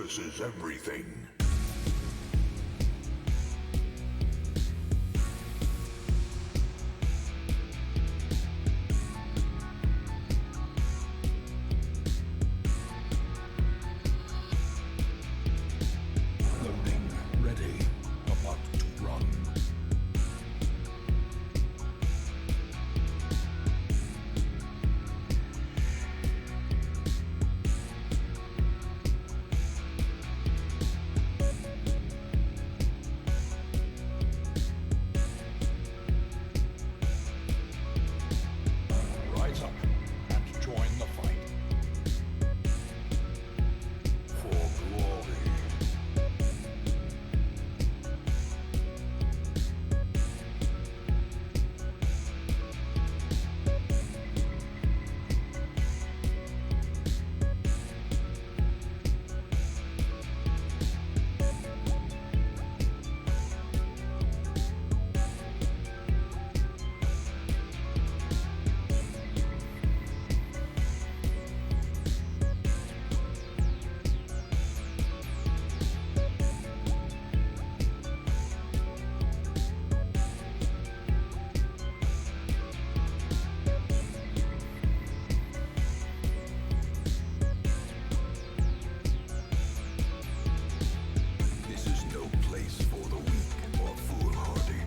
versus everything. Loading ready. About to run. Rise up and join the fight. For glory. This is no place for the weak or foolhardy.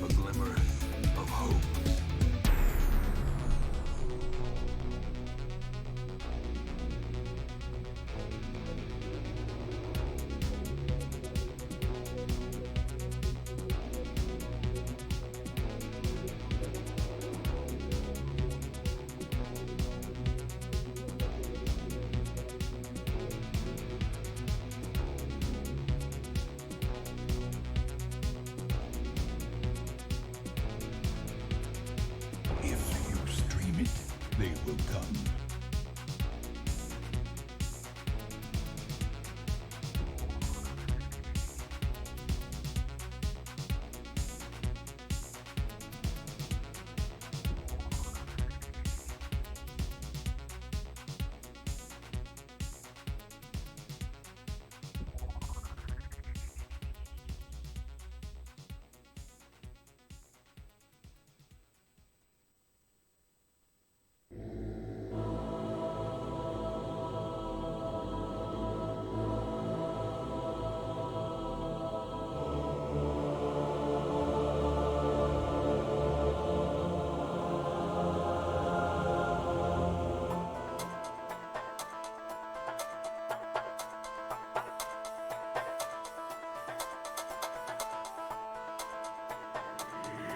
A glimmer of hope. If you stream it, they will come.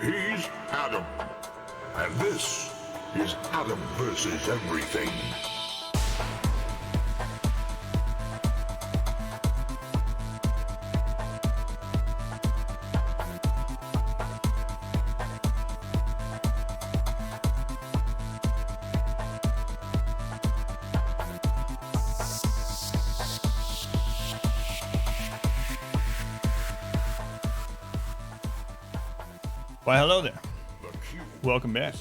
He's Adam, and this is Adam versus everything. Why, hello there. welcome back.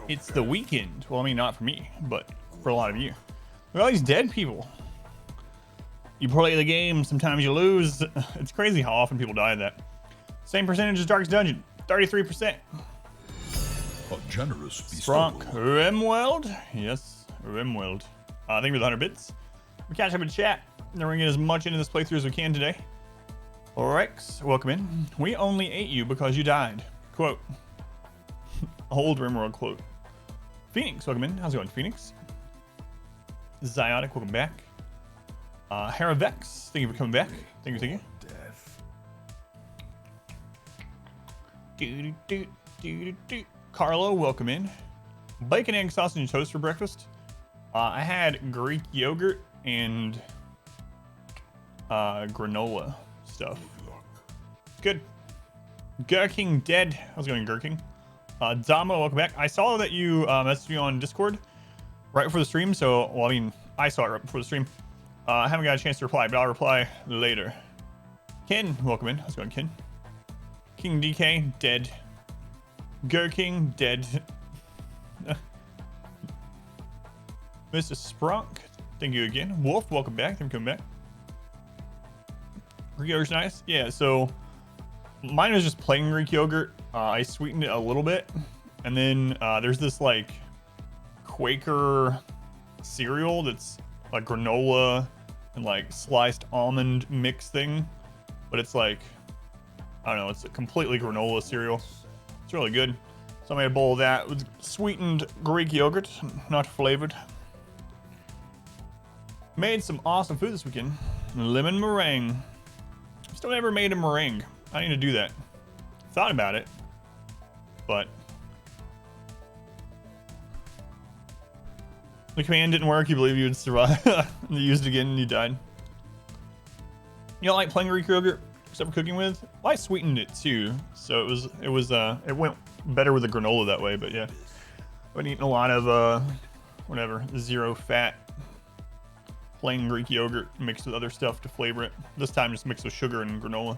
It's the weekend. Well, I mean, not for me, but for a lot of you. Look at all these dead people. You play the game, sometimes you lose. It's crazy how often people die in that. Same percentage as Darkest Dungeon, 33%. A generous Spronk, bestowal. Rimweld. Yes, Rimweld. Thank you for the 100 bits. We catch up in chat. Then we're gonna get as much into this playthrough as we can today. Rex, welcome in. We only ate you because you died. Quote. Old Rimworld quote. Phoenix, welcome in. How's it going, Phoenix? Ziotic, welcome back. Heravex, thank you for coming back. Thank you. Death. Carlo, welcome in. Bacon, egg, sausage, and toast for breakfast. I had Greek yogurt and granola stuff. Good. Gurking dead. How's it going, Gurking? Damo, welcome back. I saw that you messaged me on Discord right before the stream. So, well, I mean, I saw it right before the stream. I haven't got a chance to reply, but I'll reply later. Ken, welcome in. How's it going, Ken? King DK, dead. Gurking, dead. Mr. Sprunk, thank you again. Wolf, welcome back. Thank you for coming back. Greek yogurt's nice. Yeah, so mine was just plain Greek yogurt. I sweetened it a little bit. And then there's this like Quaker cereal that's like granola and like sliced almond mix thing. But it's like, I don't know, it's a completely granola cereal. It's really good. So I made a bowl of that with sweetened Greek yogurt, not flavored. Made some awesome food this weekend. Lemon meringue. Still never made a meringue. I need to do that. Thought about it, but the command didn't work. You believe you would survive. You used it again and you died. You don't like plain Greek yogurt except for cooking with? Well, I sweetened it too, so it went better with the granola that way. But yeah, I've been eating a lot of whatever, zero fat plain Greek yogurt mixed with other stuff to flavor it. This time just mixed with sugar and granola.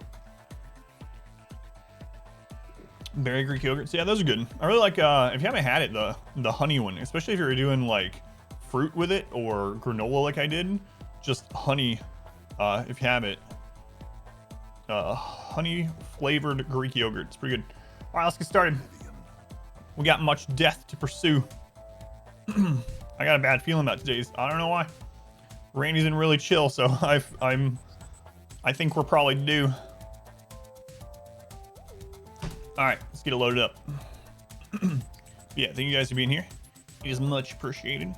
Berry Greek yogurt. So yeah, those are good. I really like if you haven't had it, the honey one, especially if you're doing like fruit with it or granola like I did. Just honey, if you have it. Honey flavored Greek yogurt. It's pretty good. All right, let's get started. We got much death to pursue. I got a bad feeling about today's. I don't know why. Randy's been really chill, so I think we're probably due. All right, let's get it loaded up. Yeah, thank you guys for being here. It is much appreciated.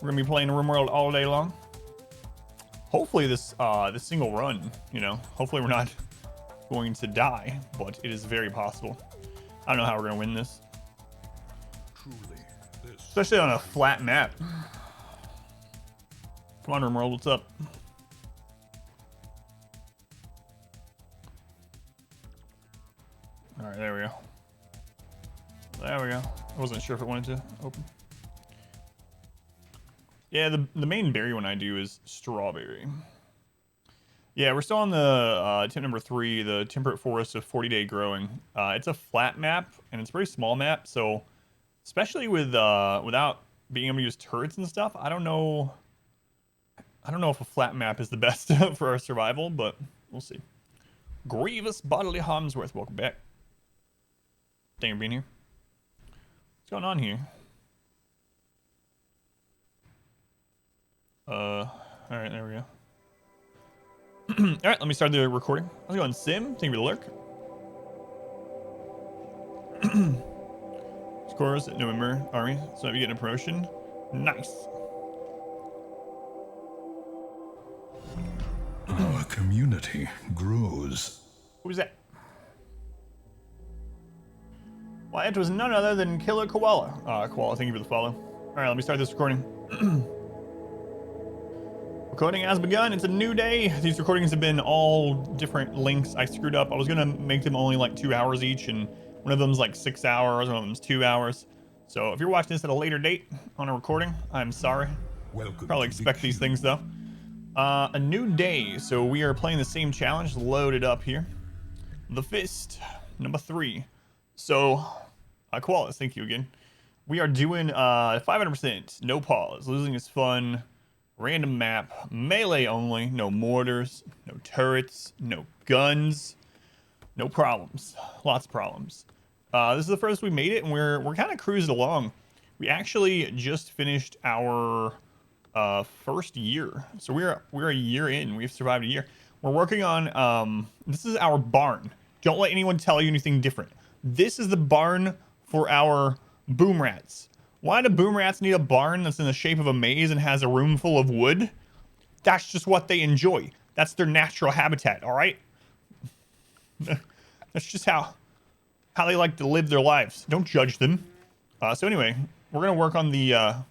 We're gonna be playing RimWorld all day long. Hopefully this single run, you know, hopefully we're not going to die, but it is very possible. I don't know how we're gonna win this. Truly, this. Especially on a flat map. Come on, RimWorld, what's up? All right, there we go. There we go. I wasn't sure if it wanted to open. Yeah, the main berry one I do is strawberry. Yeah, we're still on the tip number 3, the temperate forest of 40-day growing. It's a flat map and it's a very small map, so especially with without being able to use turrets and stuff, I don't know if a flat map is the best for our survival, but we'll see. Grievous Bodily Harmsworth, welcome back. Thank you for being here. What's going on here? All right, there we go. All right, let me start the recording. How's it going, Sim? Thank you for the lurk. Scores at November Army, so if you get a promotion, nice. Our community grows. Who's that? Why, it was none other than Killer Koala. Koala, thank you for the follow. All right, let me start this recording. Recording has begun. It's a new day. These recordings have been all different lengths. I screwed up. I was gonna make them only like 2 hours each, and one of them's like 6 hours, one of them's 2 hours. So if you're watching this at a later date on a recording, I'm sorry. Welcome. Probably expect these things though. A new day. So we are playing the same challenge. Loaded up here. The Fist, number 3. So Koalas, thank you again. We are doing 500%, no pause. Losing is fun. Random map, melee only, no mortars, no turrets, no guns, no problems. Lots of problems. This is the first we made it, and we're kind of cruising along. We actually just finished our first year, so we're a year in. We've survived a year. We're working on this is our barn. Don't let anyone tell you anything different. This is the barn for our boom rats. Why do boom rats need a barn that's in the shape of a maze and has a room full of wood? That's just what they enjoy. That's their natural habitat, all right? That's just how they like to live their lives. Don't judge them. So anyway, we're gonna work on the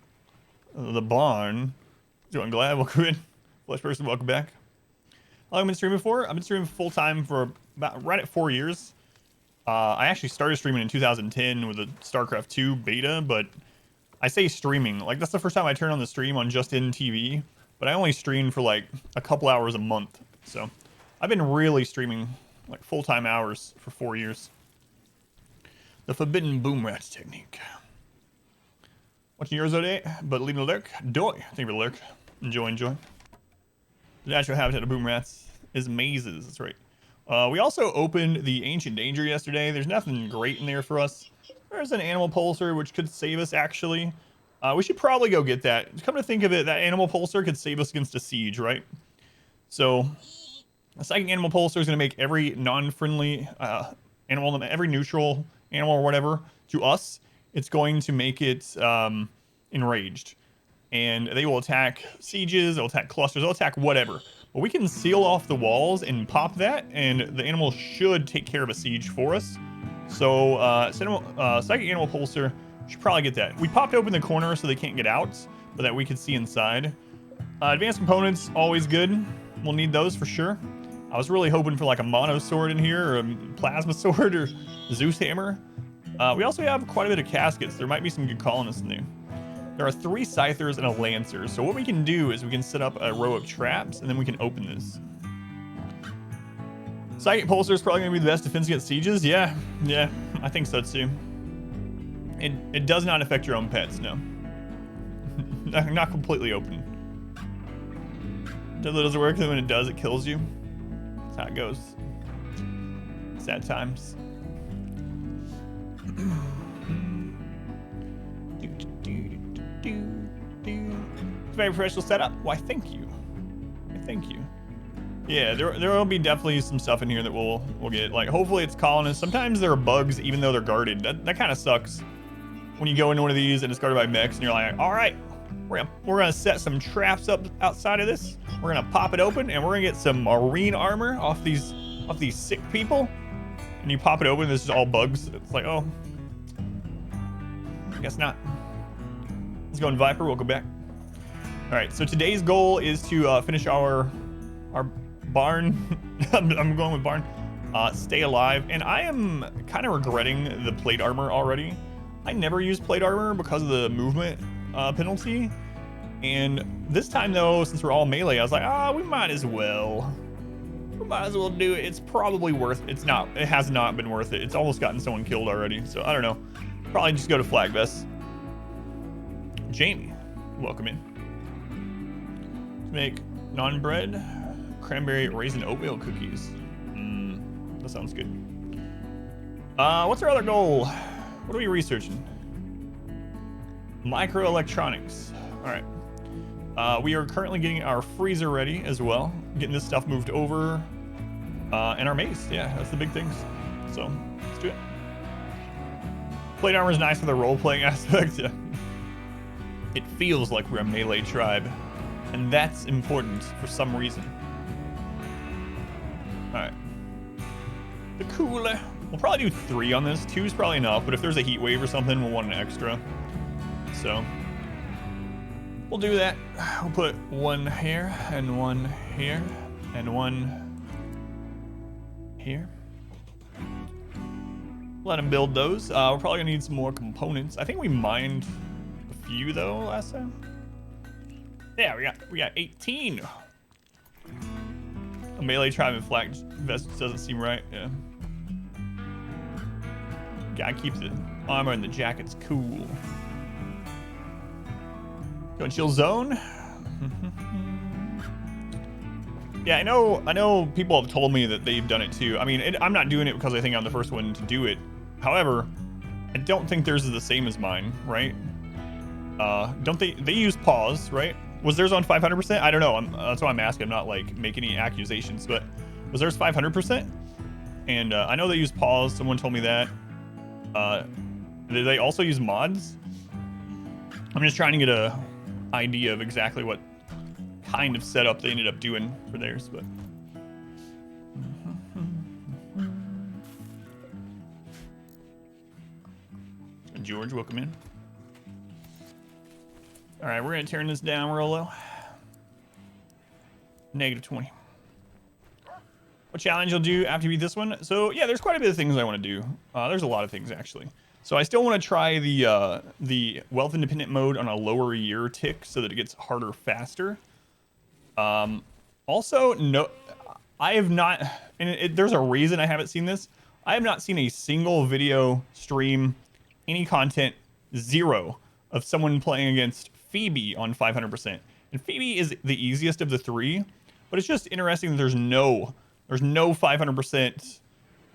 barn. Doing glad, welcome in. Flesh person, welcome back. How long have I been streaming for? I've been streaming full time for about right at 4 years. I actually started streaming in 2010 with a StarCraft 2 beta, but I say streaming, like that's the first time I turned on the stream on Just In TV, but I only streamed for like a couple hours a month. So I've been really streaming like full-time hours for 4 years. The forbidden boom rats technique. Watching yours all day, but leaving a lurk. Doy. Thank you for the lurk. Enjoy. The natural habitat of boom rats is mazes. That's right. We also opened the Ancient Danger yesterday. There's nothing great in there for us. There's an animal pulsar, which could save us, actually. We should probably go get that. Come to think of it, that animal pulsar could save us against a siege, right? So, a psychic animal pulsar is going to make every non-friendly animal, every neutral animal or whatever, to us, it's going to make it enraged. And they will attack sieges, they'll attack clusters, they'll attack whatever. But we can seal off the walls and pop that, and the animal should take care of a siege for us. So, psychic animal pulsar, should probably get that. We popped open the corner so they can't get out, but that we could see inside. Advanced components, always good. We'll need those for sure. I was really hoping for like a mono sword in here, or a plasma sword, or Zeus hammer. We also have quite a bit of caskets. There might be some good colonists in there. There are 3 scythers and a lancer. So what we can do is we can set up a row of traps, and then we can open this. Psychic pulsar is probably going to be the best defense against sieges. Yeah, I think so too. It does not affect your own pets, no. Not completely open. It doesn't work, and when it does, it kills you. That's how it goes. Sad times. Very professional setup. Why, thank you. Yeah, there will be definitely some stuff in here that we'll get. Like, hopefully it's colonists. Sometimes there are bugs, even though they're guarded. That kind of sucks. When you go into one of these and it's guarded by mechs, and you're like, all right, we're gonna set some traps up outside of this. We're gonna pop it open, and we're gonna get some marine armor off these sick people. And you pop it open, and this is all bugs. It's like, oh, I guess not. Let's go in Viper. We'll go back. All right. So today's goal is to finish our barn. I'm going with barn. Stay alive, and I am kind of regretting the plate armor already. I never use plate armor because of the movement penalty. And this time though, since we're all melee, I was like, we might as well. Do it. It's probably worth it. It has not been worth it. It's almost gotten someone killed already. So I don't know. Probably just go to flag vest. Jamie, welcome in. Make non-bread cranberry raisin oatmeal cookies. That sounds good. What's our other goal? What are we researching? Microelectronics. All right. We are currently getting our freezer ready as well. Getting this stuff moved over. And our mace. Yeah, that's the big things. So let's do it. Plate armor is nice for the role-playing aspect. Yeah. It feels like we're a melee tribe. And that's important for some reason. Alright. The cooler. We'll probably do 3 on this. 2 is probably enough, but if there's a heat wave or something, we'll want an extra. So we'll do that. We'll put 1 here, and 1 here, and 1 here. Let him build those. We're probably gonna need some more components. I think we mined a few though last time. Yeah, we got 18. A melee tribe and flag vest doesn't seem right. Yeah. Guy keeps it. Armor and the jacket's cool. Go chill zone. Yeah, I know people have told me that they've done it too. I mean, I'm not doing it because I think I'm the first one to do it. However, I don't think theirs is the same as mine, right? Don't they use pause, right? Was theirs on 500%? I don't know. That's why I'm asking. I'm not like making any accusations, but was theirs 500%? And I know they use pause. Someone told me that. Do they also use mods? I'm just trying to get a idea of exactly what kind of setup they ended up doing for theirs, but George, welcome in. All right, we're gonna turn this down real low. -20. What challenge you'll do after you beat this one? So yeah, there's quite a bit of things I want to do. There's a lot of things actually. So I still want to try the wealth independent mode on a lower year tick so that it gets harder faster. Also, no, I have not, and there's a reason I haven't seen this. I have not seen a single video, stream, any content, zero, of someone playing against Phoebe on 500%. And Phoebe is the easiest of the three, but it's just interesting that there's no 500%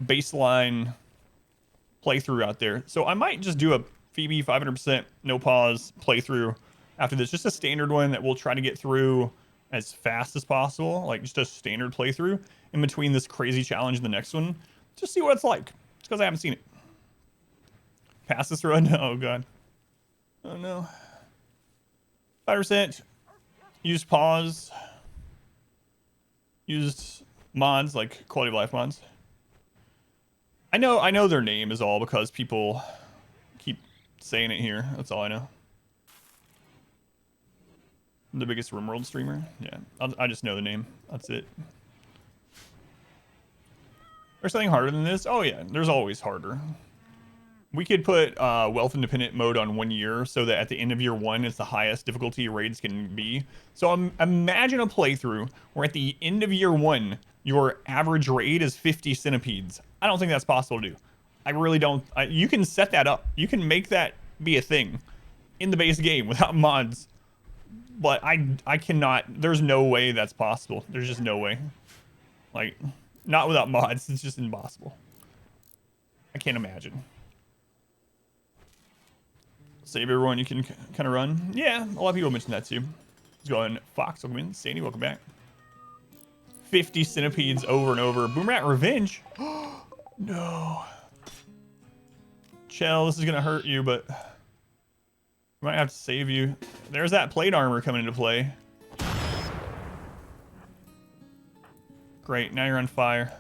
baseline playthrough out there. So I might just do a Phoebe 500% no pause playthrough after this, just a standard one that we'll try to get through as fast as possible, like just a standard playthrough in between this crazy challenge and the next one, just see what it's like. It's because I haven't seen it. Pass this run. Oh god. Oh no. 5%. Used pause. Used mods like quality of life mods. I know their name is all because people keep saying it here. That's all I know. I'm the biggest RimWorld streamer. Yeah, I just know the name. That's it. There's something harder than this? Oh yeah, there's always harder. We could put wealth independent mode on 1 year so that at the end of year 1 it's the highest difficulty raids can be. So imagine a playthrough where at the end of year 1 your average raid is 50 centipedes. I don't think that's possible to do. I really don't. You can set that up. You can make that be a thing in the base game without mods. But I cannot. There's no way that's possible. There's just no way. Like, not without mods. It's just impossible. I can't imagine. Save everyone you can kind of run. Yeah, a lot of people mentioned that too. Let's go ahead. Fox, welcome in. Sandy, welcome back. 50 centipedes over and over. Boomrat Revenge. No. Chell, this is gonna hurt you, but we might have to save you. There's that plate armor coming into play. Great, now you're on fire.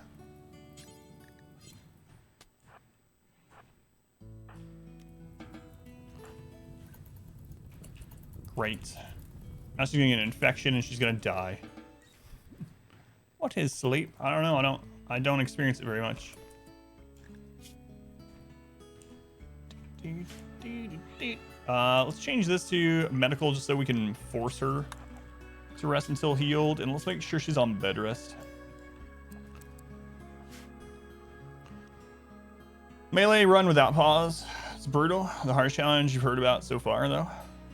Great. Now she's gonna get an infection and she's gonna die. What is sleep? I don't know. I don't experience it very much. Let's change this to medical just so we can force her to rest until healed, and let's make sure she's on bed rest. Melee run without pause. It's brutal. The hardest challenge you've heard about so far, though.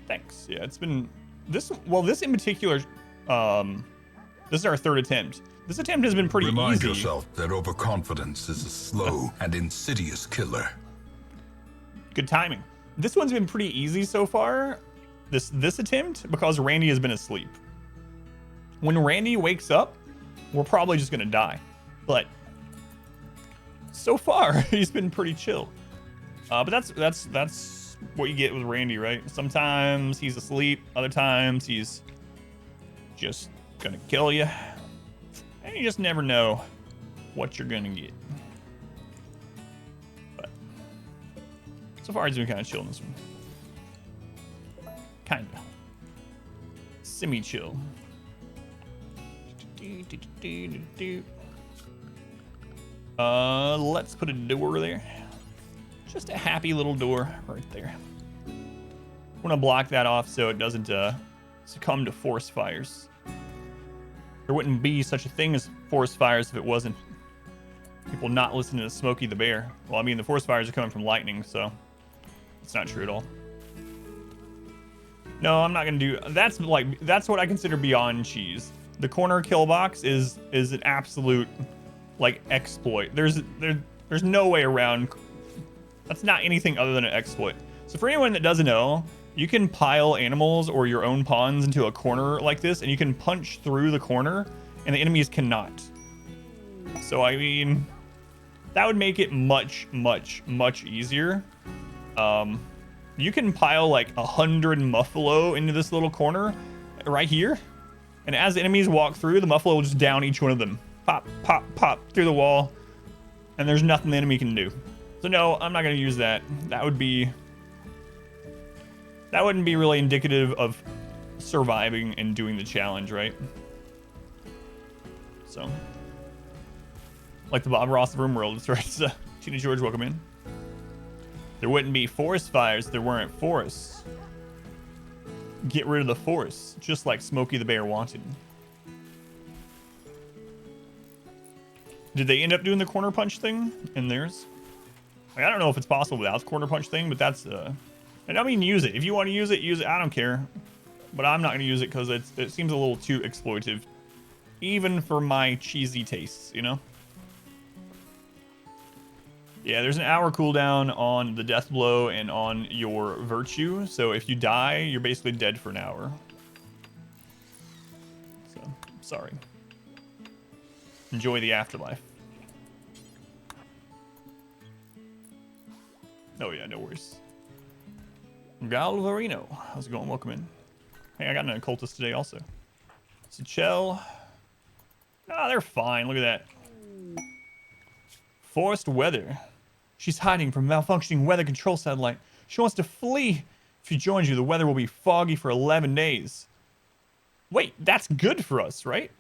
Thanks. Yeah, it's been this. Well, this in particular. This is our third attempt. This attempt has been pretty easy. Remind yourself that overconfidence is a slow and insidious killer. Good timing. This one's been pretty easy so far. This attempt, because Randy has been asleep. When Randy wakes up, we're probably just gonna die. But so far, he's been pretty chill. But that's what you get with Randy, right? Sometimes he's asleep, other times he's just gonna kill you, and you just never know what you're gonna get. But so far, he's been kind of chill in this one. Kinda. Semi-chill. Let's put a door there. Just a happy little door right there. I'm gonna block that off so it doesn't succumb to forest fires. There wouldn't be such a thing as forest fires if it wasn't people not listening to Smokey the Bear. Well, I mean, the forest fires are coming from lightning, so It's not true at all. No, I'm not gonna do. That's what I consider beyond cheese. The corner kill box is an absolute like exploit. There's no way around. That's not anything other than an exploit. So for anyone that doesn't know, you can pile animals or your own pawns into a corner like this, and you can punch through the corner, and the enemies cannot. So I mean, that would make it much, much, much easier. You can pile like 100 Muffalo into this little corner right here, and as enemies walk through, the Muffalo will just down each one of them. Pop, pop, pop through the wall, and there's nothing the enemy can do. So no, I'm not gonna use that. That wouldn't be really indicative of surviving and doing the challenge, right? So, like the Bob Ross of RimWorld, that's right. So, Tina George, welcome in. There wouldn't be forest fires if there weren't forests. Get rid of the forests, just like Smokey the Bear wanted. Did they end up doing the corner punch thing in theirs? Like, I don't know if it's possible without the corner punch thing, but that's and I mean, use it. If you want to use it, use it. I don't care. But I'm not going to use it because it seems a little too exploitive. Even for my cheesy tastes, you know? Yeah, there's an hour cooldown on the death blow and on your virtue. So if you die, you're basically dead for an hour. So, sorry. Enjoy the afterlife. Oh yeah, no worries. Galvarino, how's it going? Welcome in. Hey, I got an occultist today also. Sechel. Ah, they're fine. Look at that. Forced weather. She's hiding from malfunctioning weather control satellite. She wants to flee. If she joins you, the weather will be foggy for 11 days. Wait, that's good for us, right?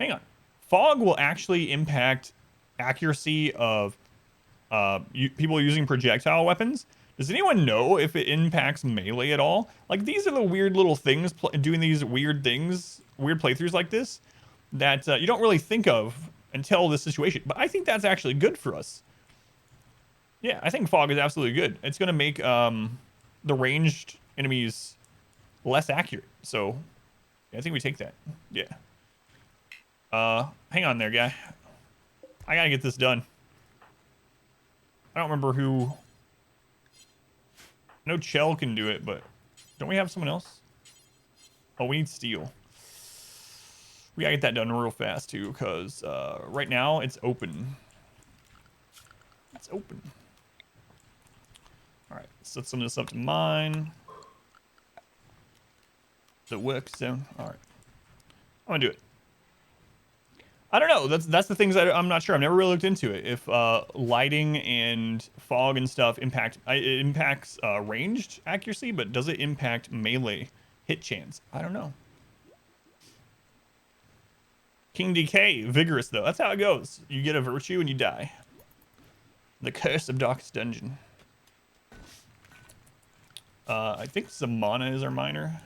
Hang on. Fog will actually impact accuracy of people using projectile weapons. Does anyone know if it impacts melee at all? Like, these are the weird little things, doing these weird things, weird playthroughs like this, that you don't really think of until this situation. But I think that's actually good for us. Yeah, I think fog is absolutely good. It's going to make the ranged enemies less accurate. So, yeah, I think we take that. Yeah. Hang on there, guy. I got to get this done. I don't remember who... I know Chell can do it, but don't we have someone else? Oh, we need steel. We gotta get that done real fast, too, because right now it's open. It's open. All right, set some of this up to mine. The work zone. All right, I'm gonna do it. I don't know. That's the things that I'm not sure. I've never really looked into it. If lighting and fog and stuff it impacts ranged accuracy, but does it impact melee hit chance? I don't know. King DK, vigorous though. That's how it goes. You get a virtue and you die. The curse of Darkest Dungeon. I think Zamana is our miner.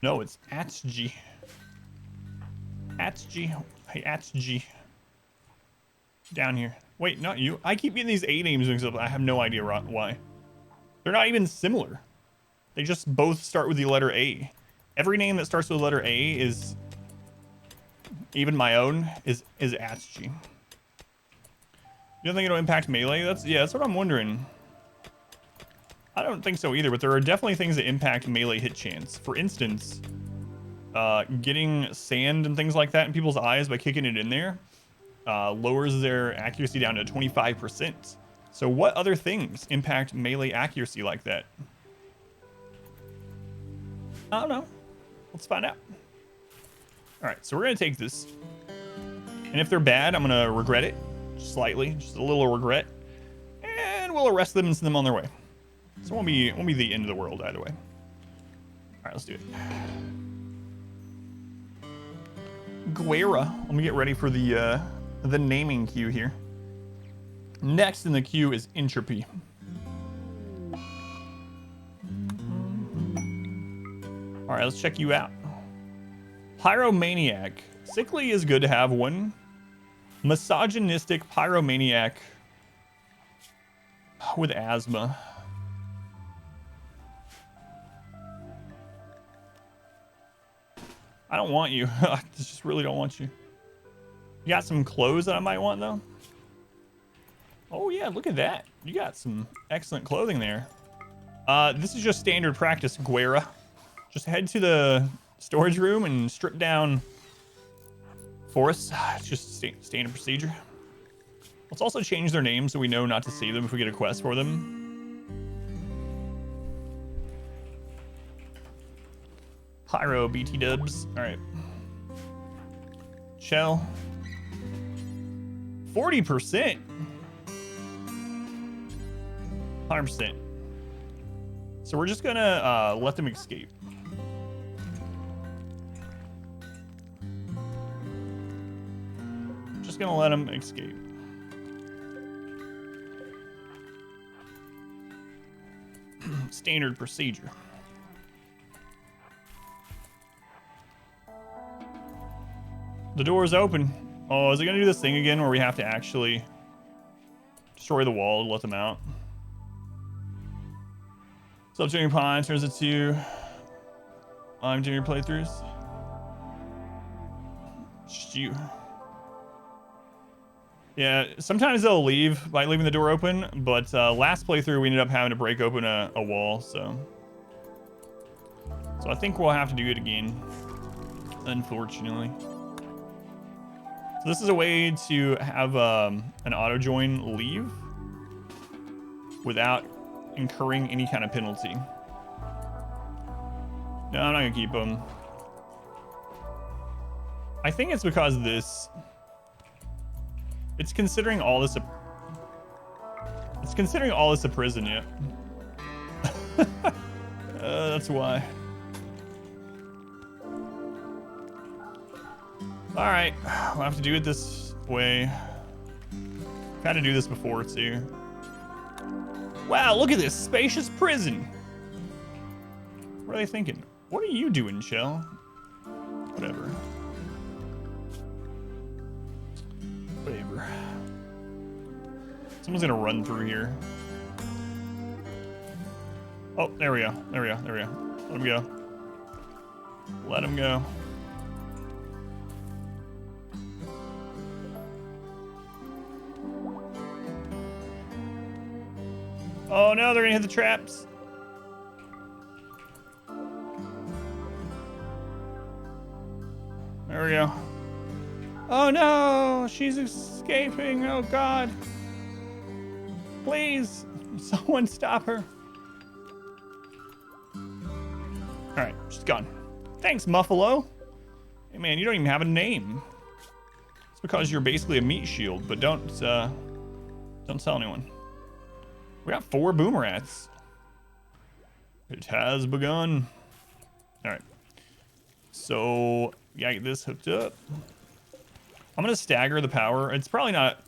No, it's Atsg. Atsg. Hey, Atsg. Down here. Wait, not you. I keep getting these A names mixed up. I have no idea why. They're not even similar. They just both start with the letter A. Every name that starts with the letter A is, even my own, is Atsg. You don't think it'll impact melee? That's what I'm wondering. I don't think so either, but there are definitely things that impact melee hit chance. For instance, getting sand and things like that in people's eyes by kicking it in there lowers their accuracy down to 25%. So what other things impact melee accuracy like that? I don't know. Let's find out. All right, so we're gonna take this, and if they're bad, I'm gonna regret it slightly, just a little regret, and we'll arrest them and send them on their way. So it won't be the end of the world either way. All right, let's do it. Guerra. Let me get ready for the naming queue here. Next in the queue is Entropy. All right, let's check you out. Pyromaniac. Sickly is good to have one. Misogynistic Pyromaniac with asthma. I don't want you. I just really don't want you. You got some clothes that I might want, though? Oh, yeah, look at that. You got some excellent clothing there. This is just standard practice, Guerra. Just head to the storage room and strip down forests. It's just standard procedure. Let's also change their names so we know not to save them if we get a quest for them. Pyro, BT dubs. All right. Shell. 40%. 100%. So we're just gonna let them escape. Just gonna let them escape. Standard procedure. The door is open. Oh, is it gonna do this thing again where we have to actually destroy the wall to let them out? What's up, Junior Pine? Turns it to I'm Junior playthroughs. Just you. Yeah, sometimes they'll leave by leaving the door open, but last playthrough we ended up having to break open a wall, so I think we'll have to do it again, unfortunately. So this is a way to have an auto join leave without incurring any kind of penalty. No, I'm not gonna keep them. I think it's because of this. It's considering all this. It's considering all this a prison yet. That's why. All right, we'll have to do it this way. Had to do this before too. Wow, look at this spacious prison. What are they thinking? What are you doing, Shell? Whatever. Whatever. Someone's gonna run through here. Oh, there we go. There we go. There we go. Let him go. Let him go. Oh no, they're gonna hit the traps. There we go. Oh no, she's escaping. Oh God. Please, someone stop her. All right, she's gone. Thanks, Muffalo. Hey man, you don't even have a name. It's because you're basically a meat shield, but don't tell anyone. We got 4 boomerats. It has begun. All right. So, yeah, get this hooked up. I'm going to stagger the power. It's probably not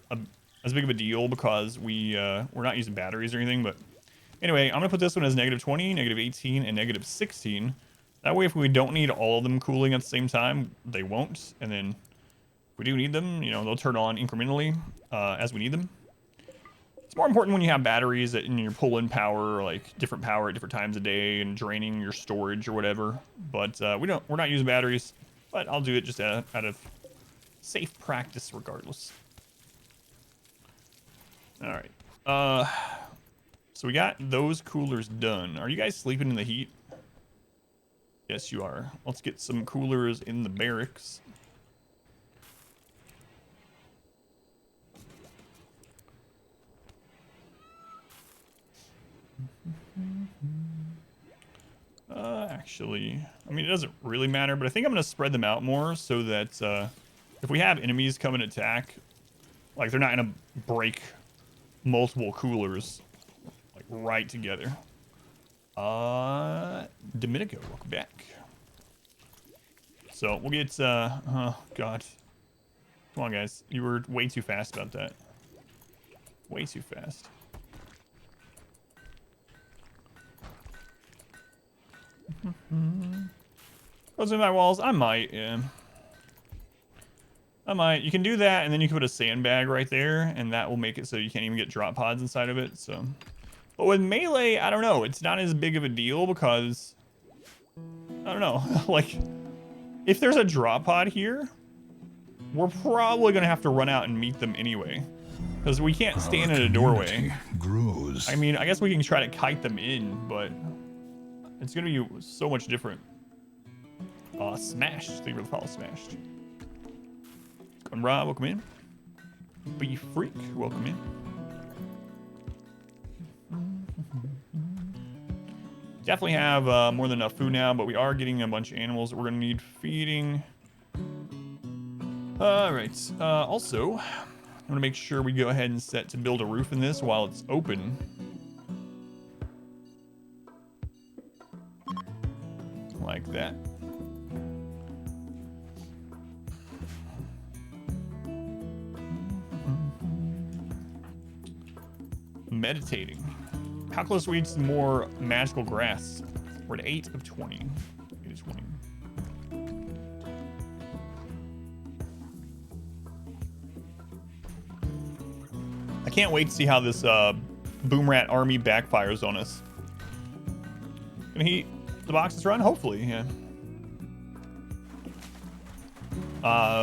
as big of a deal because we're not using batteries or anything. But anyway, I'm going to put this one as -20, -18, and -16. That way, if we don't need all of them cooling at the same time, they won't. And then if we do need them, you know, they'll turn on incrementally as we need them. It's more important when you have batteries that you're pulling power, like different power at different times of day and draining your storage or whatever. But we're not using batteries, but I'll do it just out of safe practice regardless. All right. So we got those coolers done. Are you guys sleeping in the heat? Yes, you are. Let's get some coolers in the barracks. Actually, I mean, it doesn't really matter, but I think I'm going to spread them out more so that if we have enemies come and attack, like, they're not going to break multiple coolers, like, right together. Domenico, welcome back. So, we'll get, oh, God. Come on, guys. You were way too fast about that. Way too fast. Closing my walls, I might, yeah. I might. You can do that, and then you can put a sandbag right there, and that will make it so you can't even get drop pods inside of it. So, but with melee, I don't know. It's not as big of a deal because I don't know. Like, if there's a drop pod here, we're probably gonna have to run out and meet them anyway, because we can't stand in a doorway. Grows. I mean, I guess we can try to kite them in, but it's gonna be so much different. Smashed. Thank you for the follow, Smashed. Rob, welcome in. Be Freak, welcome in. Definitely have more than enough food now, but we are getting a bunch of animals that we're gonna need feeding. All right. Also, I'm gonna make sure we go ahead and set to build a roof in this while it's open. Like that. Meditating. How close we reach some more magical grass? We're at 8 of 20. 8 of 20. I can't wait to see how this boom rat army backfires on us. Can he the boxes run? Hopefully, yeah.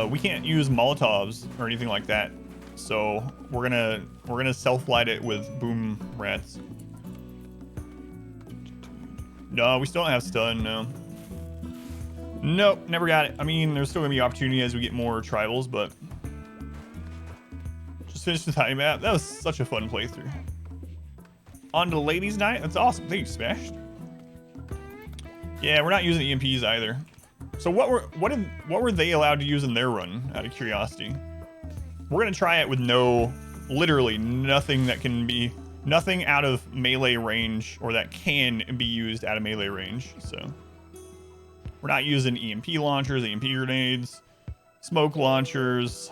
We can't use Molotovs or anything like that. So we're gonna self-light it with boom rats. No, we still don't have stun, no. Nope, never got it. I mean, there's still gonna be opportunity as we get more tribals, but just finished the time map. That was such a fun playthrough. On to ladies' night. That's awesome. Thank you, Smashed. Yeah, we're not using EMPs either. So what were they allowed to use in their run? Out of curiosity. We're gonna try it with literally nothing that can be, nothing out of melee range or that can be used out of melee range. So we're not using EMP launchers, EMP grenades, smoke launchers,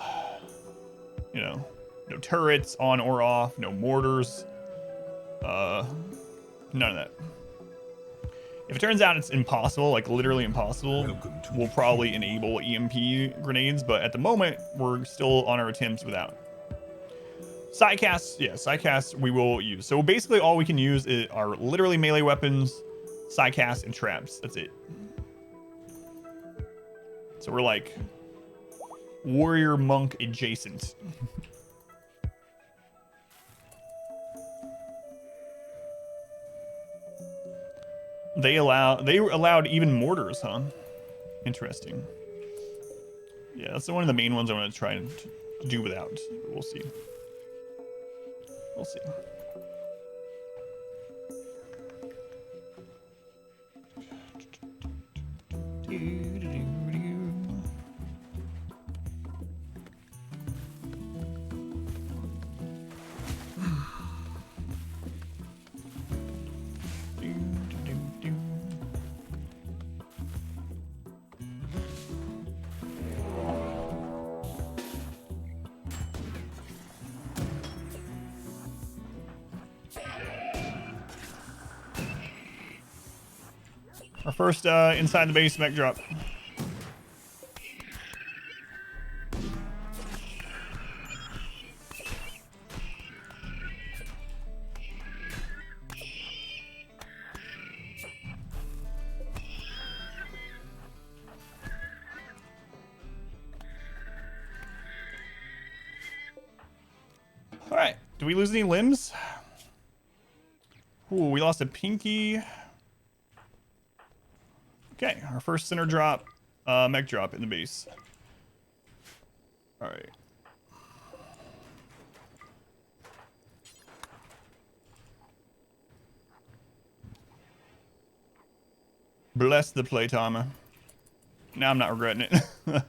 you know, no turrets on or off, no mortars, none of that. If it turns out it's impossible, like literally impossible, we'll probably enable EMP grenades, but at the moment, we're still on our attempts without. Sidecasts, yeah, sidecasts we will use. So basically all we can use are literally melee weapons, sidecasts, and traps. That's it. So we're like warrior monk adjacent. They allowed even mortars, huh? Interesting. Yeah, that's one of the main ones I want to try to do without. We'll see. We'll see. Our first inside the base mech drop. All right, do we lose any limbs? Ooh, we lost a pinky. Okay, our first center drop, mech drop in the base. All right. Bless the playtimer. Now I'm not regretting it.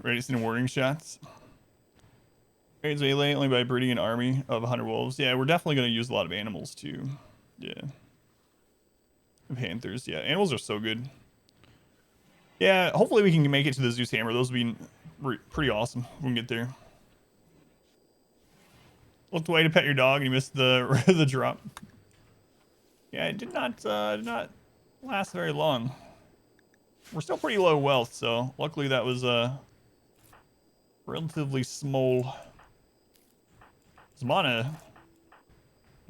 Ready to send warning shots? Raids melee only by breeding an army of 100 wolves. Yeah, we're definitely going to use a lot of animals too. Yeah. Panthers. Yeah, animals are so good. Yeah, hopefully we can make it to the Zeus Hammer. Those would be pretty awesome if we can get there. Looked away to pet your dog and you missed the the drop. Yeah, it did not last very long. We're still pretty low wealth, so luckily that was relatively small. Zamana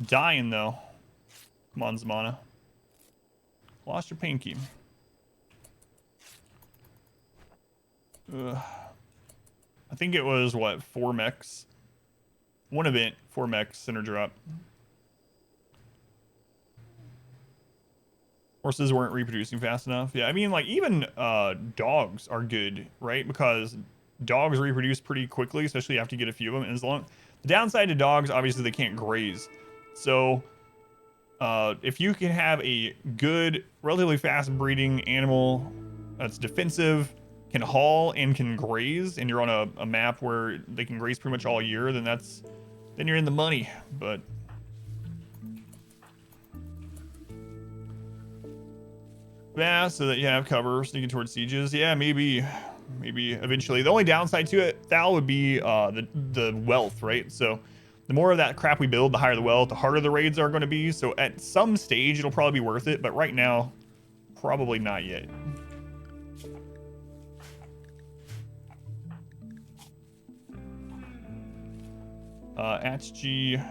dying though. Come on, Zamana. Lost your pinky. Ugh. I think it was what, 4 mechs? One event, 4 mechs, center drop. Horses weren't reproducing fast enough. Yeah, I mean, like, even dogs are good, right? Because dogs reproduce pretty quickly, especially after you get a few of them. And as long, the downside to dogs, obviously, they can't graze. So, if you can have a good, relatively fast breeding animal that's defensive, can haul, and can graze, and you're on a map where they can graze pretty much all year, then you're in the money. But yeah, so that you have cover sneaking towards sieges. Yeah, maybe eventually. The only downside to it, Thal, would be the wealth, right? So the more of that crap we build, the higher the wealth, the harder the raids are going to be. So at some stage, it'll probably be worth it, but right now, probably not yet. HG.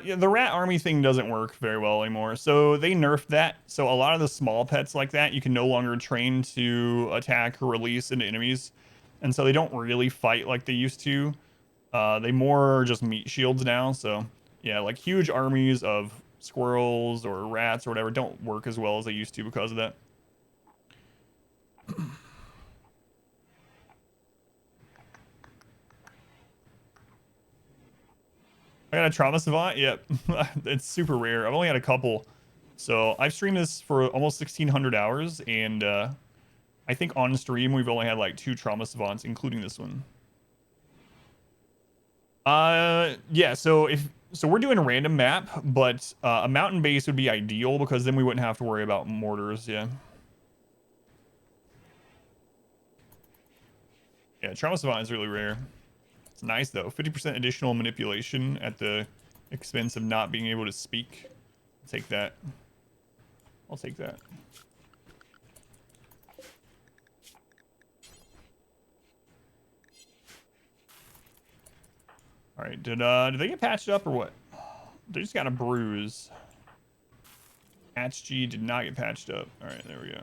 Yeah, the rat army thing doesn't work very well anymore. So they nerfed that. So a lot of the small pets like that, you can no longer train to attack or release into enemies. And so they don't really fight like they used to. They more are just meat shields now. So yeah, like huge armies of squirrels or rats or whatever don't work as well as they used to because of that. I got a trauma savant. Yep. It's super rare. I've only had a couple. So I've streamed this for almost 1,600 hours. And I think on stream, we've only had like 2 trauma savants, including this one. Yeah, so we're doing a random map, but a mountain base would be ideal because then we wouldn't have to worry about mortars. Yeah. Yeah, trauma savant is really rare. It's nice though. 50% additional manipulation at the expense of not being able to speak. I'll take that. I'll take that. All right, did they get patched up or what? They just got a bruise. HG did not get patched up. All right, there we go.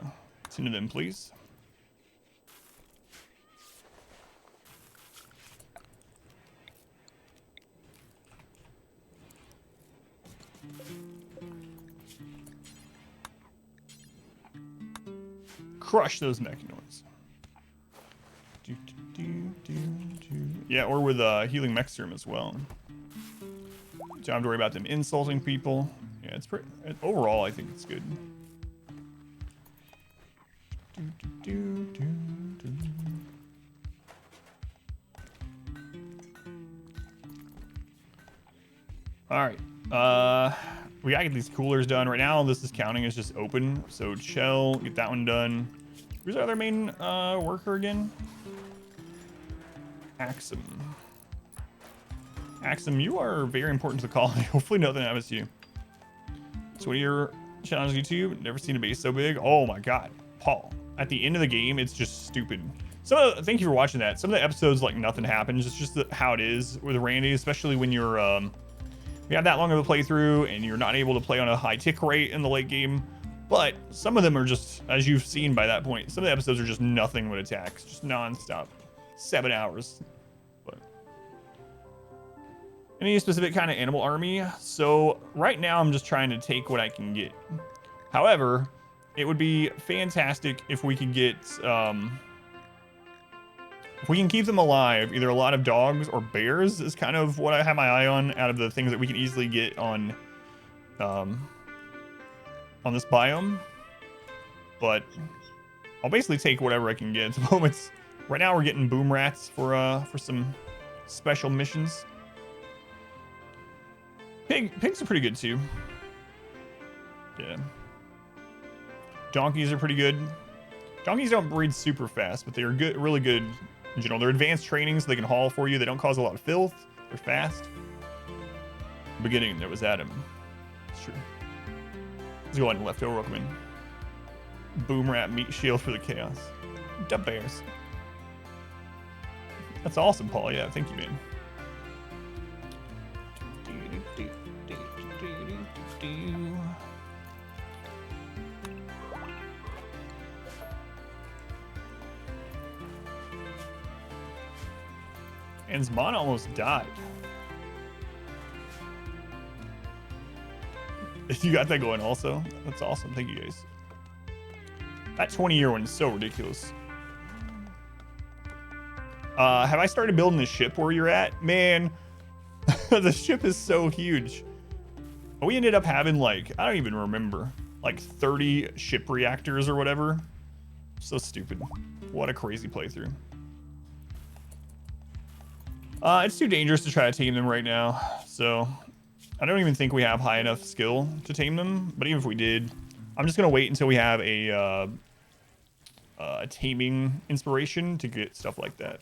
Tend to them, please. Crush those mechanoids. Yeah, or with healing mech serum as well. Don't have to worry about them insulting people. Yeah, it's pretty. Overall, I think it's good. All right. We gotta get these coolers done right now. This is counting as just open. So Chell, get that one done. Who's our other main worker again? Axum. Axum, you are very important to the colony. Hopefully nothing happens to you. So what are your challenges, YouTube? Never seen a base so big. Oh my god. Paul. At the end of the game, it's just stupid. So thank you for watching that. Some of the episodes, like, nothing happens. It's just how it is with Randy, especially when you're you have that long of a playthrough and you're not able to play on a high tick rate in the late game. But some of them are just, as you've seen by that point, some of the episodes are just nothing but attacks, just non-stop. 7 hours. But any specific kind of animal army? So right now I'm just trying to take what I can get. However, it would be fantastic if we could get if we can keep them alive. Either a lot of dogs or bears is kind of what I have my eye on out of the things that we can easily get on this biome. But I'll basically take whatever I can get at the moment. Right now we're getting boom rats for some special missions. Pigs are pretty good too. Yeah. Donkeys are pretty good. Donkeys don't breed super fast, but they are good, really good in general. They're advanced training, so they can haul for you. They don't cause a lot of filth. They're fast. Beginning, there was Adam. It's true. Let's go ahead and leftover welcome in. Boom rat meat shield for the chaos. Dub bears. That's awesome, Paul. Yeah, thank you, man. And Zmana almost died. You got that going also? That's awesome. Thank you, guys. That 20-year one is so ridiculous. Have I started building the ship where you're at? Man, the ship is so huge. We ended up having, like, I don't even remember, like 30 ship reactors or whatever. So stupid. What a crazy playthrough. It's too dangerous to try to tame them right now, so I don't even think we have high enough skill to tame them. But even if we did, I'm just gonna wait until we have a taming inspiration to get stuff like that.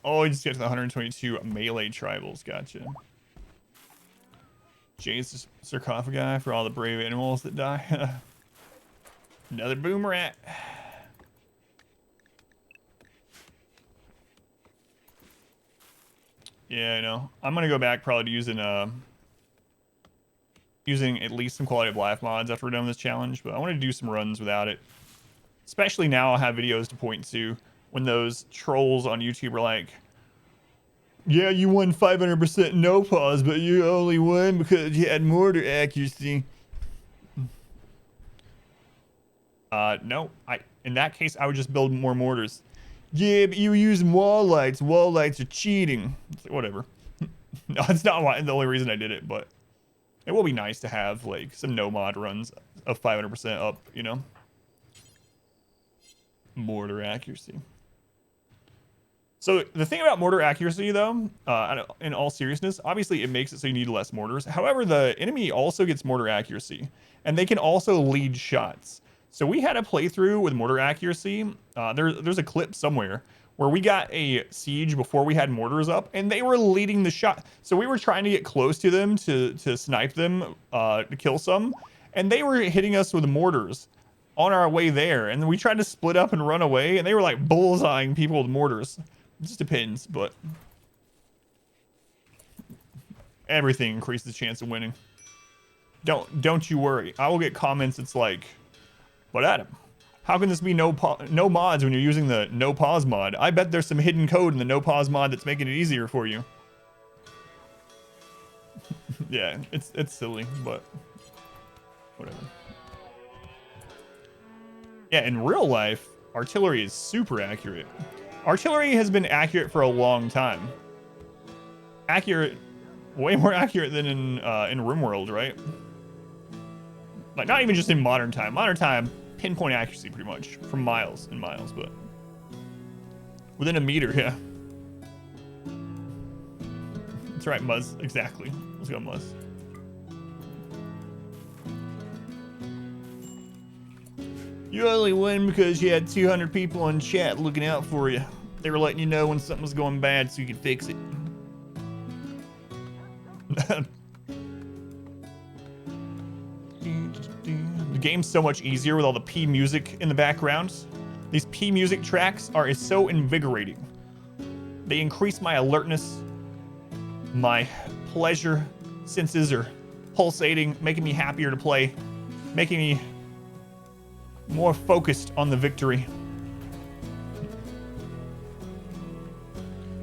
Oh, you just get to the 122 melee tribals. Gotcha. Jay's sarcophagi for all the brave animals that die. Another boom rat. Yeah, I know. I'm gonna go back probably to using at least some quality of life mods after we're done with this challenge, but I want to do some runs without it. Especially now I'll have videos to point to when those trolls on YouTube are like, yeah, you won 500% no pause, but you only won because you had mortar accuracy. No, in that case, I would just build more mortars. Yeah, but you were using wall lights. Wall lights are cheating. It's like, whatever. No, it's not the only reason I did it, but it will be nice to have like some no mod runs of 500% up, you know? Mortar accuracy. So the thing about mortar accuracy, though, in all seriousness, obviously it makes it so you need less mortars. However, the enemy also gets mortar accuracy, and they can also lead shots. So we had a playthrough with mortar accuracy. There's a clip somewhere where we got a siege before we had mortars up, and they were leading the shot. So we were trying to get close to them to snipe them, to kill some, and they were hitting us with mortars on our way there. And then we tried to split up and run away, and they were like bullseyeing people with mortars. It just depends, but everything increases the chance of winning. Don't you worry. I will get comments that's like, but Adam, how can this be no mods when you're using the no pause mod? I bet there's some hidden code in the no pause mod that's making it easier for you. Yeah, it's silly, but whatever. Yeah, in real life, artillery is super accurate. Artillery has been accurate for a long time. Accurate, way more accurate than in RimWorld, right? Like, not even just in modern time. Modern time, pinpoint accuracy pretty much from miles and miles, but within a meter, yeah. That's right, Muzz. Exactly. Let's go, Muzz. You only win because you had 200 people in chat looking out for you. They were letting you know when something was going bad so you could fix it. The game's so much easier with all the P music in the background. These P music tracks are so invigorating. They increase my alertness. My pleasure senses are pulsating, making me happier to play, making me more focused on the victory.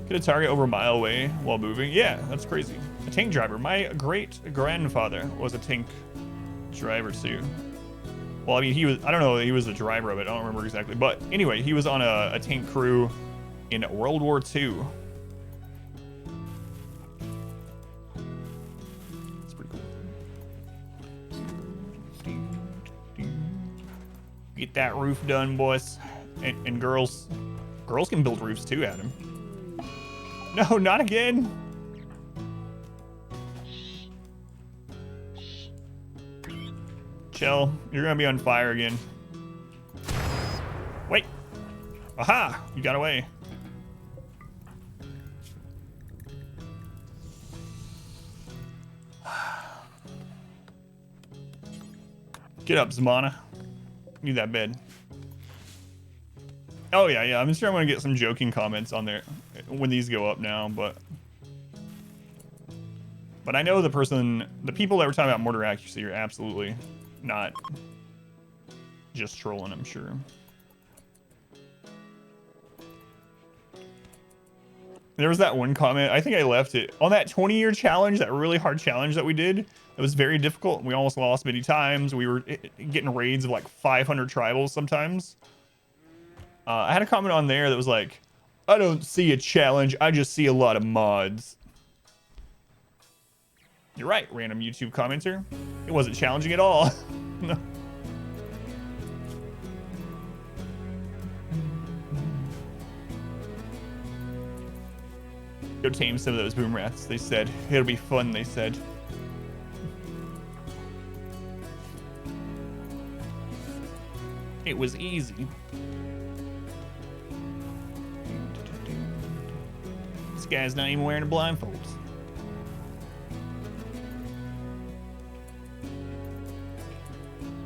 Get a target over a mile away while moving. Yeah, that's crazy. A tank driver. My great-grandfather was a tank driver too. Well, I mean, I don't know, he was the driver of it. I don't remember exactly. But anyway, he was on a tank crew in World War II. It's pretty cool. Get that roof done, boys. And girls. Girls can build roofs too, Adam. No, not again. Shell, you're gonna be on fire again. Wait. Aha! You got away. Get up, Zamana. Need that bed. Oh yeah. I'm sure I'm gonna get some joking comments on there when these go up now, but I know the people that were talking about mortar accuracy are absolutely not just trolling, I'm sure. There was that one comment, I think I left it, on that 20-year challenge, that really hard challenge that we did. It was very difficult. We almost lost many times. We were getting raids of like 500 tribals sometimes. I had a comment on there that was like, I don't see a challenge, I just see a lot of mods. You're right, random YouTube commenter. It wasn't challenging at all. No. Go tame some of those boom rats, they said. It'll be fun, they said. It was easy. This guy's not even wearing a blindfold.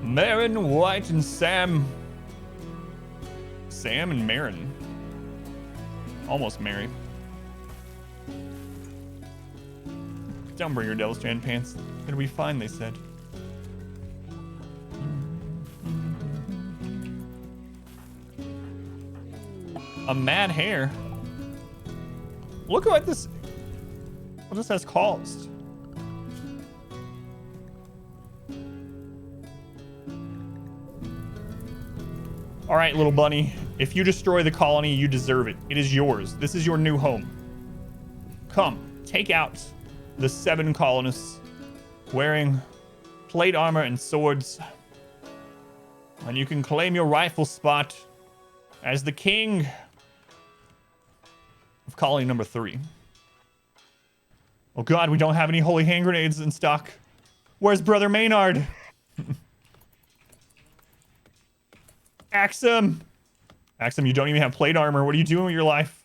Marin, White, and Sam. Sam and Marin. Almost Mary. Don't bring your Devil Strand pants. It'll be fine, they said. A mad hare. Look at what this has caused. All right, little bunny. If you destroy the colony, you deserve it. It is yours. This is your new home. Come, take out the 7 colonists wearing plate armor and swords, and you can claim your rightful spot as the king of colony number 3. Oh god, we don't have any holy hand grenades in stock. Where's Brother Maynard? Axum! Axum, you don't even have plate armor. What are you doing with your life?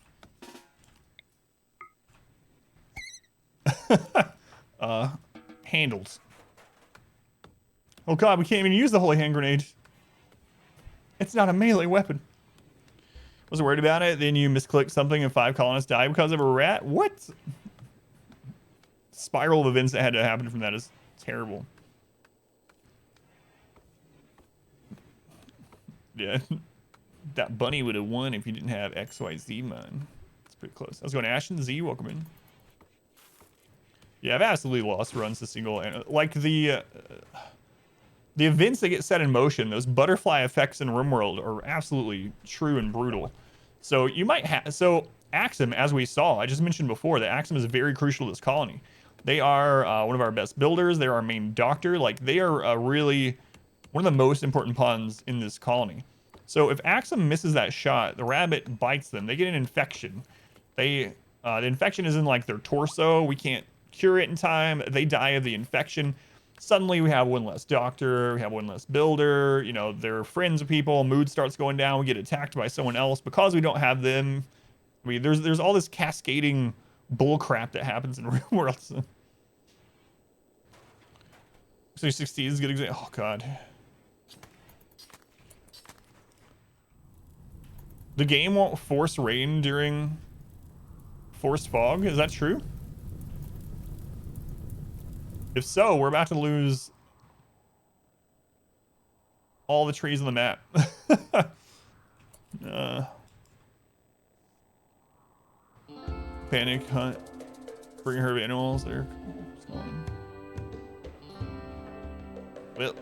Handles. Oh god, we can't even use the holy hand grenade. It's not a melee weapon. Wasn't worried about it. Then you misclick something and 5 colonists die because of a rat. What? Spiral of events that had to happen from that is terrible. Yeah. That bunny would have won if you didn't have XYZ, man. It's pretty close. I was going Ashton Z, welcome in. Yeah, I've absolutely lost runs to single, and like the events that get set in motion, those butterfly effects in RimWorld are absolutely true and brutal. So you might have, so Axum, as we saw, I just mentioned before that Axum is very crucial to this colony. They are one of our best builders. They're our main doctor. Like they are really one of the most important pawns in this colony. So if Axum misses that shot, the rabbit bites them. They get an infection. The infection is in like their torso. We can't cure it in time. They die of the infection. Suddenly we have one less doctor, we have one less builder, you know, they're friends with people, mood starts going down, we get attacked by someone else because we don't have them. I mean, there's all this cascading bull crap that happens in real world. So 60 is a good example. Oh god. The game won't force rain during forced fog, is that true? If so, we're about to lose all the trees on the map. Panic hunt, bring her animals there. Well,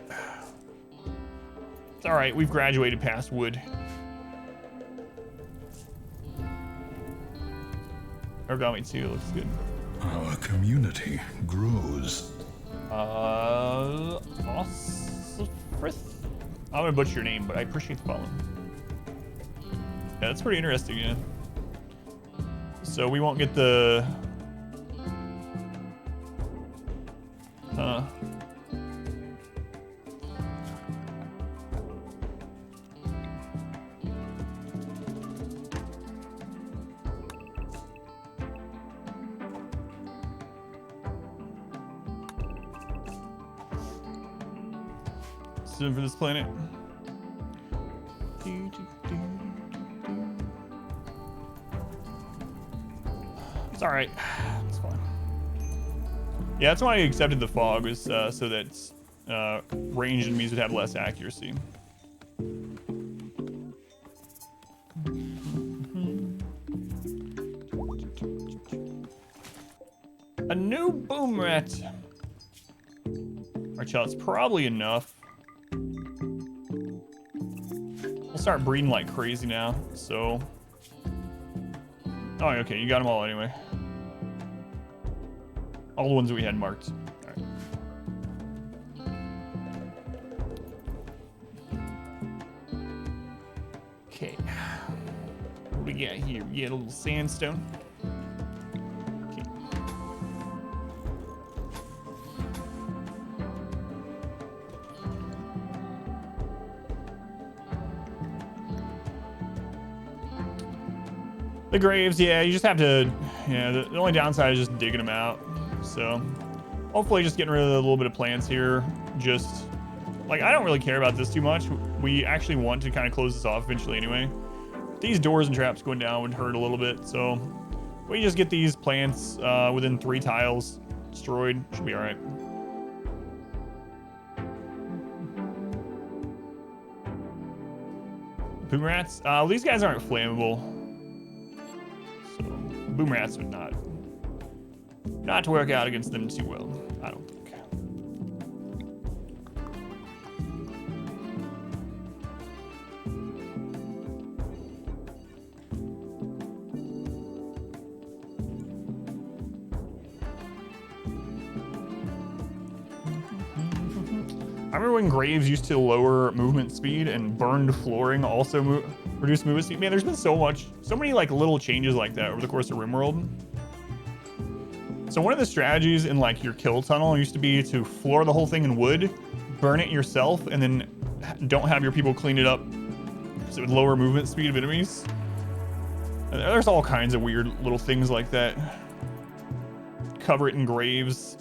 it's all right. We've graduated past wood. Origami 2 looks good. Our community grows. Osfrith? I'm gonna butcher your name, but I appreciate the following. Yeah, that's pretty interesting, yeah. So we won't get the... for this planet. It's all right. It's fine. Yeah, that's why I accepted the fog, was so that ranged enemies would have less accuracy. A new boom rat. Alright, y'all, it's probably enough. We'll start breeding like crazy now, so. Oh, okay, you got them all anyway. All the ones that we had marked. Alright. Okay. What do we got here? We got a little sandstone. Okay. The graves, yeah, you just have to, yeah, the only downside is just digging them out. So hopefully just getting rid of a little bit of plants here. Just, like, I don't really care about this too much. We actually want to kind of close this off eventually anyway. These doors and traps going down would hurt a little bit. So we just get these plants within 3 tiles destroyed. Should be all right. Boom rats? Well, these guys aren't flammable. So boom rats would not work out against them too well, I don't think. I remember when graves used to lower movement speed and burned flooring also reduced movement speed. Man, there's been so many like little changes like that over the course of RimWorld. So one of the strategies in like your kill tunnel used to be to floor the whole thing in wood, burn it yourself, and then don't have your people clean it up so it would lower movement speed of enemies. And there's all kinds of weird little things like that. Cover it in graves.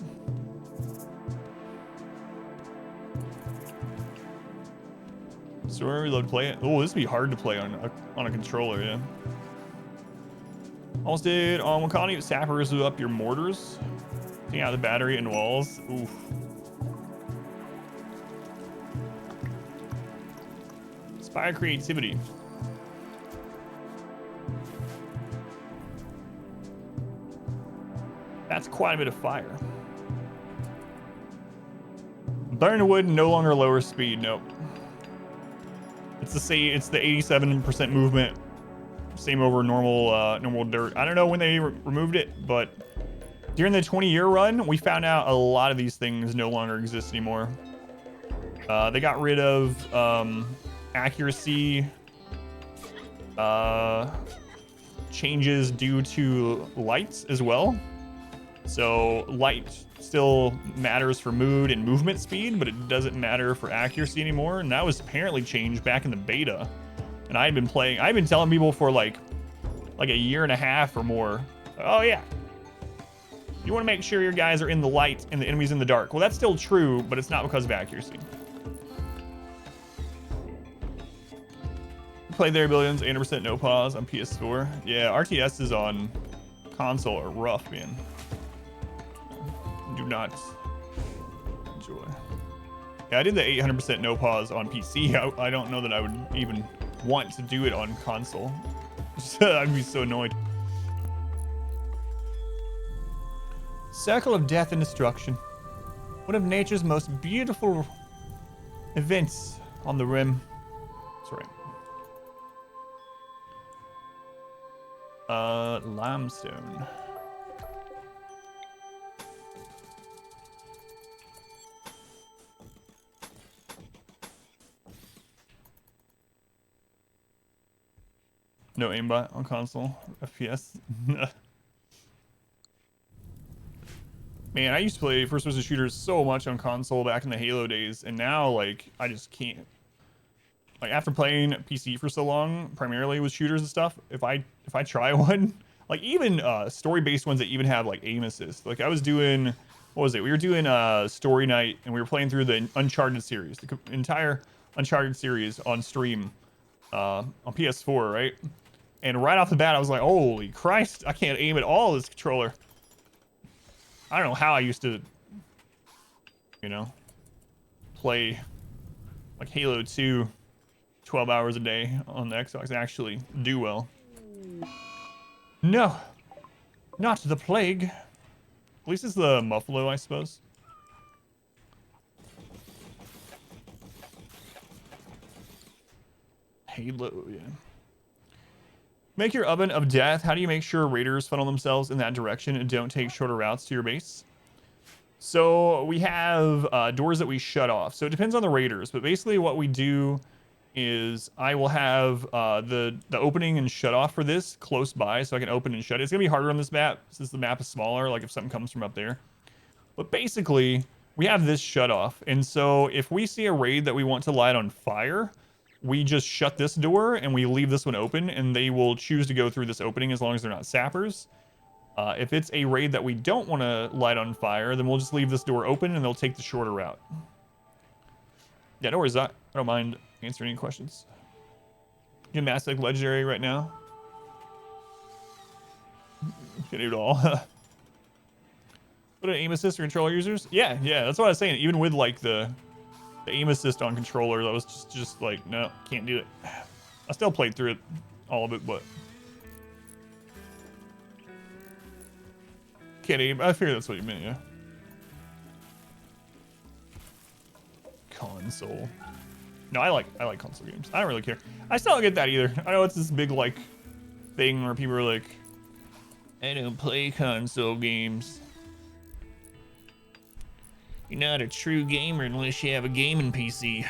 So where we love to play it. Oh, this would be hard to play on a controller, yeah. Almost did on Wakani, sappers blew up your mortars. Taking out the battery and walls. Oof. Inspire creativity. That's quite a bit of fire. Burn wood no longer lowers speed. Nope. It's the 87% movement. Same over normal dirt. I don't know when they removed it, but during the 20-year run, we found out a lot of these things no longer exist anymore. They got rid of accuracy changes due to lights as well. So light still matters for mood and movement speed, but it doesn't matter for accuracy anymore. And that was apparently changed back in the beta. And I've been telling people for like a year and a half or more. Oh yeah, you want to make sure your guys are in the light and the enemies in the dark. Well, that's still true, but it's not because of accuracy. Played there billions, 80% no pause on PS4. Yeah, RTSs on console are rough, man. Do not enjoy. Yeah, I did the 800% no pause on PC. I don't know that I would even want to do it on console. I'd be so annoyed. Circle of death and destruction. One of nature's most beautiful events on the rim. That's right. Limestone. No aimbot on console. FPS. Man, I used to play first-person shooters so much on console back in the Halo days, and now, like, I just can't. Like, after playing PC for so long, primarily with shooters and stuff, if I try one, like, even story-based ones that even have, like, aim assist. Like, I was doing what was it? We were doing a story night, and we were playing through the Uncharted series, the entire Uncharted series on stream on PS4, right? And right off the bat, I was like, holy Christ, I can't aim at all this controller. I don't know how I used to, you know, play like Halo 2 12 hours a day on the Xbox and actually do well. No, not the plague. At least it's the Muffalo, I suppose. Halo, yeah. Make your oven of death. How do you make sure raiders funnel themselves in that direction and don't take shorter routes to your base? So we have doors that we shut off. So it depends on the raiders, but basically what we do is I will have the opening and shut off for this close by so I can open and shut it. It's gonna be harder on this map since the map is smaller, like if something comes from up there. But basically, we have this shut off. And so if we see a raid that we want to light on fire, we just shut this door and we leave this one open, and they will choose to go through this opening as long as they're not sappers. If it's a raid that we don't want to light on fire, then we'll just leave this door open and they'll take the shorter route. Yeah, no worries, I don't mind answering any questions. Get Mass Effect Legendary right now. Can't do it all. Put an aim assist for controller users? Yeah, that's what I was saying. Even with like the aim assist on controller, that was just like, no, can't do it. I still played through it, all of it, but can't aim. I figured that's what you meant, yeah. Console. No, I like console games. I don't really care. I still don't get that either. I know it's this big like thing where people are like, I don't play console games. You're not a true gamer unless you have a gaming PC.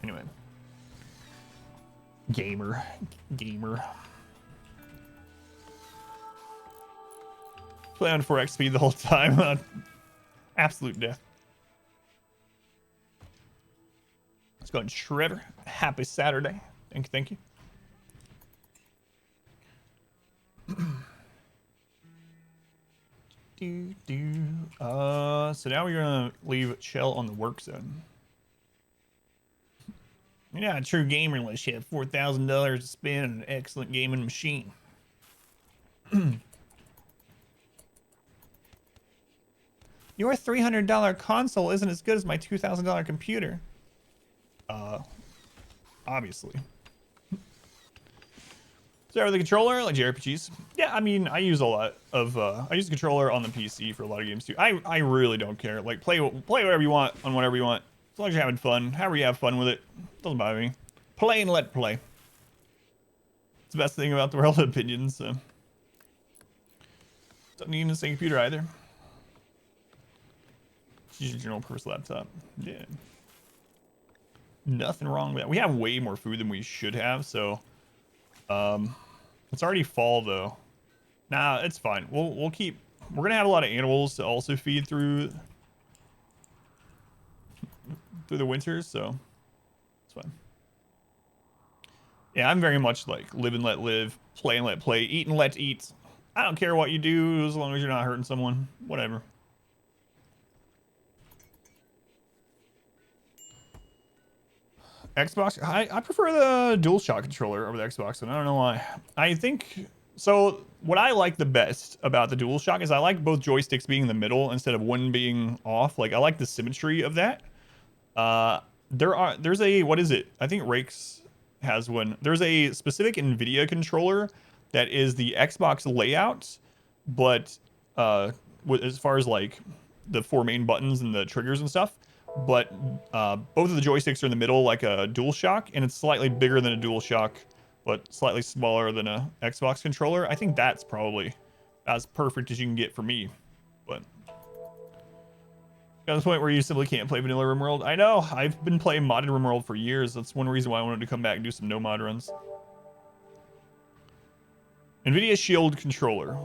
Anyway. Gamer. Play on 4x speed the whole time. Absolute death. Let's go ahead, Shredder. Happy Saturday. Thank you. So now we're gonna leave Shell on the work zone. You're not a true gamer unless you have $4,000 to spend on an excellent gaming machine. Your $300 console isn't as good as my $2,000 computer. Obviously. So the controller, like JRPGs. Yeah, I mean, I use a lot of, I use the controller on the PC for a lot of games too. I really don't care. Like, play whatever you want on whatever you want. As long as you're having fun. However you have fun with it. Doesn't bother me. Play and let play. It's the best thing about the world of opinions, so. Don't need the same computer either. Just use your general purpose laptop. Yeah. Nothing wrong with that. We have way more food than we should have, so. It's already fall though. Nah, it's fine. We'll keep. We're gonna have a lot of animals to also feed through the winters, so it's fine. Yeah, I'm very much like live and let live, play and let play, eat and let eat. I don't care what you do as long as you're not hurting someone. Whatever. Xbox, I prefer the DualShock controller over the Xbox, and I don't know why. I think, so what I like the best about the DualShock is I like both joysticks being in the middle instead of one being off. Like, I like the symmetry of that. There's a, what is it? I think Rakes has one. There's a specific Nvidia controller that is the Xbox layout, but as far as like the four main buttons and the triggers and stuff, but both of the joysticks are in the middle like a DualShock, and it's slightly bigger than a DualShock, but slightly smaller than a Xbox controller. I think that's probably as perfect as you can get for me, but got to the point where you simply can't play vanilla RimWorld. I know, I've been playing modded RimWorld for years. That's one reason why I wanted to come back and do some no mod runs. Nvidia Shield controller.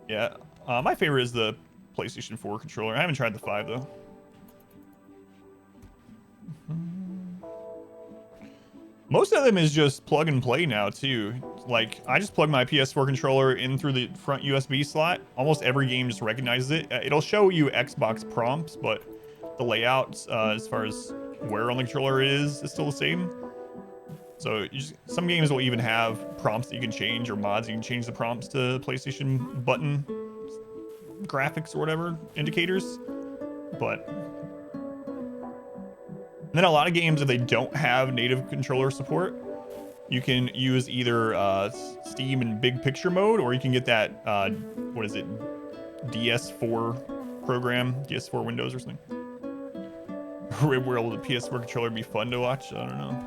Yeah, my favorite is the PlayStation 4 controller. I haven't tried the 5 though. Most of them is just plug and play now too. Like I just plug my PS4 controller in through the front USB slot. Almost every game just recognizes it. It'll show you Xbox prompts, but the layout as far as where on the controller it is still the same. So some games will even have prompts that you can change, or mods you can change the prompts to PlayStation button graphics or whatever indicators. But and then a lot of games, if they don't have native controller support, you can use either Steam in big picture mode, or you can get that what is it, DS4 program, DS4 Windows or something. Will the PS4 controller be fun to watch? I don't know.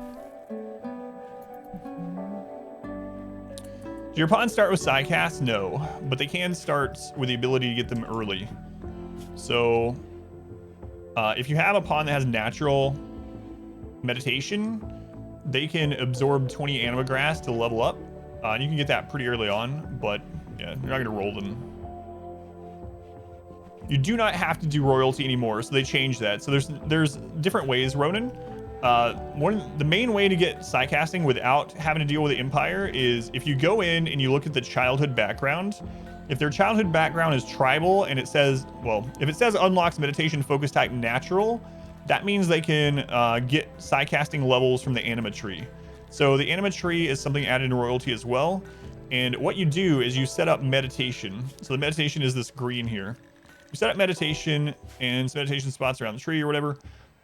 Do your pawns start with sidecasts? No, but they can start with the ability to get them early. So if you have a pawn that has natural meditation, they can absorb 20 anima grass to level up. And you can get that pretty early on, but yeah, you're not gonna roll them. You do not have to do royalty anymore, so they changed that. So there's different ways, Ronan. The main way to get sidecasting without having to deal with the Empire is if you go in and you look at the childhood background. If their childhood background is tribal and it says, well, if it says unlocks meditation focus type natural, that means they can get sidecasting levels from the Anima Tree. So the Anima Tree is something added in royalty as well. And what you do is you set up meditation. So the meditation is this green here. You set up meditation and some meditation spots around the tree or whatever,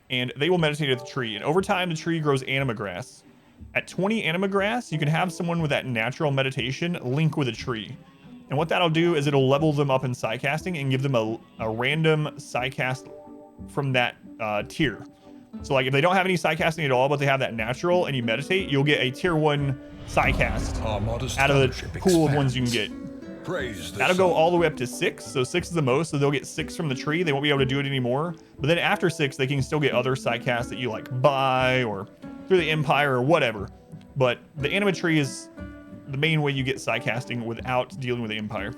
and they will meditate at the tree. And over time, the tree grows anima grass. At 20 anima grass, you can have someone with that natural meditation link with a tree. And what that'll do is it'll level them up in sidecasting and give them a random sidecast from that tier. So like if they don't have any sidecasting at all, but they have that natural and you meditate, you'll get a tier 1 sidecast out of the pool of ones you can get. That'll go all the way up to 6. So 6 is the most, so they'll get 6 from the tree. They won't be able to do it anymore. But then after 6, they can still get other sidecasts that you like buy or through the Empire or whatever. But the Anima Tree is the main way you get sidecasting without dealing with the Empire.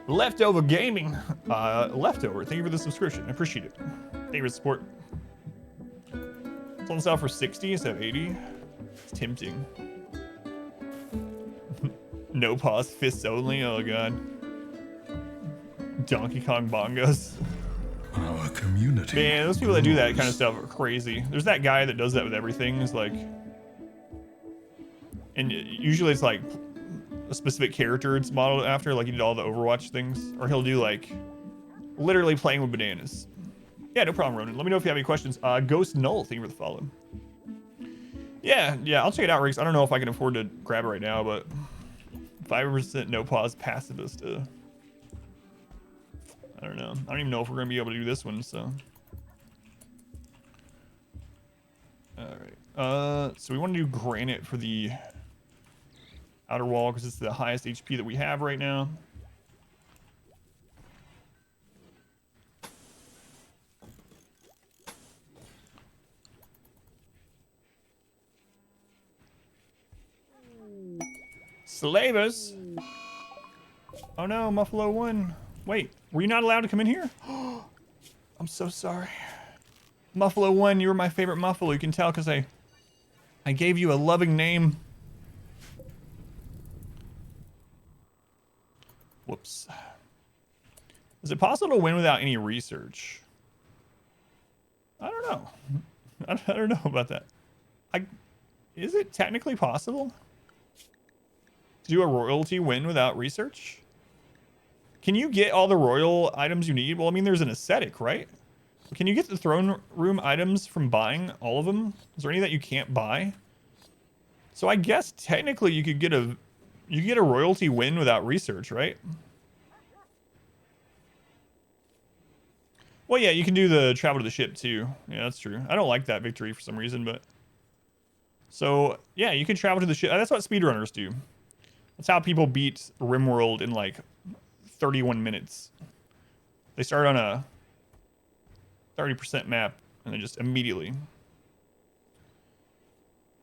Leftover Gaming. Leftover, thank you for the subscription. I appreciate it. Thank you for the support. It's on sale for 60 instead of 80. It's tempting. No pause, fists only. Oh god. Donkey Kong bongos. Our community. Man, those people that do that kind of stuff are crazy. There's that guy that does that with everything. It's like, and usually it's like a specific character it's modeled after. Like he did all the Overwatch things, or he'll do like literally playing with bananas. Yeah, no problem, Ronan. Let me know if you have any questions. Ghost Null, thank you for the follow. Yeah, I'll check it out, Riggs. I don't know if I can afford to grab it right now, but 5% no pause pacifist. I don't know. I don't even know if we're gonna be able to do this one. So, all right. So we want to do granite for the outer wall because it's the highest HP that we have right now. Slavers. Oh no, Muffalo 1. Wait, were you not allowed to come in here? I'm so sorry. Muffalo 1, you were my favorite Muffalo. You can tell because I gave you a loving name. Whoops. Is it possible to win without any research? I don't know. I don't know about that. Is it technically possible to do a royalty win without research? Can you get all the royal items you need? Well, I mean, there's an ascetic, right? Can you get the throne room items from buying all of them? Is there any that you can't buy? So I guess technically you could get a royalty win without research, right? Well, yeah, you can do the travel to the ship too. Yeah, that's true. I don't like that victory for some reason, but so yeah, you can travel to the ship. That's what speedrunners do. That's how people beat RimWorld in like 31 minutes. They start on a 30% map and then just immediately.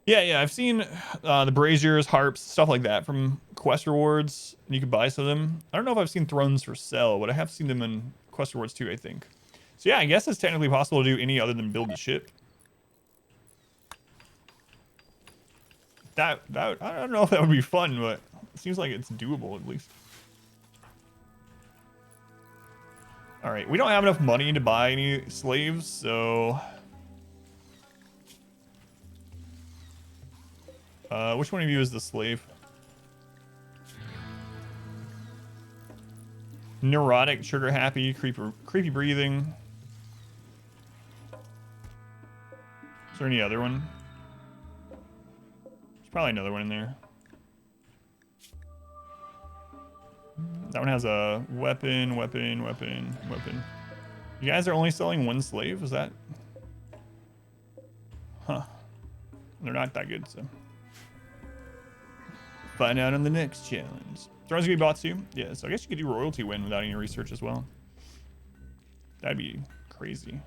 Yeah, I've seen the braziers, harps, stuff like that from quest rewards, and you can buy some of them. I don't know if I've seen thrones for sale, but I have seen them in quest rewards too, I think. So yeah, I guess it's technically possible to do any other than build the ship. That I don't know if that would be fun, but it seems like it's doable at least. All right, we don't have enough money to buy any slaves, so which one of you is the slave? Neurotic, trigger happy, creepy breathing. Is there any other one? There's probably another one in there. That one has a weapon. You guys are only selling one slave? Is that? Huh. They're not that good, so. Find out on the next challenge. Thrones gonna be bought too? Yeah, so I guess you could do royalty win without any research as well. That'd be crazy.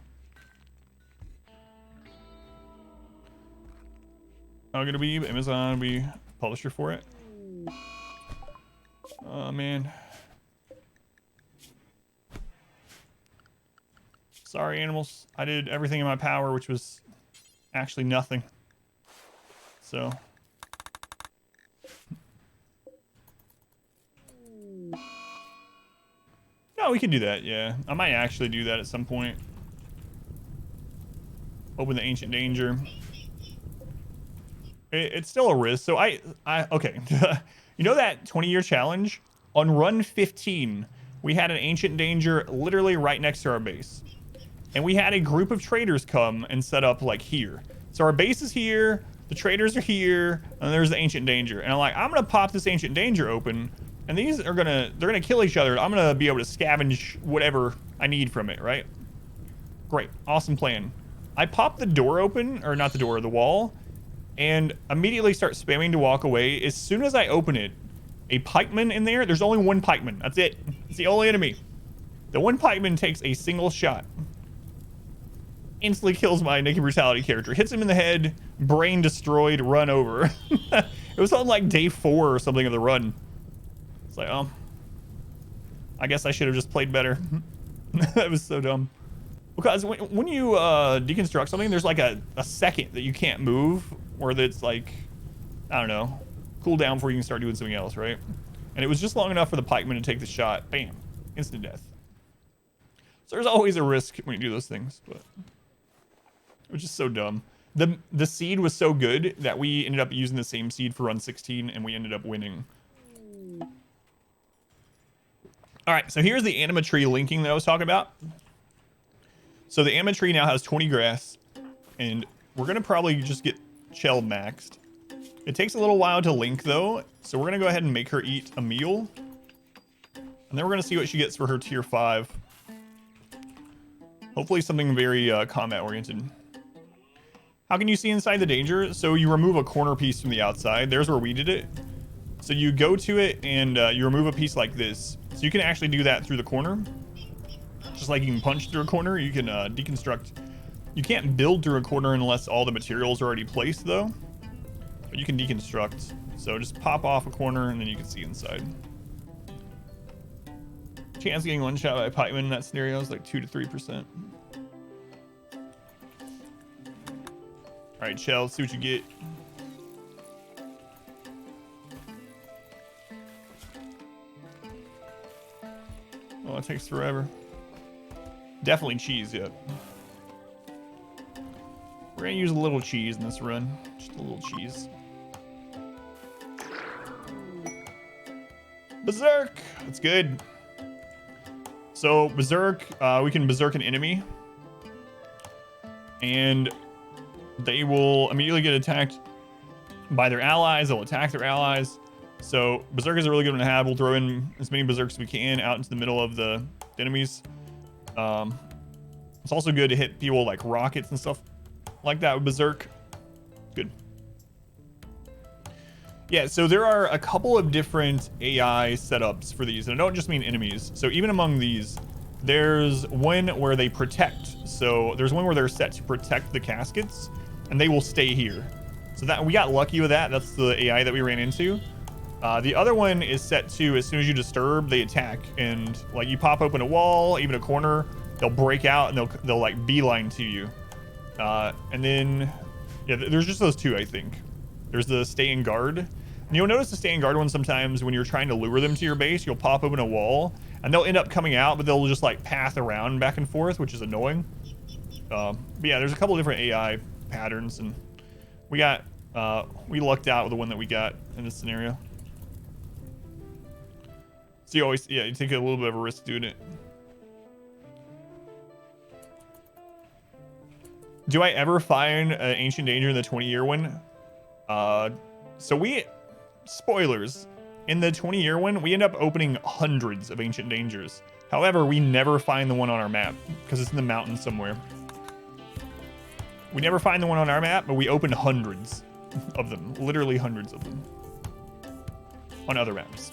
Oh, gonna be Amazon will be publisher for it. Oh man. Sorry, animals. I did everything in my power, which was actually nothing. So. No, we can do that, yeah. I might actually do that at some point. Open the Ancient Danger. It's still a risk. So okay. You know that 20-year challenge? On run 15, we had an Ancient Danger literally right next to our base. And we had a group of traders come and set up like here. So our base is here, the traders are here, and there's the Ancient Danger. And I'm like, I'm gonna pop this Ancient Danger open, and they're gonna kill each other. I'm gonna be able to scavenge whatever I need from it, right? Great, awesome plan. I pop the door open, or not the door, the wall, and immediately start spamming to walk away. As soon as I open it, a pikeman in there's only one pikeman. That's it. It's the only enemy. The one pikeman takes a single shot. Instantly kills my Naked Brutality character. Hits him in the head, brain destroyed, run over. It was on like day 4 or something of the run. It's like, oh, I guess I should have just played better. That was so dumb. Because when you deconstruct something, there's like a second that you can't move, or that's like, I don't know, cool down before you can start doing something else, right? And it was just long enough for the pikeman to take the shot. Bam, instant death. So there's always a risk when you do those things, but it was just so dumb. The seed was so good that we ended up using the same seed for run 16, and we ended up winning. All right, so here's the Anima Tree linking that I was talking about. So the Anima Tree now has 20 grass, and we're gonna probably just get Chell maxed. It takes a little while to link though, so we're gonna go ahead and make her eat a meal, and then we're gonna see what she gets for her tier 5. Hopefully something very combat oriented. How can you see inside the danger? So you remove a corner piece from the outside. There's where we did it. So you go to it and you remove a piece like this. So you can actually do that through the corner. Just like you can punch through a corner, you can deconstruct. You can't build through a corner unless all the materials are already placed though. But you can deconstruct. So just pop off a corner and then you can see inside. Chance of getting one shot by a pikeman in that scenario is like 2 to 3%. All right, Chell, see what you get. Oh, it takes forever. Definitely cheese, yep. We're gonna use a little cheese in this run. Just a little cheese. Berserk! That's good. So, Berserk, we can Berserk an enemy. And they will immediately get attacked by their allies. They'll attack their allies. So, Berserk is a really good one to have. We'll throw in as many Berserks as we can out into the middle of the enemies. It's also good to hit people like rockets and stuff like that with Berserk. Good. Yeah, so there are a couple of different AI setups for these, and I don't just mean enemies. So even among these, there's one where they protect. So there's one where they're set to protect the caskets, and they will stay here. So that we got lucky with that. That's the AI that we ran into. The other one is set to, as soon as you disturb, they attack, and like you pop open a wall, even a corner, they'll break out and they'll like beeline to you. And then, yeah, there's just those two, I think. There's the stay and guard. And you'll notice the stay and guard one sometimes when you're trying to lure them to your base, you'll pop open a wall and they'll end up coming out, but they'll just like path around back and forth, which is annoying. But yeah, there's a couple different AI patterns, and we lucked out with the one that we got in this scenario. So you always, you take a little bit of a risk doing it. Do I ever find an ancient danger in the 20-year one? So spoilers, in the 20-year one, we end up opening hundreds of ancient dangers. However, we never find the one on our map because it's in the mountains somewhere. We never find the one on our map, but we open hundreds of them, literally hundreds of them on other maps.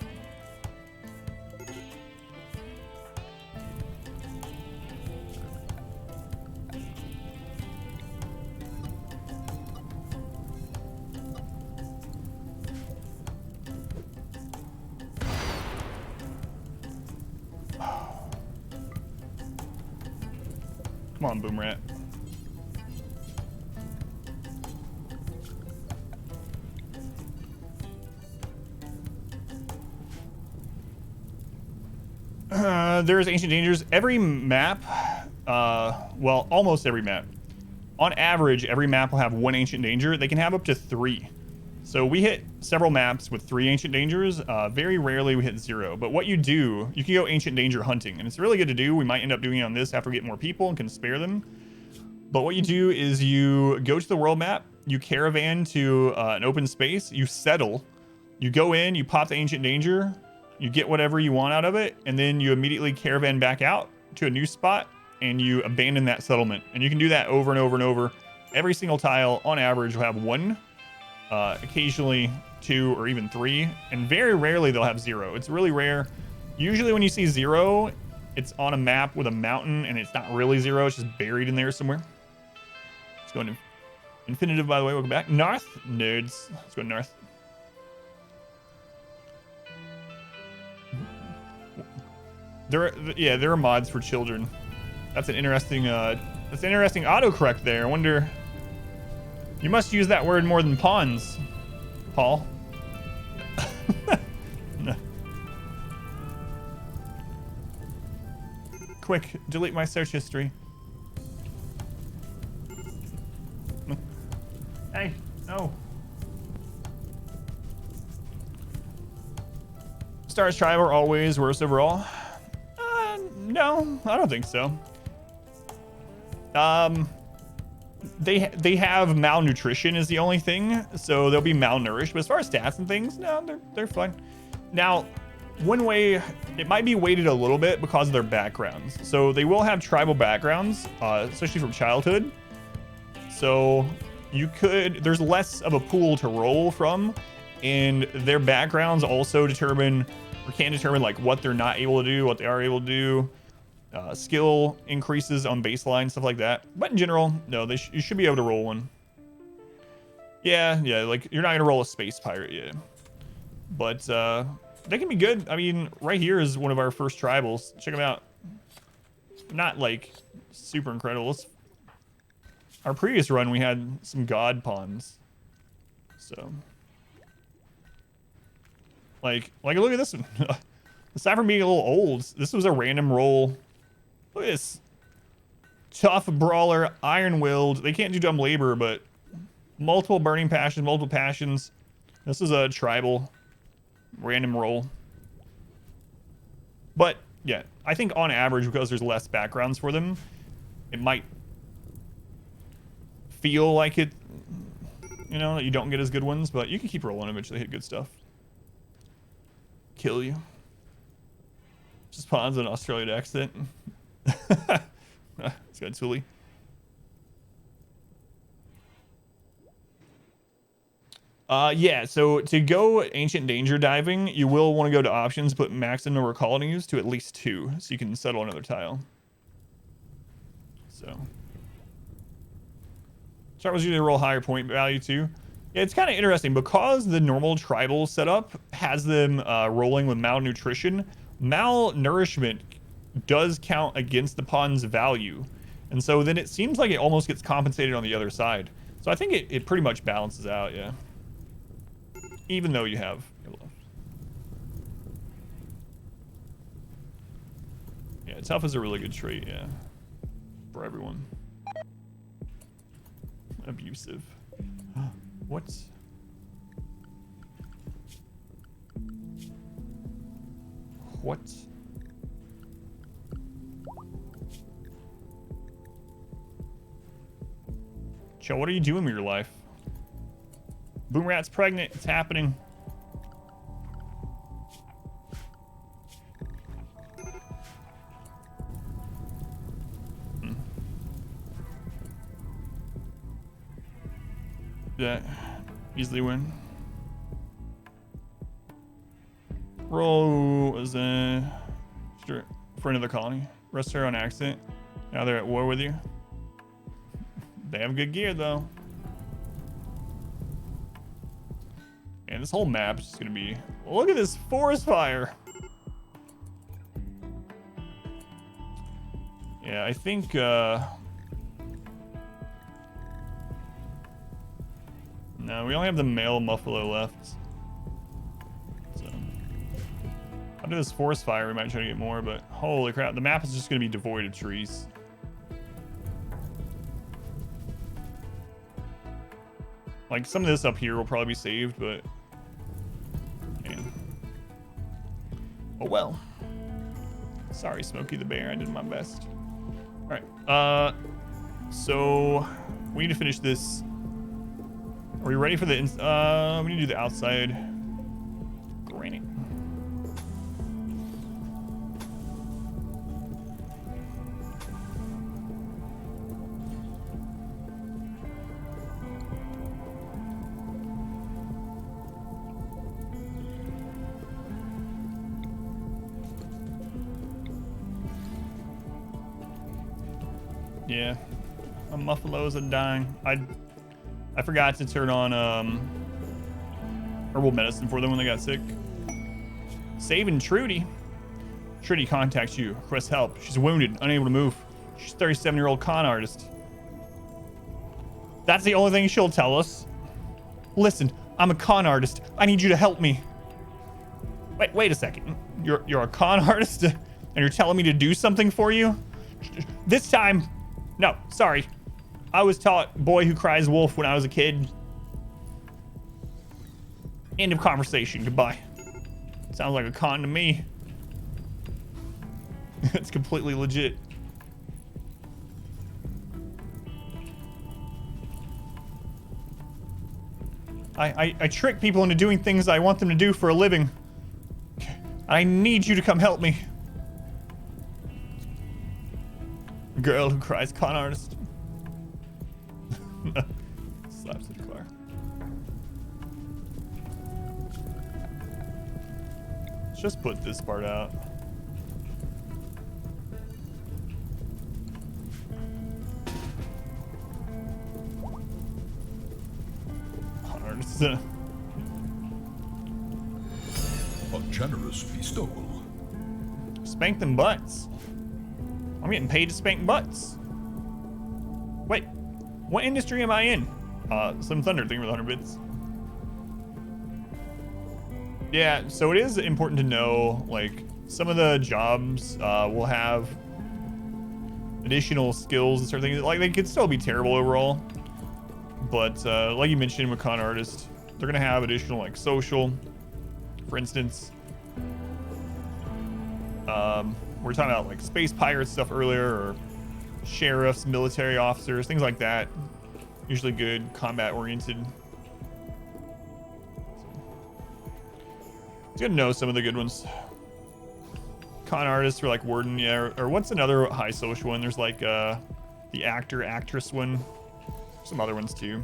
Come on, Boom Rat. There's ancient dangers. Every map, well, almost every map. On average, every map will have one ancient danger. They can have up to 3. So we hit several maps with 3 ancient dangers. Very rarely we hit 0. But what you do, you can go ancient danger hunting, and it's really good to do. We might end up doing it on this after we get more people and can spare them. But what you do is you go to the world map, you caravan to an open space, you settle, you go in, you pop the ancient danger, you get whatever you want out of it, and then you immediately caravan back out to a new spot and you abandon that settlement. And you can do that over and over and over. Every single tile, on average, will have 1, occasionally 2 or even 3, and very rarely they'll have 0. It's really rare. Usually when you see 0, it's on a map with a mountain and it's not really 0, it's just buried in there somewhere. Let's go into infinitive, by the way. Welcome back. North, nerds. Let's go north. There are mods for children. That's an interesting autocorrect there. I wonder, you must use that word more than pawns, Paul. No. Quick, delete my search history. Hey, no. Stars Tribe are always worse overall. No, I don't think so. They have malnutrition is the only thing, so they'll be malnourished. But as far as stats and things, no, they're fine. Now, one way it might be weighted a little bit because of their backgrounds. So they will have tribal backgrounds, especially from childhood. So there's less of a pool to roll from, and their backgrounds also can determine like what they're not able to do, what they are able to do. Skill increases on baseline, stuff like that. But in general, no, you should be able to roll one. Yeah, like you're not gonna roll a space pirate yet. But they can be good. I mean, right here is one of our first tribals. Check them out. Not like super incredible. Our previous run, we had some god pawns. So, like look at this one. Aside from being a little old, this was a random roll. Look at this. Tough brawler, iron-willed. They can't do dumb labor, but multiple burning passions, multiple passions. This is a tribal random roll. But yeah, I think on average, because there's less backgrounds for them, it might feel like it, that you don't get as good ones, but you can keep rolling eventually hit good stuff. Kill you. Just pawns an Australian accent. It's got Tuli. Yeah, so to go ancient danger diving, you will want to go to options, put max the number of colonies to at least 2, so you can settle another tile. So start was usually roll higher point value too. Yeah, it's kind of interesting because the normal tribal setup has them rolling with malnutrition. Malnourishment does count against the pawn's value, and so then it seems like it almost gets compensated on the other side. So I think it pretty much balances out. Yeah. even though you have your left. Yeah, tough is a really good trait, yeah. For everyone. Abusive. What? What? Joe, what are you doing with your life? Boom Rat's pregnant. It's happening. Yeah, easily win. Roll as a friend of the colony. Rest her on accident. Now they're at war with you. They have good gear though. And this whole map is just gonna be. Look at this forest fire. Yeah, I think. No, we only have the male muffalo left. So, under this forest fire, we might try to get more, but holy crap, the map is just going to be devoid of trees. Like, some of this up here will probably be saved, but... Man. Oh well. Sorry, Smokey the Bear, I did my best. Alright, so... We need to finish this... Are we ready for the... we need to do the outside granite. Yeah. My muffalos are dying. I forgot to turn on herbal medicine for them when they got sick. Saving Trudy. Trudy contacts you. Requests help. She's wounded, unable to move. She's a 37-year-old con artist. That's the only thing she'll tell us. Listen, I'm a con artist. I need you to help me. Wait a second. You're a con artist and you're telling me to do something for you? This time, no, sorry. I was taught boy who cries wolf when I was a kid. End of conversation. Goodbye. Sounds like a con to me. It's completely legit. I trick people into doing things I want them to do for a living. I need you to come help me. Girl who cries con artist. Slaps the car. Let's just put this part out. Artist. A generous bestowal. Spank them butts. I'm getting paid to spank butts. Wait, what industry am I in? Slim Thunder, thank you for the 100 bits. Yeah, so it is important to know, like, some of the jobs will have additional skills and certain things. Like, they could still be terrible overall. But, like you mentioned with con artist, they're gonna have additional, like, social, for instance. We were talking about, like, space pirate stuff earlier, or sheriffs, military officers, things like that. Usually good combat oriented. It's good to know some of the good ones. Con artists for like Warden, yeah, or what's another high social one? There's like the actor, actress one. Some other ones too.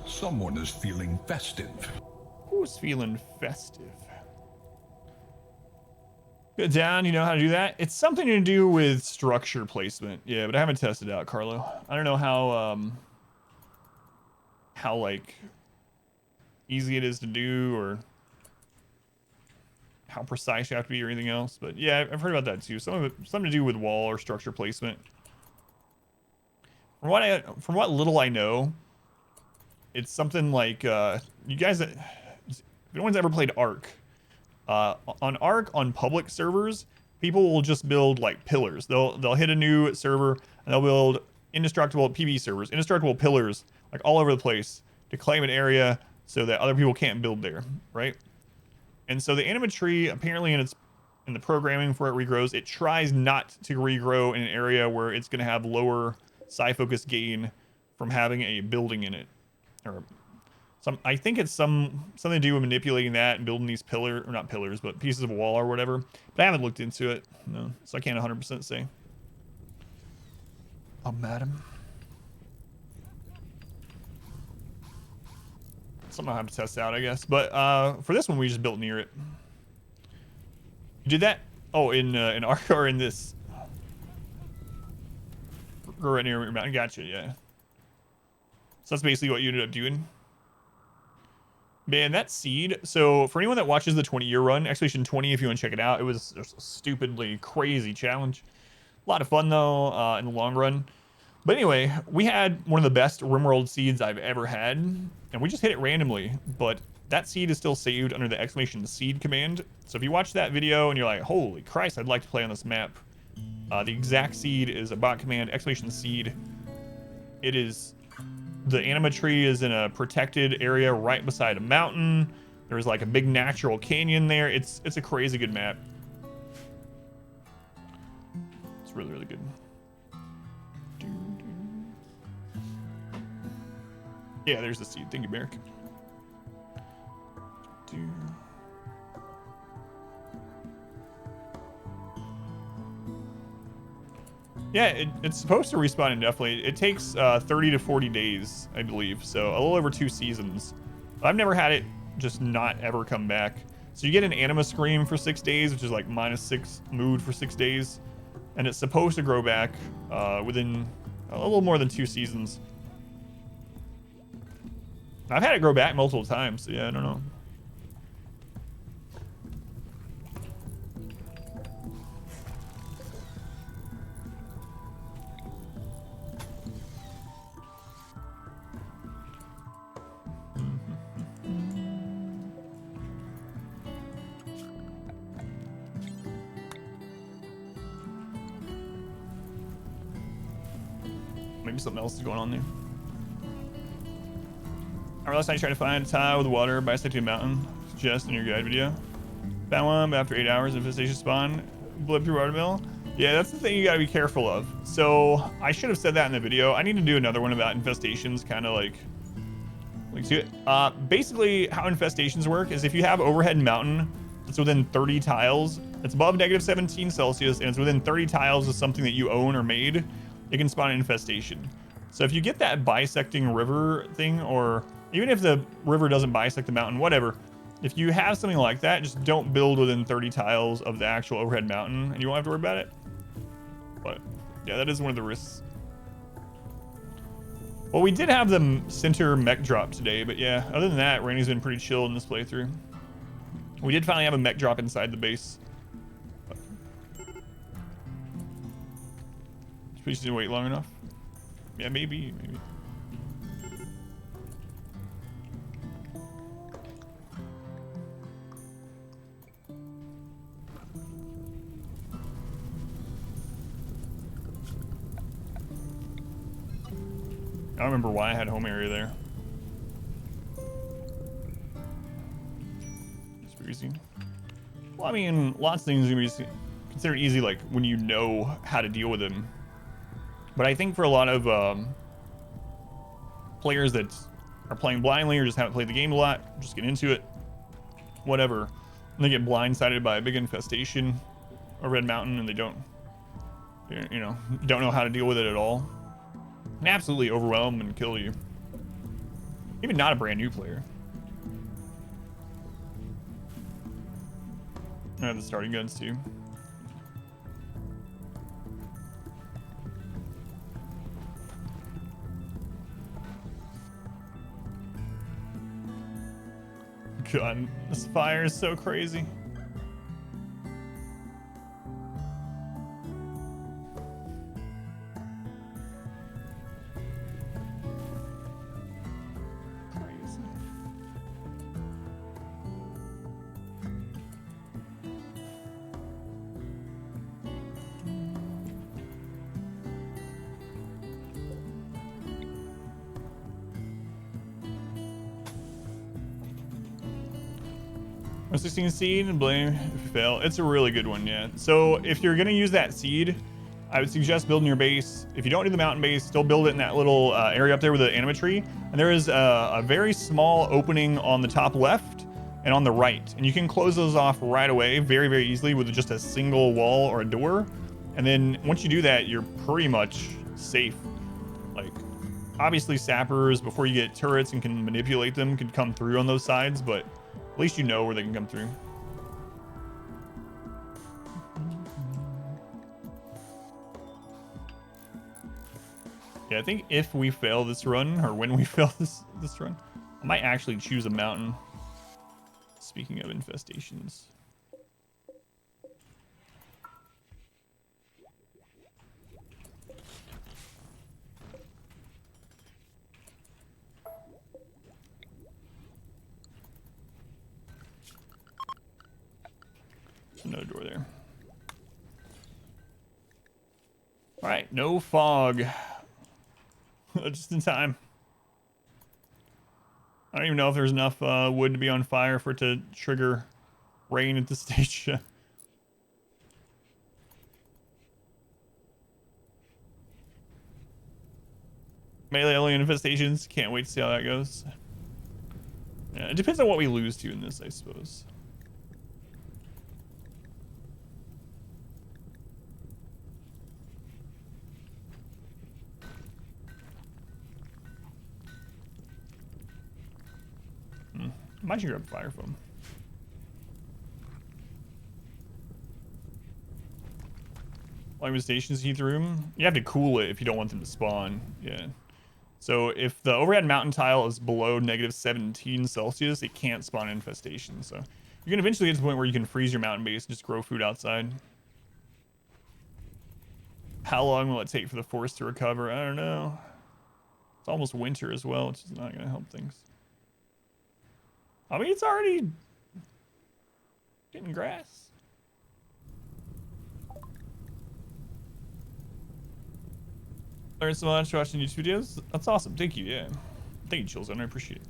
Someone is feeling festive. Who's feeling festive? Good down, you know how to do that? It's something to do with structure placement. Yeah, but I haven't tested it out, Carlo. I don't know how like easy it is to do or how precise you have to be or anything else. But yeah, I've heard about that too. Some of it, something to do with wall or structure placement. From what little I know, it's something like you guys. If anyone's ever played Ark, on Ark on public servers, people will just build like pillars. They'll hit a new server and they'll build indestructible PvE servers, indestructible pillars like all over the place to claim an area so that other people can't build there, right? And so the Anima Tree, apparently in the programming for it regrows, it tries not to regrow in an area where it's going to have lower psi focus gain from having a building in it, or I think it's something to do with manipulating that and building these or not pillars, but pieces of wall or whatever. But I haven't looked into it, no, so I can't 100% say. Oh, madam. Something I'll have to test out, I guess. But for this one, we just built near it. You did that? Oh, in Ark or in this? Or right near your mountain. Gotcha, yeah. So that's basically what you ended up doing. Man, that seed. So for anyone that watches the 20-year run, Expedition 20, if you want to check it out, it was a stupidly crazy challenge. A lot of fun though, in the long run. But anyway, we had one of the best RimWorld seeds I've ever had, and we just hit it randomly. But that seed is still saved under the !seed command. So if you watch that video and you're like, holy Christ, I'd like to play on this map, the exact seed is a bot command, !seed. It is, the Anima Tree is in a protected area right beside a mountain. There's like a big natural canyon there. It's a crazy good map. It's really, really good. Yeah, there's the seed. Thank you, Merrick. Yeah, it's supposed to respawn indefinitely. It takes 30 to 40 days, I believe. So a little over 2 seasons. I've never had it just not ever come back. So you get an Anima Scream for 6 days, which is like -6 mood for 6 days. And it's supposed to grow back within a little more than 2 seasons. I've had it grow back multiple times, so yeah, I don't know. Maybe something else is going on there. Last night I tried to find a tile with water bisecting a mountain, just in your guide video. Found one, but after 8 hours, infestation spawn, blew up your watermill. Yeah, that's the thing you gotta be careful of. So I should have said that in the video. I need to do another one about infestations, kind of like to it. Basically, how infestations work is if you have overhead mountain that's within 30 tiles, it's above -17 Celsius, and it's within 30 tiles of something that you own or made, it can spawn an infestation. So if you get that bisecting river thing, or even if the river doesn't bisect the mountain, whatever, if you have something like that, just don't build within 30 tiles of the actual overhead mountain, and you won't have to worry about it. But yeah, that is one of the risks. Well, we did have the center mech drop today, but yeah, other than that, Randy's been pretty chill in this playthrough. We did finally have a mech drop inside the base. We just didn't wait long enough. Yeah, maybe. I don't remember why I had home area there. It's pretty easy. Well, I mean, lots of things are going to be considered easy, like when you know how to deal with them. But I think for a lot of players that are playing blindly or just haven't played the game a lot, just get into it, whatever, and they get blindsided by a big infestation, a red mountain, and they don't know how to deal with it at all, and absolutely overwhelm and kill you. Even not a brand new player. I have the starting guns too. God, this fire is so crazy. 16 seed and blame fail. It's a really good one, yeah. So if you're gonna use that seed, I would suggest building your base. If you don't do the mountain base, still build it in that little area up there with the Anima Tree. And there is a very small opening on the top left and on the right. And you can close those off right away very, very easily with just a single wall or a door. And then once you do that, you're pretty much safe. Like, obviously sappers, before you get turrets and can manipulate them, can come through on those sides, but at least you know where they can come through. Yeah, I think if we fail this run, or when we fail this run, I might actually choose a mountain. Speaking of infestations. Another door there. All right, no fog. Just in time. I don't even know if there's enough wood to be on fire for it to trigger rain at this stage. Melee alien infestations. Can't wait to see how that goes. Yeah, it depends on what we lose to in this, I suppose. Might you grab fire foam? Alignment stations heat the room. You have to cool it if you don't want them to spawn. Yeah. So if the overhead mountain tile is below -17 Celsius, it can't spawn infestation. So you're gonna eventually get to the point where you can freeze your mountain base and just grow food outside. How long will it take for the forest to recover? I don't know. It's almost winter as well, which is not gonna help things. I mean, it's already getting grass. Learned so much watching YouTube videos. That's awesome. Thank you. Yeah. Thank you, Chillzone. I appreciate it.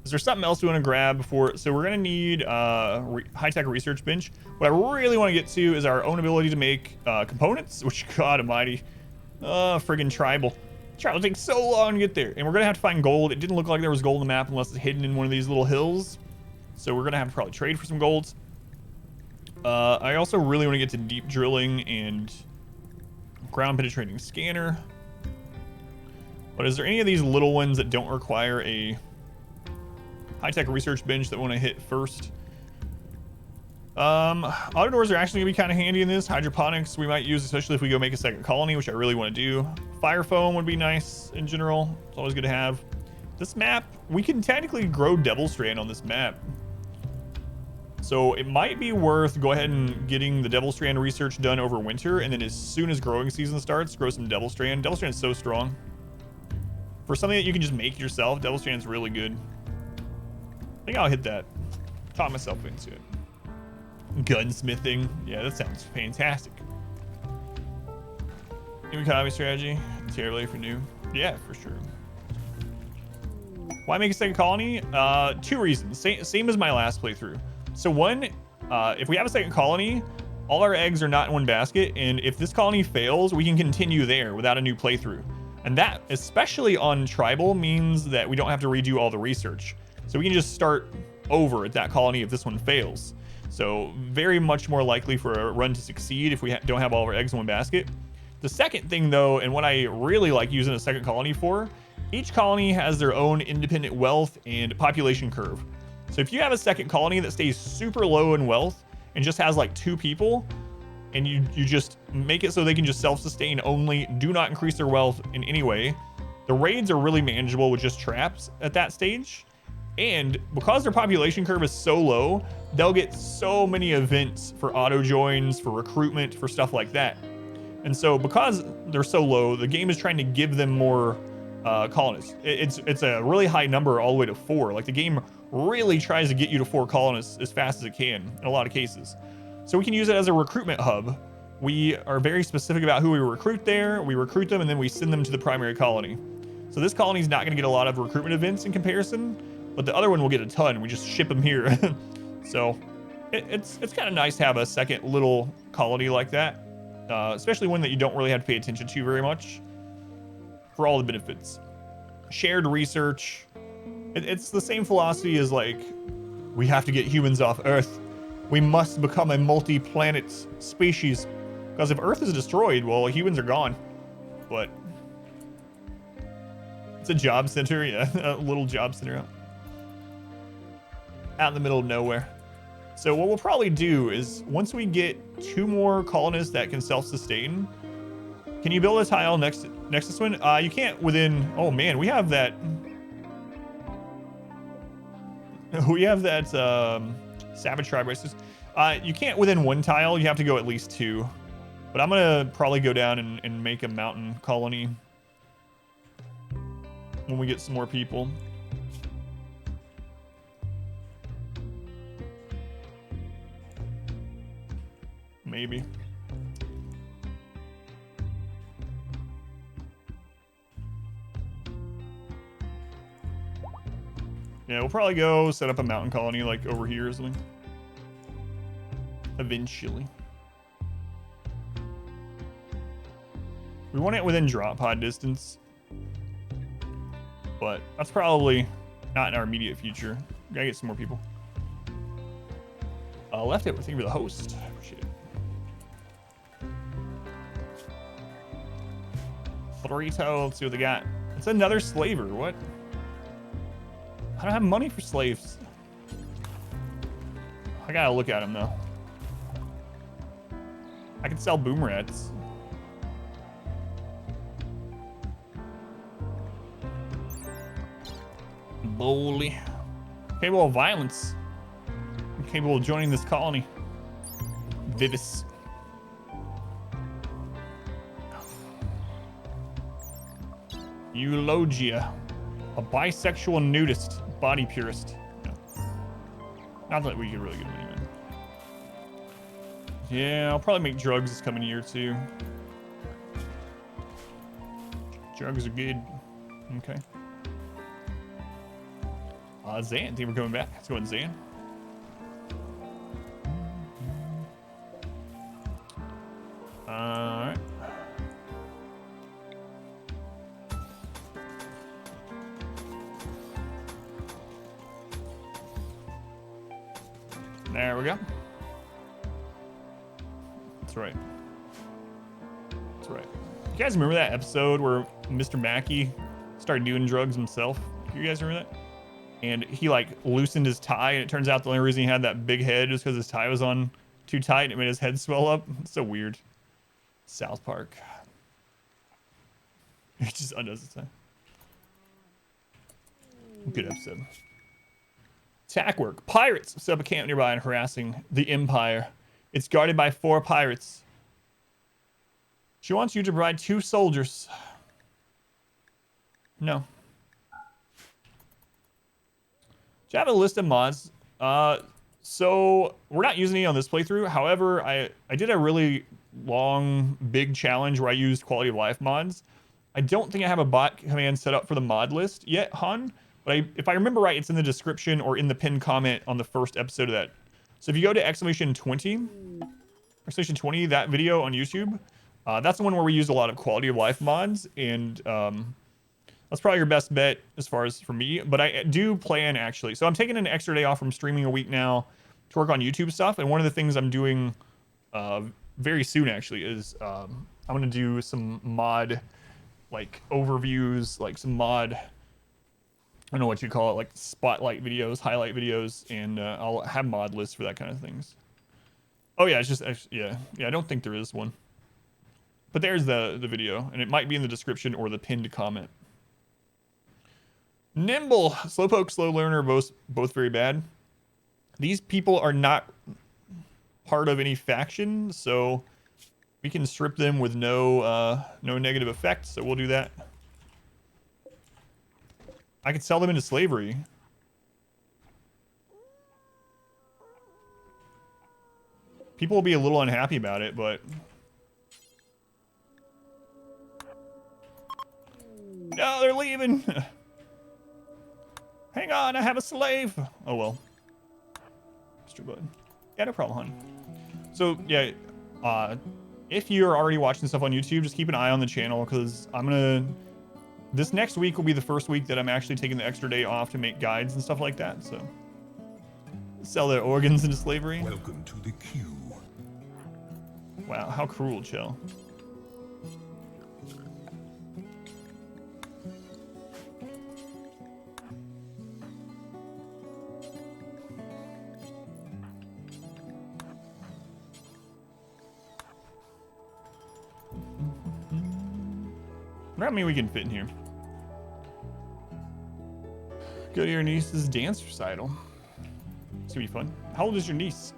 Is there something else we want to grab before? So we're going to need high-tech research bench. What I really want to get to is our own ability to make components, which, God almighty, friggin' tribal. Tribal takes so long to get there. And we're going to have to find gold. It didn't look like there was gold on the map unless it's hidden in one of these little hills. So we're going to have to probably trade for some gold. I also really want to get to deep drilling and ground penetrating scanner. But is there any of these little ones that don't require a high-tech research bench that we want to hit first? Auto doors are actually gonna be kind of handy in this. Hydroponics we might use, especially if we go make a second colony, which I really want to do. Fire foam would be nice in general. It's always good to have. This map, we can technically grow Devil Strand on this map. So it might be worth go ahead and getting the Devil Strand research done over winter, and then as soon as growing season starts, grow some Devil Strand. Devil Strand is so strong. For something that you can just make yourself, Devil Strand is really good. I think I'll hit that. Talk myself into it. Gunsmithing. Yeah, that sounds fantastic. New economy strategy. Terribly for new. Yeah, for sure. Why make a second colony? 2 reasons. Same as my last playthrough. So one, if we have a second colony, all our eggs are not in one basket, and if this colony fails, we can continue there without a new playthrough. And that, especially on tribal, means that we don't have to redo all the research. So we can just start over at that colony if this one fails. So very much more likely for a run to succeed if we don't have all of our eggs in one basket. The second thing though, and what I really like using a second colony for, each colony has their own independent wealth and population curve. So if you have a second colony that stays super low in wealth and just has like 2 people, and you just make it so they can just self-sustain only, do not increase their wealth in any way, the raids are really manageable with just traps at that stage. And because their population curve is so low, they'll get so many events for auto joins, for recruitment, for stuff like that. And so because they're so low, the game is trying to give them more colonists. It's a really high number all the way to 4. Like the game really tries to get you to 4 colonists as fast as it can in a lot of cases. So we can use it as a recruitment hub. We are very specific about who we recruit there. We recruit them and then we send them to the primary colony. So this colony is not going to get a lot of recruitment events in comparison, but the other one will get a ton. We just ship them here. So it's kind of nice to have a second little colony like that, especially one that you don't really have to pay attention to very much, for all the benefits. Shared research. It's the same philosophy as like, we have to get humans off Earth. We must become a multi-planet species. Because if Earth is destroyed, well, humans are gone. But it's a job center, yeah, a little job center out in the middle of nowhere. So what we'll probably do is, once we get 2 more colonists that can self-sustain, can you build a tile next to this one? You can't within. Oh man, we have that. We have that Savage Tribe races. You can't within 1 tile. You have to go at least 2. But I'm gonna probably go down and make a mountain colony when we get some more people. Maybe. Yeah, we'll probably go set up a mountain colony like over here or something. Eventually. We want it within drop pod distance. But that's probably not in our immediate future. Gotta get some more people. Left it, thank you for the host. Appreciate it. 3-toe, let's see what they got. It's another slaver, what? I don't have money for slaves. I gotta look at them though. I can sell boom rats. Bully. Capable of violence. Capable of joining this colony. Vivis. Eulogia. A bisexual nudist. Body purist. No. Not that we could really get him anyway. Yeah, I'll probably make drugs this coming year too. Drugs are good. Okay. Zan, think we're coming back. Let's go with Zan. Alright. There we go. That's right. That's right. You guys remember that episode where Mr. Mackey started doing drugs himself? You guys remember that? And he like loosened his tie, and it turns out the only reason he had that big head is because his tie was on too tight and it made his head swell up. It's so weird. South Park. He just undoes his tie. Good episode. Attack work. Pirates set up a camp nearby and harassing the Empire. It's guarded by 4 pirates. She wants you to provide 2 soldiers. No. Do you have a list of mods? So we're not using any on this playthrough. However, I did a really long, big challenge where I used quality of life mods. I don't think I have a bot command set up for the mod list yet, Han. But if I remember right, it's in the description or in the pinned comment on the first episode of that. So if you go to exclamation 20, that video on YouTube, that's the one where we used a lot of quality of life mods, and that's probably your best bet as far as for me. But I do plan actually. So I'm taking an extra day off from streaming a week now to work on YouTube stuff. And one of the things I'm doing very soon actually is I'm going to do some mod like overviews, like some mod, I don't know what you call it, like spotlight videos, highlight videos, and I'll have mod lists for that kind of things. Oh yeah, it's just, yeah, I don't think there is one. But there's the video, and it might be in the description or the pinned comment. Nimble, slowpoke, slow learner, both very bad. These people are not part of any faction, so we can strip them with no negative effect. So we'll do that. I could sell them into slavery. People will be a little unhappy about it, but no, they're leaving. Hang on, I have a slave. Oh well. Mr. Bud. Yeah, no problem, hon. So yeah, if you're already watching stuff on YouTube, just keep an eye on the channel because this next week will be the first week that I'm actually taking the extra day off to make guides and stuff like that. So sell their organs into slavery. Welcome to the queue. Wow, how cruel, Chill. How many we can fit in here? Go to your niece's dance recital. It's gonna be fun. How old is your niece?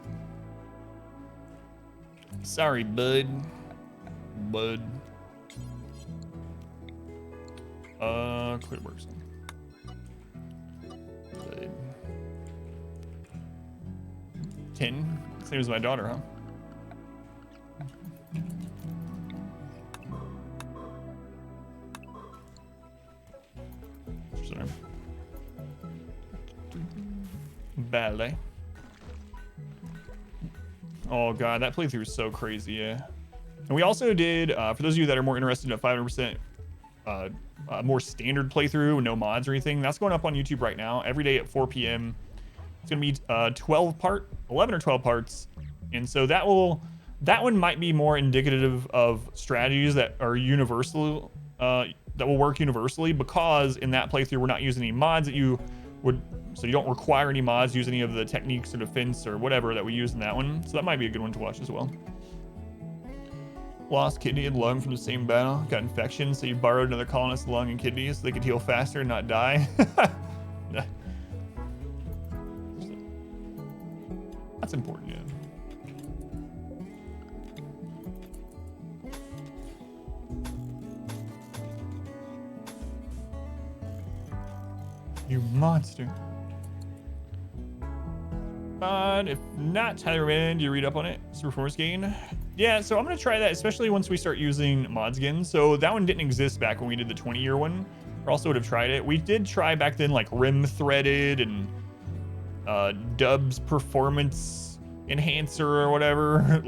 Sorry, bud. Bud. Clear works. Bud. 10. Same as my daughter, huh? Ballet. Oh god, that playthrough is so crazy, yeah. And we also did, for those of you that are more interested in a 500% more standard playthrough, no mods or anything, that's going up on YouTube right now, every day at 4 p.m. It's gonna be 11 or 12 parts. And so that one might be more indicative of strategies that are universal, that will work universally, because in that playthrough, we're not using any mods that you would, so you don't require any mods, use any of the techniques or defense or whatever that we use in that one. So that might be a good one to watch as well. Lost kidney and lung from the same battle. Got infection, so you borrowed another colonist's lung and kidney so they could heal faster and not die. That's important, yeah. You monster. If not, highly recommend you read up on it. Super Performance Gain. Yeah, so I'm gonna try that, especially once we start using mods again. So that one didn't exist back when we did the 20-year one. Or also would have tried it. We did try back then like rim threaded and Dub's performance enhancer or whatever.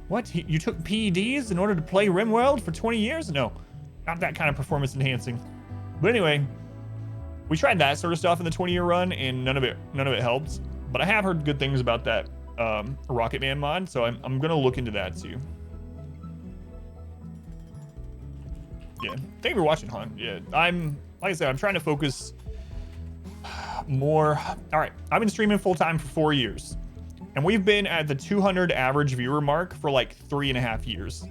What? You took PEDs in order to play RimWorld for 20 years? No, not that kind of performance enhancing. But anyway, we tried that sort of stuff in the 20-year run, and none of it helped. But I have heard good things about that Rocket Man mod, so I'm gonna look into that too. Yeah, thank you for watching, hon. Yeah, like I said, I'm trying to focus more. All right, I've been streaming full time for 4 years, and we've been at the 200 average viewer mark for like 3.5 years.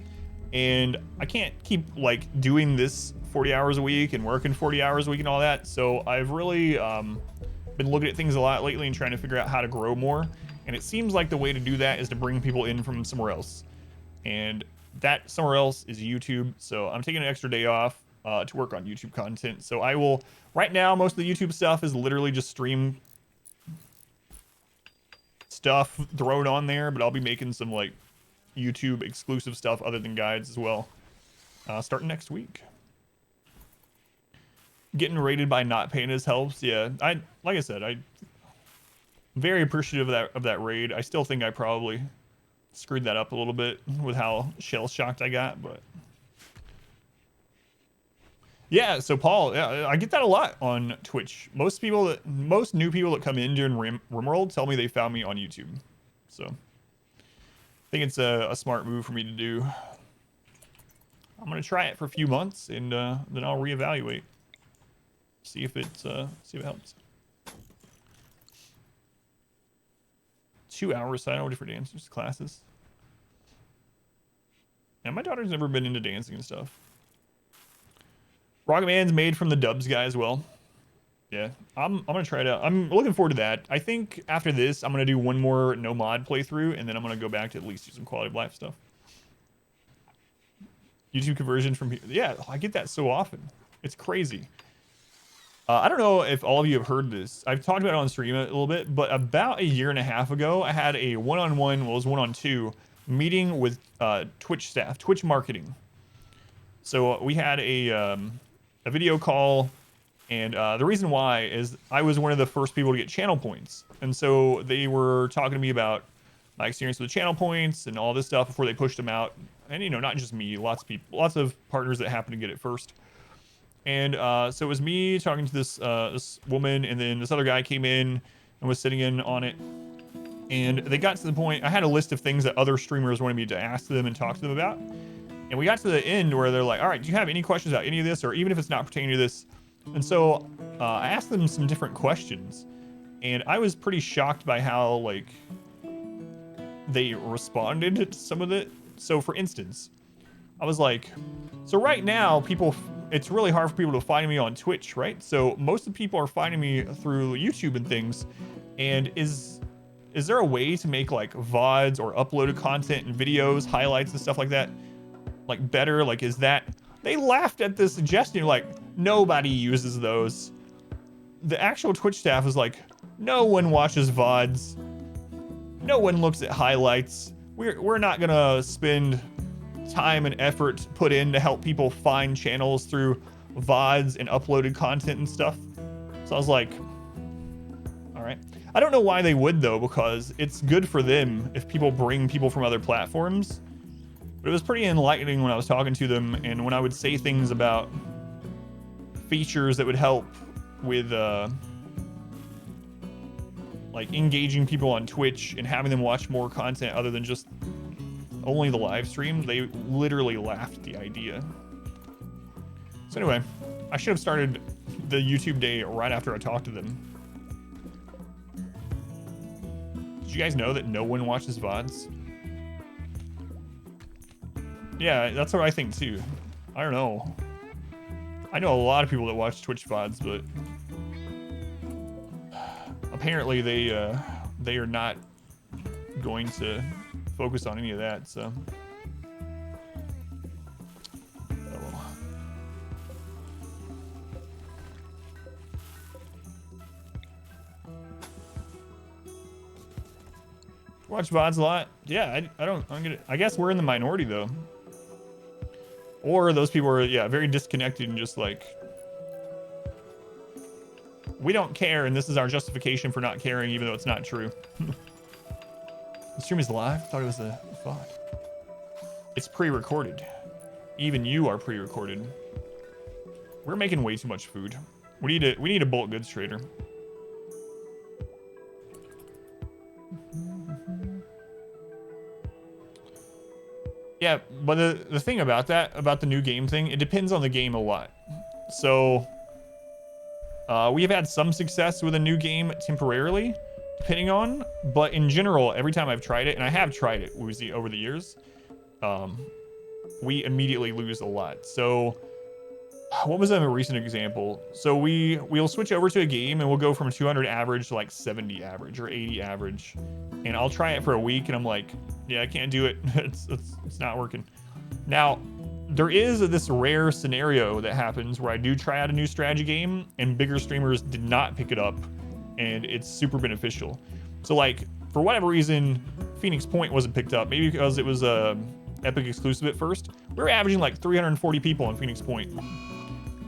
And I can't keep like doing this 40 hours a week and working 40 hours a week and all that. So I've really been looking at things a lot lately and trying to figure out how to grow more. And it seems like the way to do that is to bring people in from somewhere else. And that somewhere else is YouTube. So I'm taking an extra day off to work on YouTube content. So I will, right now, most of the YouTube stuff is literally just stream stuff thrown on there, but I'll be making some like YouTube exclusive stuff other than guides as well, starting next week. Getting rated by not paying us helps. Yeah, like I said, I'm very appreciative of that raid. I still think I probably screwed that up a little bit with how shell shocked I got, but yeah. So Paul, yeah, I get that a lot on Twitch. Most new people that come in during RimWorld tell me they found me on YouTube. So I think it's a smart move for me to do. I'm gonna try it for a few months and then I'll reevaluate. See if it helps. 2 hour recital for dancers classes. And my daughter's never been into dancing and stuff. Rocket Man's made from the Dubs guy as well. Yeah, I'm gonna try it out. I'm looking forward to that. I think after this, I'm gonna do one more no mod playthrough, and then I'm gonna go back to at least do some quality of life stuff. YouTube conversion from here. Yeah, I get that so often. It's crazy. I don't know if all of you have heard this. I've talked about it on stream a little bit, but about 1.5 years ago, I had a one-on-one, well, it was one-on-two meeting with Twitch staff, Twitch marketing. So we had a video call And the reason why is I was one of the first people to get channel points. And so they were talking to me about my experience with channel points and all this stuff before they pushed them out. And, you know, not just me, lots of people, lots of partners that happened to get it first. And so it was me talking to this woman, and then this other guy came in and was sitting in on it. And they got to the point, I had a list of things that other streamers wanted me to ask them and talk to them about. And we got to the end where they're like, all right, do you have any questions about any of this? Or even if it's not pertaining to this. And so I asked them some different questions. And I was pretty shocked by how, like, they responded to some of it. So for instance, I was like, so right now, it's really hard for people to find me on Twitch, right? So most of the people are finding me through YouTube and things. And is there a way to make like VODs or uploaded content and videos, highlights and stuff like that, like better? Like, is that, they laughed at the suggestion, like nobody uses those. The actual Twitch staff is like, no one watches VODs. No one looks at highlights. We're not gonna spend time and effort put in to help people find channels through VODs and uploaded content and stuff. So I was like, all right. I don't know why they would though, because it's good for them if people bring people from other platforms. But it was pretty enlightening when I was talking to them, and when I would say things about features that would help with like engaging people on Twitch and having them watch more content other than just only the live stream, they literally laughed at the idea. So anyway, I should have started the YouTube day right after I talked to them. Did you guys know that no one watches VODs? Yeah, that's what I think too. I don't know. I know a lot of people that watch Twitch VODs, but apparently they are not going to focus on any of that, so. Oh well. Watch VODs a lot? Yeah, I guess we're in the minority though. Or those people are, yeah, very disconnected and just like, we don't care, and this is our justification for not caring, even though it's not true. The stream is live? I thought it was a VOD. It's pre-recorded. Even you are pre-recorded. We're making way too much food. We need a bulk goods trader. Yeah, but the thing about that, about the new game thing, it depends on the game a lot. So we have had some success with a new game temporarily, depending on, but in general, every time I've tried it, and I have tried it over the years, we immediately lose a lot. So what was a recent example? So we'll switch over to a game and we'll go from 200 average to like 70 average or 80 average. And I'll try it for a week and I'm like, yeah, I can't do it. It's not working. Now, there is this rare scenario that happens where I do try out a new strategy game and bigger streamers did not pick it up, and it's super beneficial. So like, for whatever reason, Phoenix Point wasn't picked up. Maybe because it was a Epic exclusive at first. We were averaging like 340 people on Phoenix Point.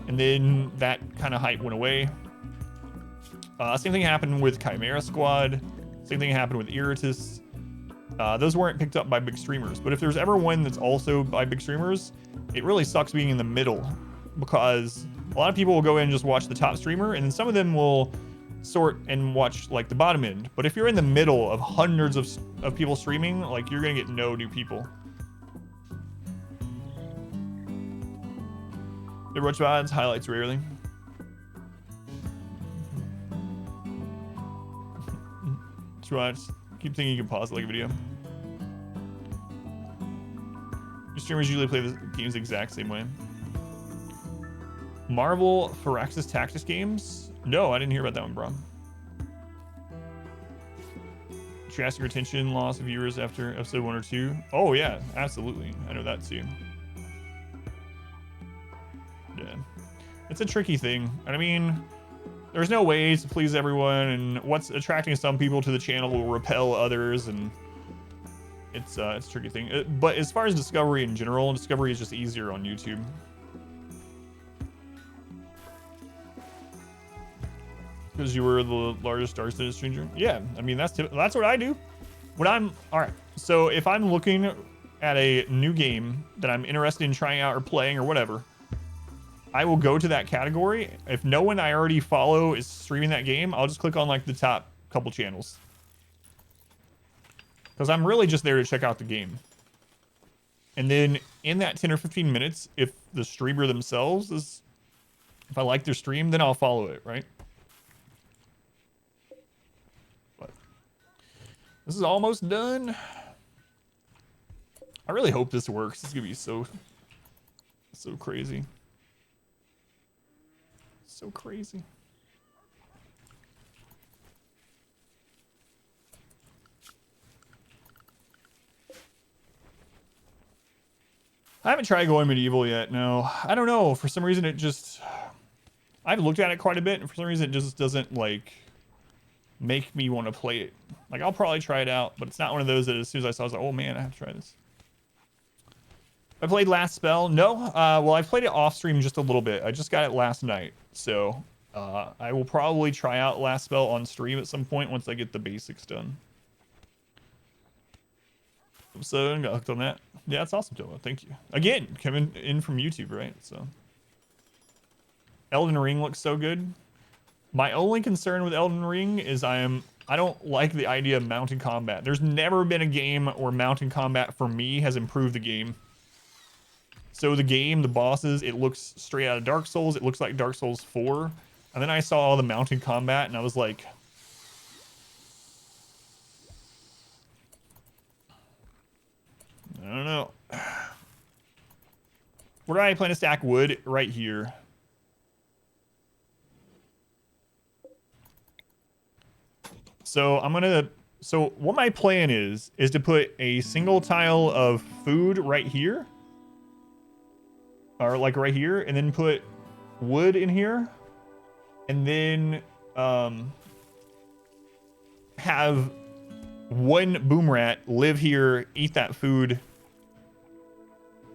And then that kind of hype went away. Same thing happened with Chimera Squad. Same thing happened with Iritus. Those weren't picked up by big streamers. But if there's ever one that's also by big streamers, it really sucks being in the middle, because a lot of people will go in and just watch the top streamer, and then some of them will sort and watch like the bottom end. But if you're in the middle of hundreds of people streaming, like, you're gonna get no new people. They watch VODs, highlights rarely. Just watch. Keep thinking you can pause it like a video. Your streamers usually play the games the exact same way. Marvel Firaxis Tactics games? No, I didn't hear about that one, bro. Drastic retention, loss of viewers after episode 1 or 2. Oh yeah, absolutely. I know that too. Yeah, it's a tricky thing. And I mean, there's no way to please everyone, and what's attracting some people to the channel will repel others, and it's a tricky thing. But as far as discovery in general, discovery is just easier on YouTube. Because you were the largest Dark City stranger? Yeah, I mean, that's what I do. When I'm, all right, so if I'm looking at a new game that I'm interested in trying out or playing or whatever, I will go to that category. If no one I already follow is streaming that game, I'll just click on like the top couple channels. Because I'm really just there to check out the game. And then in that 10 or 15 minutes, if the streamer themselves is, if I like their stream, then I'll follow it, right? But this is almost done. I really hope this works. It's gonna be so crazy. So crazy. I haven't tried going medieval yet, no. I don't know. For some reason, it just... I've looked at it quite a bit, and for some reason, it just doesn't, like, make me want to play it. Like, I'll probably try it out, but it's not one of those that as soon as I saw it, I was like, oh, man, I have to try this. I played Last Spell. No. Well, I played it off stream just a little bit. I just got it last night, so I will probably try out Last Spell on stream at some point once I get the basics done. So I got hooked on that. Yeah, that's awesome, Tomo. Thank you. Again, coming in from YouTube, right? So Elden Ring looks so good. My only concern with Elden Ring is I don't like the idea of mounted combat. There's never been a game where mounted combat for me has improved the game. So the game, the bosses, it looks straight out of Dark Souls. It looks like Dark Souls 4. And then I saw all the mounted combat and I was like, I don't know. Where do I plan to stack wood? Right here. So so what my plan is to put a single tile of food right here. Or like right here, and then put wood in here. And then have one boom rat live here, eat that food.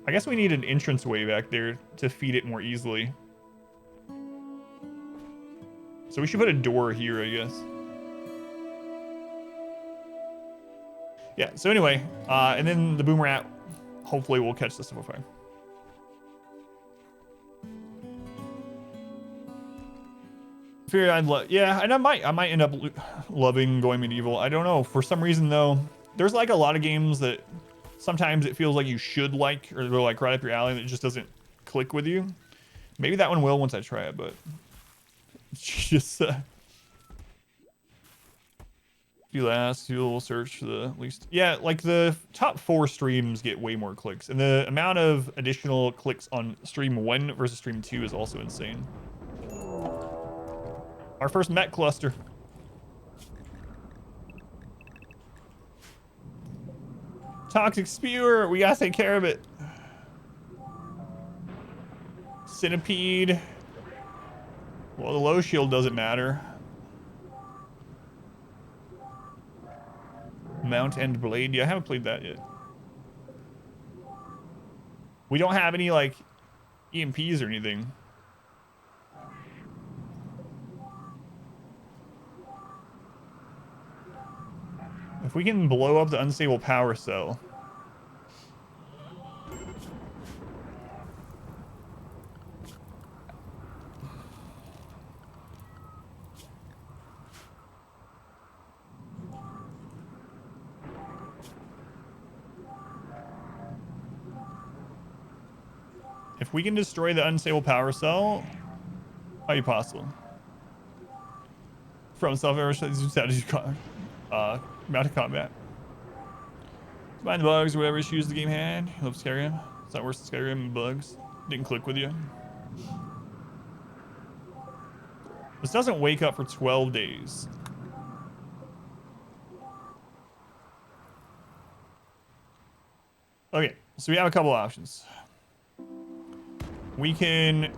I guess we need an entranceway back there to feed it more easily. So we should put a door here, I guess. Yeah, so anyway, and then the boom rat hopefully will catch the silver fire. Fear I'd yeah, and I might end up loving going medieval. I don't know. For some reason though, there's like a lot of games that sometimes it feels like you should like, or they're like right up your alley and it just doesn't click with you. Maybe that one will once I try it, but just if you last, you'll search for the least. Yeah, like the top 4 streams get way more clicks, and the amount of additional clicks on stream 1 versus stream 2 is also insane. Our first mech cluster. Toxic spewer, we gotta take care of it. Centipede. Well, the low shield doesn't matter. Mount and blade. Yeah, I haven't played that yet. We don't have any like EMPs or anything. If we can blow up the unstable power cell. If we can destroy the unstable power cell, might be possible. From strategy mounted combat. Mind the bugs or whatever issues the game had. I love Skyrim. It's not worse than Skyrim and bugs. Didn't click with you. This doesn't wake up for 12 days. Okay, so we have a couple options. We can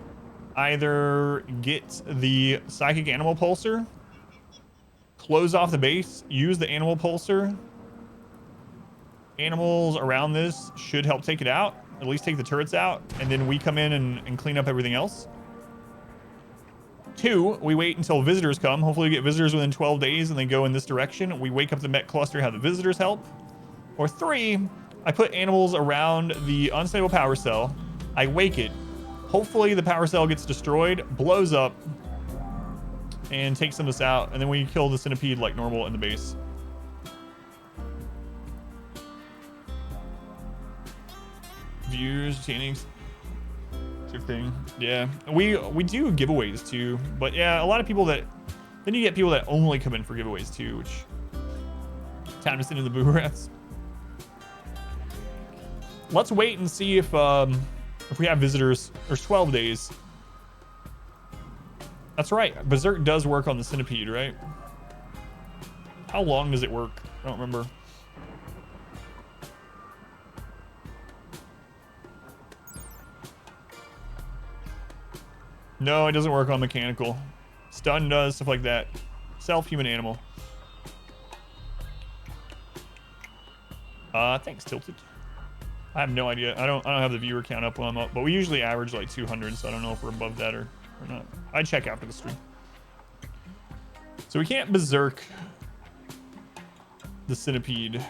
either get the psychic animal pulsar, close off the base, use the animal pulsar. Animals around this should help take it out, at least take the turrets out, and then we come in and clean up everything else. 2, we wait until visitors come. Hopefully we get visitors within 12 days and they go in this direction. We wake up the mech cluster, have the visitors help. Or 3, I put animals around the unstable power cell. I wake it. Hopefully the power cell gets destroyed, blows up, and takes some of us out. And then we kill the centipede like normal in the base. Views, channings. Thing. Yeah, we do giveaways too, but yeah, a lot of people that then you get people that only come in for giveaways too, which time to send in the boo rats. Let's wait and see if we have visitors. There's 12 days. That's right. Berserk does work on the centipede, right? How long does it work? I don't remember. No, it doesn't work on mechanical. Stun does, stuff like that. Self-human animal. Thanks, Tilted. I have no idea. I don't have the viewer count up when I'm up, but we usually average like 200, so I don't know if we're above that or not. I'd check after the stream. So we can't berserk the centipede.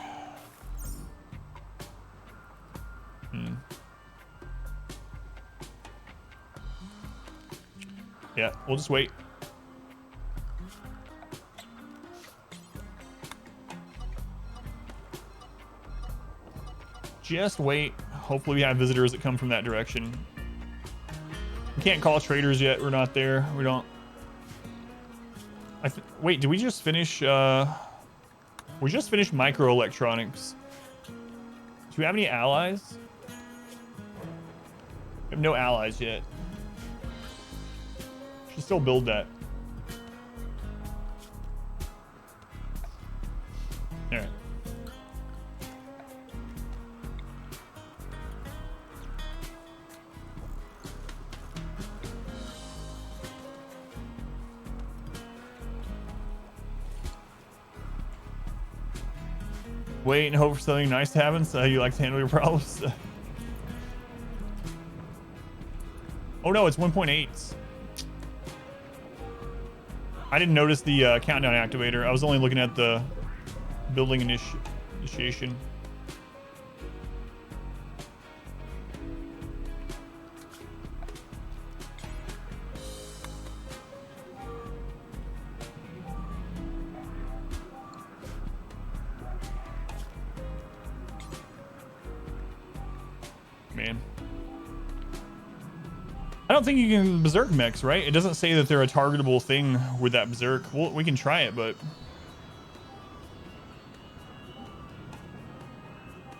Yeah, we'll just wait. Just wait. Hopefully we have visitors that come from that direction. We can't call traders yet. We're not there. We don't. Wait, did we just finish? We just finished microelectronics. Do we have any allies? We have no allies yet. Should still build that. All right. Wait and hope for something nice to happen. So you like to handle your problems. Oh no, it's 1.8. I didn't notice the countdown activator. I was only looking at the building initiation. Man. I don't think you can berserk mechs, right? It doesn't say that they're a targetable thing with that berserk. Well, we can try it, but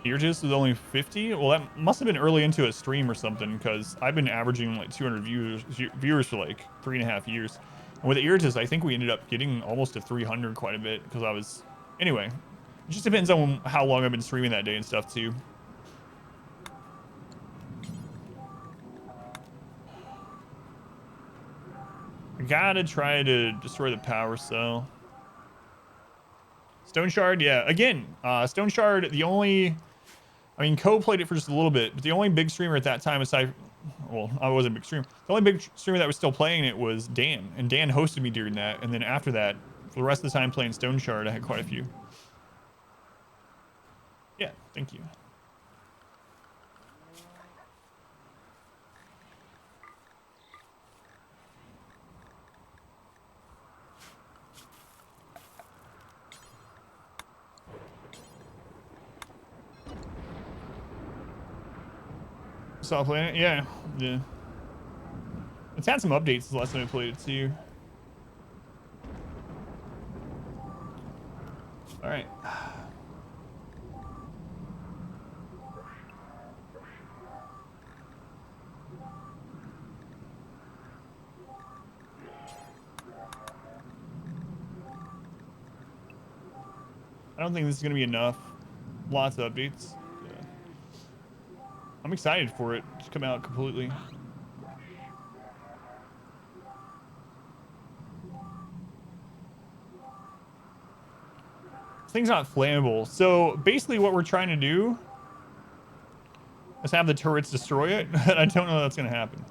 Irtis is only 50. Well, that must have been early into a stream or something, because I've been averaging like 200 viewers for like 3.5 years. And with the Irtis, I think we ended up getting almost to 300 quite a bit, because I was anyway. It just depends on how long I've been streaming that day and stuff too. I gotta try to destroy the power cell. Stone Shard, yeah. Again, Stone Shard, the only... I mean, Co played it for just a little bit, but the only big streamer at that time aside... Well, I wasn't a big streamer. The only big streamer that was still playing it was Dan. And Dan hosted me during that. And then after that, for the rest of the time playing Stone Shard, I had quite a few. Yeah, thank you. Saw playing it? Yeah. Yeah. It's had some updates the last time I played it too. Alright. I don't think this is going to be enough. Lots of updates. I'm excited for it to come out completely. This thing's not flammable. So basically what we're trying to do is have the turrets destroy it. I don't know that's going to happen.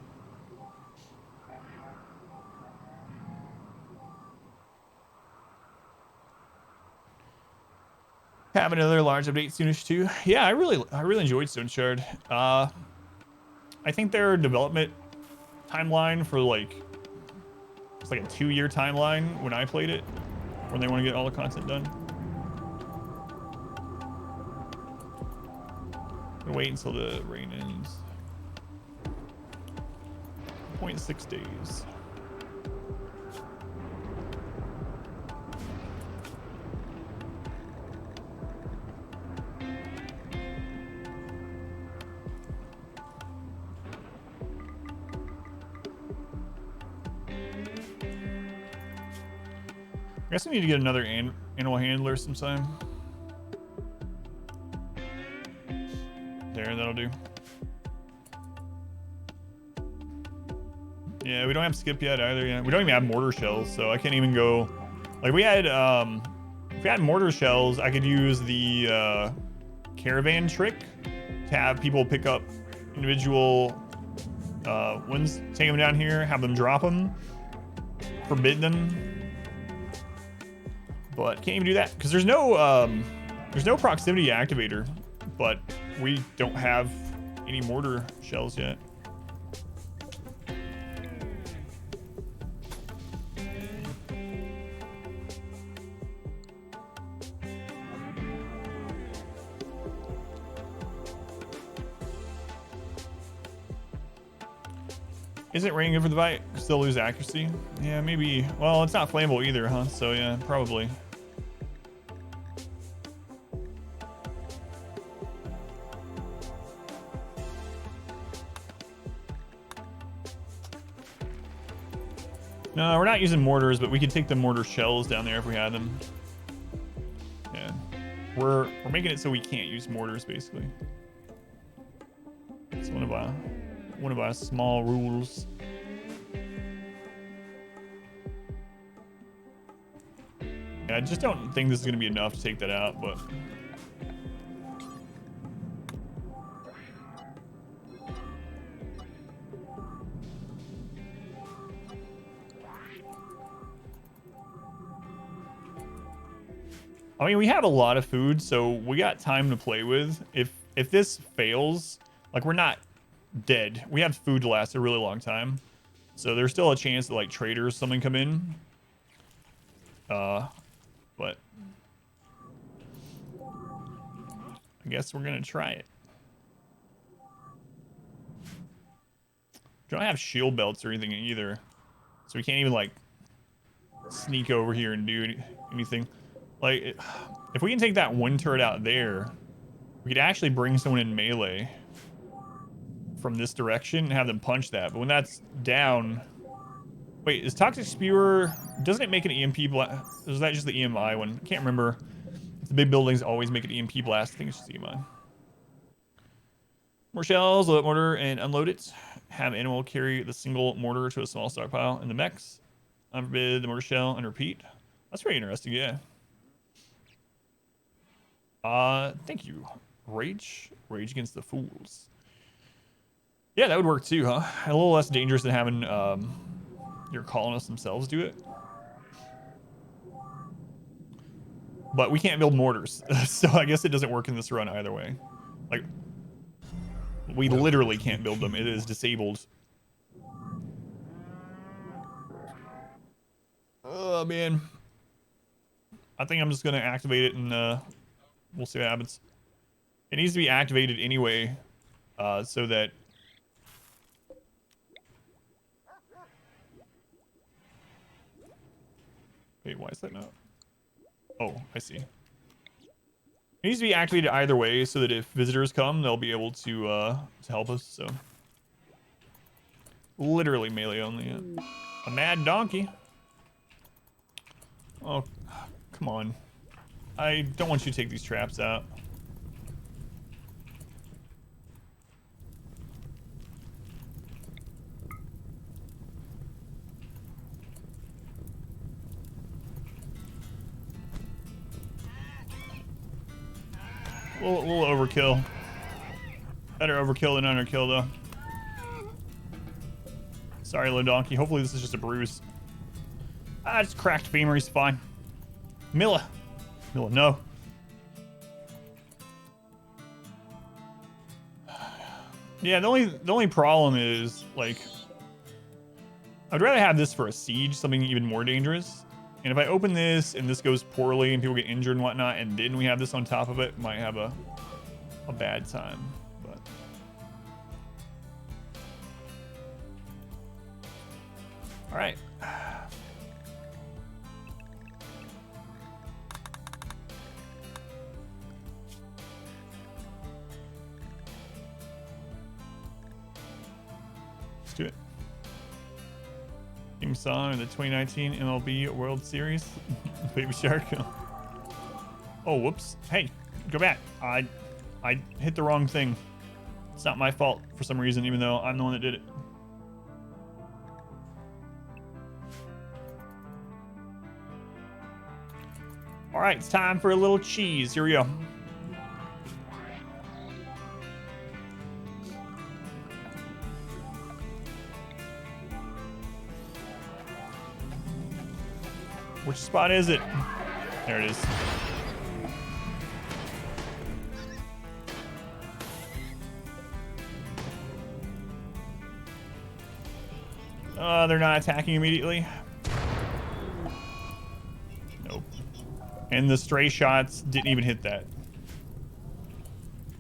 have another large update soonish too. Yeah, I really enjoyed Stone Shard. I think their development timeline for like, it's like a 2-year timeline when I played it, when they want to get all the content done. Wait until the rain ends. 0.6 days. I guess I need to get another animal handler sometime. There, that'll do. Yeah, we don't have skip yet either. Yeah, we don't even have mortar shells, so I can't even go. Like we had, if we had mortar shells, I could use the caravan trick to have people pick up individual ones, take them down here, have them drop them, forbid them. But can't even do that because there's no proximity activator, but we don't have any mortar shells yet. Isn't rain good for the bite? Still lose accuracy? Yeah, maybe. Well, it's not flammable either, huh? So yeah, probably. No, we're not using mortars, but we could take the mortar shells down there if we had them. Yeah, we're making it so we can't use mortars, basically. It's one of our small rules. Yeah, I just don't think this is gonna be enough to take that out, but. I mean, we have a lot of food, so we got time to play with. If this fails, like we're not dead. We have food to last a really long time. So there's still a chance that like traders something come in. But I guess we're gonna try it. We don't have shield belts or anything either. So we can't even like sneak over here and do anything. Like, if we can take that one turret out there, we could actually bring someone in melee from this direction and have them punch that. But when that's down... Wait, is Toxic Spewer... Doesn't it make an EMP blast? Or is that just the EMI one? I can't remember. If the big buildings always make an EMP blast. I think it's just EMI. More shells, load up mortar, and unload it. Have animal carry the single mortar to a small stockpile in the mechs. Unforbid the mortar shell and repeat. That's very interesting, yeah. Thank you. Rage against the fools. Yeah, that would work too, huh? A little less dangerous than having your colonists themselves do it. But we can't build mortars, so I guess it doesn't work in this run either way. Like, we literally can't build them. It is disabled. Oh man. I think I'm just gonna activate it and we'll see what happens. It needs to be activated anyway, so that... Wait, why is that not? Oh, I see. It needs to be activated either way, so that if visitors come, they'll be able to help us. So, literally melee only. Yeah. A mad donkey. Oh, come on. I don't want you to take these traps out. A little overkill. Better overkill than underkill, though. Sorry, little donkey. Hopefully this is just a bruise. Ah, it's cracked femur. He's fine. Milla, no. Yeah, the only problem is, like, I'd rather have this for a siege, something even more dangerous. And if I open this and this goes poorly and people get injured and whatnot, and then we have this on top of it, might have a bad time. But all right. Let's do it. Theme song of the 2019 MLB World Series. Baby Shark. Oh, whoops. Hey, go back. I hit the wrong thing. It's not my fault for some reason, even though I'm the one that did it. All right, it's time for a little cheese. Here we go. Which spot is it? There it is. They're not attacking immediately. Nope. And the stray shots didn't even hit that.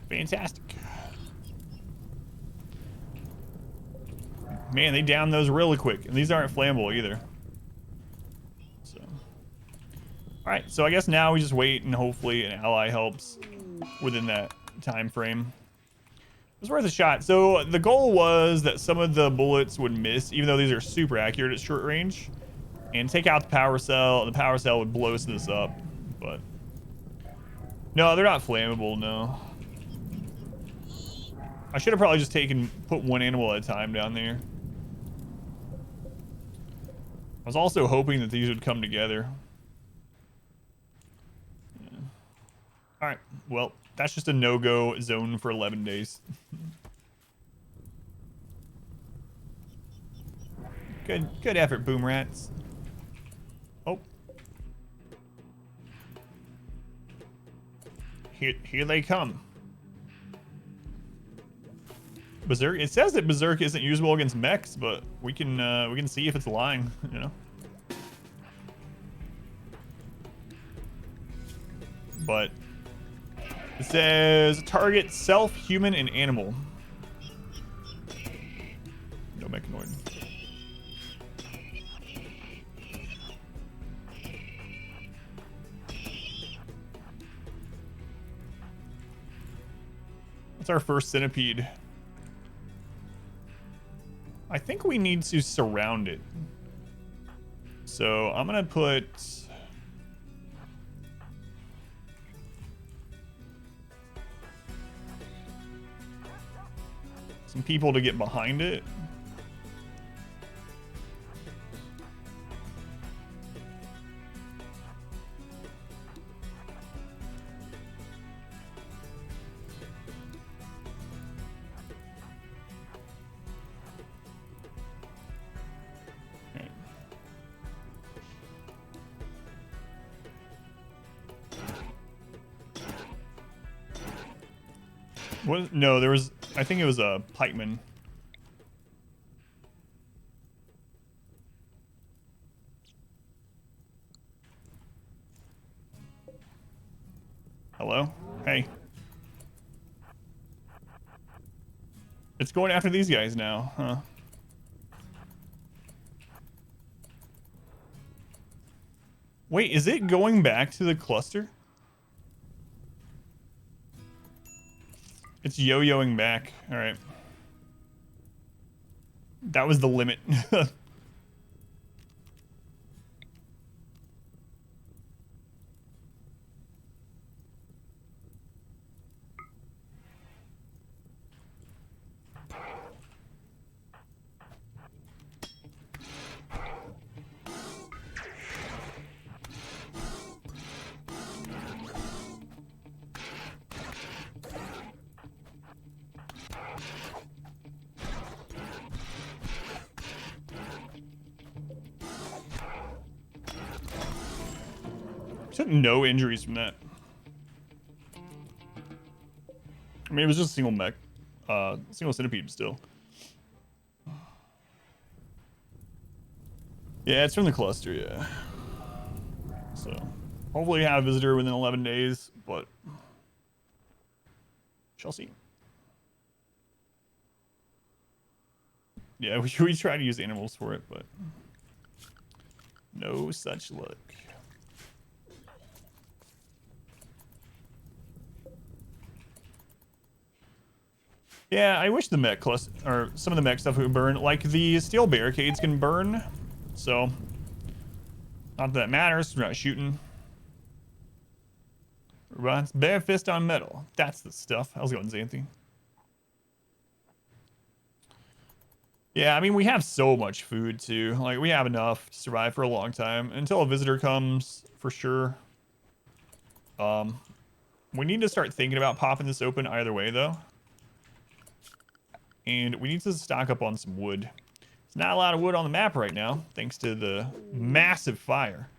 Fantastic. Man, they downed those really quick. And these aren't flammable either. So. Alright, so I guess now we just wait and hopefully an ally helps within that time frame. It was worth a shot. So the goal was that some of the bullets would miss, even though these are super accurate at short range, and take out the power cell, and the power cell would blow this up. But no, they're not flammable. No, I should have probably just put one animal at a time down there. I was also hoping that these would come together. Yeah. All right, well, that's just a no-go zone for 11 days. Good effort, Boom Rats. Oh. Here they come. Berserk. It says that Berserk isn't usable against mechs, but we can see if it's lying, you know. But it says target self, human, and animal. No mechanoid. What's our first centipede? I think we need to surround it. So I'm gonna put some people to get behind it. Okay. What? No, there was. I think it was a pikeman. Hello? Hey. It's going after these guys now, huh? Wait, is it going back to the cluster? It's yo-yoing back. All right. That was the limit. Took no injuries from that. I mean, it was just a single mech. single centipede still. Yeah, it's from the cluster, yeah. So, hopefully have a visitor within 11 days, but shall see. Yeah, we try to use animals for it, but no such luck. Yeah, I wish the mech cluster, or some of the mech stuff would burn. Like, the steel barricades can burn, so not that it matters, we're not shooting. Runs bare fist on metal. That's the stuff. How's it going, Xanthi? Yeah, I mean, we have so much food, too. Like, we have enough to survive for a long time. Until a visitor comes, for sure. We need to start thinking about popping this open either way, though. And we need to stock up on some wood. There's not a lot of wood on the map right now, thanks to the massive fire.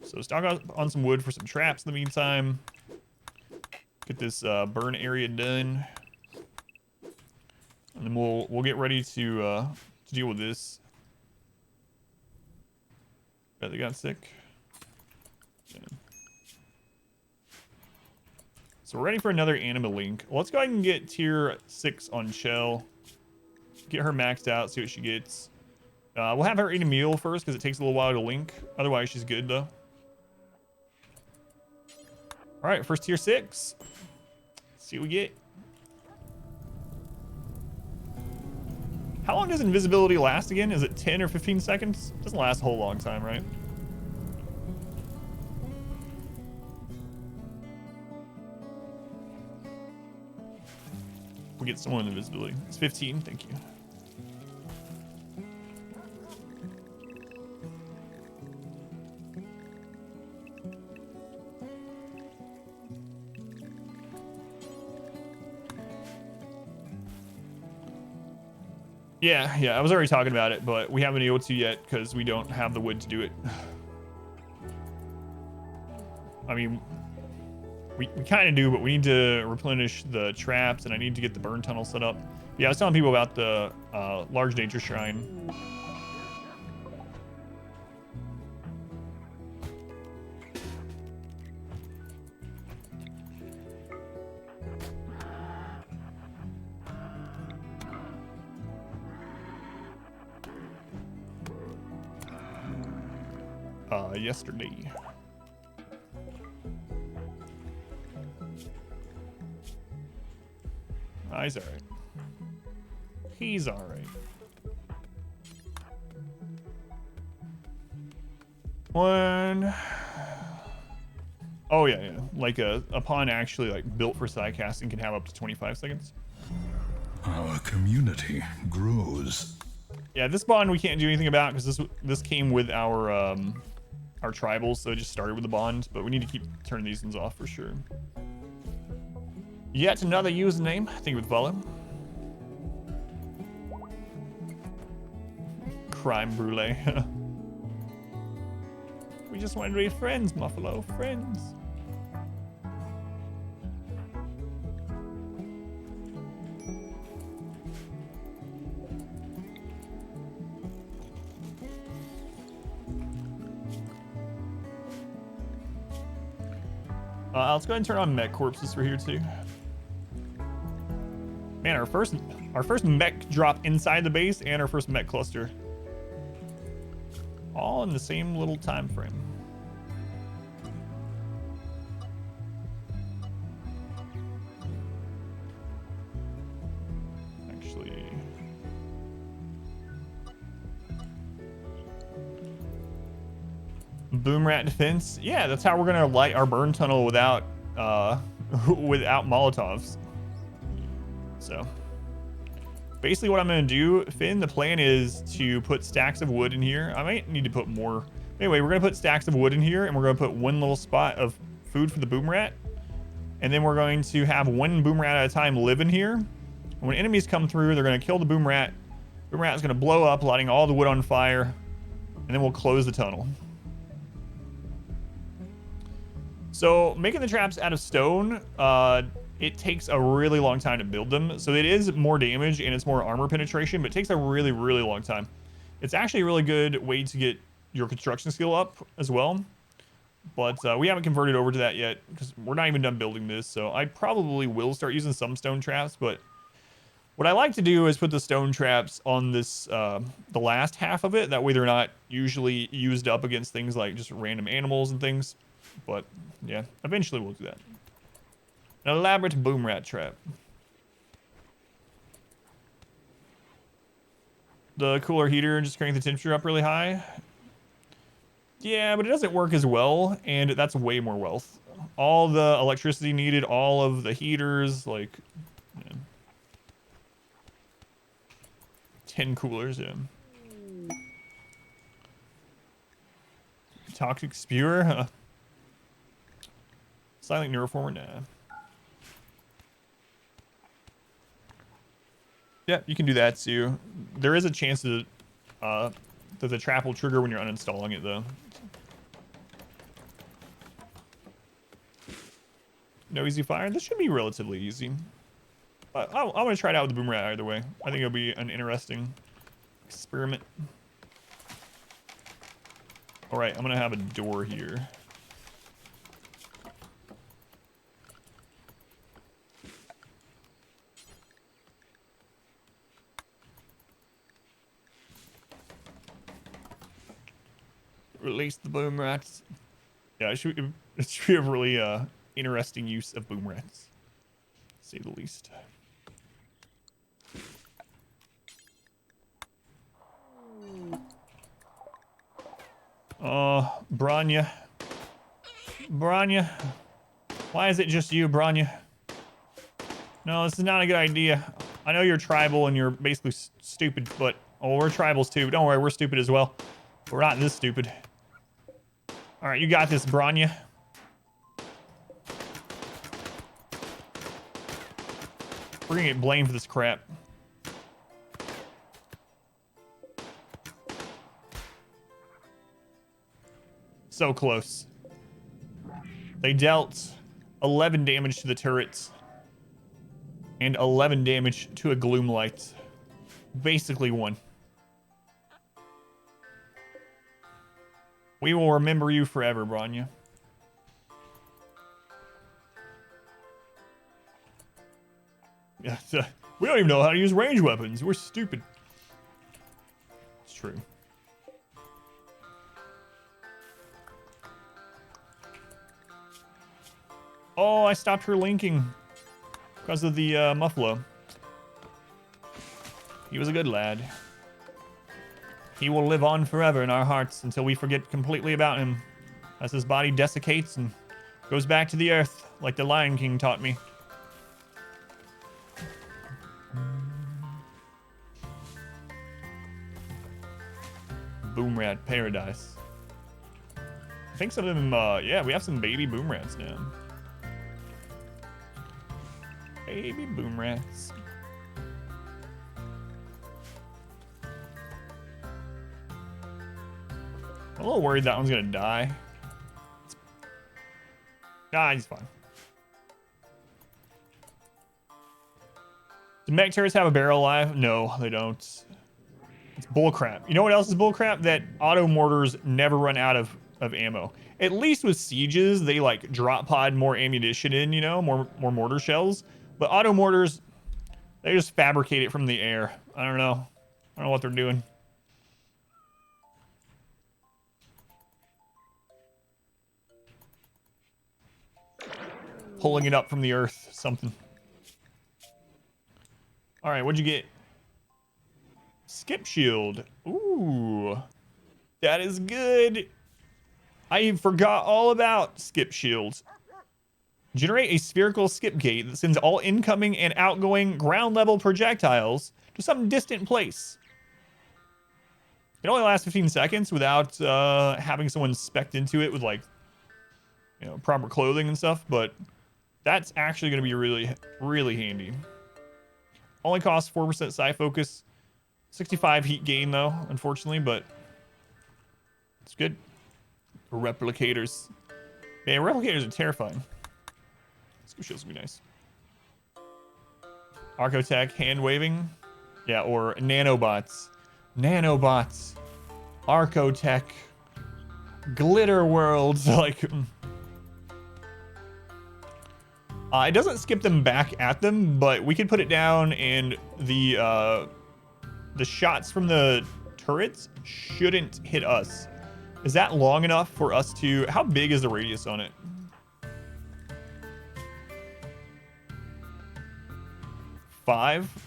So stock up on some wood for some traps in the meantime. Get this burn area done. And then we'll get ready to deal with this. Bet they got sick. Yeah. So we're ready for another Anima link. Let's go ahead and get tier 6 on Shell. Get her maxed out, see what she gets. We'll have her eat a meal first because it takes a little while to link. Otherwise, she's good though. All right, first tier 6. Let's see what we get. How long does invisibility last again? Is it 10 or 15 seconds? Doesn't last a whole long time, right? We get someone invisibility. It's 15, thank you. Yeah, I was already talking about it, but we haven't been able to yet because we don't have the wood to do it. I mean, we kind of do, but we need to replenish the traps, and I need to get the burn tunnel set up. Yeah, I was telling people about the large nature shrine. Yesterday. He's all right. He's all right. One. Oh yeah. Like a pawn actually like built for side casting can have up to 25 seconds. Our community grows. Yeah, this bond we can't do anything about because this came with our tribals, so it just started with the bond, but we need to keep turning these ones off for sure. Yet another username. I think it would follow. Crime brulee. We just wanted to be friends, Muffalo. Friends. Let's go ahead and turn on mech corpses for here too. Man, our first mech drop inside the base and our first mech cluster, all in the same little time frame. Actually, boom rat defense. Yeah, that's how we're gonna light our burn tunnel without without Molotovs. So basically what I'm going to do, Finn, the plan is to put stacks of wood in here. I might need to put more. Anyway, we're going to put stacks of wood in here, and we're going to put one little spot of food for the boom rat. And then we're going to have one boom rat at a time live in here. And when enemies come through, they're going to kill the boom rat. Boom rat is going to blow up, lighting all the wood on fire. And then we'll close the tunnel. So making the traps out of stone it takes a really long time to build them. So it is more damage and it's more armor penetration, but it takes a really, really long time. It's actually a really good way to get your construction skill up as well. But we haven't converted over to that yet because we're not even done building this. So I probably will start using some stone traps. But what I like to do is put the stone traps on this, the last half of it. That way they're not usually used up against things like just random animals and things. But yeah, eventually we'll do that. An elaborate boom rat trap. The cooler heater just crank the temperature up really high. Yeah, but it doesn't work as well, and that's way more wealth. All the electricity needed, all of the heaters, like, yeah. 10 coolers, yeah. Toxic spewer, huh? Silent neuroformer, nah. Yeah, you can do that too. There is a chance that the trap will trigger when you're uninstalling it, though. No easy fire? This should be relatively easy. But I'm going to try it out with the boom rat either way. I think it'll be an interesting experiment. All right, I'm going to have a door here. Release the boom rats. Yeah, it should be a really interesting use of boom rats, to say the least. Branya. Branya. Why is it just you, Branya? No, this is not a good idea. I know you're tribal and you're basically stupid, but... Oh, we're tribals too. Don't worry, we're stupid as well. We're not this stupid. Alright, you got this, Branya. We're gonna get blamed for this crap. So close. They dealt 11 damage to the turrets. And 11 damage to a gloom light. Basically one. We will remember you forever, Branya. Yeah, we don't even know how to use range weapons. We're stupid. It's true. Oh, I stopped her linking because of the Muffalo. He was a good lad. He will live on forever in our hearts until we forget completely about him, as his body desiccates and goes back to the earth, like the Lion King taught me. Boom rat paradise. I think some of them, yeah, we have some baby boom rats now. Baby boom rats. I'm a little worried that one's gonna die. Nah, he's fine. Do mech turrets have a barrel life? No, they don't. It's bullcrap. You know what else is bullcrap? That auto mortars never run out of ammo. At least with sieges, they like drop pod more ammunition in, you know, more mortar shells. But auto mortars, they just fabricate it from the air. I don't know. I don't know what they're doing. Pulling it up from the earth, something. All right, what'd you get? Skip shield. Ooh, that is good. I forgot all about skip shields. Generate a spherical skip gate that sends all incoming and outgoing ground level projectiles to some distant place. It only lasts 15 seconds without having someone spec'd into it with like, you know, proper clothing and stuff, but that's actually going to be really, really handy. Only costs 4% psi focus. 65 heat gain though, unfortunately, but it's good. Replicators. Man, replicators are terrifying. Skip shields would be nice. Archotech, hand waving. Yeah, or nanobots. Nanobots. Archotech. Glitter worlds. Like, it doesn't skip them back at them, but we could put it down, and the shots from the turrets shouldn't hit us. Is that long enough for us to... How big is the radius on it? 5?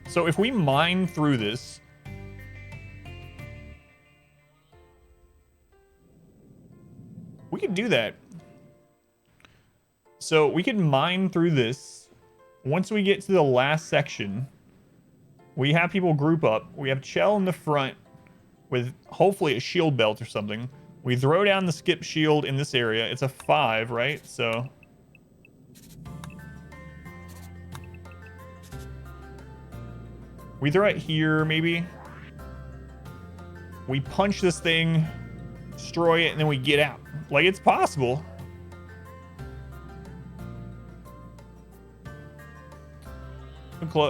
So if we mine through this... We could do that. So we could mine through this. Once we get to the last section, we have people group up. We have Chell in the front with hopefully a shield belt or something. We throw down the skip shield in this area. It's a 5, right? So... we throw it here, maybe. We punch this thing, destroy it, and then we get out. Like, it's possible.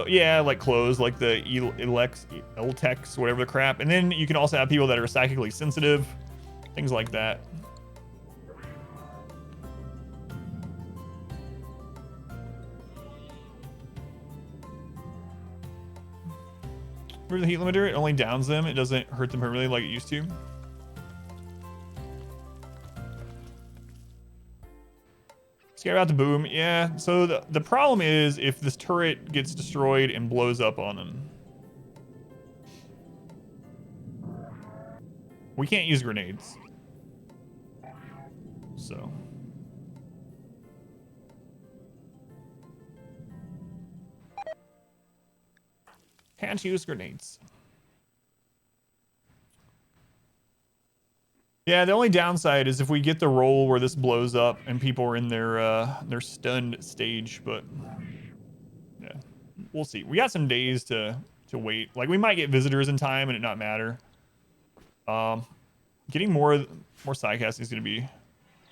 Yeah, like close, like the Eltex, whatever the crap. And then you can also have people that are psychically sensitive, things like that. Remember the heat limiter? It only downs them. It doesn't hurt them permanently like it used to. Scared about the boom. Yeah, so the problem is if this turret gets destroyed and blows up on them. We can't use grenades. So. Can't use grenades. Yeah, the only downside is if we get the roll where this blows up and people are in their stunned stage, but yeah, we'll see. We got some days to wait. Like, we might get visitors in time and it not matter. Getting more sidecasting is going to be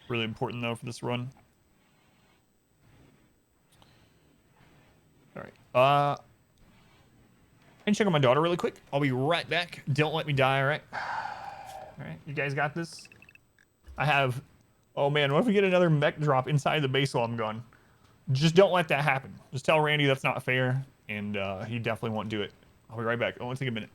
really important though for this run. All right. And check on my daughter really quick. I'll be right back. Don't let me die, all right? All right, you guys got this? I have... Oh, man, what if we get another mech drop inside the base while I'm gone? Just don't let that happen. Just tell Randy that's not fair, and he definitely won't do it. I'll be right back. It'll only take a minute.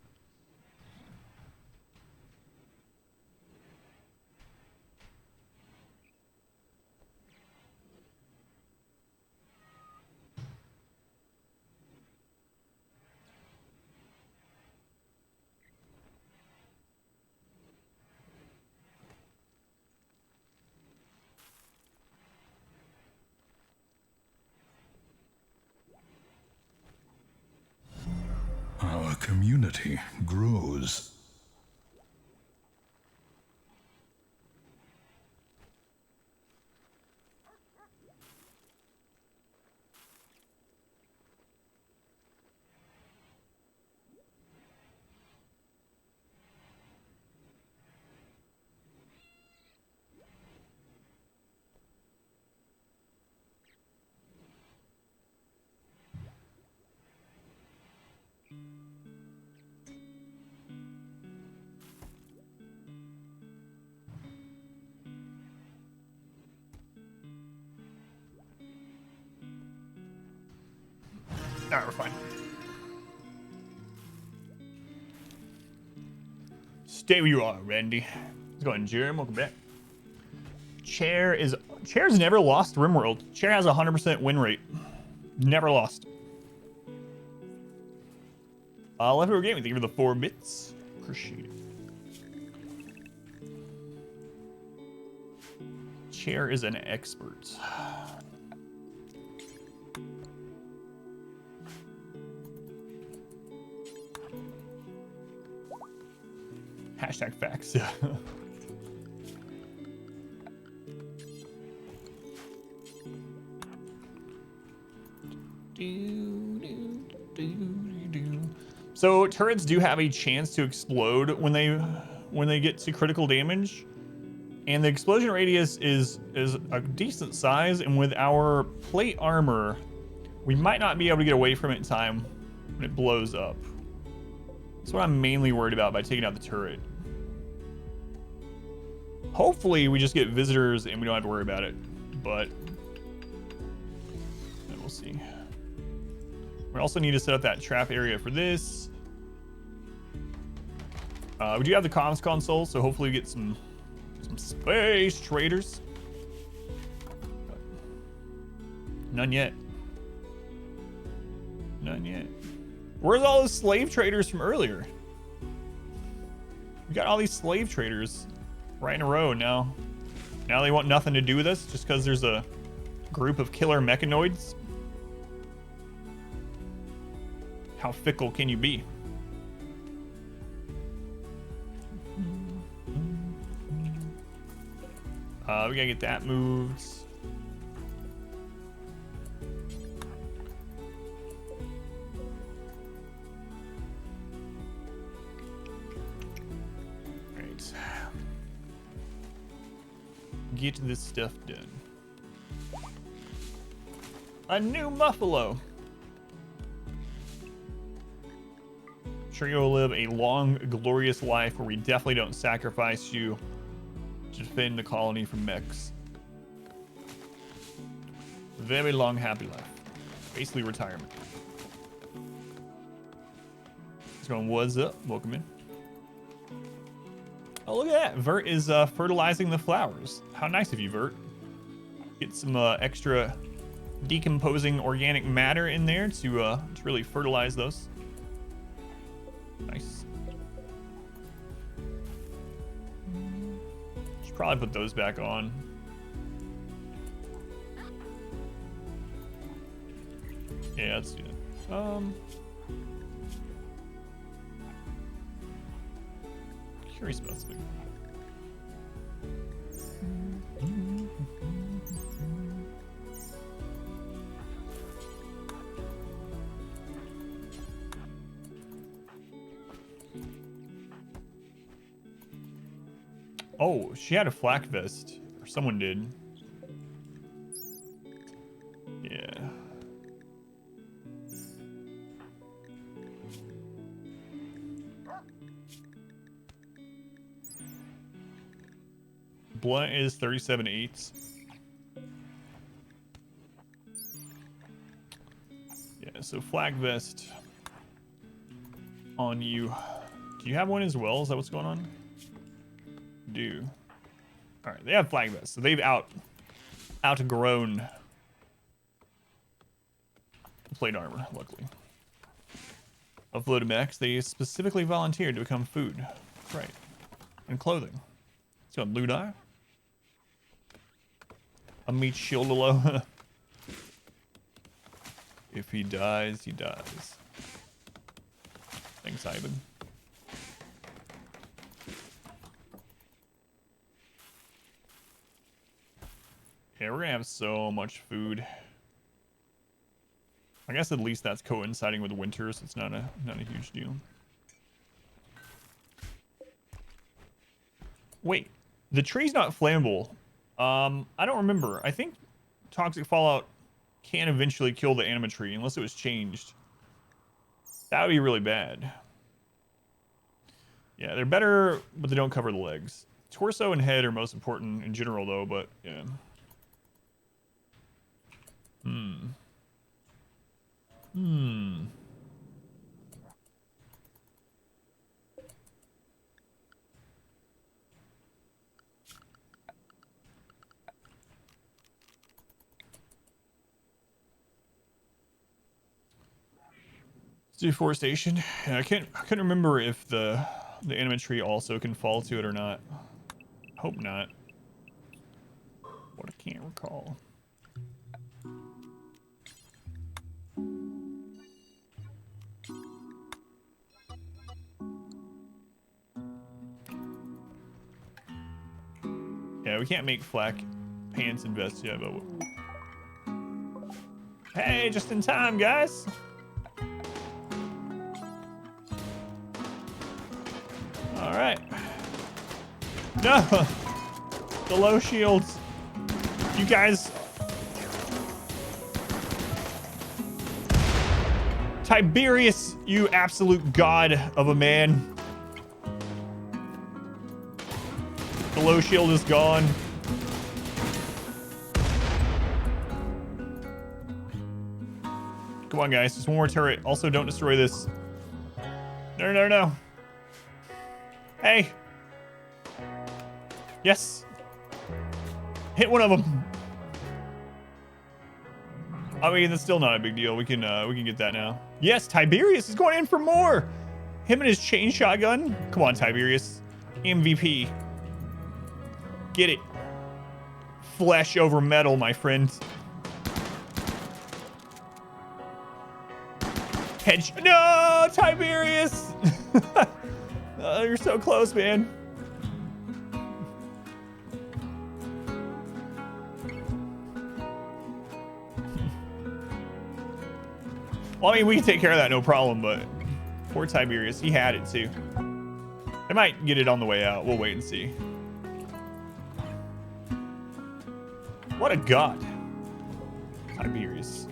Our community grows. All right, we're fine. Stay where you are, Randy. Let's go ahead, Jerem. Welcome back. Chair's never lost RimWorld. Chair has a 100% win rate. Never lost. Leftover Gaming, thank you for the 4 bits. Appreciate it. Chair is an expert. Hashtag facts. So turrets do have a chance to explode when they get to critical damage, and the explosion radius is a decent size. And with our plate armor, we might not be able to get away from it in time when it blows up. That's what I'm mainly worried about by taking out the turret. Hopefully we just get visitors and we don't have to worry about it, but we'll see. We also need to set up that trap area for this. We do have the comms console, so hopefully we get some space traders. None yet. None yet. Where's all those slave traders from earlier? We got all these slave traders right in a row now. Now they want nothing to do with us just because there's a group of killer mechanoids. How fickle can you be? We gotta get that moved. Right. Get this stuff done. A new Muffalo. Sure, you'll live a long, glorious life where we definitely don't sacrifice you to defend the colony from mechs. Very long, happy life. Basically retirement. It's going, what's up? Welcome in. Oh, look at that. Vert is fertilizing the flowers. How nice of you, Vert. Get some extra decomposing organic matter in there to really fertilize those. Nice. Should probably put those back on. Yeah, let's do that. Curious about something. Oh, she had a flak vest, or someone did. Yeah. Blunt is 37.8. Yeah, so flag vest on you. Do you have one as well? Is that what's going on? Do. All right, they have flag vests, so they've outgrown plate armor, luckily. Uploaded mechs, they specifically volunteered to become food. That's right. And clothing. It's got Ludar. A meat shieldalo. If he dies, he dies. Thanks, Ivan. Yeah, we're gonna have so much food. I guess at least that's coinciding with winter, so it's not a huge deal. Wait, the tree's not flammable. I don't remember. I think toxic fallout can eventually kill the Anima Tree unless it was changed. That would be really bad. Yeah, they're better, but they don't cover the legs. Torso and head are most important in general, though, but yeah. Deforestation. Yeah, I couldn't remember if the Anima Tree also can fall to it or not. Hope not. What I can't recall. Yeah, we can't make flak pants and vests yet, but hey, just in time, guys. All right. No. The low shields. You guys. Tiberius, you absolute god of a man. The low shield is gone. Come on, guys. Just one more turret. Also, don't destroy this. No, no, no. Hey. Yes. Hit one of them. I mean, that's still not a big deal. We can get that now. Yes, Tiberius is going in for more. Him and his chain shotgun. Come on, Tiberius. MVP. Get it. Flesh over metal, my friend. No, Tiberius. You're so close, man. Well, I mean, we can take care of that, no problem, but poor Tiberius, he had it too. I might get it on the way out. We'll wait and see. What a god. Tiberius.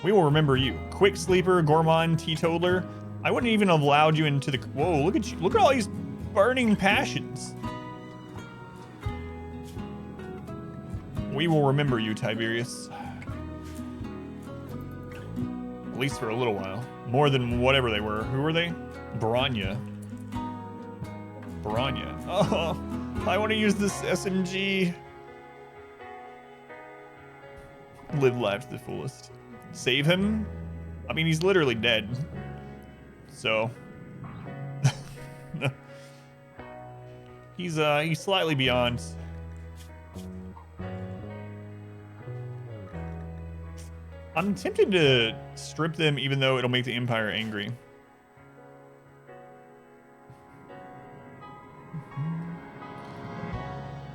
We will remember you. Quick sleeper, gourmand, teetotaler. I wouldn't even have allowed you into the... Whoa, look at you. Look at all these burning passions. We will remember you, Tiberius. At least for a little while. More than whatever they were. Who were they? Baranya. Baranya. Oh, I want to use this SMG. Live life to the fullest. Save him? I mean, he's literally dead. So. He's slightly beyond. I'm tempted to strip them even though it'll make the Empire angry.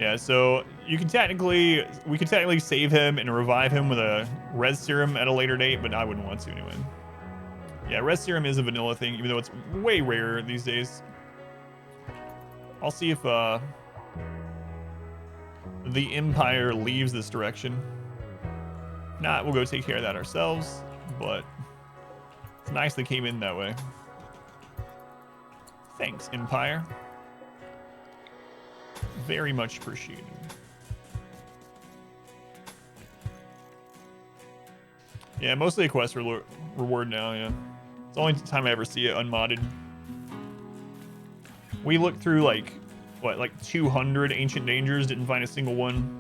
Yeah, so we could technically save him and revive him with a res serum at a later date, but I wouldn't want to anyway. Yeah, res serum is a vanilla thing, even though it's way rarer these days. I'll see if the Empire leaves this direction. If not, we'll go take care of that ourselves, but it's nice they came in that way. Thanks, Empire. Very much appreciated. Yeah, mostly a quest reward now, yeah. It's the only time I ever see it unmodded. We looked through like 200 ancient dangers, didn't find a single one.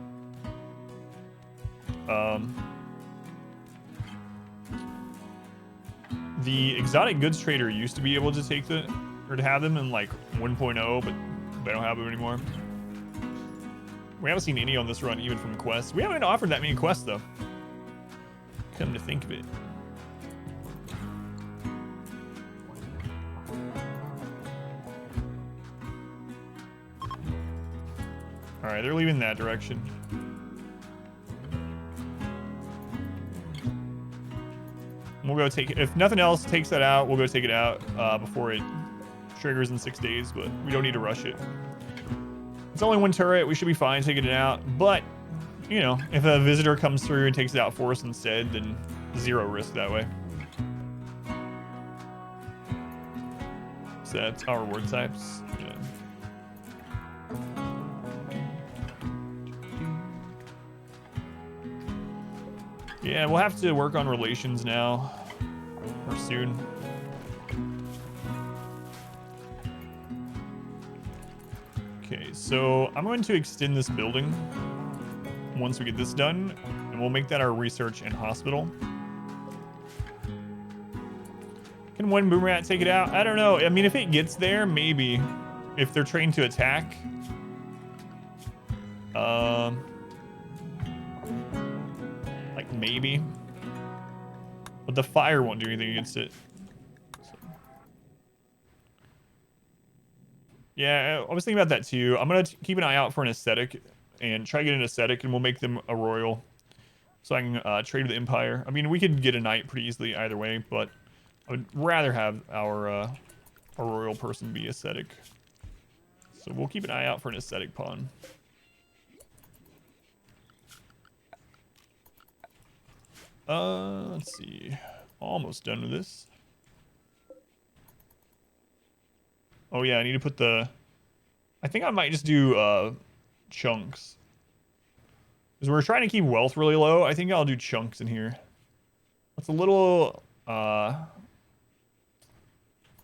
The exotic goods trader used to be able to take to have them in like 1.0, but they don't have them anymore. We haven't seen any on this run, even from quests. We haven't offered that many quests, though. Come to think of it. All right, they're leaving that direction. We'll go take it. If nothing else takes that out, we'll go take it out before it triggers in 6 days, but we don't need to rush it. It's only one turret. We should be fine taking it out. But, you know, if a visitor comes through and takes it out for us instead, then zero risk that way. So that's our reward types. Yeah. Yeah, we'll have to work on relations now. Or soon. Okay, so I'm going to extend this building once we get this done, and we'll make that our research and hospital. Can one boom rat take it out? I don't know. I mean, if it gets there, maybe. If they're trained to attack. Like, maybe. But the fire won't do anything against it. Yeah, I was thinking about that too. I'm going to keep an eye out for an aesthetic and try to get an aesthetic, and we'll make them a royal so I can trade with the Empire. I mean, we could get a knight pretty easily either way, but I would rather have our royal person be aesthetic. So we'll keep an eye out for an aesthetic pawn. Let's see. Almost done with this. Oh yeah, I need to put the... I think I might just do chunks. Because we're trying to keep wealth really low. I think I'll do chunks in here. It's a little...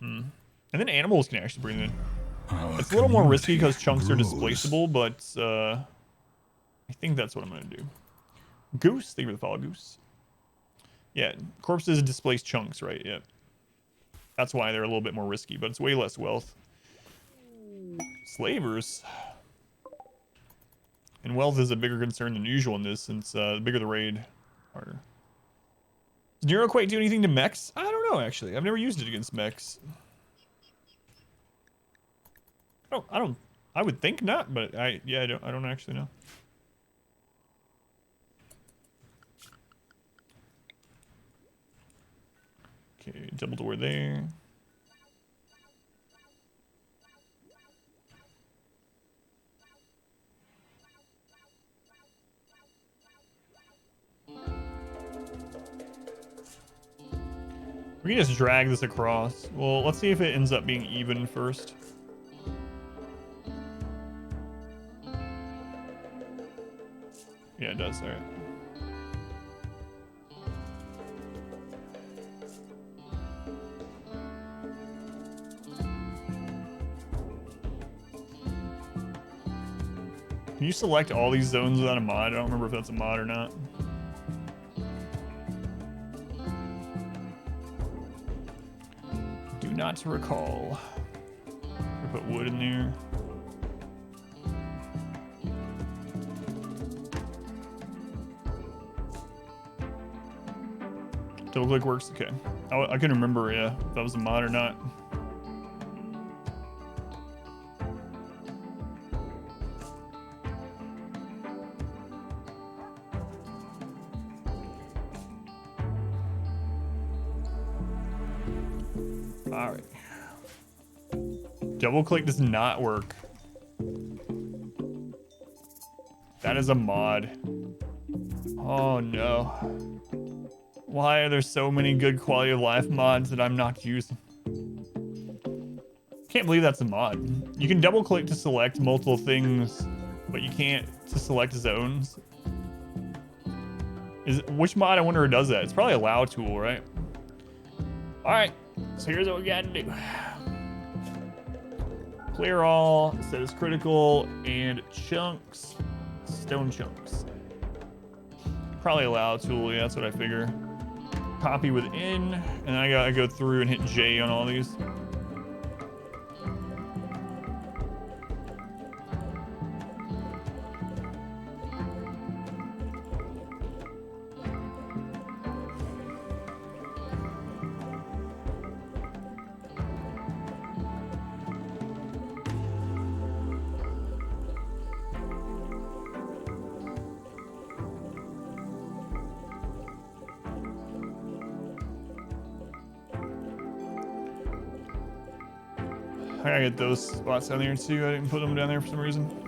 And then animals can actually bring in. It's a little more risky because chunks are displaceable, but I think that's what I'm going to do. Goose, thank you for the follow, Goose. Yeah, corpses displace chunks, right? Yep. That's why they're a little bit more risky, but it's way less wealth. Slavers. And wealth is a bigger concern than usual in this, since the bigger the raid, harder. Does Neuroquake do anything to mechs? I don't know, actually. I've never used it against mechs. I would think not, but I don't actually know. Okay, double door there. We can just drag this across. Well, let's see if it ends up being even first. Yeah, it does. All right. Can you select all these zones without a mod? I don't remember if that's a mod or not. Do not recall. I put wood in there. Double click works. Okay. I couldn't remember, yeah, if that was a mod or not. All right. Double click does not work. That is a mod. Oh no. Why are there so many good quality of life mods that I'm not using? Can't believe that's a mod. You can double click to select multiple things, but you can't to select zones. Which mod I wonder does that? It's probably a allow tool, right? All right, so here's what we gotta do. Clear all, set as critical, and chunks, stone chunks. Probably allow tool, yeah, that's what I figure. Copy within, and I gotta go through and hit J on all these. I gotta get those spots down there too. I didn't put them down there for some reason.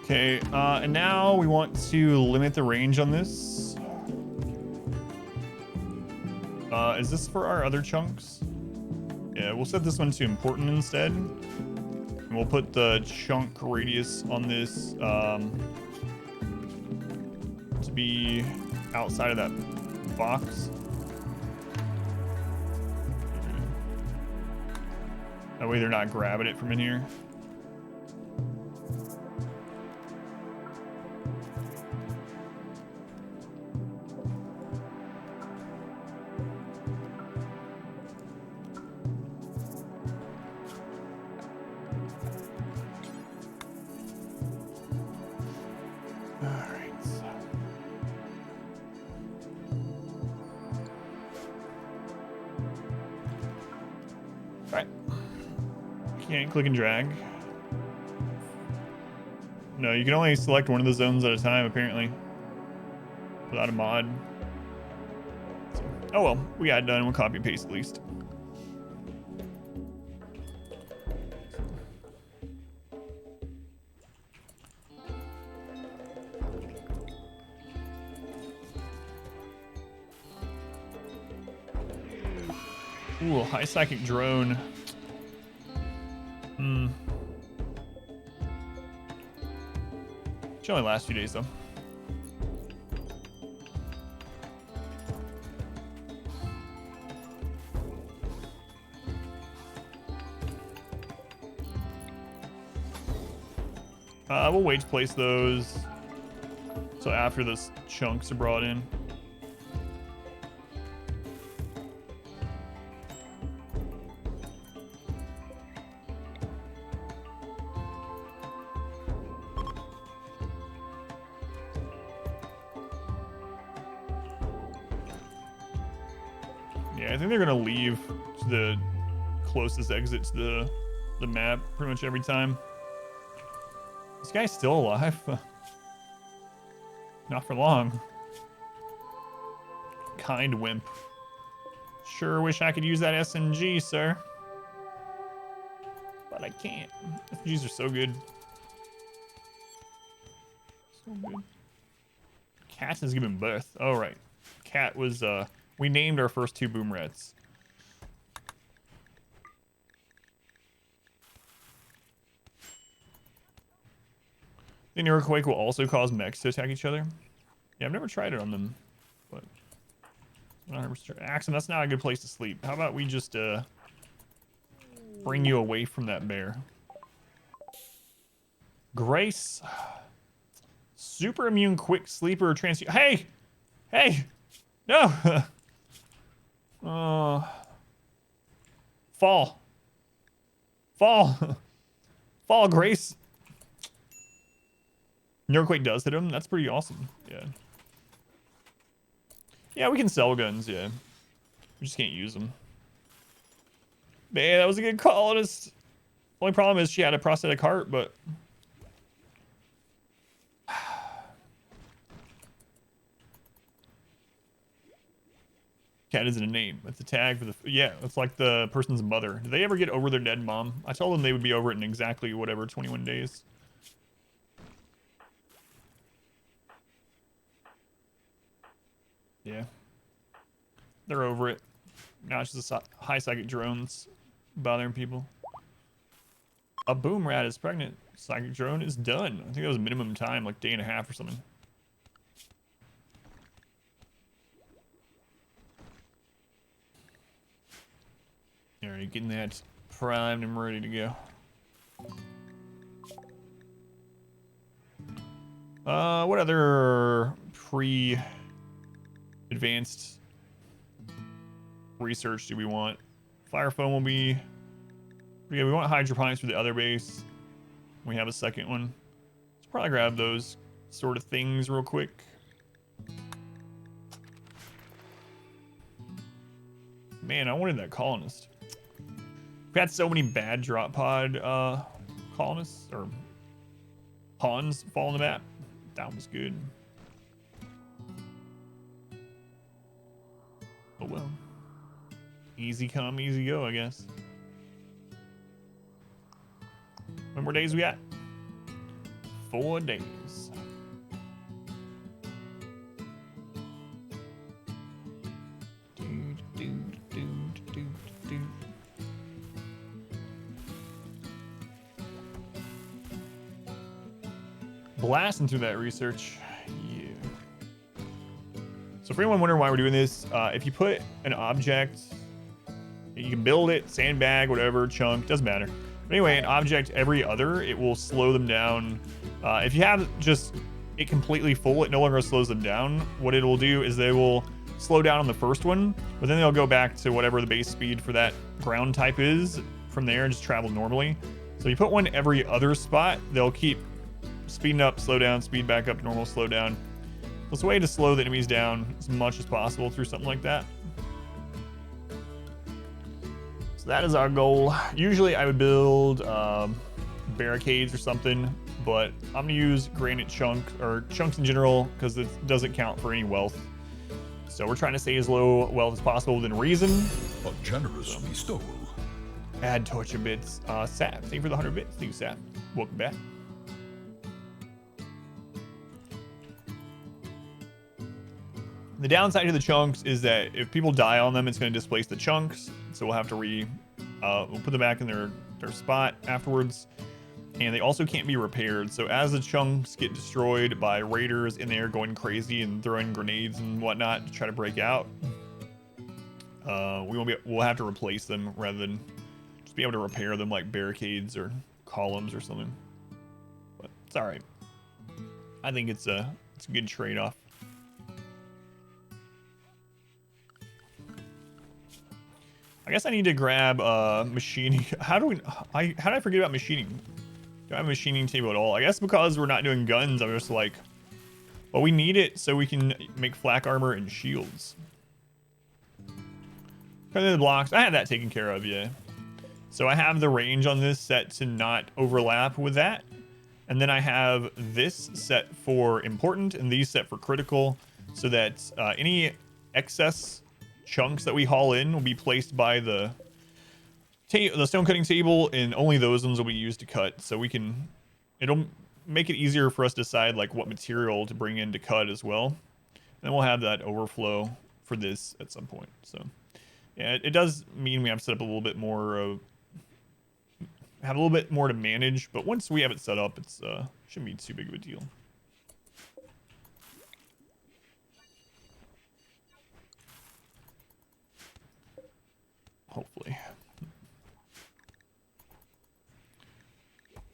Okay, and now we want to limit the range on this. Is this for our other chunks? Yeah, we'll set this one to important instead. And we'll put the chunk radius on this to be outside of that box. That way they're not grabbing it from in here. Can't click and drag. No, you can only select one of the zones at a time, apparently. Without a mod. So, oh well, we got it done. We'll copy and paste at least. Ooh, high psychic drone. Should only last a few days though. We'll wait to place those so after the chunks are brought in. Yeah, I think they're gonna leave the closest exit to the map pretty much every time. This guy's still alive. Not for long. Kind wimp. Sure wish I could use that SMG, sir. But I can't. SMGs are so good. So good. Cat has given birth. Oh, right. Cat was, we named our first 2 boom rats. The earthquake will also cause mechs to attack each other. Yeah, I've never tried it on them, but 100%. Axum, that's not a good place to sleep. How about we just bring you away from that bear? Grace, super immune, quick sleeper, Hey, hey, no. Fall, fall, Grace. Earthquake does hit him. That's pretty awesome. Yeah. Yeah, we can sell guns. Yeah. We just can't use them. Man, that was a good colonist. Only problem is she had a prosthetic heart, but... Cat isn't a name. It's a tag for the... Yeah, it's like the person's mother. Did they ever get over their dead mom? I told them they would be over it in exactly whatever, 21 days. Yeah. They're over it. Now it's just high psychic drones bothering people. A boom rat is pregnant. Psychic drone is done. I think that was minimum time, like day and a half or something. Alright, getting that primed and ready to go. What other advanced research do we want? Fire foam will be... Yeah, we want hydroponics for the other base. We have a second one. Let's probably grab those sort of things real quick. Man, I wanted that colonist. We've had so many bad drop pod colonists, or pawns fall on the map. That was good. Oh well. Easy come, easy go, I guess. How many more days we got? 4 days. Blasting through that research. Yeah. So for anyone wondering why we're doing this, if you put an object, you can build it, sandbag, whatever, chunk, doesn't matter. But anyway, an object every other, it will slow them down. If you have just it completely full, it no longer slows them down. What it will do is they will slow down on the first one, but then they'll go back to whatever the base speed for that ground type is from there and just travel normally. So you put one every other spot, they'll keep speeding up, slow down, speed back up, normal, slow down. It's a way to slow the enemies down as much as possible through something like that. So that is our goal. Usually I would build barricades or something, but I'm gonna use granite chunks or chunks in general because it doesn't count for any wealth. So we're trying to stay as low wealth as possible within reason. A generous bestowal. Add torture bits. Sap, thank you for the 100 bits. Thank you, Sap. Welcome back. The downside to the chunks is that if people die on them, it's going to displace the chunks. So we'll have to we'll put them back in their spot afterwards. And they also can't be repaired. So as the chunks get destroyed by raiders in there going crazy and throwing grenades and whatnot to try to break out, we'll have to replace them rather than just be able to repair them like barricades or columns or something. But it's all right. I think it's a good trade-off. I guess I need to grab machining. How did I forget about machining? Do I have a machining table at all? I guess because we're not doing guns, I'm just like, well, we need it so we can make flak armor and shields. Cut the blocks. I have that taken care of, yeah. So I have the range on this set to not overlap with that. And then I have this set for important and these set for critical, so that any excess chunks that we haul in will be placed by the stone cutting table, and only those ones will be used to cut. So it'll make it easier for us to decide like what material to bring in to cut as well. Then we'll have that overflow for this at some point. So yeah, it does mean we have to set up a little bit more have a little bit more to manage, but once we have it set up, it's shouldn't be too big of a deal. Hopefully.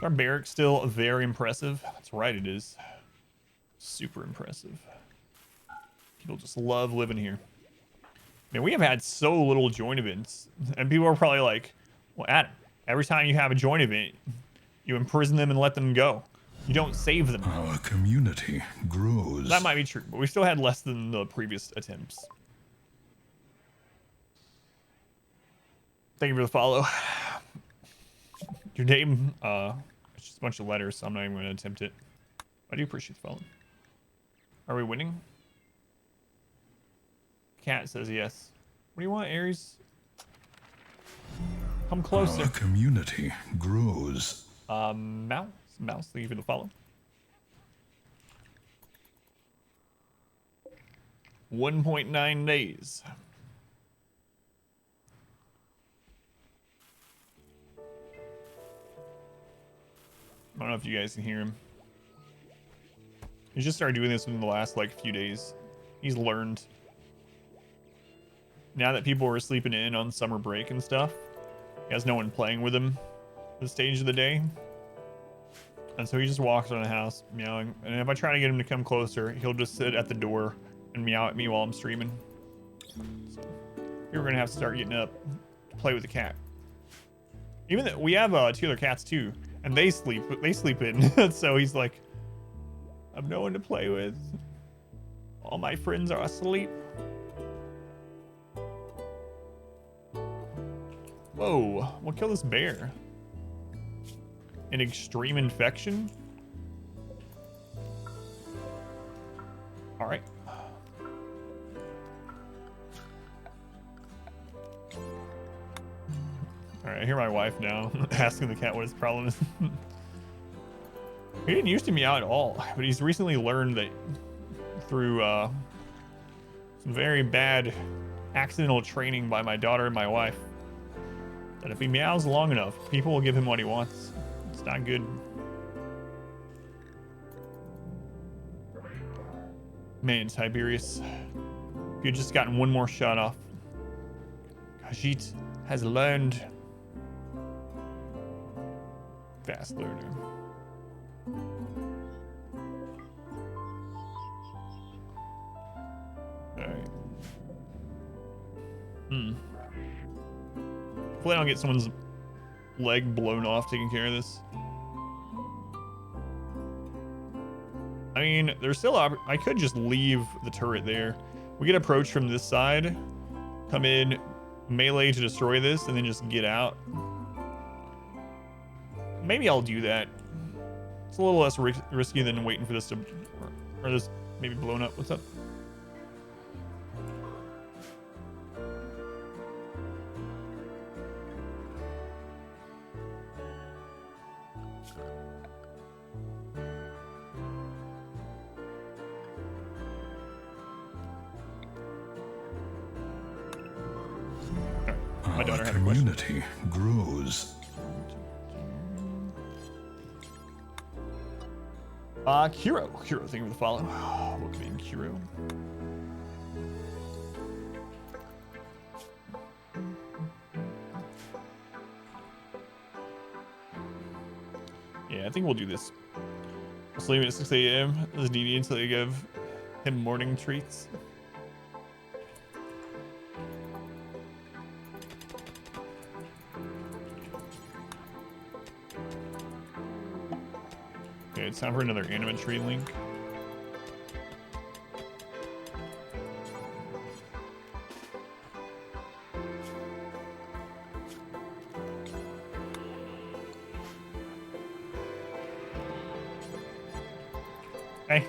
Our barracks still very impressive. That's right, it is. Super impressive. People just love living here. Man, we have had so little joint events, and people are probably like, well, Adam, every time you have a joint event, you imprison them and let them go. You don't save them. Our community grows. That might be true, but we still had less than the previous attempts. Thank you for the follow. Your name, it's just a bunch of letters, so I'm not even going to attempt it. I do appreciate the follow. Are we winning? Cat says yes. What do you want, Aries? Come closer. Our community grows. Mouse, thank you for the follow. 1.9 days. I don't know if you guys can hear him. He's just started doing this in the last like few days. He's learned. Now that people are sleeping in on summer break and stuff, he has no one playing with him this stage of the day. And so he just walks around the house meowing. And if I try to get him to come closer, he'll just sit at the door and meow at me while I'm streaming. So you're gonna have to start getting up to play with the cat. Even though we have 2 other cats too, and they sleep in. So he's like, I've no one to play with. All my friends are asleep. Whoa, we'll kill this bear. An extreme infection? All right. All right, I hear my wife now asking the cat what his problem is. He didn't used to meow at all, but he's recently learned that through some very bad accidental training by my daughter and my wife, that if he meows long enough, people will give him what he wants. It's not good. Man, Tiberius, if you'd just gotten one more shot off. Khajiit has learned. Fast learner. Alright. Hopefully I don't get someone's leg blown off taking care of this. I mean, there's still I could just leave the turret there. We get approached from this side, come in, melee to destroy this and then just get out. Maybe I'll do that. It's a little less risky than waiting for this to, or this maybe blown up. What's up? My daughter had a question. Community grows. Kiro, thank you for the follow. Welcome in, Kiro. Yeah, I think we'll do this. We'll sleep at 6 a.m. as needy until you give him morning treats. Okay, it's time for another Anima Tree link. Hey.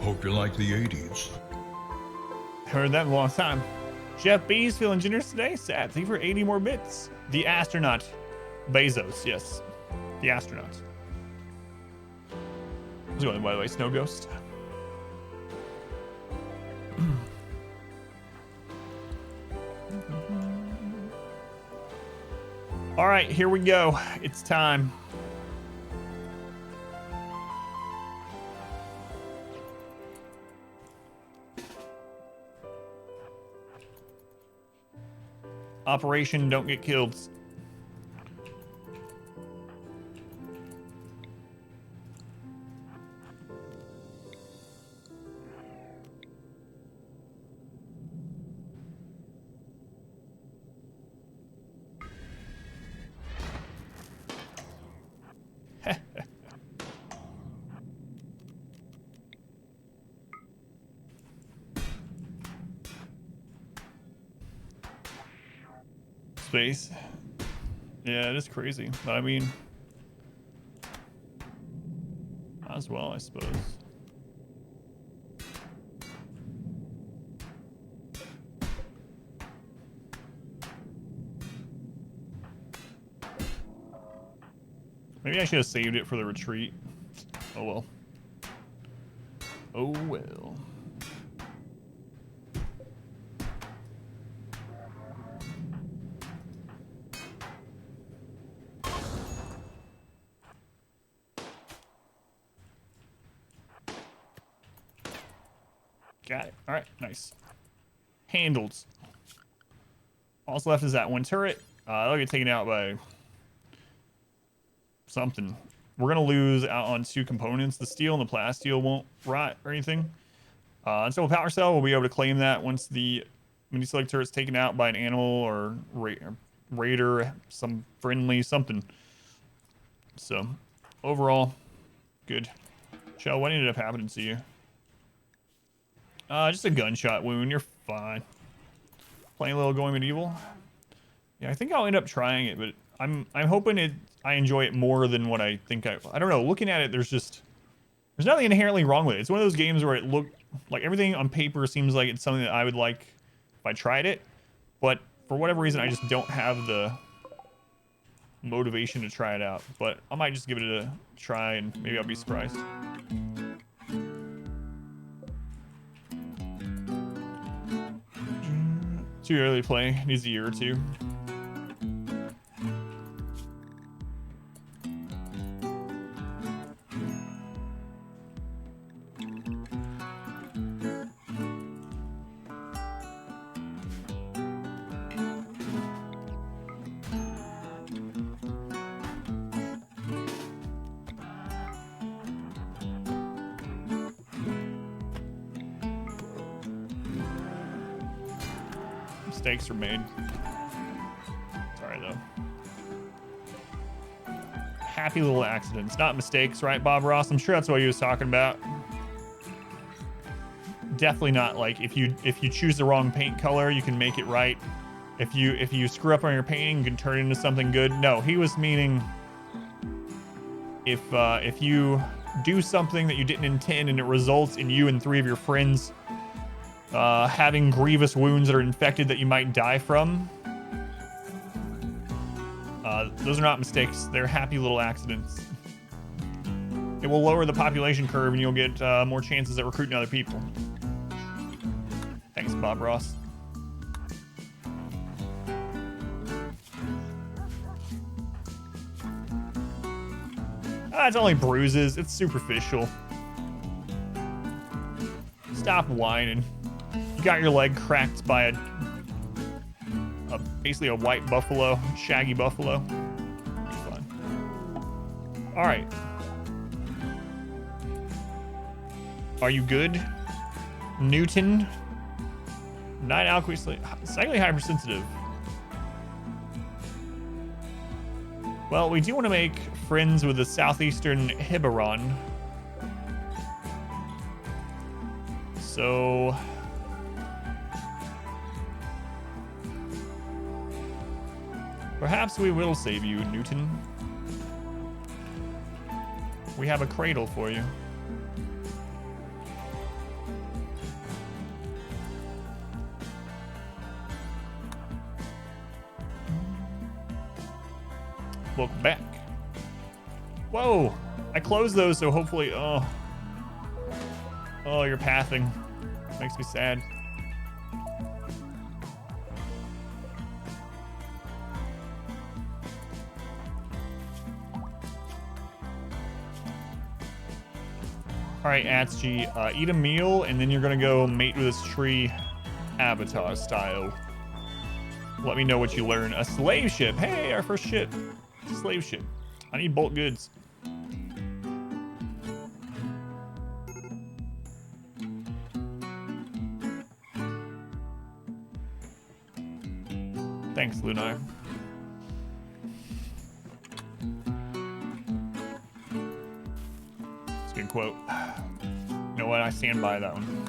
Hope you like the 80s. Heard that in a long time. Jeff B's feeling generous today. Sad. Thank you for 80 more bits. The astronaut. Bezos, yes. The astronaut. How's it going, by the way, Snow Ghost? All right, here we go. It's time. Operation Don't Get Killed. Space. Yeah, it is crazy. But I mean, as well, I suppose. Maybe I should have saved it for the retreat. Oh well. Oh well. Got it. All right, nice. Handled. All that's left is that one turret. That'll get taken out by something. We're gonna lose out on 2 components. The steel and the plasteel won't rot or anything. Until power cell, we'll be able to claim that once the mini select turret's taken out by an animal or raider, some friendly something. So, overall, good. Shell, what ended up happening to you? Just a gunshot wound. You're fine. Playing a little Going Medieval. Yeah, I think I'll end up trying it, but I'm hoping I enjoy it more than what I think I don't know. Looking at it, there's nothing inherently wrong with it. It's one of those games where it looked like everything on paper seems like it's something that I would like if I tried it, but for whatever reason, I just don't have the motivation to try it out. But I might just give it a try, and maybe I'll be surprised. Too early to play. Needs a year or 2. Mistakes are made. Sorry though. Happy little accidents, not mistakes, right, Bob Ross? I'm sure that's what he was talking about. definitely not like if you choose the wrong paint color, you can make it right. If you screw up on your painting, you can turn it into something good. No, he was meaning if you do something that you didn't intend and it results in you and 3 of your friends having grievous wounds that are infected that you might die from, those are not mistakes. They're happy little accidents. It will lower the population curve and you'll get more chances at recruiting other people. Thanks, Bob Ross. It's only bruises. It's superficial. Stop whining. You got your leg cracked by basically a white buffalo, shaggy buffalo. Be fine. All right. Are you good, Newton? 9 alchemy, slightly hypersensitive. Well, we do want to make friends with the southeastern Hibaron. So perhaps we will save you, Newton. We have a cradle for you. Look back. Whoa! I closed those, so hopefully. Oh, you're pathing. Makes me sad. All right, Atsuji, eat a meal, and then you're gonna go mate with this tree, Avatar style. Let me know what you learn. A slave ship. Hey, our first ship. Slave ship. I need bulk goods. Thanks, Lunar. It's a good quote. You know what? I stand by that one.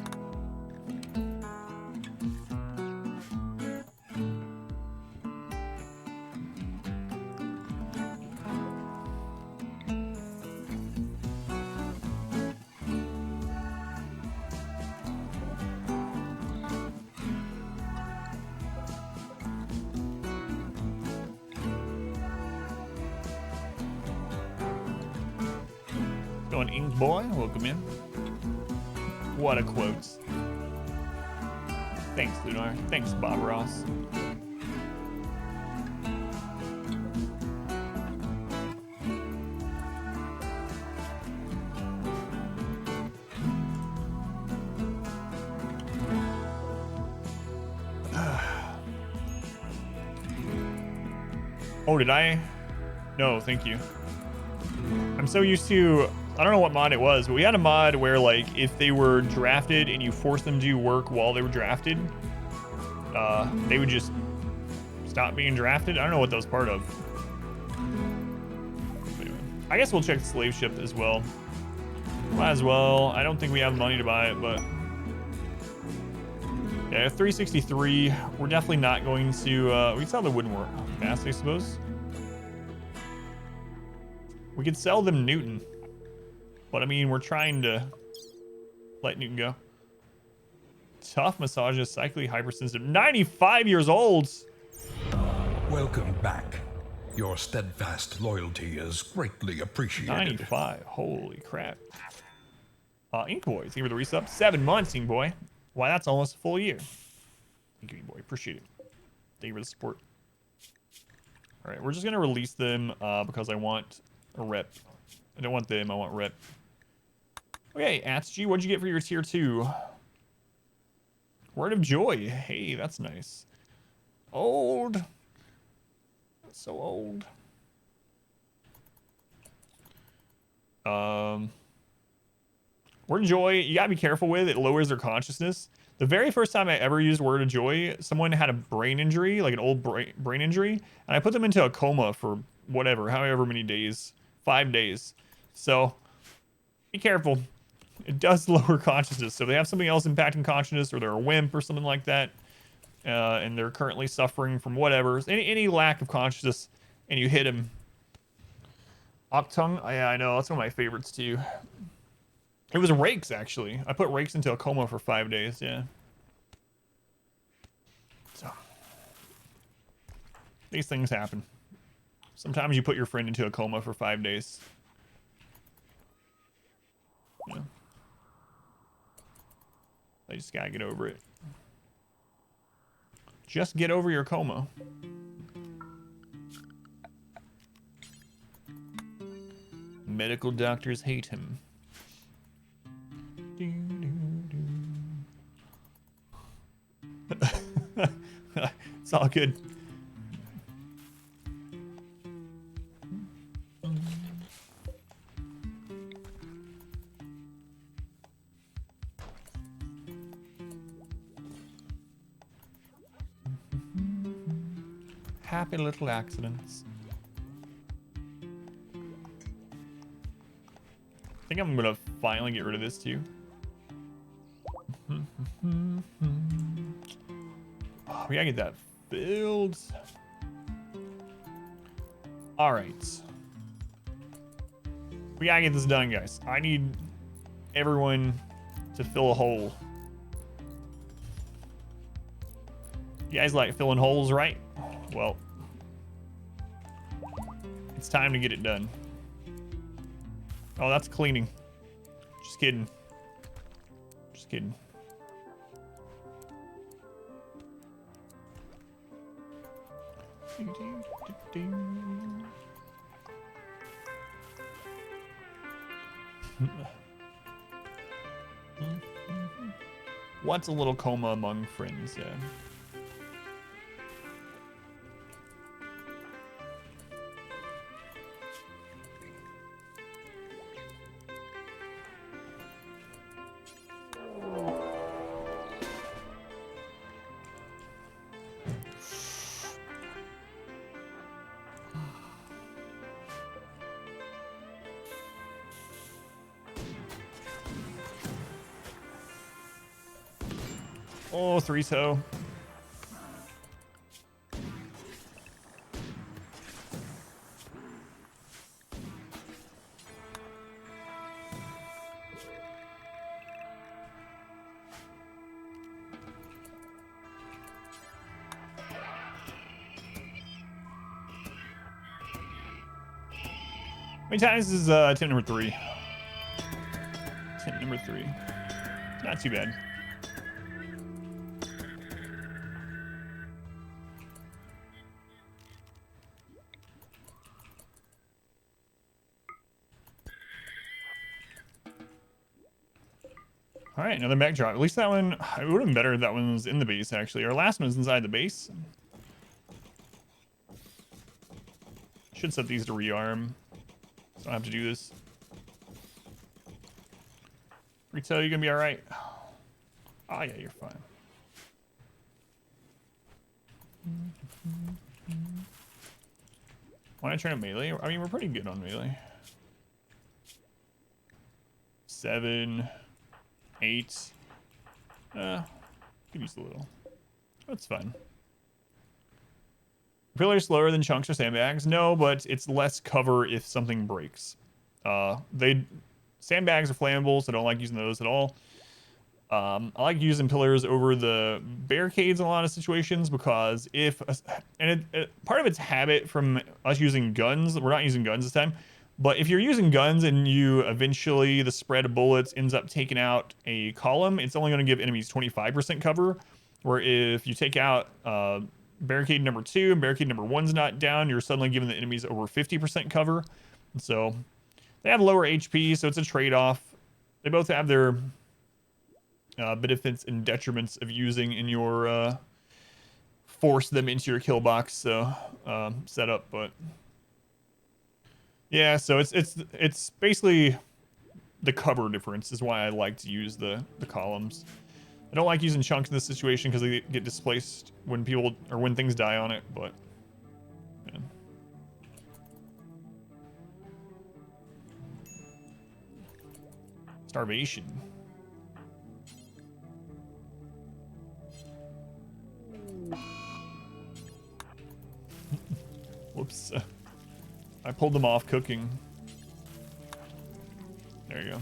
Going Ink Boy, welcome in. What a quote. Thanks, Lunar. Thanks, Bob Ross. Oh, did I? No, thank you. I'm so used to, I don't know what mod it was, but we had a mod where, like, if they were drafted and you forced them to do work while they were drafted, they would just stop being drafted. I don't know what that was part of. Anyway, I guess we'll check the slave ship as well. Might as well. I don't think we have money to buy it, but yeah, 363. We're definitely not going to. We can sell the wooden work fast, I suppose. We could sell them Newton, but I mean, we're trying to let Newton go. Tough massages, psychically hypersensitive. 95 years old. Welcome back. Your steadfast loyalty is greatly appreciated. 95. Holy crap. Ink Boy, thank you for the resub. 7 months, Ink Boy. Why, that's almost a full year. Thank you, Ink Boy. Appreciate it. Thank you for the support. All right, we're just gonna release them because I want a rep. I don't want them, I want rep. Okay, Atsuji, what'd you get for your tier 2? Word of Joy. Hey, that's nice. Old. So old. Word of Joy, you gotta be careful with. It lowers their consciousness. The very first time I ever used Word of Joy, someone had a brain injury, like an old brain injury, and I put them into a coma for whatever, however many days. 5 days. So, be careful. It does lower consciousness. So if they have something else impacting consciousness, or they're a wimp or something like that, and they're currently suffering from whatever, any lack of consciousness, and you hit them. Octung? Yeah, I know. That's one of my favorites too. It was Rakes, actually. I put Rakes into a coma for 5 days, yeah. So, these things happen. Sometimes you put your friend into a coma for 5 days. Yeah. They just gotta get over it. Just get over your coma. Medical doctors hate him. It's all good. Happy little accidents. I think I'm gonna finally get rid of this too. Oh, we gotta get that filled. All right. We gotta get this done, guys. I need everyone to fill a hole. You guys like filling holes, right? Well, it's time to get it done. Oh, that's cleaning. Just kidding. Just kidding. What's a little coma among friends? Yeah. Oh, 3-so. How many times is attempt number 3? Attempt number 3. Not too bad. All right, another backdrop. At least that one, it would have been better if that one was in the base, actually. Our last one was inside the base. Should set these to rearm, so I don't have to do this. Retail, you gonna be all right? Oh, yeah, you're fine. Why not turn it melee? I mean, we're pretty good on melee. 7, 8. Could use a little. That's fine. Pillar slower than chunks or sandbags? No, but it's less cover if something breaks. Sandbags are flammable, so I don't like using those at all. I like using pillars over the barricades in a lot of situations because part of it's habit from us using guns. We're not using guns this time, but if you're using guns and you eventually the spread of bullets ends up taking out a column, it's only going to give enemies 25% cover. Where if you take out barricade number 2 and barricade number 1's not down, you're suddenly giving the enemies over 50% cover. And so they have lower HP, so it's a trade-off. They both have their benefits and detriments of using in your force them into your kill box setup, but yeah, so it's basically the cover difference is why I like to use the columns. I don't like using chunks in this situation because they get displaced when when things die on it, but yeah. Starvation. Whoops. I pulled them off cooking. There you go.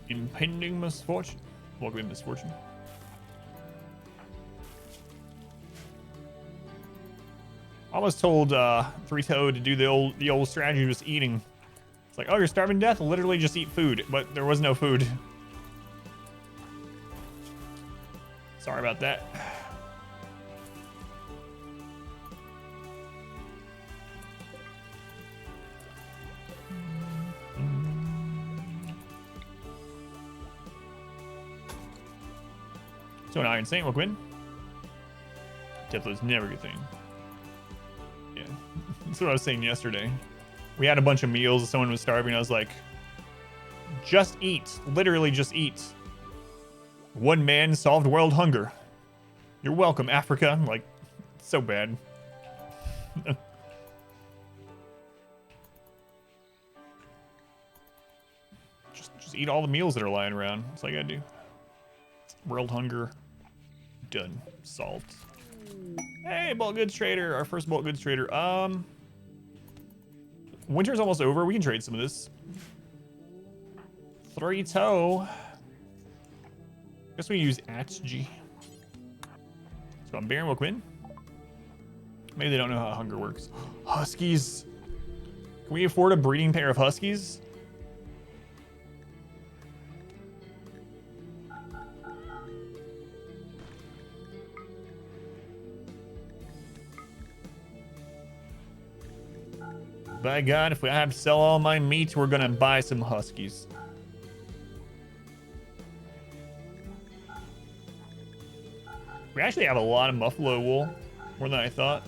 Impending misfortune. Welcome in, misfortune. I almost told Three-Toed to do the old strategy of just eating. It's like, oh, you're starving to death? Literally just eat food. But there was no food. Sorry about that. So an Iron Saint, welcome in. Death was never a good thing. Yeah, that's what I was saying yesterday. We had a bunch of meals, someone was starving, I was like, just eat. Literally just eat. One man solved world hunger. You're welcome, Africa. I'm like, so bad. just eat all the meals that are lying around. That's all you gotta do. World hunger. Done. Solved. Hey, bulk goods trader. Our first bulk goods trader. Winter's almost over. We can trade some of this. Three-Toe. Guess we use Atg. So I'm Baron, welcome in. Maybe they don't know how hunger works. Huskies. Can we afford a breeding pair of huskies? By God, if we have to sell all my meat, we're gonna buy some huskies. We actually have a lot of buffalo wool, more than I thought.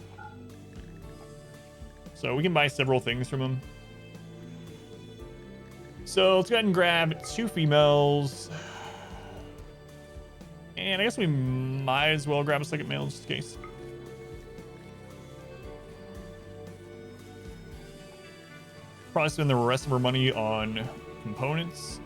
So we can buy several things from them. So let's go ahead and grab 2 females. And I guess we might as well grab a second male just in case. Probably spend the rest of our money on components.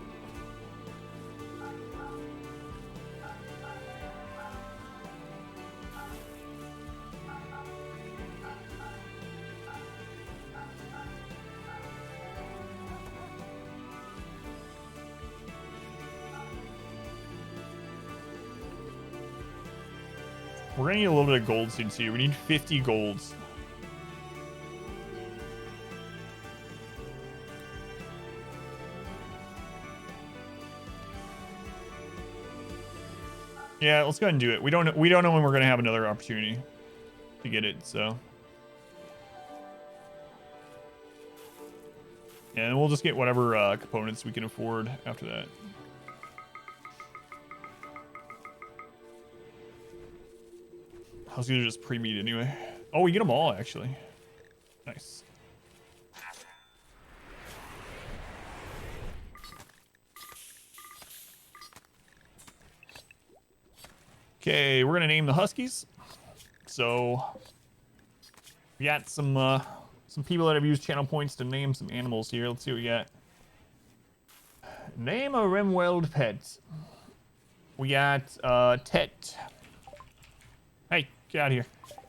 We're gonna need a little bit of gold soon too. We need 50 golds. Yeah, let's go ahead and do it. We don't know when we're gonna have another opportunity to get it, so. And we'll just get whatever components we can afford after that. I was gonna just pre-meet anyway. Oh, we get them all actually. Nice. Okay, we're gonna name the Huskies. So we got some people that have used channel points to name some animals here. Let's see what we got. Name a Rimworld pet. We got Tet. Hey, get out of here.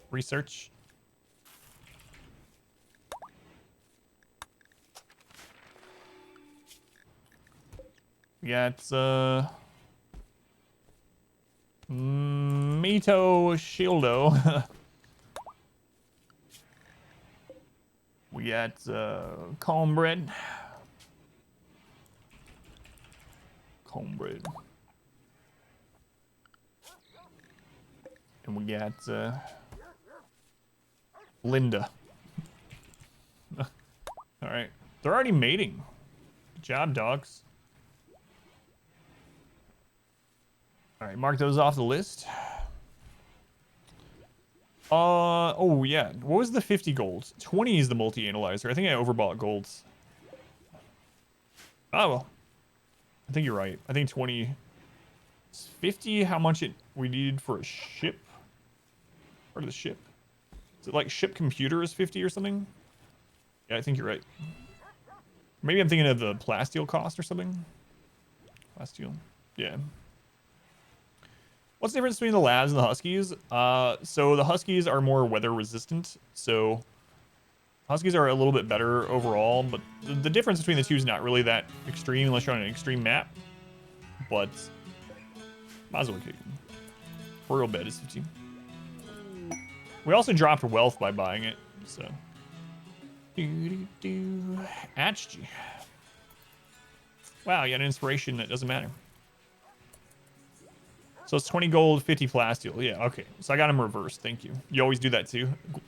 Research. We got Mito Shieldo. We got Cornbread. Cornbread. And we got Linda. All right. They're already mating. Good job, dogs. All right, mark those off the list. Oh yeah. What was the 50 gold? 20 is the multi-analyzer. I think I overbought golds. Oh well. I think you're right. I think 20 is 50. How much we needed for a ship? Part of the ship. Is it like ship computer is 50 or something? Yeah, I think you're right. Maybe I'm thinking of the plasteel cost or something. Plasteel. Yeah. What's the difference between the labs and the huskies? So the huskies are more weather resistant. So huskies are a little bit better overall, but the difference between the two is not really that extreme unless you're on an extreme map. But might as well kick them. Royal bed is 15. We also dropped wealth by buying it, so. Atchgy. Wow, you had an inspiration that doesn't matter. So it's 20 gold, 50 plasteel. Yeah, okay. So I got him reversed. Thank you. You always do that too.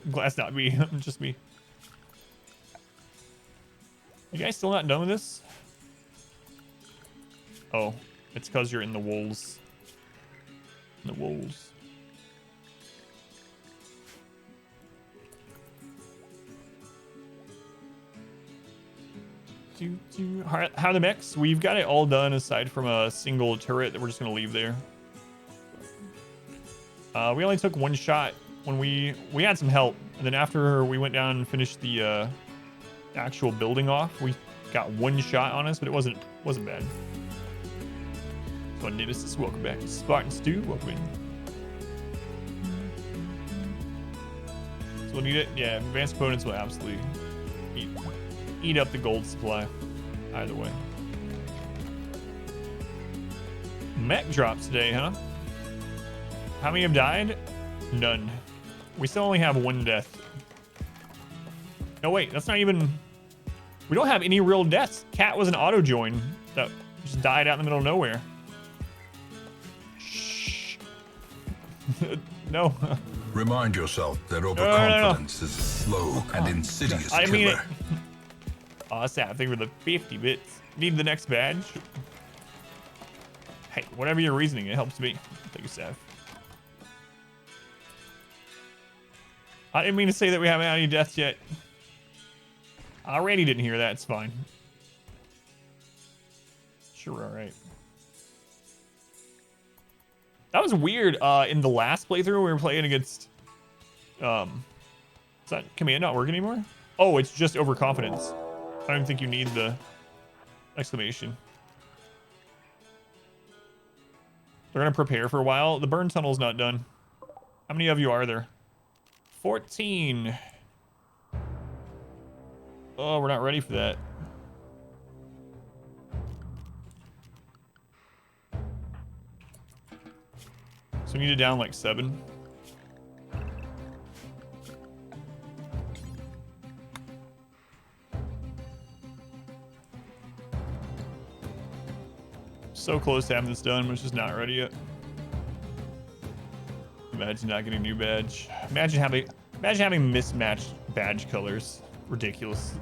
Glad not me. Just me. You guys still not done with this? Oh, it's because you're in the wolves. In the wolves. How are the mechs? We've got it all done aside from a single turret that we're just going to leave there. We only took one shot when we had some help, and then after we went down and finished the actual building off, we got one shot on us, but it wasn't bad. So Nemesis, welcome back. Spartan Stew, welcome in. So we'll need it. Yeah, advanced components will absolutely eat up the gold supply. Either way. Mech drops today, huh? How many have died? None. We still only have one death. No, wait, that's not even... We don't have any real deaths. Cat was an auto join that just died out in the middle of nowhere. Shh. No. Remind yourself that overconfidence is a slow and insidious killer. I mean it. Oh, sad. I think we're the 50 bits. Need the next badge. Hey, whatever your reasoning, it helps me. Thank you, Seth. I didn't mean to say that we haven't had any deaths yet. I already didn't hear that. It's fine. Sure, all right. That was weird. In the last playthrough, we were playing against... Is that command not working anymore? Oh, it's just overconfidence. I don't think you need the exclamation. They're going to prepare for a while. The burn tunnel's not done. How many of you are there? 14. Oh, we're not ready for that. So we need it down like 7. So close to having this done, but it's just not ready yet. Imagine not getting a new badge. Imagine having mismatched badge colors. Ridiculous.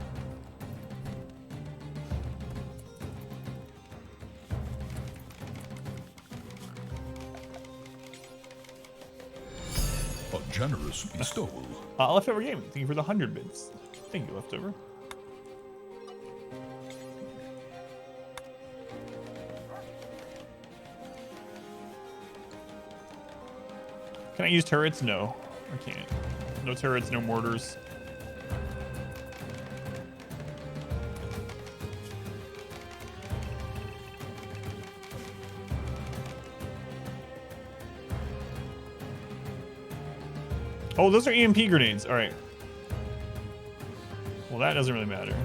A generous bestowal. Leftover Gaming, thank you for the 100 bits. Thank you, Leftover. Can I use turrets? No, I can't. No turrets, no mortars. Oh, those are EMP grenades. All right. Well, that doesn't really matter.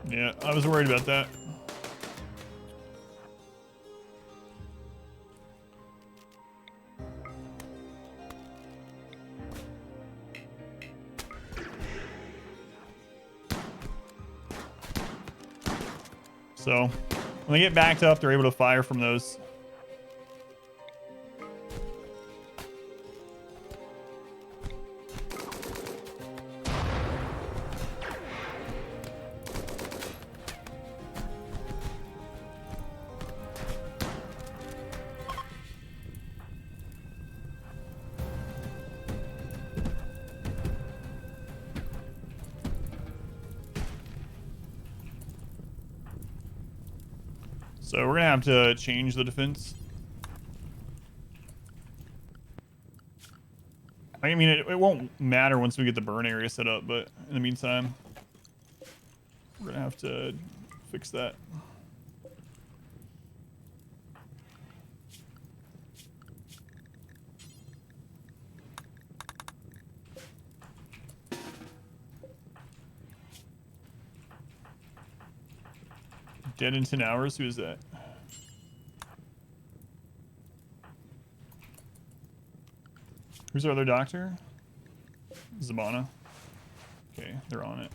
Yeah, I was worried about that. So when they get backed up, they're able to fire from those. So we're gonna have to change the defense. I mean, it won't matter once we get the burn area set up, but in the meantime, we're gonna have to fix that. Dead in 10 hours? Who is that? Who's our other doctor? Zabana. Okay, they're on it.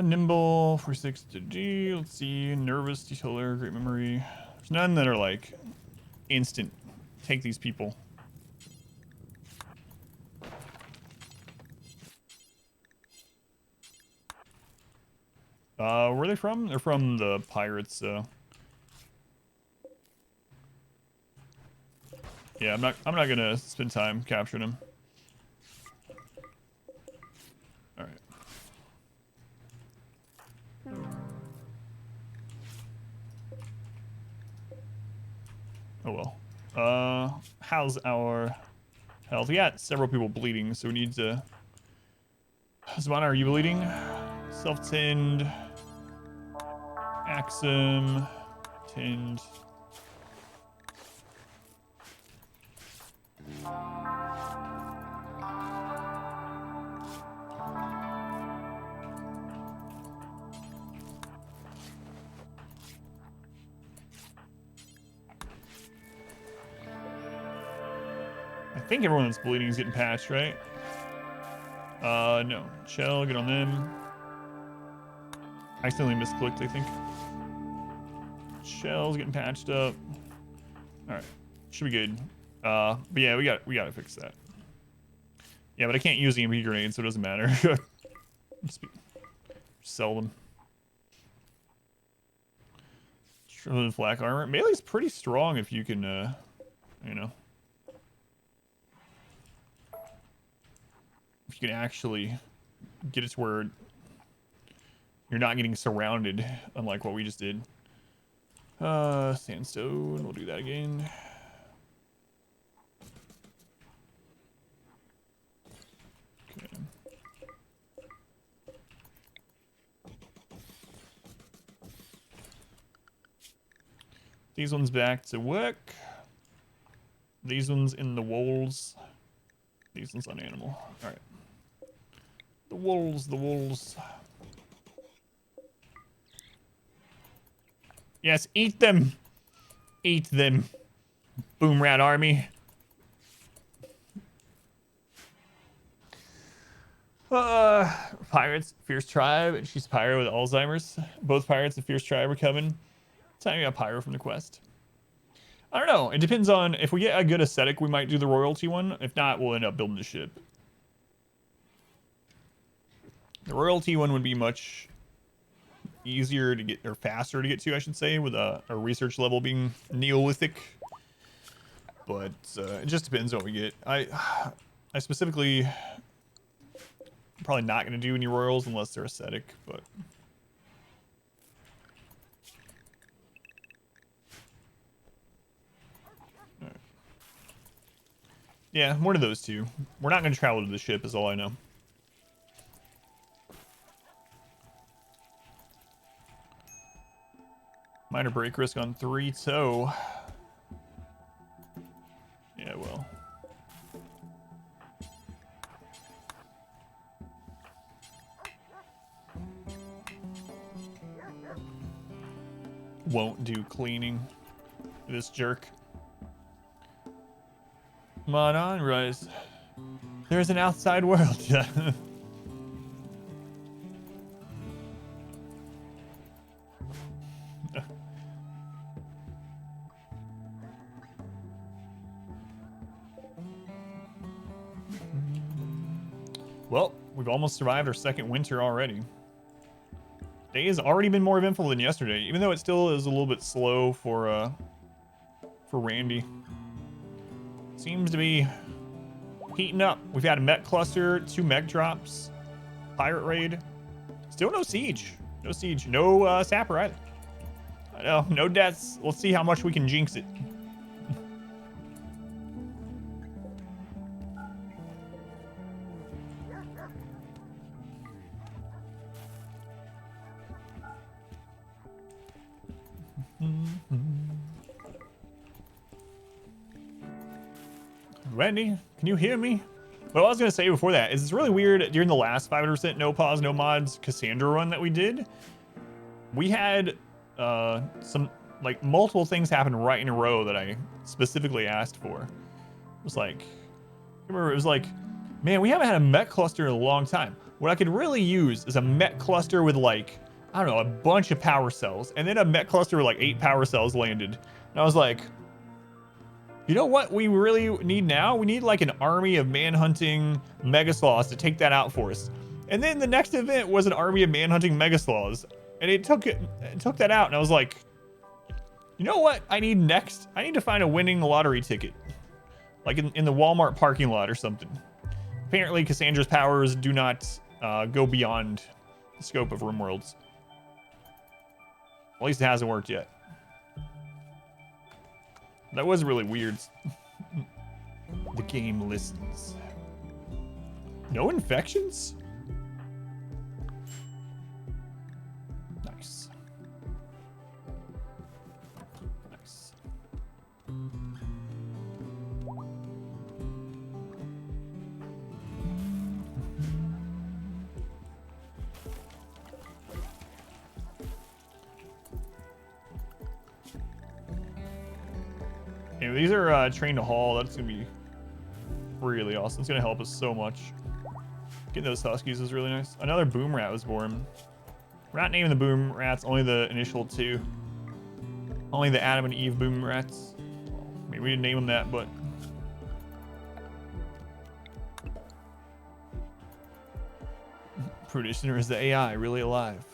Nimble, 46 to G. Let's see. Nervous, detailer, great memory. There's none that are like instant. Take these people. Where are they from? They're from the pirates, so. Yeah, I'm not gonna spend time capturing them. Alright. Oh well. How's our health? We got several people bleeding, so we need to. Zabana, are you bleeding? Self-tinned. Axum. Tinned. I think everyone that's bleeding is getting patched, right? No. Shell, get on them. Accidentally misclicked, I think. Shell's getting patched up. Alright. Should be good. But yeah, we gotta fix that. Yeah, but I can't use the EMP grenade, so it doesn't matter. Just sell them. Flak armor. Melee's pretty strong if you can, you know. If you can actually get it to where you're not getting surrounded, unlike what we just did. Sandstone, we'll do that again. Okay. These ones back to work. These ones in the walls. These ones on animal. Alright. The wolves, the wolves. Yes, eat them. Eat them. Boom rat army. Pirates, Fierce Tribe, and she's Pyro with Alzheimer's. Both Pirates and Fierce Tribe are coming. Time we got Pyro from the quest. I don't know. It depends on if we get a good aesthetic, we might do the royalty one. If not, we'll end up building the ship. The royalty one would be much easier to get, or faster to get to, I should say, with a research level being Neolithic. But it just depends on what we get. I specifically probably not going to do any royals unless they're aesthetic, but. Right. Yeah, one of those two. We're not going to travel to the ship is all I know. Minor break risk on 3 toe. Yeah, well. Won't do cleaning. This jerk. Come on, Rise. There's an outside world. Well, we've almost survived our second winter already. Day has already been more eventful than yesterday, even though it still is a little bit slow for Randy. Seems to be heating up. We've had a mech cluster, 2 mech drops, pirate raid. Still no siege. No siege. No sapper either. I know, no deaths. Let's see how much we can jinx it. Randy, can you hear me? What I was going to say before that is it's really weird. During the last 500% no pause, no mods Cassandra run that we did, we had some, like, multiple things happen right in a row that I specifically asked for. It was like, I remember it was like, man, we haven't had a mech cluster in a long time. What I could really use is a mech cluster with, like, I don't know, a bunch of power cells. And then a mech cluster with like 8 power cells landed. And I was like, you know what we really need now? We need like an army of manhunting megasloths to take that out for us. And then the next event was an army of manhunting megasloths. And it took that out. And I was like, you know what I need next? I need to find a winning lottery ticket. Like in the Walmart parking lot or something. Apparently Cassandra's powers do not go beyond the scope of RimWorlds. At least it hasn't worked yet. That was really weird. The game listens. No infections? Nice. Nice. Anyway, these are trained to haul. That's gonna be really awesome. It's gonna help us so much. Getting those huskies is really nice. Another boom rat was born. We're not naming the boom rats, only the initial 2. Only the Adam and Eve boom rats. Maybe we didn't name them that, but Prudishner, is the AI really alive?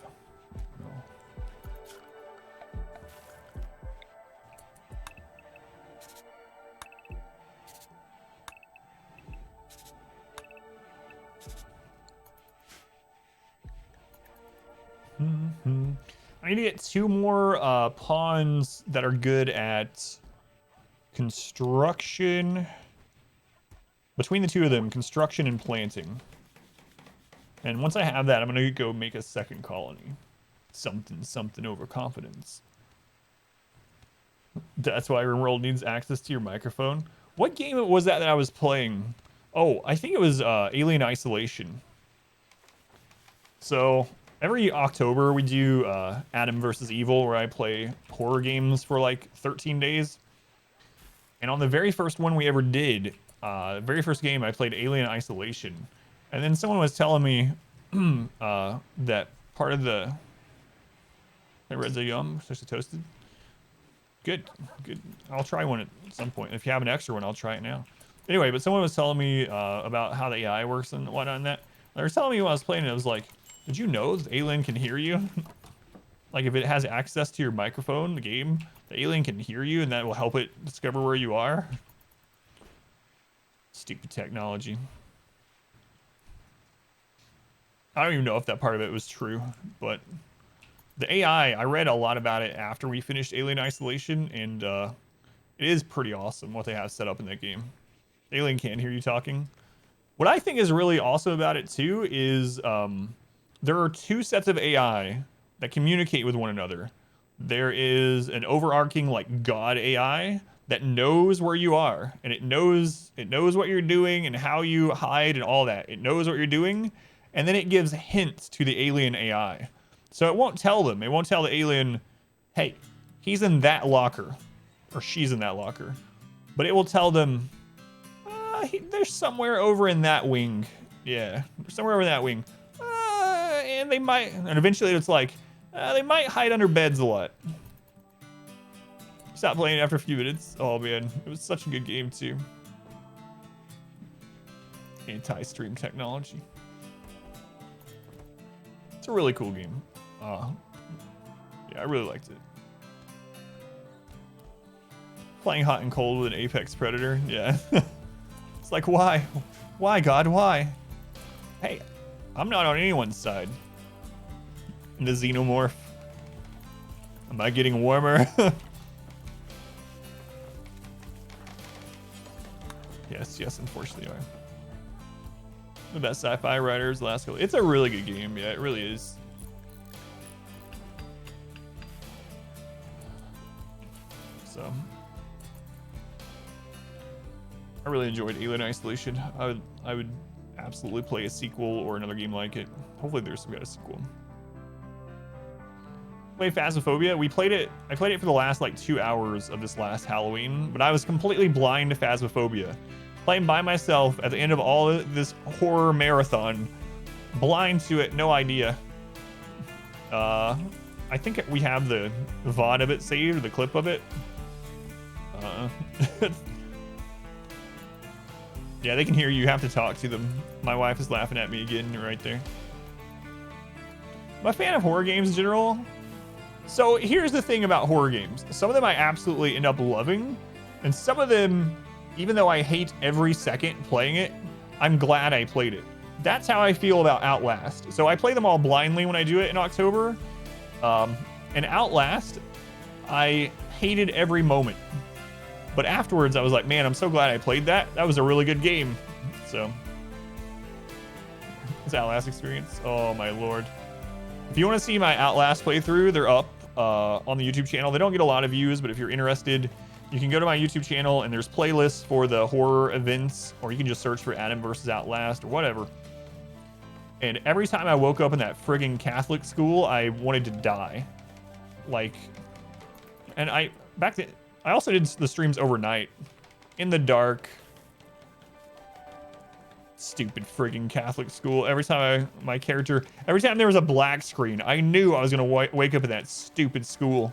I need to get 2 more pawns that are good at construction. Between the 2 of them, construction and planting. And once I have that, I'm going to go make a second colony. Something overconfidence. That's why RimWorld needs access to your microphone. What game was that I was playing? Oh, I think it was Alien Isolation. So every October we do Adam versus Evil, where I play horror games for like 13 days. And on the very first one we ever did, the very first game, I played Alien Isolation. And then someone was telling me that part of the... Reds are yum, especially toasted. Good. I'll try one at some point. If you have an extra one, I'll try it now. Anyway, but someone was telling me about how the AI works and whatnot and that. They were telling me when I was playing it, I was like, did you know the alien can hear you? Like if it has access to your microphone, the game, the alien can hear you and that will help it discover where you are. Stupid technology. I don't even know if that part of it was true, but the AI, I read a lot about it after we finished Alien Isolation, and it is pretty awesome what they have set up in that game. The alien can't hear you talking. What I think is really awesome about it too is there are 2 sets of AI that communicate with one another. there is an overarching like god AI that knows where you are, and it knows what you're doing and how you hide and all that. It knows what you're doing, and then it gives hints to the alien AI. So it won't tell them. It won't tell the alien, hey, he's in that locker, or she's in that locker. But it will tell them, they're somewhere over in that wing. Yeah, somewhere over in that wing. And they might, and eventually it's like, they might hide under beds a lot. Stop playing after a few minutes. Oh man, it was such a good game too. Anti-stream technology. It's a really cool game. Yeah, I really liked it. Playing hot and cold with an apex predator. Yeah. It's like, why? Why, God, why? Hey, I'm not on anyone's side. And the xenomorph. Am I getting warmer? Yes, unfortunately you are. The best sci-fi writers last couple. It's a really good game, yeah, it really is. So I really enjoyed Alien Isolation. I would absolutely play a sequel or another game like it. Hopefully there's some kind of sequel. Played Phasmophobia. I played it for the last like 2 hours of this last Halloween, but I was completely blind to Phasmophobia. Playing by myself at the end of all of this horror marathon, blind to it, no idea. I think we have the VOD of it saved, the clip of it. Yeah, they can hear you. You have to talk to them. My wife is laughing at me again right there. I'm a fan of horror games in general. So here's the thing about horror games. Some of them I absolutely end up loving, and some of them, even though I hate every second playing it, I'm glad I played it. That's how I feel about Outlast. So I play them all blindly when I do it in October. And Outlast, I hated every moment. But afterwards, I was like, man, I'm so glad I played that. That was a really good game. So, this Outlast experience. Oh, my Lord. If you want to see my Outlast playthrough, they're up on the YouTube channel. They don't get a lot of views, but if you're interested, you can go to my YouTube channel and there's playlists for the horror events, or you can just search for Adam versus Outlast or whatever. And every time I woke up in that friggin' Catholic school, I wanted to die. Like, and I also did the streams overnight in the dark. Stupid friggin' Catholic school. Every time every time there was a black screen, I knew I was gonna wake up in that stupid school.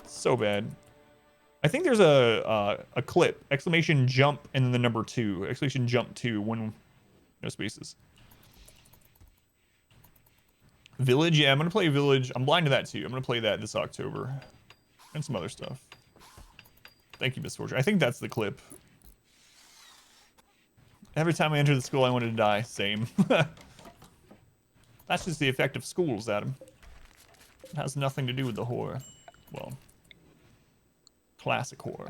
So bad. I think there's a clip, exclamation jump, and then the number 2, exclamation jump 2, when no spaces. Village, yeah, I'm gonna play Village. I'm blind to that too. I'm gonna play that this October, and some other stuff. Thank you, Miss Fortune. I think that's the clip. Every time I enter the school, I wanted to die. Same. That's just the effect of schools, Adam. It has nothing to do with the horror. Well, classic horror.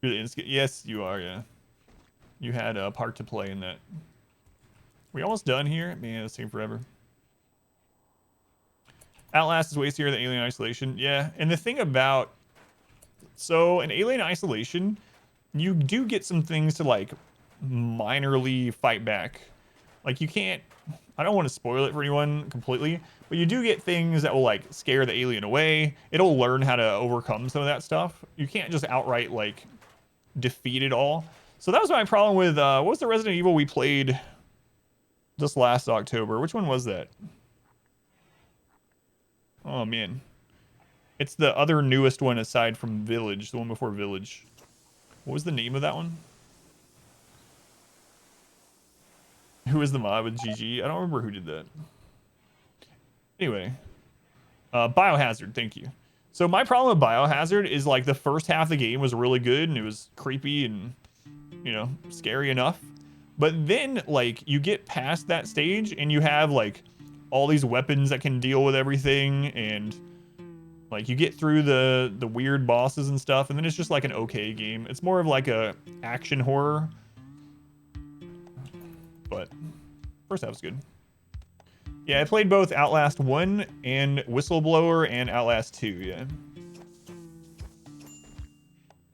Yes, you are, yeah. You had a part to play in that. We almost done here? Man, it's taking forever. Outlast is way easier than Alien Isolation. Yeah, and the thing about... So, in Alien Isolation, you do get some things to, like, minorly fight back. Like, you can't... I don't want to spoil it for anyone completely, but you do get things that will, like, scare the alien away. It'll learn how to overcome some of that stuff. You can't just outright, like, defeat it all. So that was my problem with... what was the Resident Evil we played just last October? Which one was that? Oh, man. It's the other newest one aside from Village, the one before Village. What was the name of that one? Who was the mod with GG? I don't remember who did that. Anyway. Biohazard, thank you. So my problem with Biohazard is, like, the first half of the game was really good and it was creepy and, you know, scary enough. But then, like, you get past that stage and you have, like, all these weapons that can deal with everything, and like you get through the weird bosses and stuff, and then it's just like an okay game. It's more of like a action horror. but first half was good. Yeah, I played both Outlast 1 and Whistleblower and Outlast 2,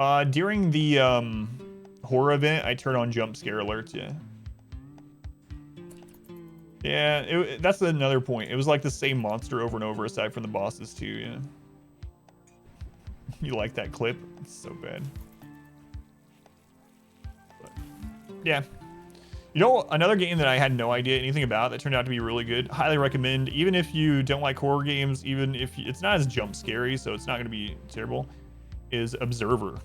yeah. During the horror event, I turned on jump scare alerts, yeah. Yeah, that's another point. It was like the same monster over and over aside from the bosses too, yeah. You like that clip? It's so bad. But, yeah. You know, another game that I had no idea anything about that turned out to be really good. Highly recommend, even if you don't like horror games, even if it's not as jump scary, so it's not going to be terrible, is Observer.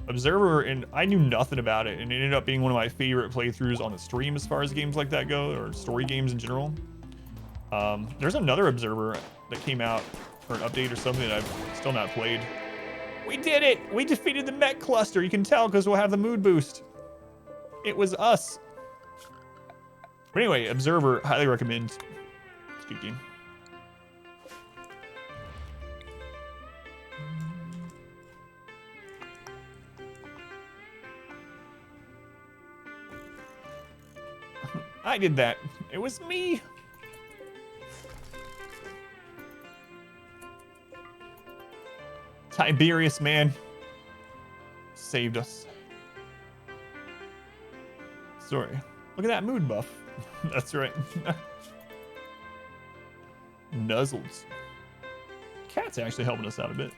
Observer, and I knew nothing about it, and it ended up being one of my favorite playthroughs on the stream as far as games like that go, or story games in general. There's another Observer that came out, or an update or something that I've still not played. We did it! We defeated the mech cluster. You can tell because we'll have the mood boost. It was us. But anyway, Observer, highly recommend. It's a good game. I did that. It was me. Tiberius, man. Saved us. Sorry. Look at that mood buff. That's right. Nuzzles. Cat's actually helping us out a bit.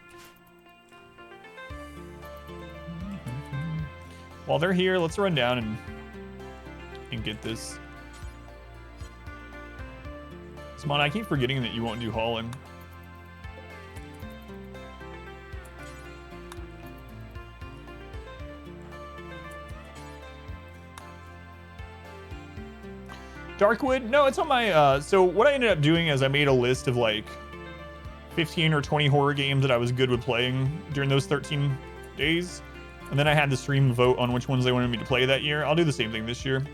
While they're here, let's run down and get this. Simon, I keep forgetting that you won't do hauling. Darkwood? No, it's on my, so what I ended up doing is I made a list of like 15 or 20 horror games that I was good with playing during those 13 days. And then I had the stream vote on which ones they wanted me to play that year. I'll do the same thing this year.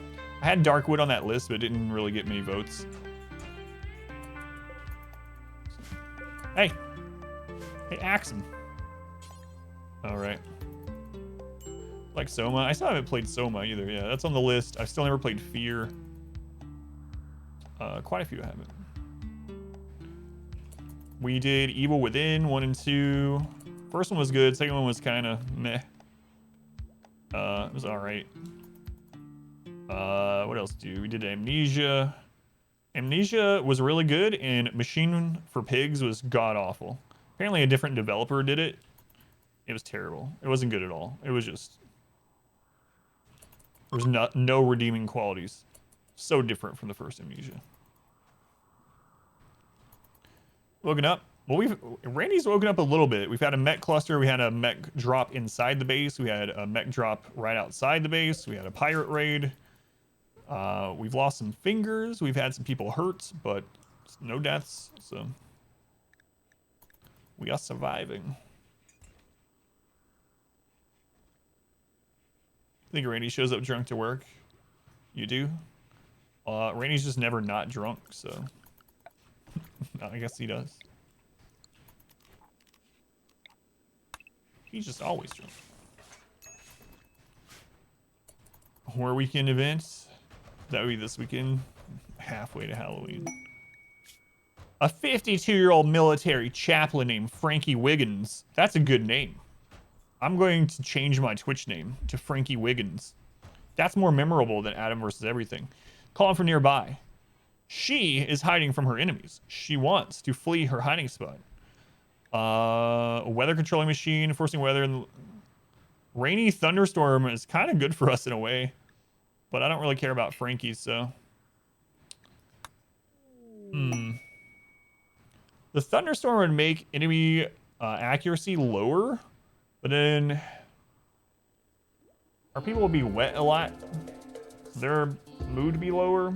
I had Darkwood on that list, but it didn't really get many votes. Hey. Hey, Axum. All right. Like Soma. I still haven't played Soma either. Yeah, that's on the list. I've still never played Fear. Quite a few I haven't. We did Evil Within 1 and 2. First one was good. Second one was kind of meh. It was all right. What else we did Amnesia. Amnesia was really good, and Machine for Pigs was god-awful. Apparently a different developer did it. It was terrible. It wasn't good at all. It was just... There was no redeeming qualities. So different from the first Amnesia. Woken up. Well, Randy's woken up a little bit. We've had a mech cluster. We had a mech drop inside the base. We had a mech drop right outside the base. We had a pirate raid. We've lost some fingers. We've had some people hurt, but no deaths. So we are surviving. I think Randy shows up drunk to work. You do? Randy's just never not drunk, so I guess he does. He's just always drunk. Horror weekend events. That would be this weekend. Halfway to Halloween. A 52-year-old military chaplain named Frankie Wiggins. That's a good name. I'm going to change my Twitch name to Frankie Wiggins. That's more memorable than Adam versus Everything. Calling from nearby. She is hiding from her enemies. She wants to flee her hiding spot. A weather controlling machine, forcing weather. Rainy thunderstorm is kind of good for us in a way. But I don't really care about Frankie, so... The thunderstorm would make enemy accuracy lower. But then... Our people will be wet a lot. Their mood to be lower.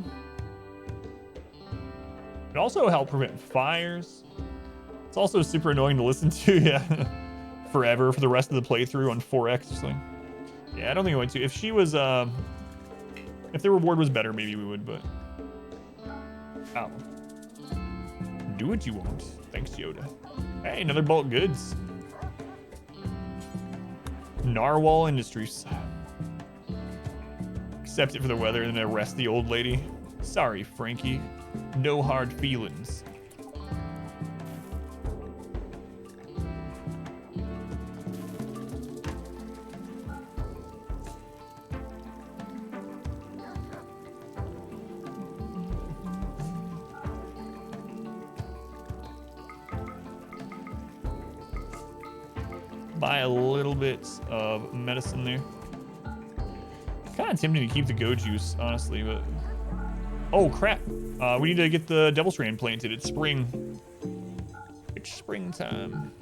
It also help prevent fires. It's also super annoying to listen to, yeah. Forever for the rest of the playthrough on 4X or something. Yeah, I don't think I went to. If she was, if the reward was better, maybe we would, but... Oh. Do what you want. Thanks, Yoda. Hey, another bulk goods. Narwhal Industries. accept it for the weather and then arrest the old lady. Sorry, Frankie. No hard feelings. Buy a little bit of medicine there. Kind of tempting to keep the go juice, honestly, but... Oh, crap. We need to get the Devil Strand planted. It's spring. It's springtime.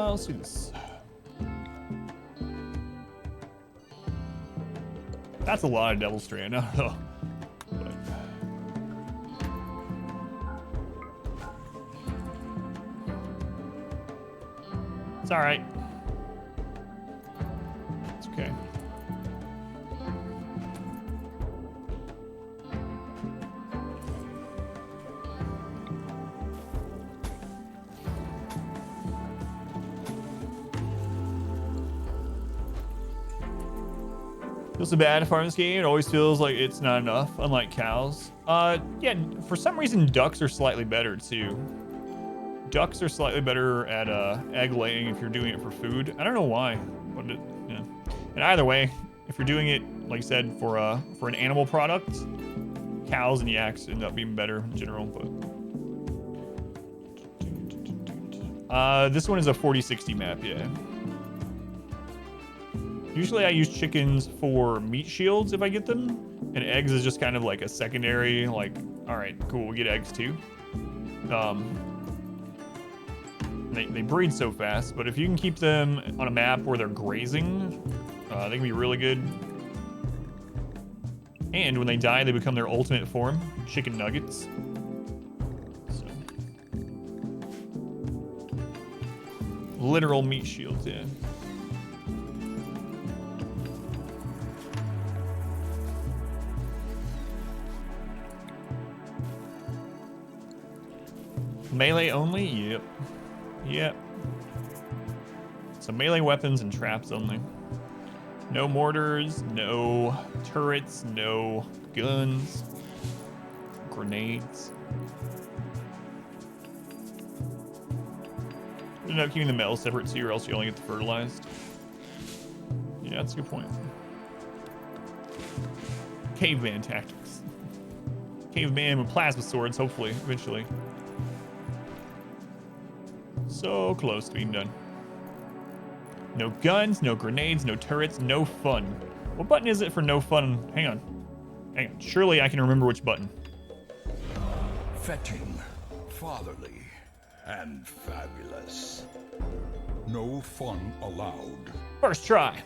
Let's do this. That's a lot of Devil Strand. I don't know. But... It's all right. It's okay. Feels so bad to farm this game. It always feels like it's not enough, unlike cows. Yeah, for some reason, ducks are slightly better, too. Ducks are slightly better at egg laying if you're doing it for food. I don't know why. But yeah. And either way, if you're doing it, like I said, for an animal product, cows and yaks end up being better in general. But this one is a 40-60 map, yeah. Usually I use chickens for meat shields if I get them, and eggs is just kind of like a secondary, like, all right, cool, we'll get eggs too. They breed so fast, but if you can keep them on a map where they're grazing, they can be really good. And when they die, they become their ultimate form, chicken nuggets. So. Literal meat shields, yeah. Melee only? Yep. Yep. So melee weapons and traps only. No mortars, no turrets, no guns, grenades. End up keeping the metal separate too, or else you only get the fertilized. Yeah, that's a good point. Caveman tactics. Caveman with plasma swords, hopefully, eventually. So close to being done. No guns, no grenades, no turrets, no fun. What button is it for no fun? Hang on. Hang on. Surely I can remember which button. Fetching, fatherly, and fabulous. No fun allowed. First try.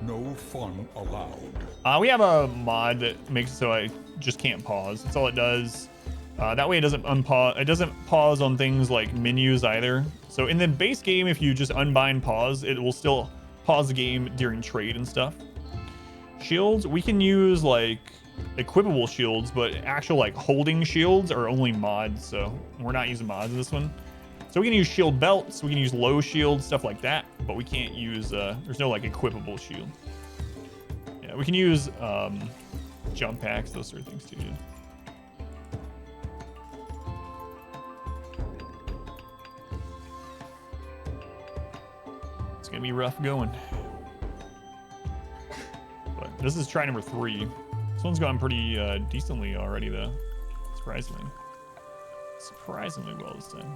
No fun allowed. We have a mod that makes it so I just can't pause. That's all it does. That way it doesn't unpause. It doesn't pause on things like menus either. So in the base game, if you just unbind pause, it will still pause the game during trade and stuff. Shields, we can use like equipable shields, but actual like holding shields are only mods. So we're not using mods in this one. So we can use shield belts, we can use low shields, stuff like that, but we can't use, there's no like equipable shield. Yeah, we can use jump packs, those sort of things too. Yeah. It's gonna be rough going. But this is try number 3. This one's gone pretty decently already though. Surprisingly. Surprisingly well this time.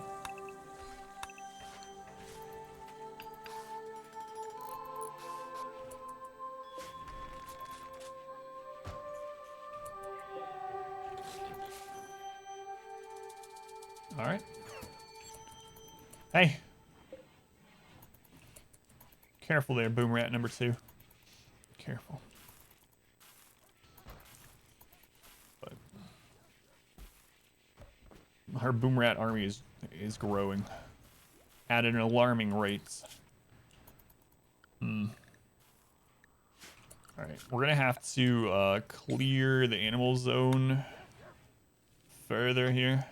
All right. Hey. Careful there, boom rat number 2. Careful. But Our boom rat army is growing at an alarming rate. All right, we're gonna have to clear the animal zone further here.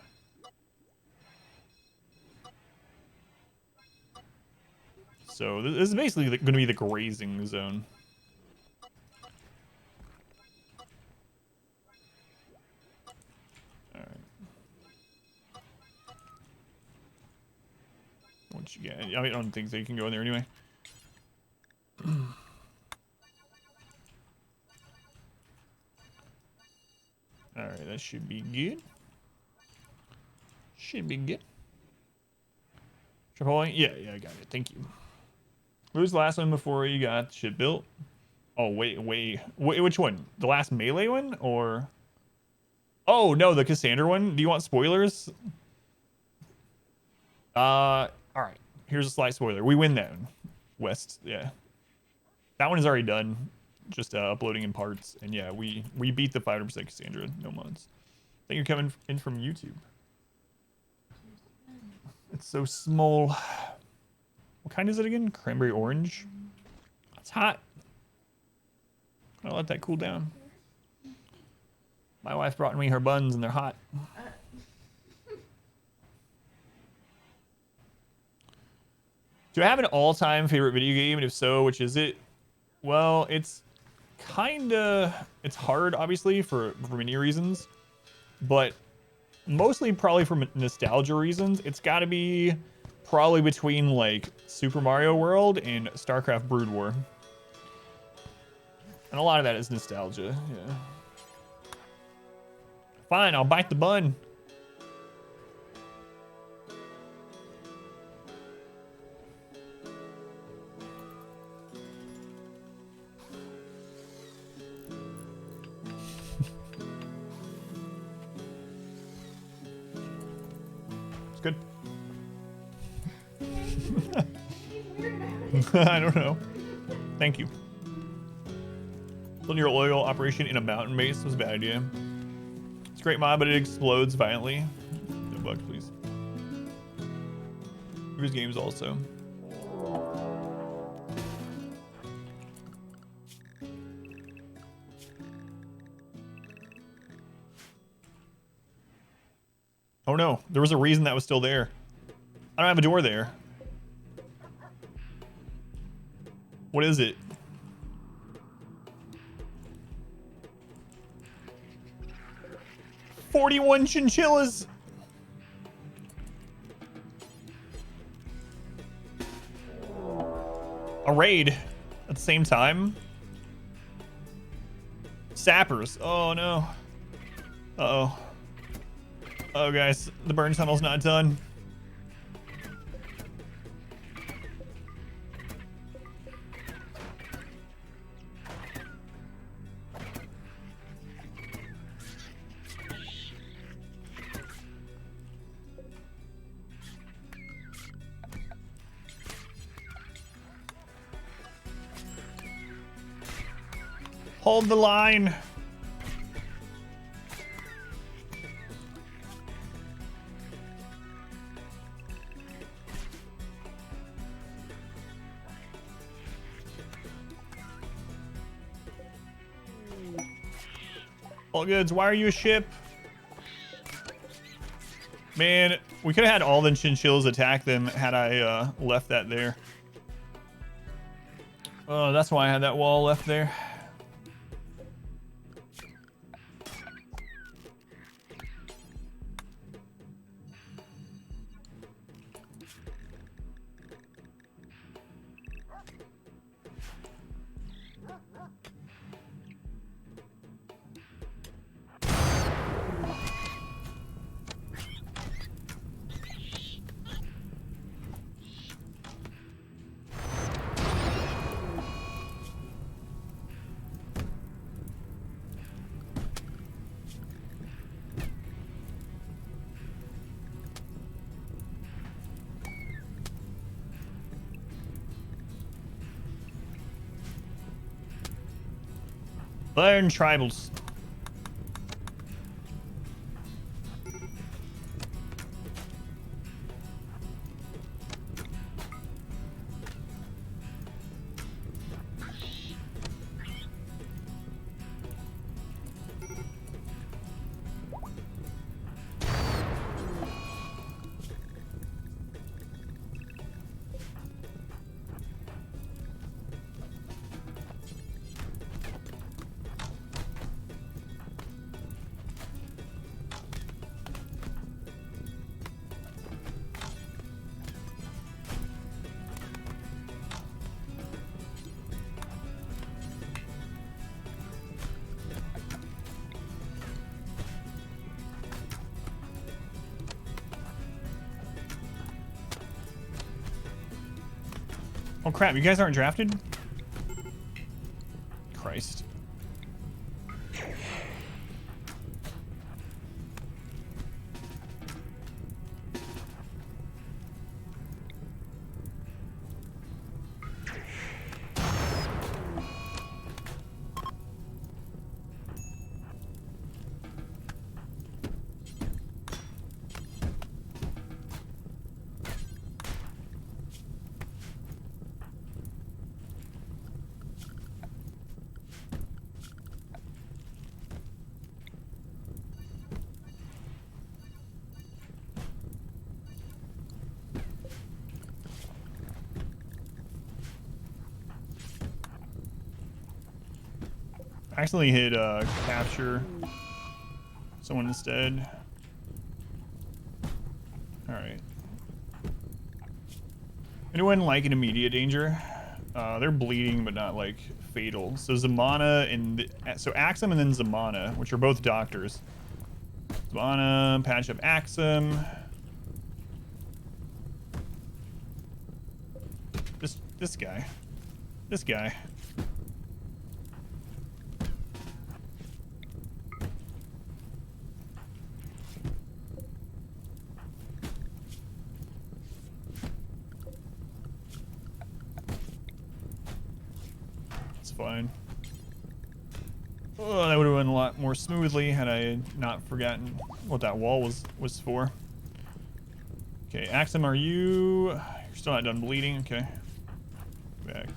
So this is basically going to be the grazing zone. All right. What you get? I don't think they can go in there anyway. All right, that should be good. Should be good. Chipotle? Yeah, I got it. Thank you. What was the last one before you got shit built? Oh, wait, which one? The last melee one, or? Oh, no, the Cassandra one. Do you want spoilers? All right. Here's a slight spoiler. We win that one. West, yeah. That one is already done. Just uploading in parts. And yeah, we beat the 500% Cassandra. No mods. Thank you coming in from YouTube. It's so small. What kind is it again? Cranberry orange. It's hot. I'll let that cool down. My wife brought me her buns and they're hot. Do I have an all-time favorite video game? And if so, which is it? Well, it's hard, obviously, for many reasons. But mostly probably for nostalgia reasons. It's got to be probably between, like, Super Mario World and StarCraft Brood War. And a lot of that is nostalgia, yeah. Fine, I'll bite the bun. It's good. I don't know. Thank you. Building your oil operation in a mountain base was a bad idea. It's a great mod, but it explodes violently. No bugs, please. Here's games also. Oh no, there was a reason that was still there. I don't have a door there. What is it? "41 chinchillas." A raid at the same time. Sappers. Oh no. Uh-oh. Oh guys, the burn tunnel's not done. Hold the line. All goods, why are you a ship? Man, we could have had all the chinchillas attack them had I left that there. Oh, that's why I had that wall left there. Learn tribals. Oh crap, you guys aren't drafted? Christ. I accidentally hit capture someone instead. Alright. Anyone like an immediate danger? They're bleeding, but not like fatal. So Zamana and so Axum and then Zamana, which are both doctors. Zamana, patch up Axum. This guy. This guy. Fine. Oh, that would have went a lot more smoothly had I not forgotten what that wall was for. Okay, Axum, are you... You're still not done bleeding? Okay. Back.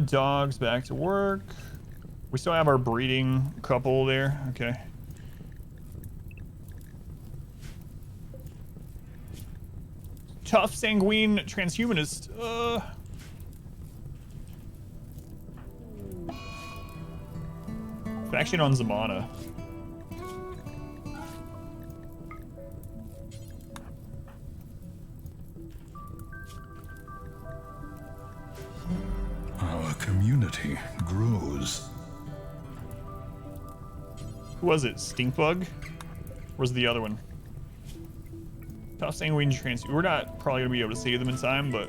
Dogs back to work. We still have our breeding couple there. Okay. Tough, sanguine, transhumanist. Faction on Zamana. Our community grows. Who was it? Stinkbug? Where's the other one? Tough, sanguine, trans. We're not probably gonna be able to save them in time, but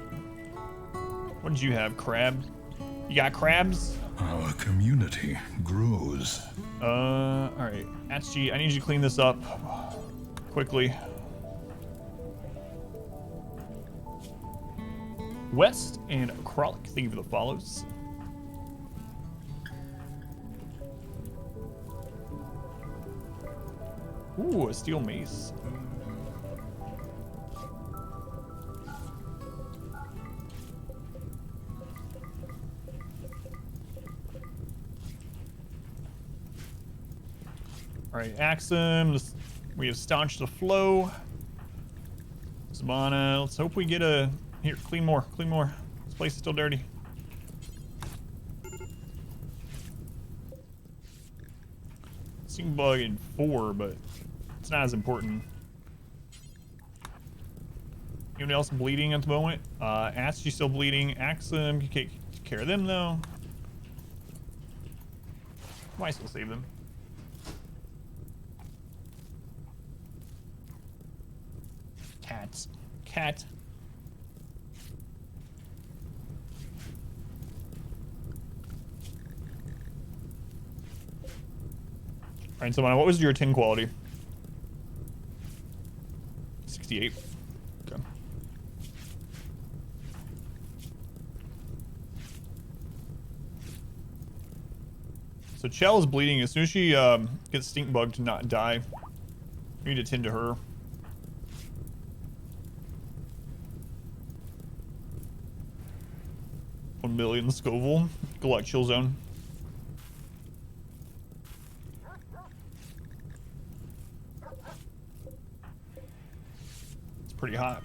what did you have? Crab? You got crabs? Our community grows. All right. Atsuji, I need you to clean this up quickly. West and Kralik, thank you for the follows. Ooh, a steel mace. Alright, Axum, we have staunched the flow. Zamana, let's hope we get a... Here, clean more, clean more. This place is still dirty. Bug in 4, but it's not as important. Anyone else bleeding at the moment? Atsuji's still bleeding. Axum can take care of them, though. Might still save them. Cats. Cat. Alright, so what was your tin quality? 68. Okay. So Chell is bleeding. As soon as she gets stink bug to not die, we need to tend to her. $1 million Scoville. Good luck, Chill Zone. It's pretty hot.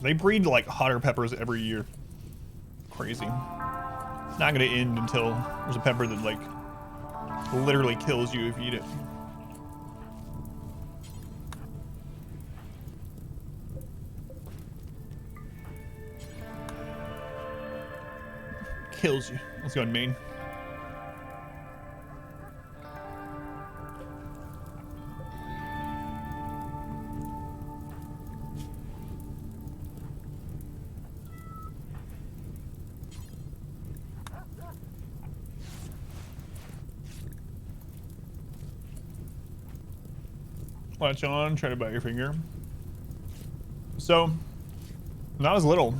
They breed like hotter peppers every year. Crazy. It's not gonna end until there's a pepper that like literally kills you if you eat it. kills you. Let's go in main. Latch on, try to bite your finger. So, when I was little,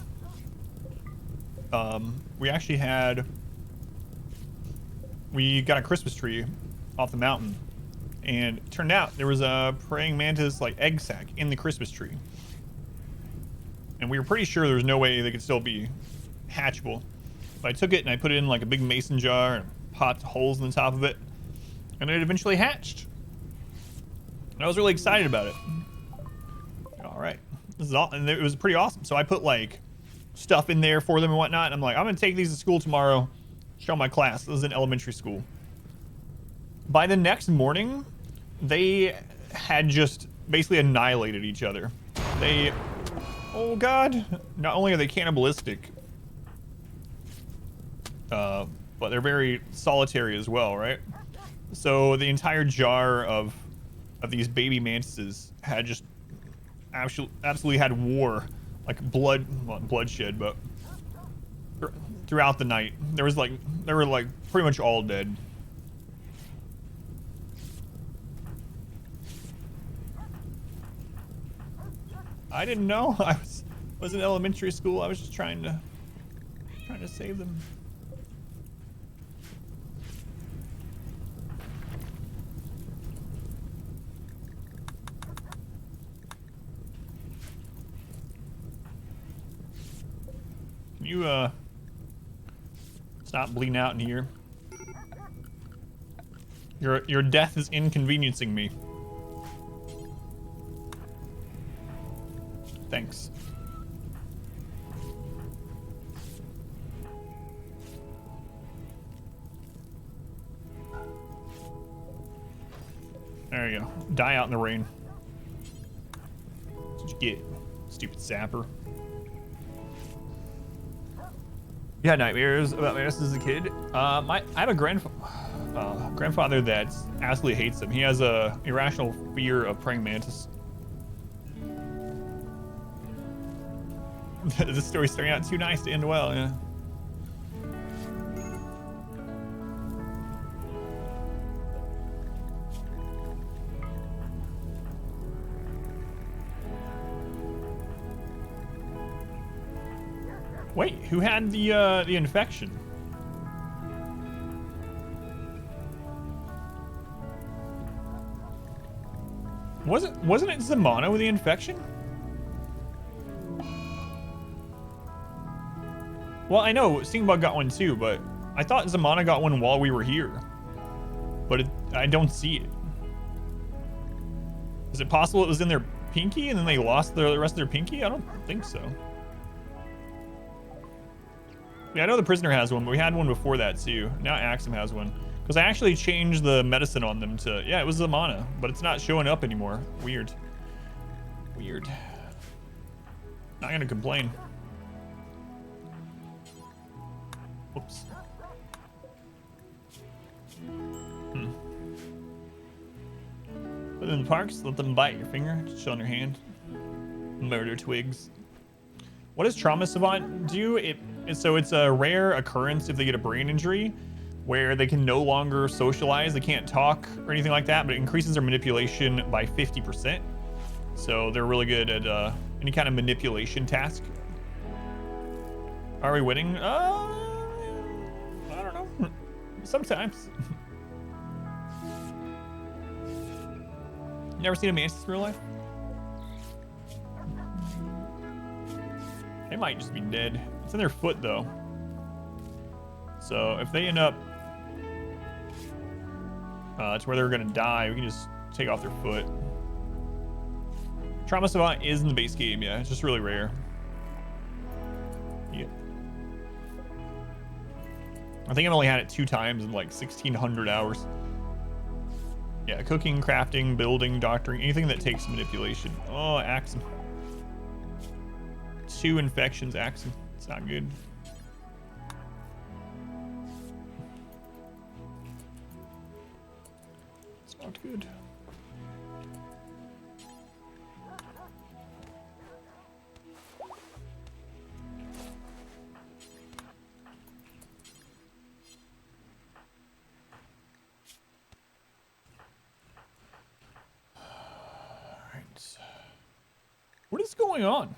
we actually we got a Christmas tree off the mountain, and it turned out there was a praying mantis like egg sac in the Christmas tree, and we were pretty sure there was no way they could still be hatchable. But I took it and I put it in like a big mason jar and popped holes in the top of it, and it eventually hatched. And I was really excited about it. All right, this is all, and it was pretty awesome. So I put like stuff in there for them and whatnot. And I'm like, I'm gonna take these to school tomorrow, show my class. This is in elementary school. By the next morning, they had just basically annihilated each other. Oh God, not only are they cannibalistic, but they're very solitary as well, right? So the entire jar of these baby mantises had just absolutely had war, like bloodshed, but throughout the night they were like pretty much all dead. I didn't know. I was in elementary school. I was just trying to save them. Can you stop bleeding out in here? Your death is inconveniencing me. Thanks. There you go. Die out in the rain. That's what you get, stupid sapper. You had nightmares about mantises as a kid? I have a grandfather that absolutely hates them. He has a irrational fear of praying mantis. This story's starting out too nice to end well, yeah. Wait, who had the infection? Wasn't it Zamana with the infection? Well, I know Stingbug got one too, but I thought Zamana got one while we were here. But I don't see it. Is it possible it was in their pinky and then they lost the rest of their pinky? I don't think so. Yeah, I know the prisoner has one, but we had one before that too. Now Axum has one. Because I actually changed the medicine on them to... Yeah, it was Zamana, but it's not showing up anymore. Weird. Weird. Not gonna complain. Whoops. Put them in the parks, let them bite your finger, just show on your hand. Murder twigs. What does Trauma Savant do? So it's a rare occurrence if they get a brain injury where they can no longer socialize, they can't talk or anything like that, but it increases their manipulation by 50%. So they're really good at any kind of manipulation task. Are we winning? I don't know. Sometimes. Never seen a mantis in real life? They might just be dead. It's in their foot though. So if they end up to where they're gonna die, we can just take off their foot. Trauma Savant is in the base game, yeah. It's just really rare. Yeah. I think I've only had it 2 times in like 1,600 hours. Yeah, cooking, crafting, building, doctoring, anything that takes manipulation. Oh, Axum. 2 infections, Axum. It's not good. Not good. Alright. What is going on?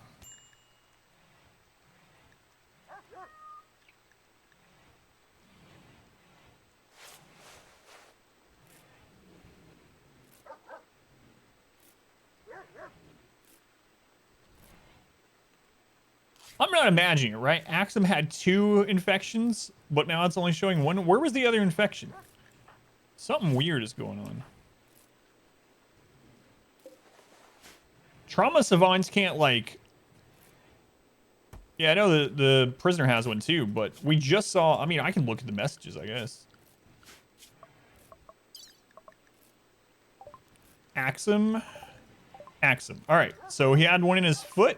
I'm not imagining it, right? Axum had 2 infections, but now it's only showing 1. Where was the other infection? Something weird is going on. Trauma savants can't, like... Yeah, I know the prisoner has one too, but we just saw... I mean, I can look at the messages, I guess. Axum. Axum. Alright, so he had one in his foot.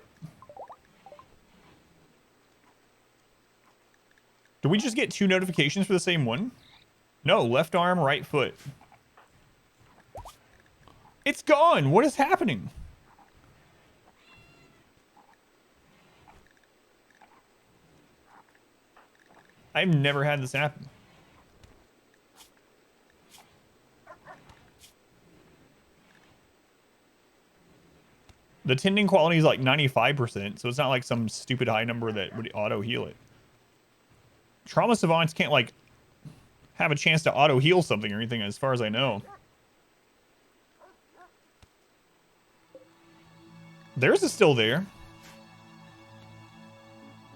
Did we just get 2 notifications for the same one? No, left arm, right foot. It's gone! What is happening? I've never had this happen. The tending quality is like 95%, so it's not like some stupid high number that would auto heal it. Trauma savants can't, like, have a chance to auto heal something or anything, as far as I know. Theirs is still there.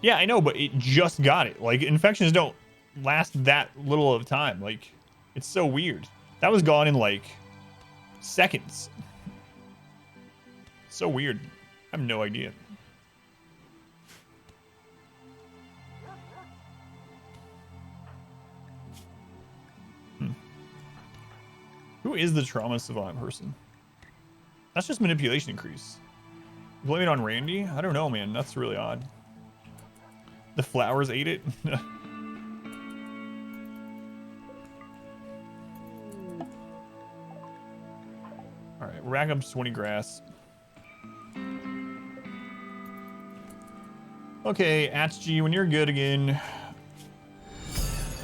Yeah, I know, but it just got it. Like, infections don't last that little of time. Like, it's so weird. That was gone in, like, seconds. So weird. I have no idea. Who is the trauma savant person? That's just manipulation increase. Blame it on Randy? I don't know, man. That's really odd. The flowers ate it? Alright, we're back up to 20 grass. Okay, ATG, when you're good again.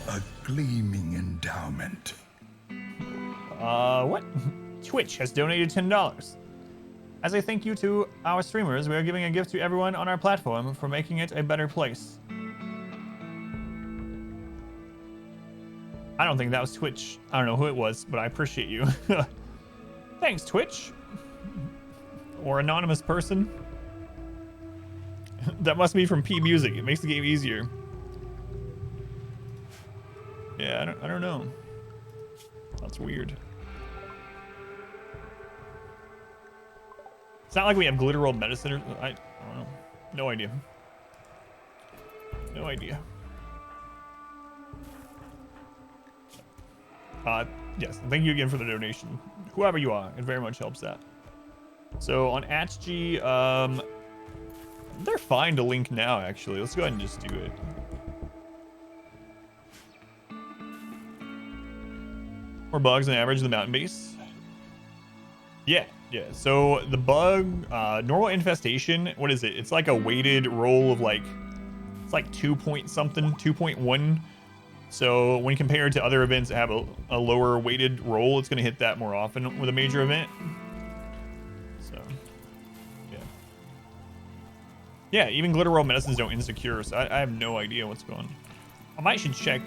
A gleaming endowment. What? Twitch has donated $10. As a thank you to our streamers, we are giving a gift to everyone on our platform for making it a better place. I don't think that was Twitch. I don't know who it was, but I appreciate you. Thanks, Twitch. Or anonymous person. That must be from P Music. It makes the game easier. Yeah, I don't know. That's weird. It's not like we have glitteral medicine or... I don't know. No idea. No idea. Yes, thank you again for the donation. Whoever you are, it very much helps that. So on ATG, they're fine to link now, actually. Let's go ahead and just do it. More bugs than average in the mountain base. Yeah. So the bug, normal infestation, what is it? It's like a weighted roll of like, it's like 2 point something, 2.1. So when compared to other events that have a lower weighted roll, it's going to hit that more often with a major event. So, yeah. Yeah, even glitter roll medicines don't insecure, so I have no idea what's going on. I might should check,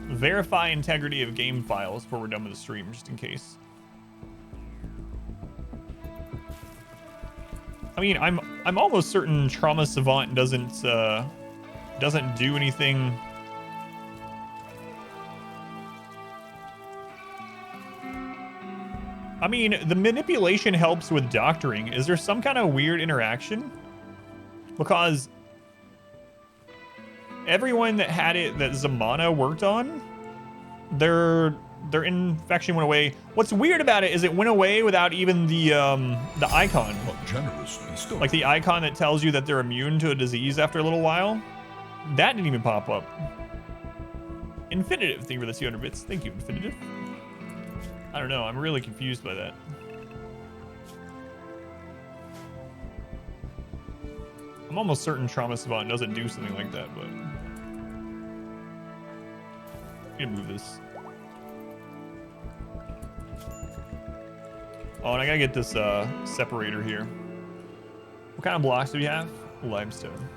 verify integrity of game files before we're done with the stream, just in case. I mean, I'm almost certain Trauma Savant doesn't do anything. I mean, the manipulation helps with doctoring. Is there some kind of weird interaction? Because everyone that had it that Zamana worked on, their infection went away. What's weird about it is it went away without even the icon. Like the icon that tells you that they're immune to a disease after a little while. That didn't even pop up. Infinitive, thank you for the 200 bits. Thank you, Infinitive. I don't know. I'm really confused by that. I'm almost certain Trauma Savant doesn't do something like that, but I'm gonna move this. Oh, and I gotta get this separator here. What kind of blocks do we have? Limestone.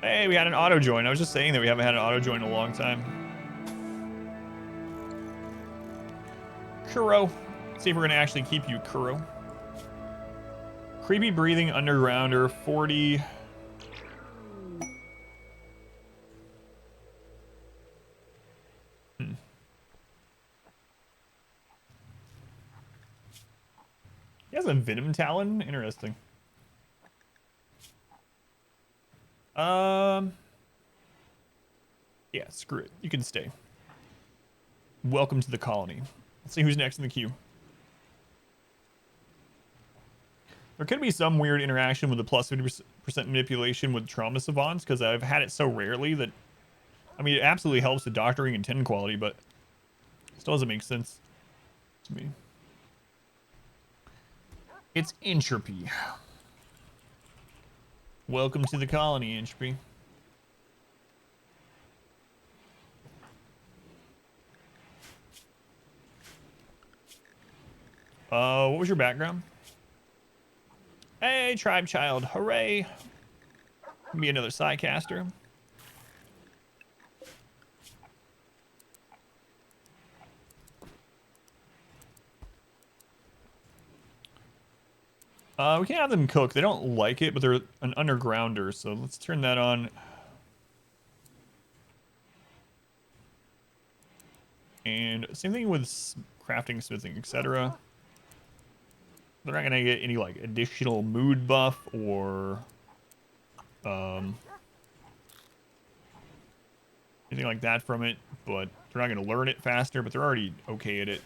Hey, we had an auto join. I was just saying that we haven't had an auto join in a long time. Kuro. Let's see if we're gonna actually keep you, Kuro. Creepy breathing undergrounder 40. He has a venom talon. Interesting. Yeah, screw it. You can stay. Welcome to the colony. Let's see who's next in the queue. There could be some weird interaction with the plus 50% manipulation with trauma savants, because I've had it so rarely that, I mean, it absolutely helps the doctoring and 10 quality, but it still doesn't make sense to me. It's entropy. Welcome to the colony, entropy. What was your background? Hey, tribe child, hooray. Be another Psycaster. We can't have them cook. They don't like it, but they're an undergrounder, so let's turn that on. And same thing with crafting, smithing, etc. They're not gonna get any like additional mood buff or anything like that from it, but they're not gonna learn it faster, but they're already okay at it.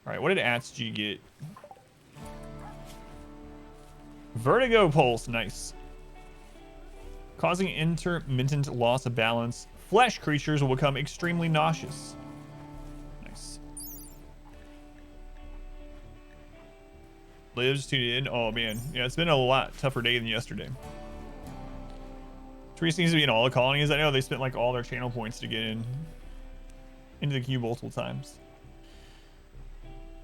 All right, what did AtsG get? Vertigo pulse, nice. Causing intermittent loss of balance. Flesh creatures will become extremely nauseous. Nice. Lives tuned in. Oh man, yeah, it's been a lot tougher day than yesterday. Tree seems to be in all the colonies. I know they spent like all their channel points to get into the queue multiple times.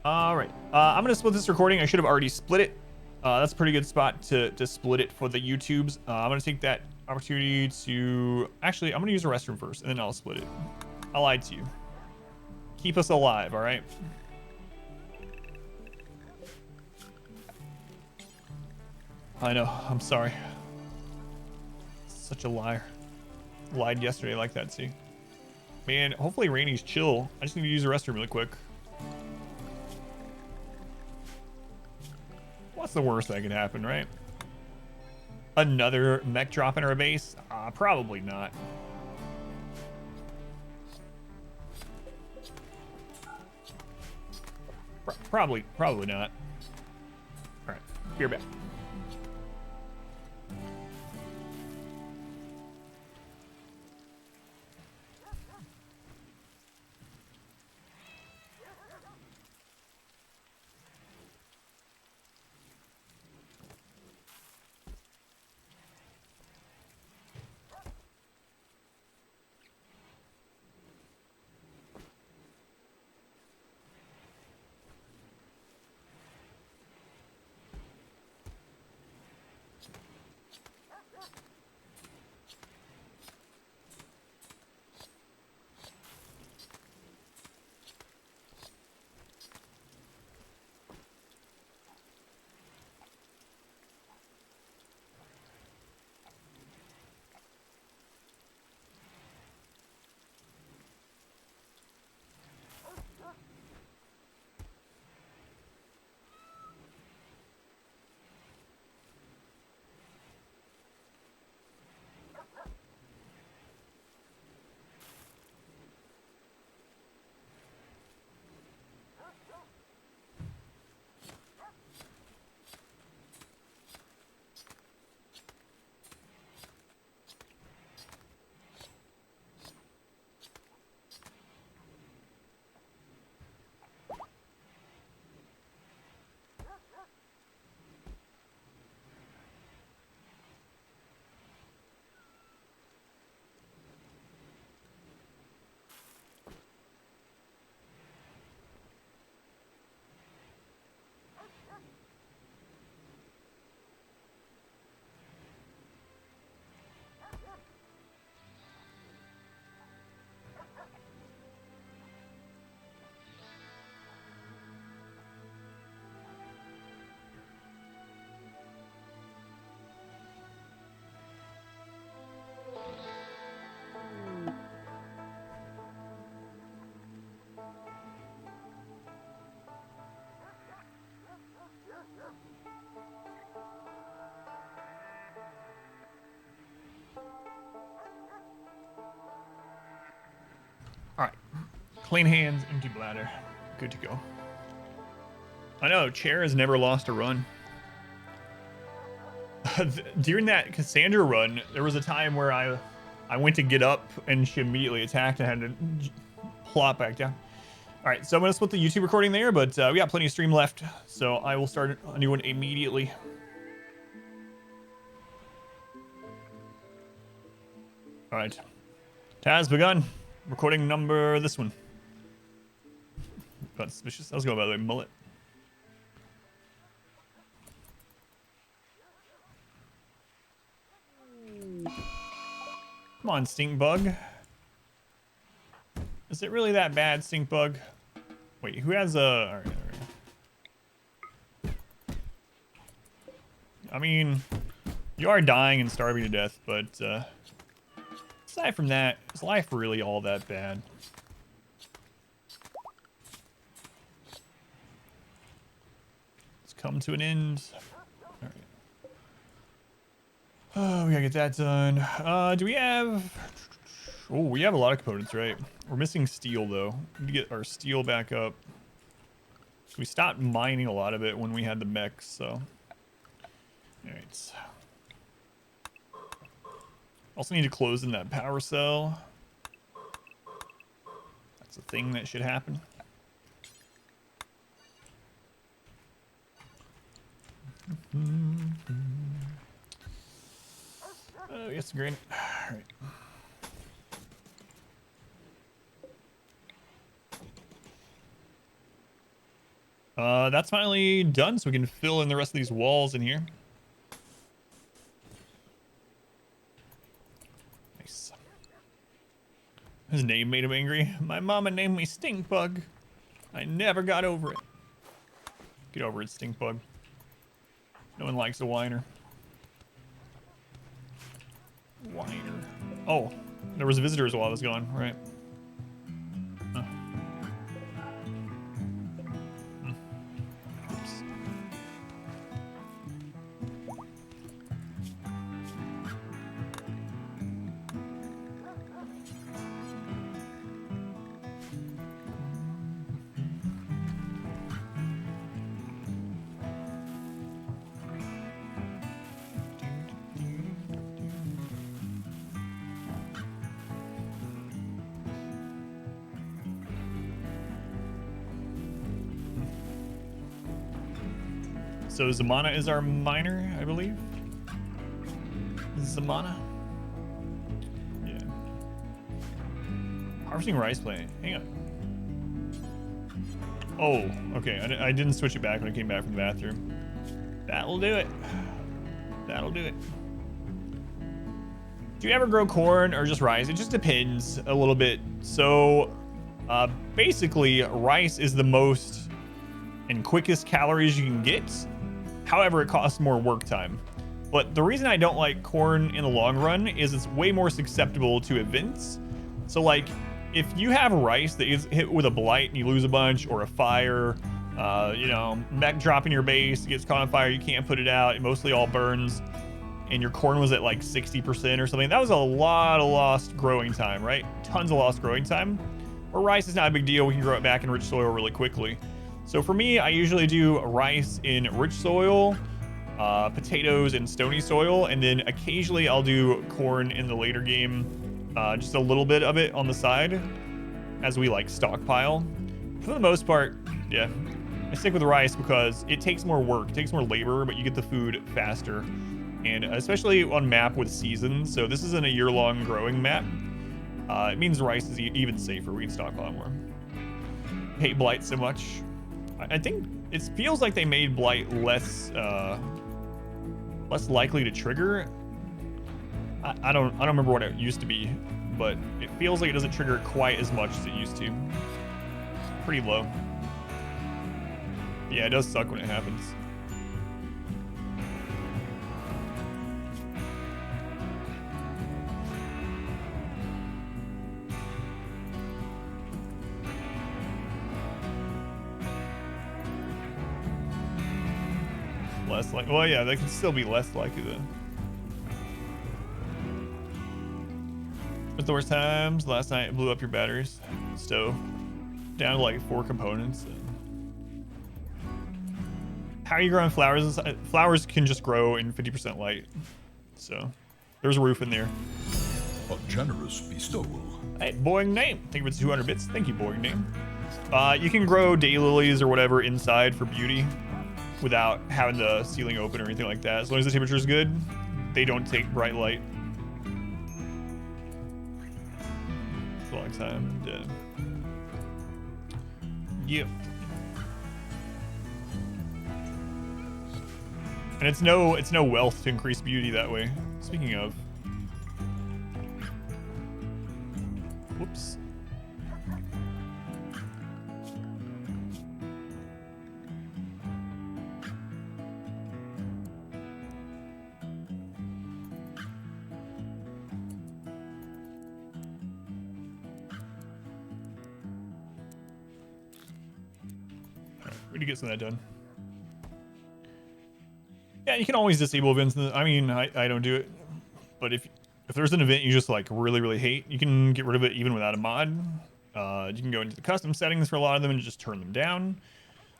All right, I'm gonna split this recording. I should have already split it. That's a pretty good spot to split it for the YouTubes. I'm gonna take that opportunity to actually. I'm gonna use the restroom first, and then I'll split it. I lied to you. Keep us alive, all right? I know. I'm sorry. Such a liar. Lied yesterday like that, see? Man, hopefully Rainy's chill. I just need to use the restroom really quick. What's the worst that could happen, right? Another mech drop in our base? Probably not. Probably not. All right, you're back. All right. Clean hands, empty bladder. Good to go. I know, Chair has never lost a run. During that Cassandra run, there was a time where I went to get up and she immediately attacked and had to plop back down. All right, so I'm going to split the YouTube recording there, but we got plenty of stream left, so I will start a new one immediately. All right. Taz begun. Recording number this one. Got suspicious. I was going by the way, mullet. Come on, stink bug. Is it really that bad, stink bug? Wait, who has a... All right, all right. I mean, you are dying and starving to death, but aside from that, is life really all that bad? It's come to an end. All right. Oh, we gotta get that done. Do we have... Oh, we have a lot of components, right? We're missing steel, though. We need to get our steel back up. We stopped mining a lot of it when we had the mechs, so... Alright. Also need to close in that power cell. That's a thing that should happen. Oh, yes, green. Alright. That's finally done, so we can fill in the rest of these walls in here. Nice. His name made him angry. My mama named me Stinkbug. I never got over it. Get over it, Stinkbug. No one likes a whiner. Whiner. Oh, there was visitors while I was gone, right? Oh. So Zamana is our miner, I believe. Zamana. Yeah. Harvesting rice plant. Hang on. Oh, okay. I didn't switch it back when I came back from the bathroom. That'll do it. That'll do it. Do you ever grow corn or just rice? It just depends a little bit. So, basically, rice is the most and quickest calories you can get. However, it costs more work time. But the reason I don't like corn in the long run is it's way more susceptible to events. So like, if you have rice that is hit with a blight and you lose a bunch, or a fire, you know, mech dropping your base, gets caught on fire, you can't put it out, it mostly all burns, and your corn was at like 60% or something, that was a lot of lost growing time, right? Tons of lost growing time. Or rice is not a big deal, we can grow it back in rich soil really quickly. So for me, I usually do rice in rich soil, potatoes in stony soil, and then occasionally I'll do corn in the later game, just a little bit of it on the side as we like stockpile. For the most part, yeah, I stick with rice because it takes more work, it takes more labor, but you get the food faster. And especially on map with seasons, so this isn't a year-long growing map, it means rice is even safer, we can stockpile more. Hate blight so much. I think it feels like they made blight less likely to trigger. I don't remember what it used to be, but it feels like it doesn't trigger quite as much as it used to. Pretty low. Yeah, it does suck when it happens. Less like, well, yeah, they can still be less likely though. It's the worst times. Last night it blew up your batteries. So down to like 4 components. How are you growing flowers? Flowers can just grow in 50% light. So there's a roof in there. A generous bestowal. Hey, Boring Name. Thank you for 200 bits. Thank you, Boring Name. You can grow daylilies or whatever inside for beauty without having the ceiling open or anything like that. As long as the temperature is good, they don't take bright light. It's a long time dead. Yep. And it's no wealth to increase beauty that way. Speaking of. Whoops. Alright, we need to get some of that done. Yeah, you can always disable events. I mean, I don't do it, but if there's an event you just like really hate, you can get rid of it even without a mod. You can go into the custom settings for a lot of them and just turn them down,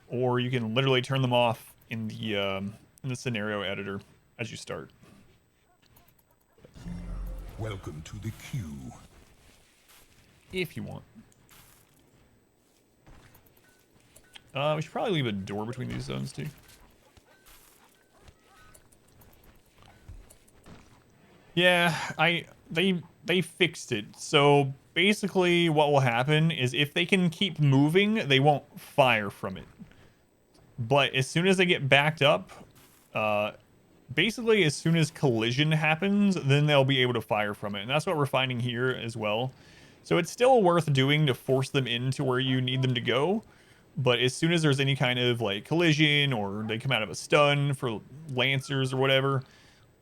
or you can literally turn them off in the scenario editor as you start. Welcome to the queue. If you want. We should probably leave a door between these zones too. Yeah, they fixed it. So basically what will happen is if they can keep moving, they won't fire from it. But as soon as they get backed up, basically as soon as collision happens, then they'll be able to fire from it. And that's what we're finding here as well. So it's still worth doing to force them into where you need them to go. But as soon as there's any kind of like collision or they come out of a stun for lancers or whatever,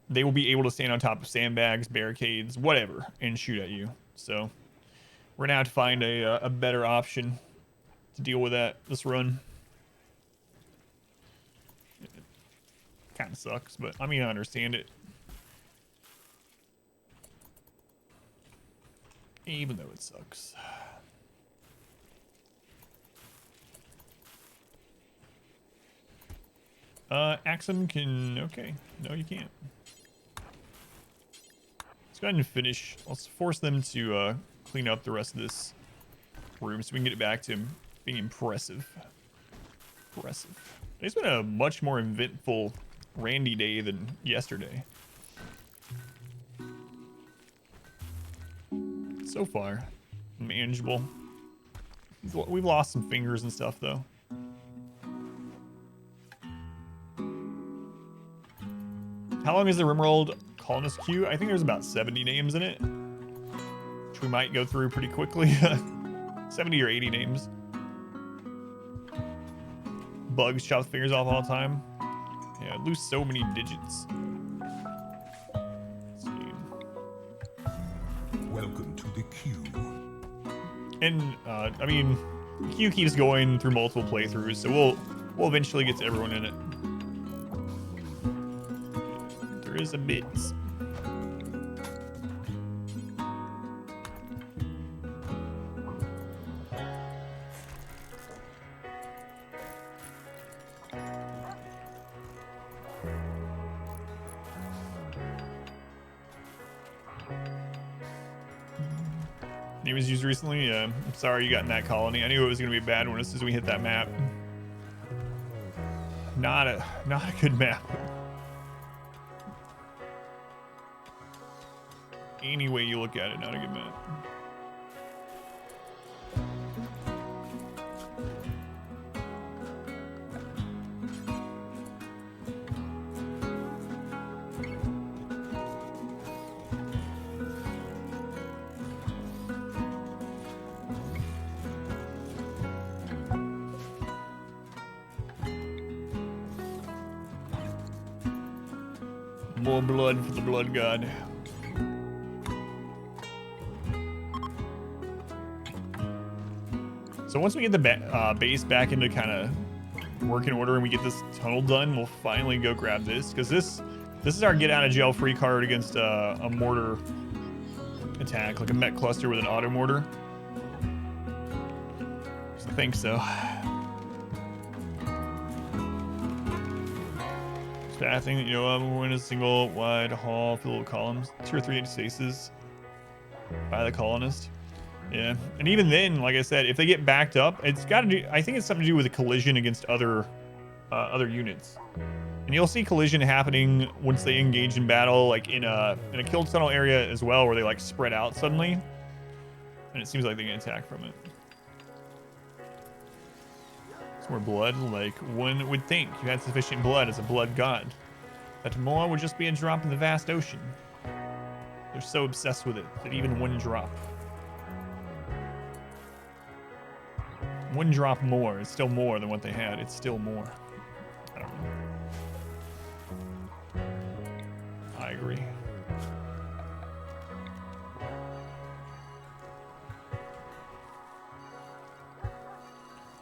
they will be able to stand on top of sandbags, barricades, whatever, and shoot at you. So we're gonna have to find a better option to deal with that this run. It kind of sucks, but I mean, I understand it. Even though it sucks. Axum can, okay. No, you can't. Let's go ahead and finish. Let's force them to clean up the rest of this room so we can get it back to being impressive. It's been a much more eventful Randy day than yesterday. So far, manageable. We've lost some fingers and stuff though. How long is the Rimworld colonist queue? I think there's about 70 names in it, which we might go through pretty quickly. 70 or 80 names. Bugs chop the fingers off all the time. Yeah, I lose so many digits. Welcome to the queue. And I mean, the queue keeps going through multiple playthroughs, so we'll eventually get to everyone in it. There is a bit. It was used recently. I'm sorry you got in that colony. I knew it was going to be a bad one as soon as we hit that map. Not a good map. Any way you look at it, not a good map. More blood for the blood god. So once we get the base back into kind of working order and we get this tunnel done, we'll finally go grab this, because this is our get out of jail free card against a mortar attack, like a mech cluster with an auto mortar. So I think so. Staffing, you know, we're in a single wide hall filled with columns, 2 or 3 spaces by the colonist. Yeah, and even then, like I said, if they get backed up, it's got to do. I think it's something to do with a collision against other units. And you'll see collision happening once they engage in battle, like in a kill tunnel area as well, where they like spread out suddenly, and it seems like they get attacked from it. It's more blood, like one would think. You had sufficient blood as a blood god, but more would just be a drop in the vast ocean. They're so obsessed with it that even one drop more is still more than what they had. It's still more. I don't know. I agree.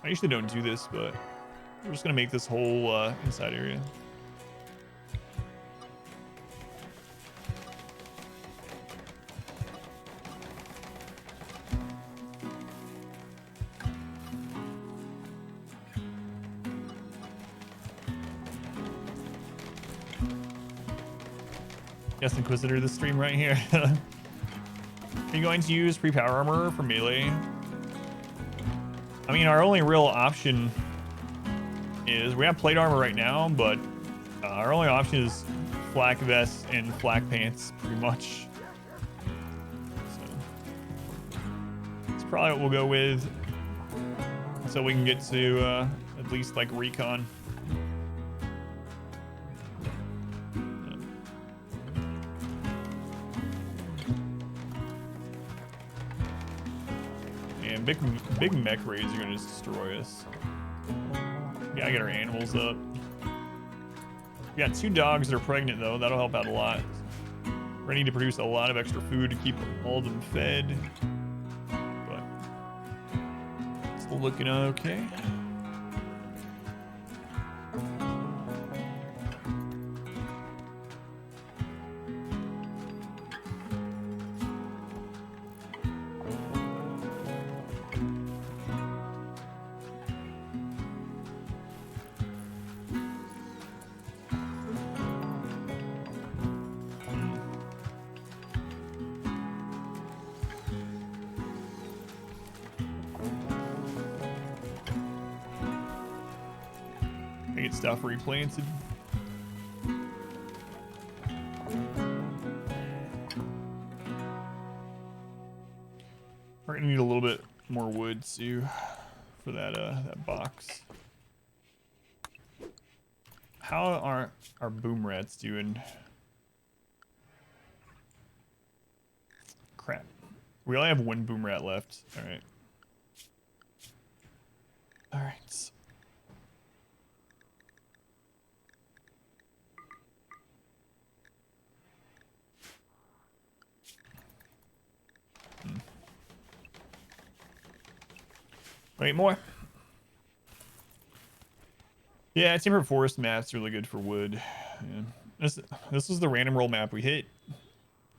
I usually don't do this, but we're just gonna make this whole inside area. Yes, Inquisitor, this stream right here. Are you going to use pre-power armor for melee? I mean, our only real option is we have plate armor right now, but our only option is flak vest and flak pants, pretty much. So it's probably what we'll go with until we can get to at least like recon. Big mech raids are gonna just destroy us. We gotta get our animals up. We got 2 dogs that are pregnant though. That'll help out a lot. Ready to produce a lot of extra food to keep all of them fed. But still looking okay. Stuff replanted. We're gonna need a little bit more wood too for that box. How are our boom rats doing? Crap. We only have 1 boom rat left. All right. All right. Wait, more. Yeah, Timber Forest map's really good for wood. Yeah. This is the random roll map we hit.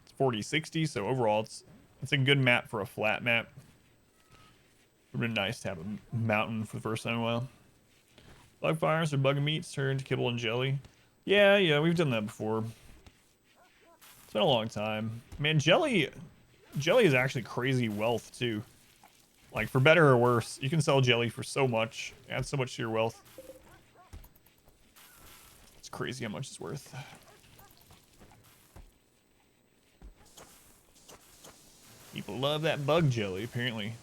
It's 40-60, so overall it's a good map for a flat map. It would have been nice to have a mountain for the first time in a while. Bug fires or bug meats turned to kibble and jelly. Yeah, we've done that before. It's been a long time. Man, jelly is actually crazy wealth too. Like, for better or worse, you can sell jelly for so much. Add so much to your wealth. It's crazy how much it's worth. People love that bug jelly, apparently.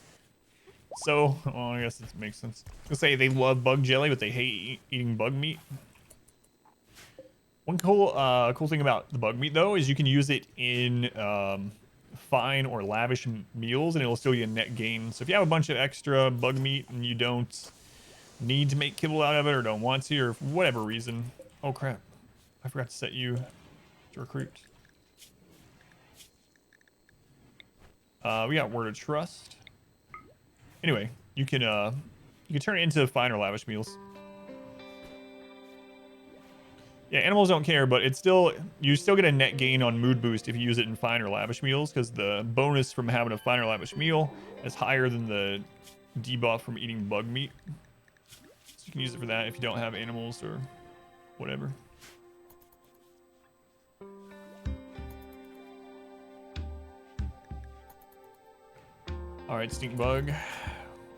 So, well, I guess it makes sense. They'll say they love bug jelly, but they hate eating bug meat. One cool thing about the bug meat, though, is you can use it in fine or lavish meals, and it'll still be a net gain. So if you have a bunch of extra bug meat and you don't need to make kibble out of it or don't want to, or for whatever reason. Oh crap, I forgot to set you to recruit. We got Word of Trust. Anyway, you can turn it into fine or lavish meals. Yeah, animals don't care, but it's still, you still get a net gain on mood boost if you use it in fine or lavish meals, because the bonus from having a fine or lavish meal is higher than the debuff from eating bug meat. So you can use it for that if you don't have animals or whatever. All right, stink bug.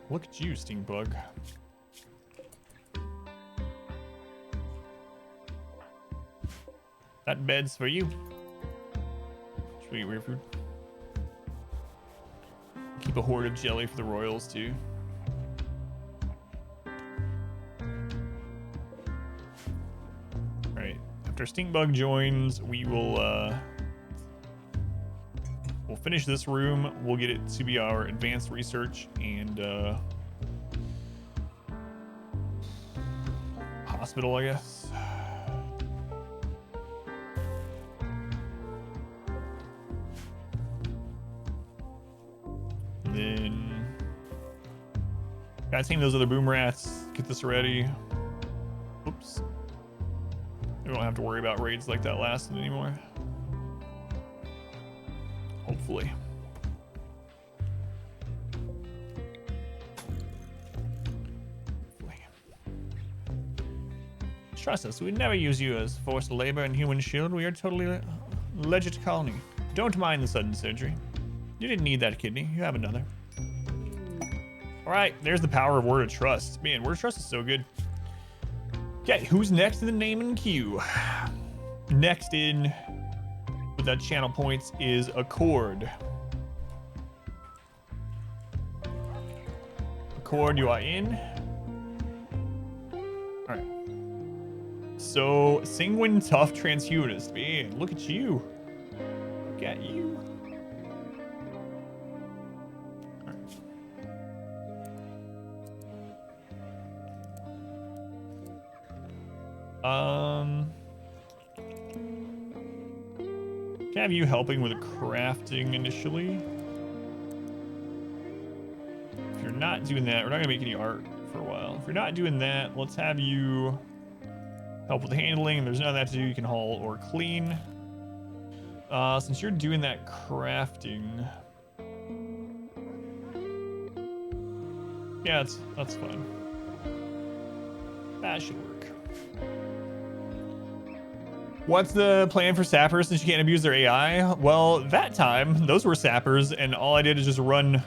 Look at you, stink bug. That bed's for you. Should we eat weird food? Keep a hoard of jelly for the royals too. Alright. After Stinkbug joins, we will we'll finish this room. We'll get it to be our advanced research and hospital, I guess. Then gotta tame those other boom rats. Get this ready. Oops. We don't have to worry about raids like that lasting anymore. Hopefully. Trust us, we'd never use you as forced labor and human shield. We are totally legit colony. Don't mind the sudden surgery. You didn't need that kidney. You have another. All right, there's the power of Word of Trust. Man, Word of Trust is so good. Okay, who's next in the name and queue? Next in with that channel points is Accord. Accord, you are in. All right. So, Sanguine Tough Transhumanist. Man, look at you. Look at you. Can I have you helping with crafting initially? If you're not doing that, we're not gonna make any art for a while. If you're not doing that, let's have you help with handling. There's none of that to do. You can haul or clean. Since you're doing that crafting, yeah, that's fine. That should work. What's the plan for sappers since you can't abuse their AI? Well, that time, those were sappers, and all I did is just run,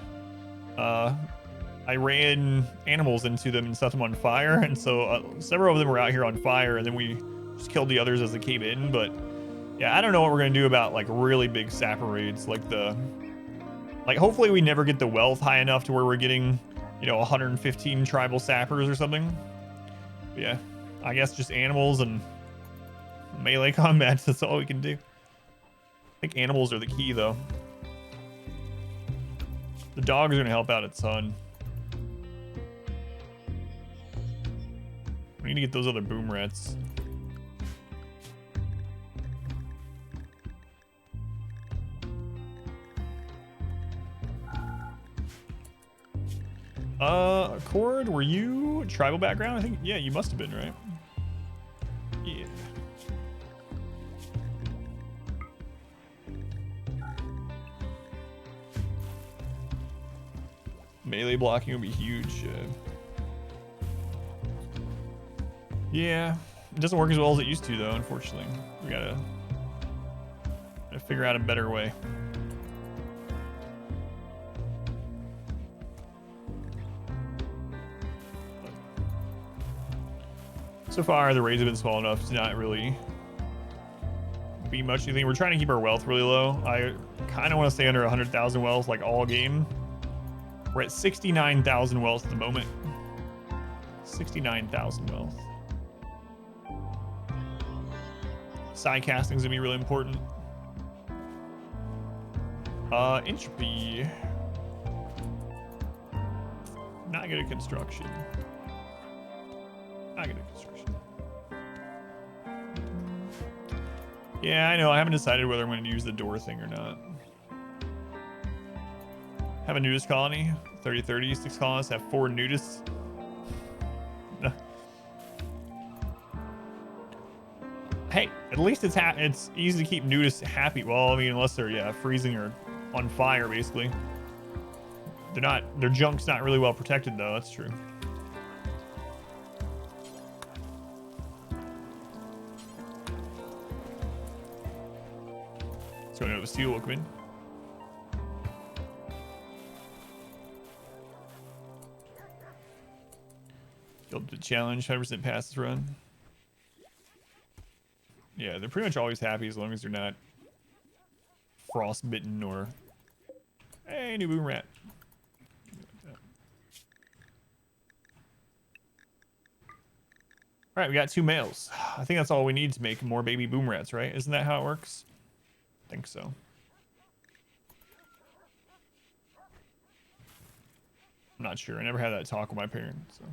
I ran animals into them and set them on fire, and so several of them were out here on fire, and then we just killed the others as they came in, but yeah, I don't know what we're gonna do about, like, really big sapper raids, like hopefully we never get the wealth high enough to where we're getting, you know, 115 tribal sappers or something. But yeah, I guess just animals and melee combat, that's all we can do. I think animals are the key, though. The dogs are gonna help out a ton. We need to get those other boom rats. Accord, were you tribal background? I think, yeah, you must have been, right? Yeah. Melee blocking would be huge. Yeah, it doesn't work as well as it used to, though, unfortunately. We gotta figure out a better way. So far, the raids have been small enough to not really be much anything. We're trying to keep our wealth really low. I kind of want to stay under 100,000 wealth, like all game. We're at 69,000 wealth at the moment. 69,000 wealth. Side casting's gonna be really important. Entropy. Not good at construction. Not good at construction. Yeah, I know. I haven't decided whether I'm going to use the door thing or not. Have a nudist colony. 30-30. 6 colonists have 4 nudists. Hey, at least it's easy to keep nudists happy. Well, I mean, unless they're freezing or on fire, basically. Their junk's not really well protected though. That's true. So I know the steel will come in. Build the challenge, 100% pass this run. Yeah, they're pretty much always happy as long as they're not frostbitten or... Hey, new boom rat. Alright, we got 2 males. I think that's all we need to make more baby boom rats, right? Isn't that how it works? I think so. I'm not sure. I never had that talk with my parents, so...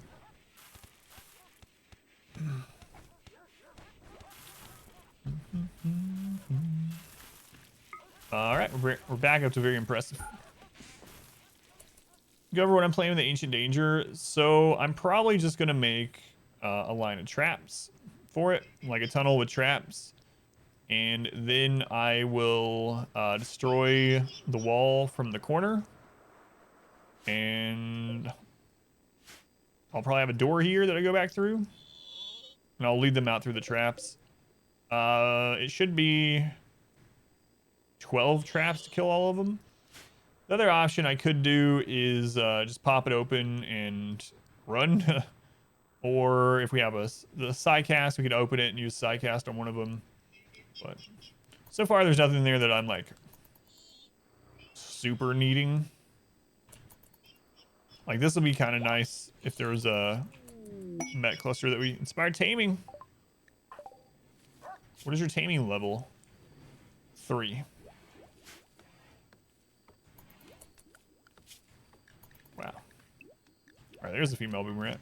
All right, we're back up to very impressive. Go over what I'm playing with the Ancient Danger. So I'm probably just gonna make a line of traps for it, like a tunnel with traps, and then I will destroy the wall from the corner, and I'll probably have a door here that I go back through, and I'll lead them out through the traps. It should be 12 traps to kill all of them. The other option I could do is just pop it open and run. Or if we have the sidecast, we could open it and use sidecast on one of them. But so far, there's nothing there that I'm like super needing. Like this will be kind of nice if there was a met cluster that we inspired taming. What is your taming level? 3. Wow. All right, there's a female boom rat.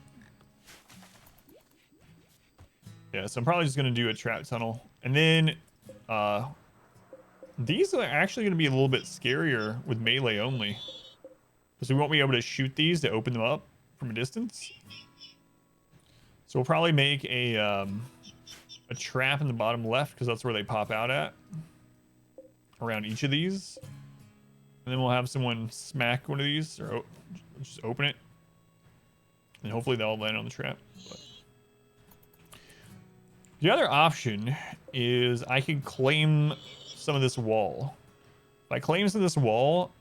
Yeah, so I'm probably just gonna do a trap tunnel, and then these are actually gonna be a little bit scarier with melee only, because we won't be able to shoot these to open them up from a distance. So we'll probably make a trap in the bottom left, because that's where they pop out at, around each of these, and then we'll have someone smack one of these or just open it, and hopefully they'll land on the trap. But the other option is I can claim some of this wall. If I claim some of this wall,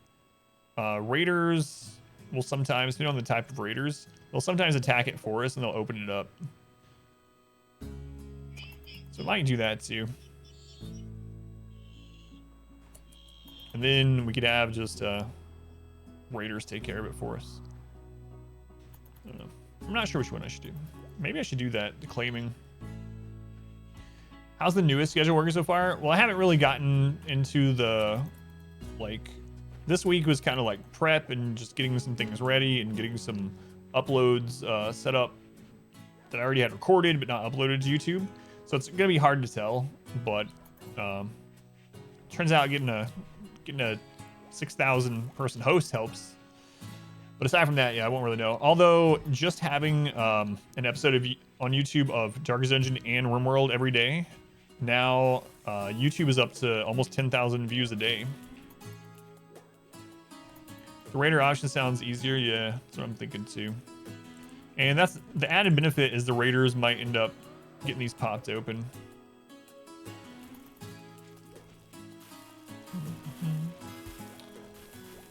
raiders will sometimes, depending on the type of raiders, they'll sometimes attack it for us and they'll open it up. So I might do that too. And then we could have just raiders take care of it for us. I don't know. I'm not sure which one I should do. Maybe I should do that, the claiming. How's the newest schedule working so far? Well, I haven't really gotten into the, like, this week was kind of like prep and just getting some things ready and getting some uploads set up that I already had recorded but not uploaded to YouTube. So it's gonna be hard to tell, but turns out getting a 6,000 person host helps. But aside from that, yeah, I won't really know. Although just having an episode on YouTube of Darkest Dungeon and RimWorld every day, now YouTube is up to almost 10,000 views a day. The raider option sounds easier. Yeah, that's what I'm thinking too. And that's the added benefit is the raiders might end up getting these popped open.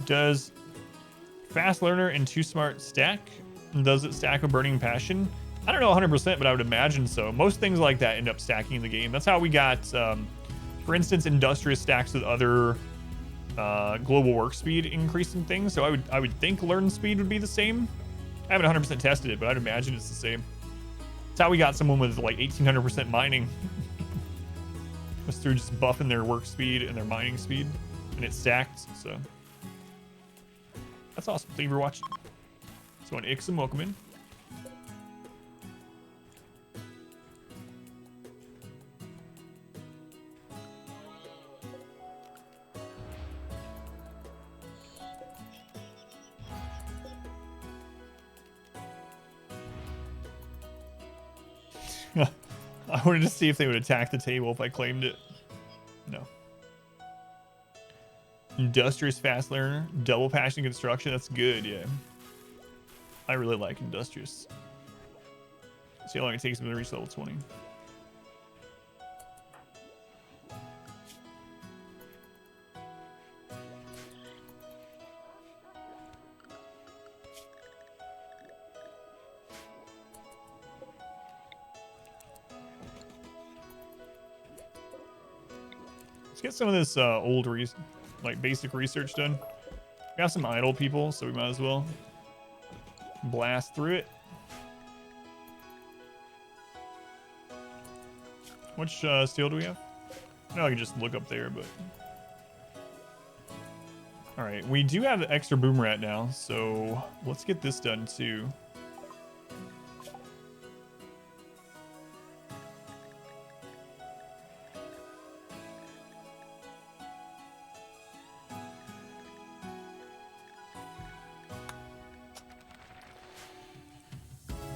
Does Fast Learner and Too Smart stack? Does it stack with Burning Passion? I don't know 100%, but I would imagine so. Most things like that end up stacking in the game. That's how we got, for instance, Industrious stacks with other global work speed increasing things. So I would think learn speed would be the same. I haven't 100% tested it, but I'd imagine it's the same. That's how we got someone with like 1800% mining. Was through just buffing their work speed and their mining speed, and it stacked. So that's awesome. Thank you for watching. So on Ixom, welcome in. I wanted to see if they would attack the table if I claimed it. No. Industrious fast learner, double passion construction. That's good, yeah. I really like industrious. See how long it takes me to reach level 20. Let's get some of this old like basic research done. We got some idle people, so we might as well blast through it. Which steel do we have? No, I can just look up there, but... Alright, we do have the extra boom rat now, so let's get this done too.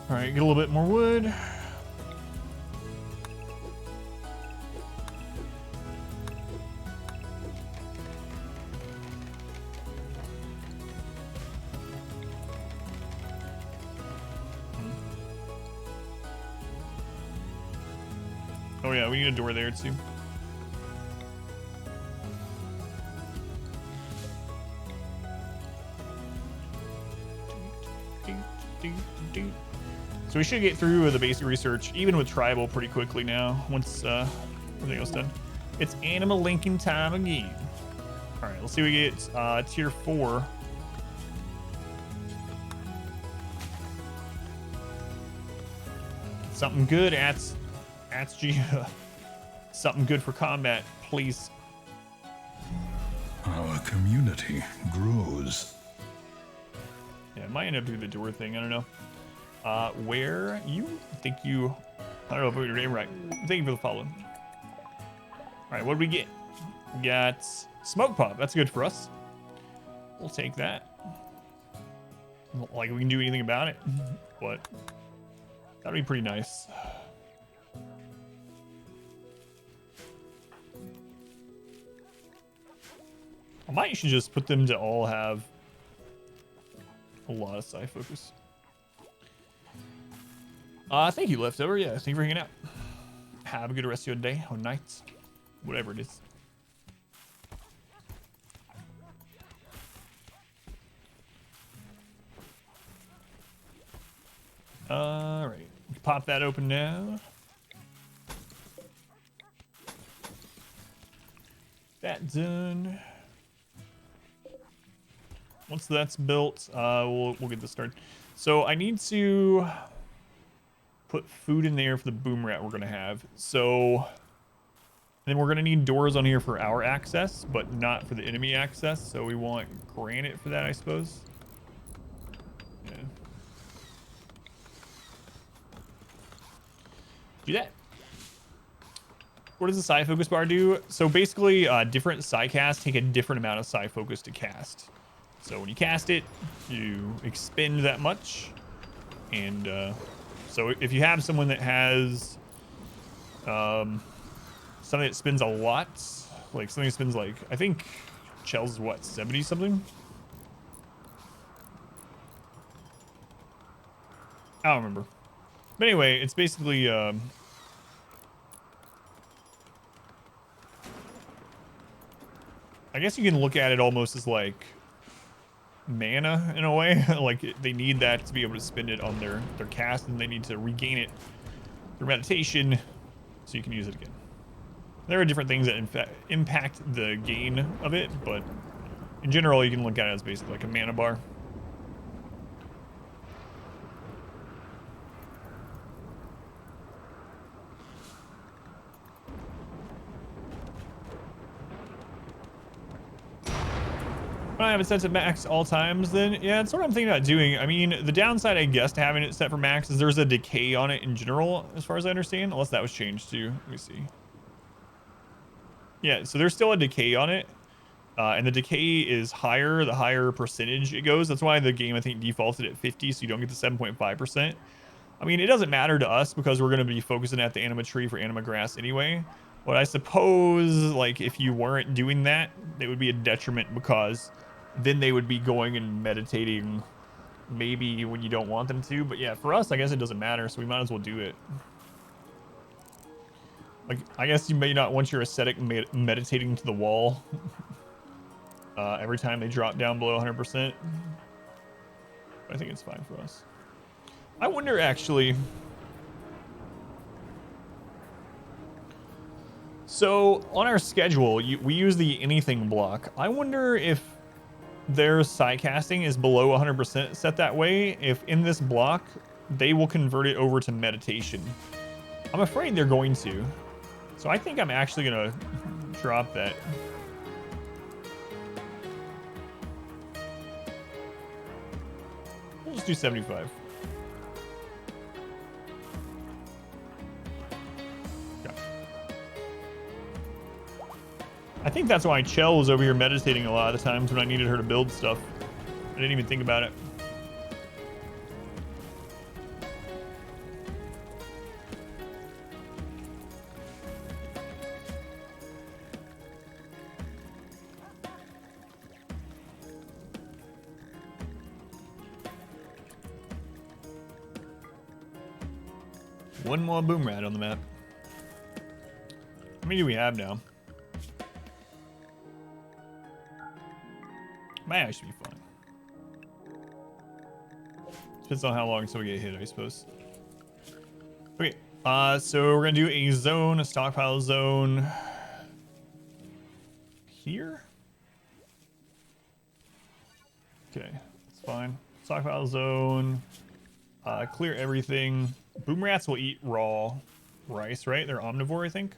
Alright, get a little bit more wood. Oh yeah, we need a door there too. So we should get through the basic research, even with tribal, pretty quickly now, once everything else done. It's Anima linking time again. All right, let's see what we get. Tier 4. Something good at G. Something good for combat, please. Our community grows. Yeah, it might end up doing the door thing. I don't know. Where you think you? I don't know if we were right. Thank you for the follow. All right, what do we get? We got smoke pop. That's good for us. We'll take that. Like we can do anything about it, but that'd be pretty nice. I might should just put them to all have a lot of sci focus. Thank you, Leftover. Yeah, thank you for hanging out. Have a good rest of your day or night, whatever it is. All right, pop that open now. That done. Once that's built, we'll get this started. So I need to put food in there for the boom rat we're gonna have. So then we're gonna need doors on here for our access, but not for the enemy access. So we want granite for that, I suppose. Yeah. Do that. What does the psi focus bar do? So basically, different psi casts take a different amount of psi focus to cast. So when you cast it, you expend that much, and so if you have someone that has something that spends a lot, like something that spends like, I think Chell's is what, 70 something? I don't remember. But anyway, it's basically I guess you can look at it almost as like mana in a way. Like they need that to be able to spend it on their cast, and they need to regain it through meditation so you can use it again. There are different things that in fact impact the gain of it, but in general you can look at it as basically like a mana bar. I have it set to max all times, then yeah, that's what I'm thinking about doing. I mean, the downside, I guess, to having it set for max is there's a decay on it in general, as far as I understand, unless that was changed too. Let me see. Yeah, so there's still a decay on it, and the decay is higher the higher percentage it goes. That's why the game, I think, defaulted at 50, so you don't get the 7.5%. I mean, it doesn't matter to us because we're going to be focusing at the Anima Tree for Anima Grass anyway. But I suppose, like, if you weren't doing that, it would be a detriment because then they would be going and meditating maybe when you don't want them to. But yeah, for us, I guess it doesn't matter, so we might as well do it. Like, I guess you may not want your ascetic meditating to the wall every time they drop down below 100%. I think it's fine for us. I wonder, actually. So, on our schedule, we use the anything block. I wonder if their psycasting is below 100% set that way. If in this block, they will convert it over to meditation. I'm afraid they're going to. So I think I'm actually going to drop that. We'll just do 75. Yeah. I think that's why Chell was over here meditating a lot of the times when I needed her to build stuff. I didn't even think about it. One more boom rat on the map. How many do we have now? Might actually be fine. Depends on how long until we get hit, I suppose. Okay, so we're gonna do a zone, a stockpile zone. Here? Okay, that's fine. Stockpile zone. Clear everything. Boom rats will eat raw rice, right? They're omnivore, I think.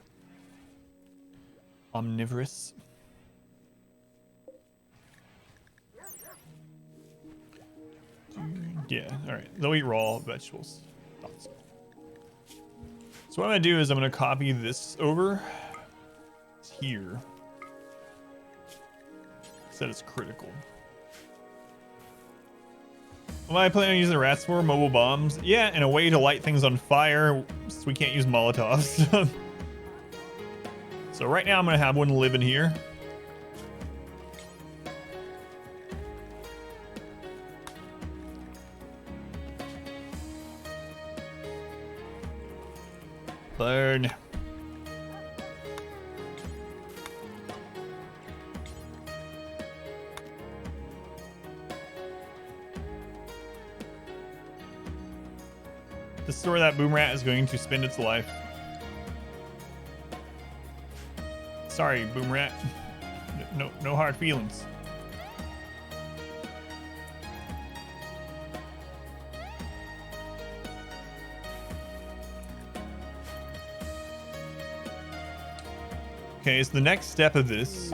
Omnivorous. Yeah, alright. They'll eat raw vegetables. So what I'm gonna do is I'm gonna copy this over. It's here. Said it's critical. Am I planning on using the rats for mobile bombs? Yeah, and a way to light things on fire so we can't use Molotovs. So right now I'm gonna have one live in here. Burn. This is where that boom rat is going to spend its life. Sorry, boom rat. No hard feelings. Okay, so the next step of this...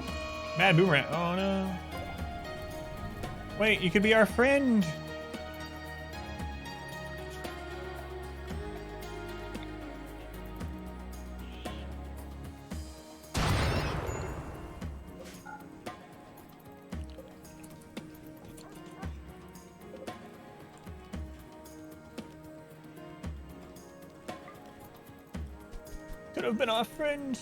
Mad boom rat. Oh no. Wait, you could be our friend. Could have been our friend.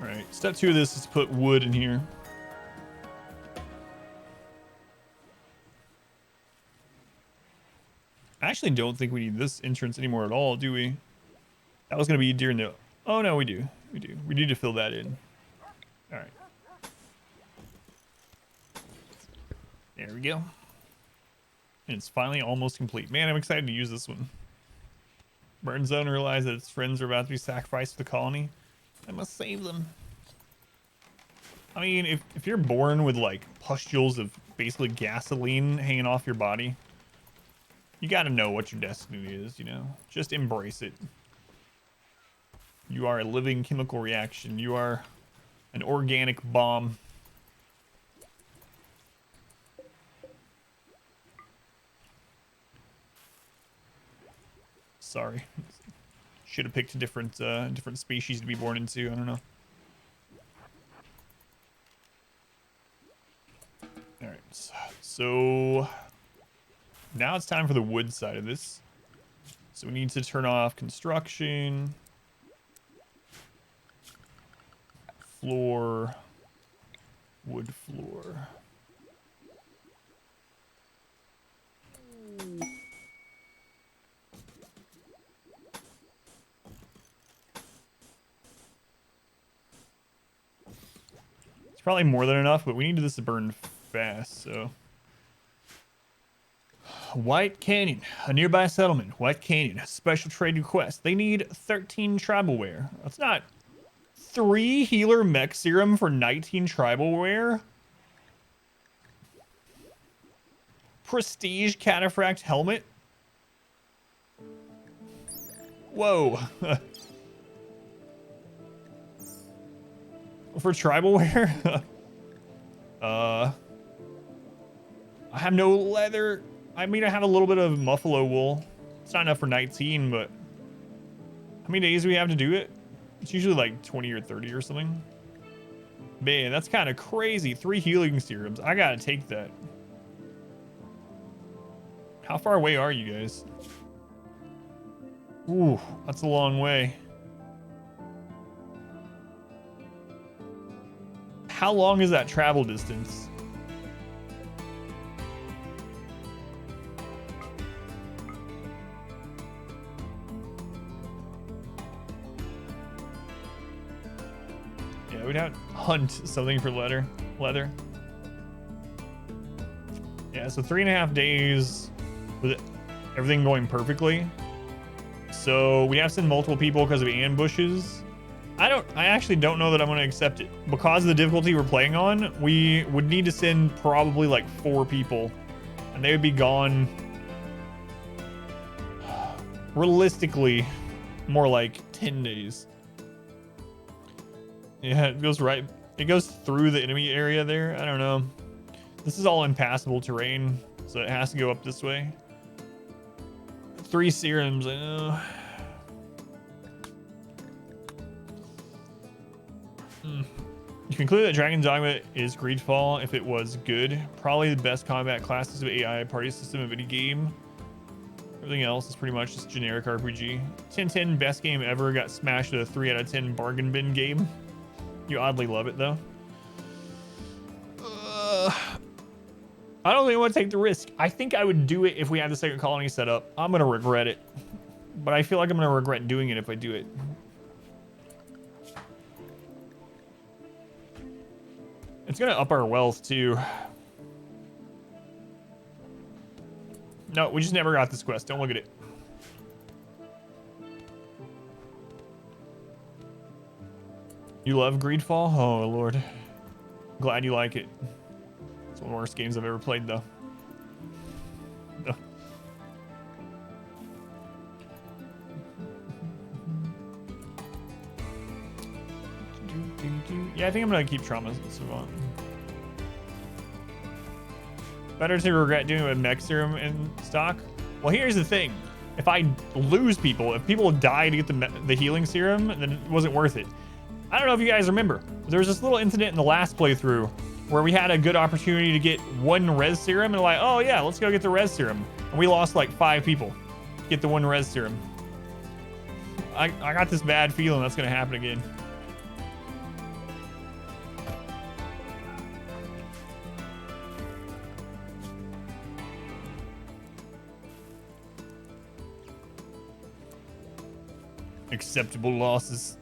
Alright, step 2 of this is to put wood in here. I actually don't think we need this entrance anymore at all, do we? That was going to be during the... Oh, no, we do. We do. We need to fill that in. Alright. There we go. And it's finally almost complete. Man, I'm excited to use this one. Burn Zone realized that its friends are about to be sacrificed to the colony. I must save them. I mean, if you're born with, like, pustules of basically gasoline hanging off your body, you gotta know what your destiny is, you know? Just embrace it. You are a living chemical reaction. You are an organic bomb. Sorry. Should have picked a different species to be born into. I don't know. All right, so now it's time for the wood side of this. So we need to turn off construction, floor, wood floor. It's probably more than enough, but we need this to burn fast, so. White Canyon, a nearby settlement. White Canyon, special trade request. They need 13 tribal wear. That's not 3 healer mech serum for 19 tribal wear. Prestige cataphract helmet. Whoa. For tribal wear. I have no leather. I mean, I have a little bit of buffalo wool. It's not enough for 19, but how many days do we have to do it? It's usually like 20 or 30 or something. Man, that's kind of crazy. 3 healing serums. I gotta take that. How far away are you guys? Ooh, that's a long way. How long is that travel distance? Yeah, we'd have to hunt something for leather. Yeah, so 3.5 days with everything going perfectly. So we have to send multiple people because of ambushes. I actually don't know that I'm going to accept it. Because of the difficulty we're playing on, we would need to send probably like 4 people. And they would be gone realistically more like 10 days. Yeah, it goes through the enemy area there. I don't know. This is all impassable terrain, so it has to go up this way. 3 serums, I know. You conclude that Dragon Dogma is Greedfall if it was good. Probably the best combat class system, AI party system of any game. Everything else is pretty much just generic RPG. 10/10 best game ever, got smashed with a 3 out of 10 bargain bin game. You oddly love it though. I don't think I want to take the risk. I think I would do it if we had the second colony set up. I'm going to regret it. But I feel like I'm going to regret doing it if I do it. It's going to up our wealth too. No, we just never got this quest. Don't look at it. You love Greedfall? Oh, Lord. Glad you like it. It's one of the worst games I've ever played, though. No. Yeah, I think I'm going to keep traumas. Let's move on. Better to regret doing it with mech serum in stock. Well, here's the thing. If I lose people, if people die to get the healing serum, then it wasn't worth it. I don't know if you guys remember. There was this little incident in the last playthrough where we had a good opportunity to get 1 res serum and like, oh yeah, let's go get the res serum. And we lost like 5 people to get the 1 res serum. I got this bad feeling that's going to happen again. Acceptable losses.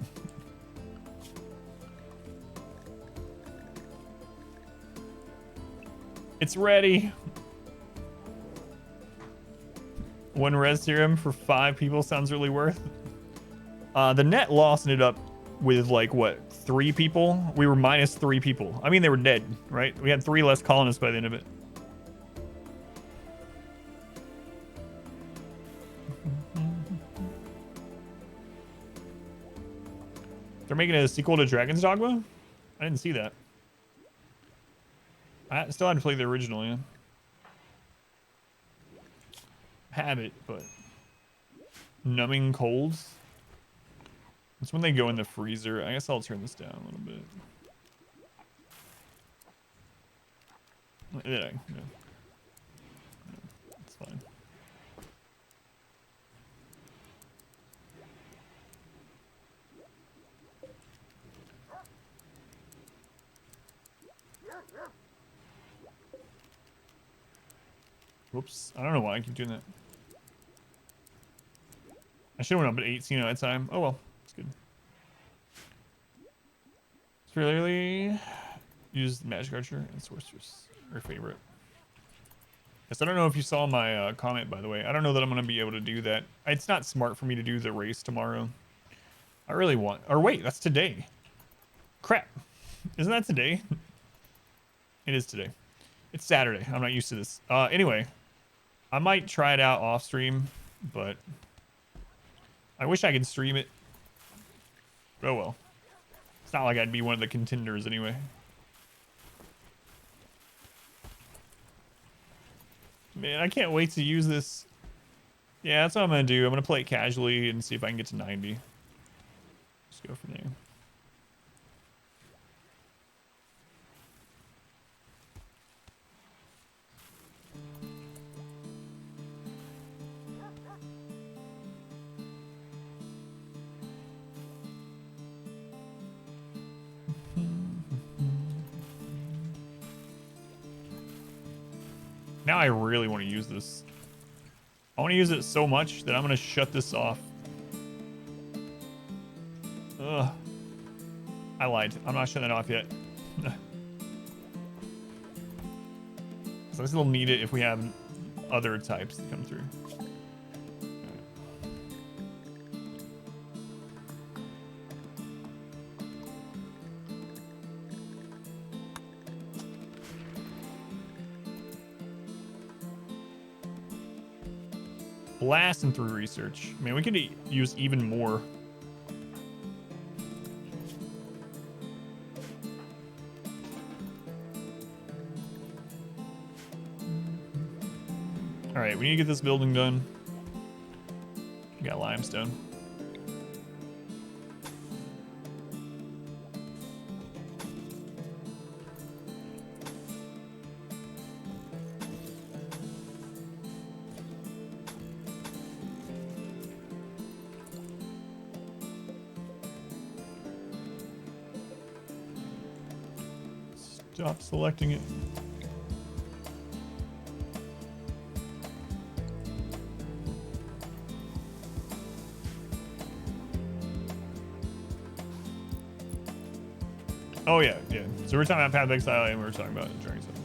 It's ready. 1 res serum for 5 people sounds really worth. The net loss ended up with like what, 3 people? We were minus 3 people. I mean, they were dead, right? We had 3 less colonists by the end of it. They're making a sequel to Dragon's Dogma? I didn't see that. I still had to play the original, yeah. Have it, but numbing colds. It's when they go in the freezer. I guess I'll turn this down a little bit. Yeah, it's fine. Whoops. I don't know why I keep doing that. I should have went up at 18 at that time. Oh well. It's good. It's really use Magic Archer and Sorceress. Her favorite. Yes, I don't know if you saw my comment, by the way. I don't know that I'm going to be able to do that. It's not smart for me to do the race tomorrow. I really want... Or wait, that's today. Crap. Isn't that today? It is today. It's Saturday. I'm not used to this. Anyway, I might try it out off stream, but I wish I could stream it. Oh well. It's not like I'd be one of the contenders anyway. Man, I can't wait to use this. Yeah, that's what I'm going to do. I'm going to play it casually and see if I can get to 90. Just go from there. Now I really want to use this. I want to use it so much that I'm going to shut this off. Ugh. I lied. I'm not shutting it off yet. So I still need it if we have other types that come through. Blasting through research. Man, we could use even more. All right, we need to get this building done. We got limestone. Stop selecting it. Oh yeah, yeah. So we're talking about Path of Exile and we were talking about enduring something.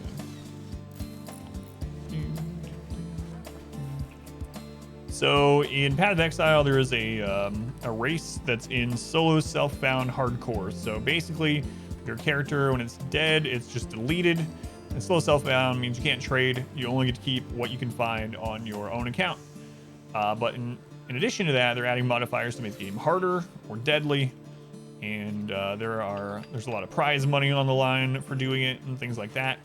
So in Path of Exile, there is a race that's in solo self-found hardcore. So basically, your character, when it's dead, it's just deleted. And slow self-bound means you can't trade. You only get to keep what you can find on your own account. But in addition to that, they're adding modifiers to make the game harder or deadly. And there's a lot of prize money on the line for doing it and things like that.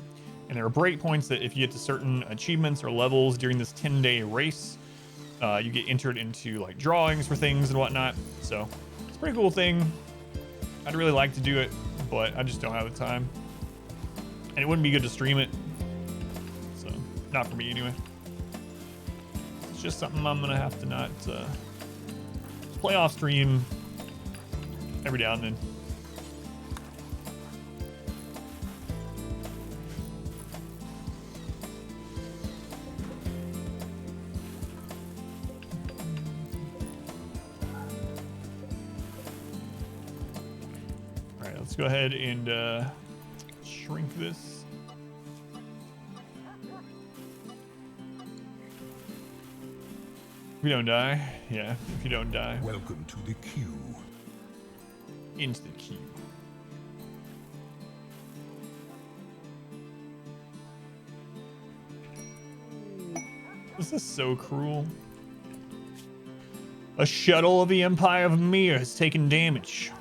And there are breakpoints that if you get to certain achievements or levels during this 10-day race, you get entered into like drawings for things and whatnot. So it's a pretty cool thing. I'd really like to do it, but I just don't have the time. And it wouldn't be good to stream it. So, not for me anyway. It's just something I'm going to have to not play off stream every now and then. All right, let's go ahead and shrink this. If we don't die, yeah, if you don't die. Welcome to the queue. Into the queue. This is so cruel. A shuttle of the Empire of Mir has taken damage.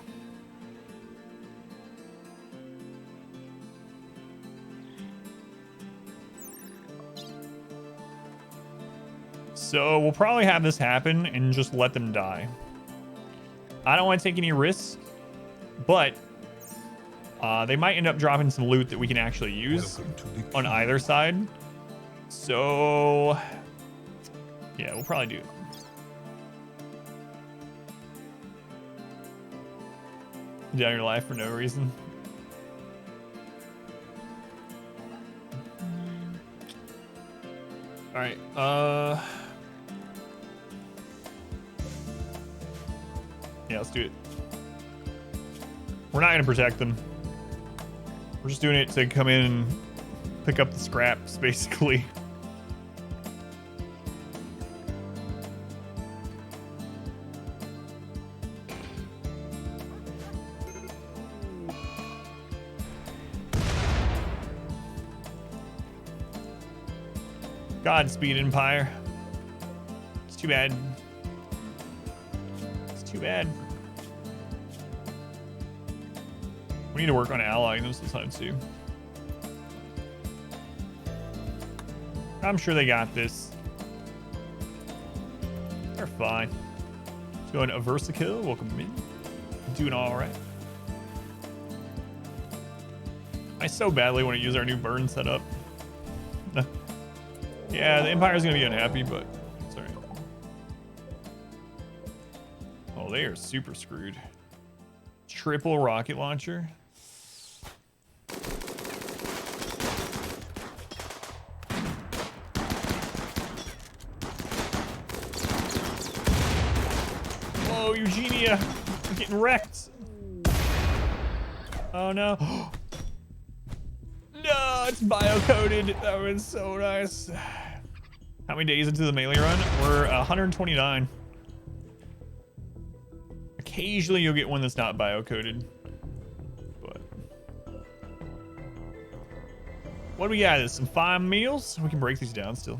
So we'll probably have this happen and just let them die. I don't want to take any risks, but they might end up dropping some loot that we can actually use on either side. So, yeah, we'll probably do it. Down your life for no reason. All right. Yeah, let's do it. We're not gonna protect them. We're just doing it to come in and pick up the scraps, basically. Godspeed, Empire. It's too bad. It's too bad. We need to work on allying them sometimes too. I'm sure they got this. They're fine. Let's go into Aversico. Welcome in. Doing all right. I so badly want to use our new burn setup. Yeah, the Empire's gonna be unhappy, but it's alright. Oh, they are super screwed. Triple rocket launcher. Whoa, Eugenia! I'm getting wrecked. Oh no. No, it's bio-coded. That was so nice. How many days into the melee run? We're 129. Occasionally you'll get one that's not bio-coded. But what do we got? Some fine meals? We can break these down still.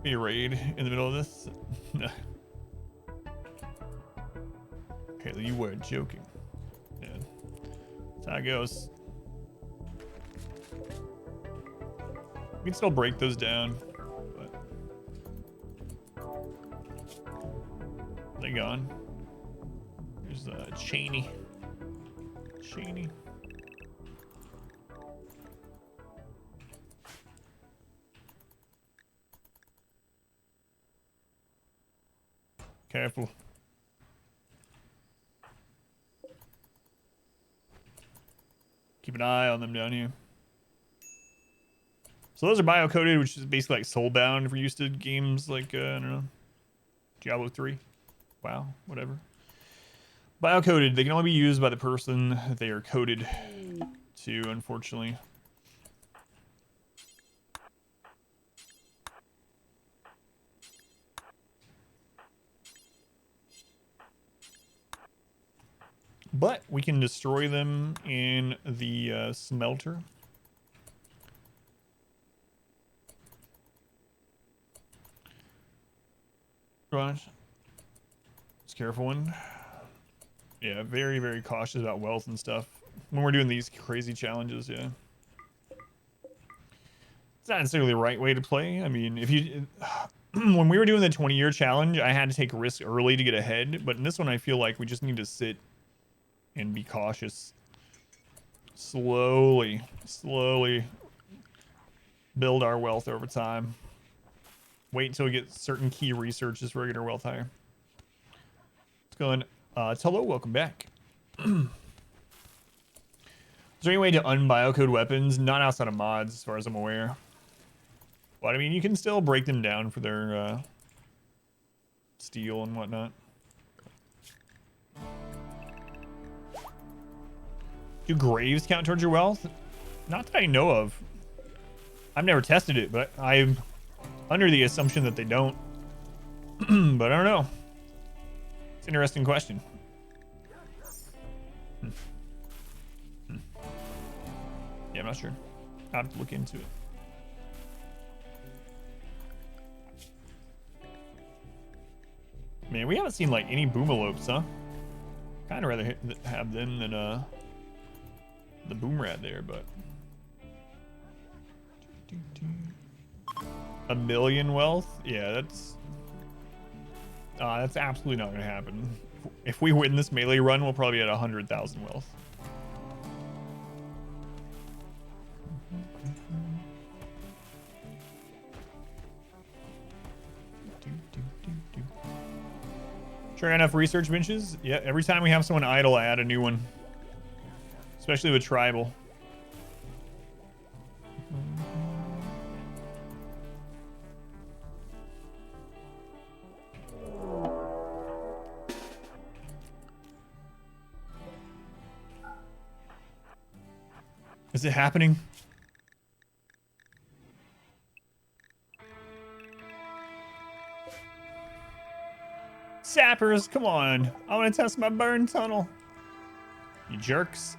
Be a raid in the middle of this. Okay, you were joking. Yeah. That's how it goes. We can still break those down, but they gone. There's Cheney. Cheney. Careful. Keep an eye on them down here. So those are bio-coded, which is basically like soulbound if you're used to games like, I don't know, Diablo 3. Wow, whatever. Bio-coded, they can only be used by the person that they are coded to, unfortunately. But we can destroy them in the smelter. Right. Just careful one. Yeah, very, very cautious about wealth and stuff when we're doing these crazy challenges, yeah. It's not necessarily the right way to play. I mean, if you... when we were doing the 20-year challenge, I had to take risk early to get ahead, but in this one I feel like we just need to sit and be cautious. Slowly build our wealth over time. Wait until we get certain key researches for regular wealth higher. Let's go in. Hello, welcome back. Is there any way to unbiocode weapons? Not outside of mods, as far as I'm aware. But I mean, you can still break them down for their steel and whatnot. Do graves count towards your wealth? Not that I know of. I've never tested it, but I'm under the assumption that they don't. But I don't know. It's an interesting question. Yeah, I'm not sure. I'll have to look into it. Man, we haven't seen like any boomalopes, huh? Kind of rather have them than the boom rat there, but 1 million wealth. Yeah, that's That's absolutely not going to happen. If we win this melee run, we'll probably be at 100,000 wealth. Try enough research benches. Yeah, every time we have someone idle, I add a new one. Especially with tribal. Is it happening? Sappers, come on. I want to test my burn tunnel. You jerks.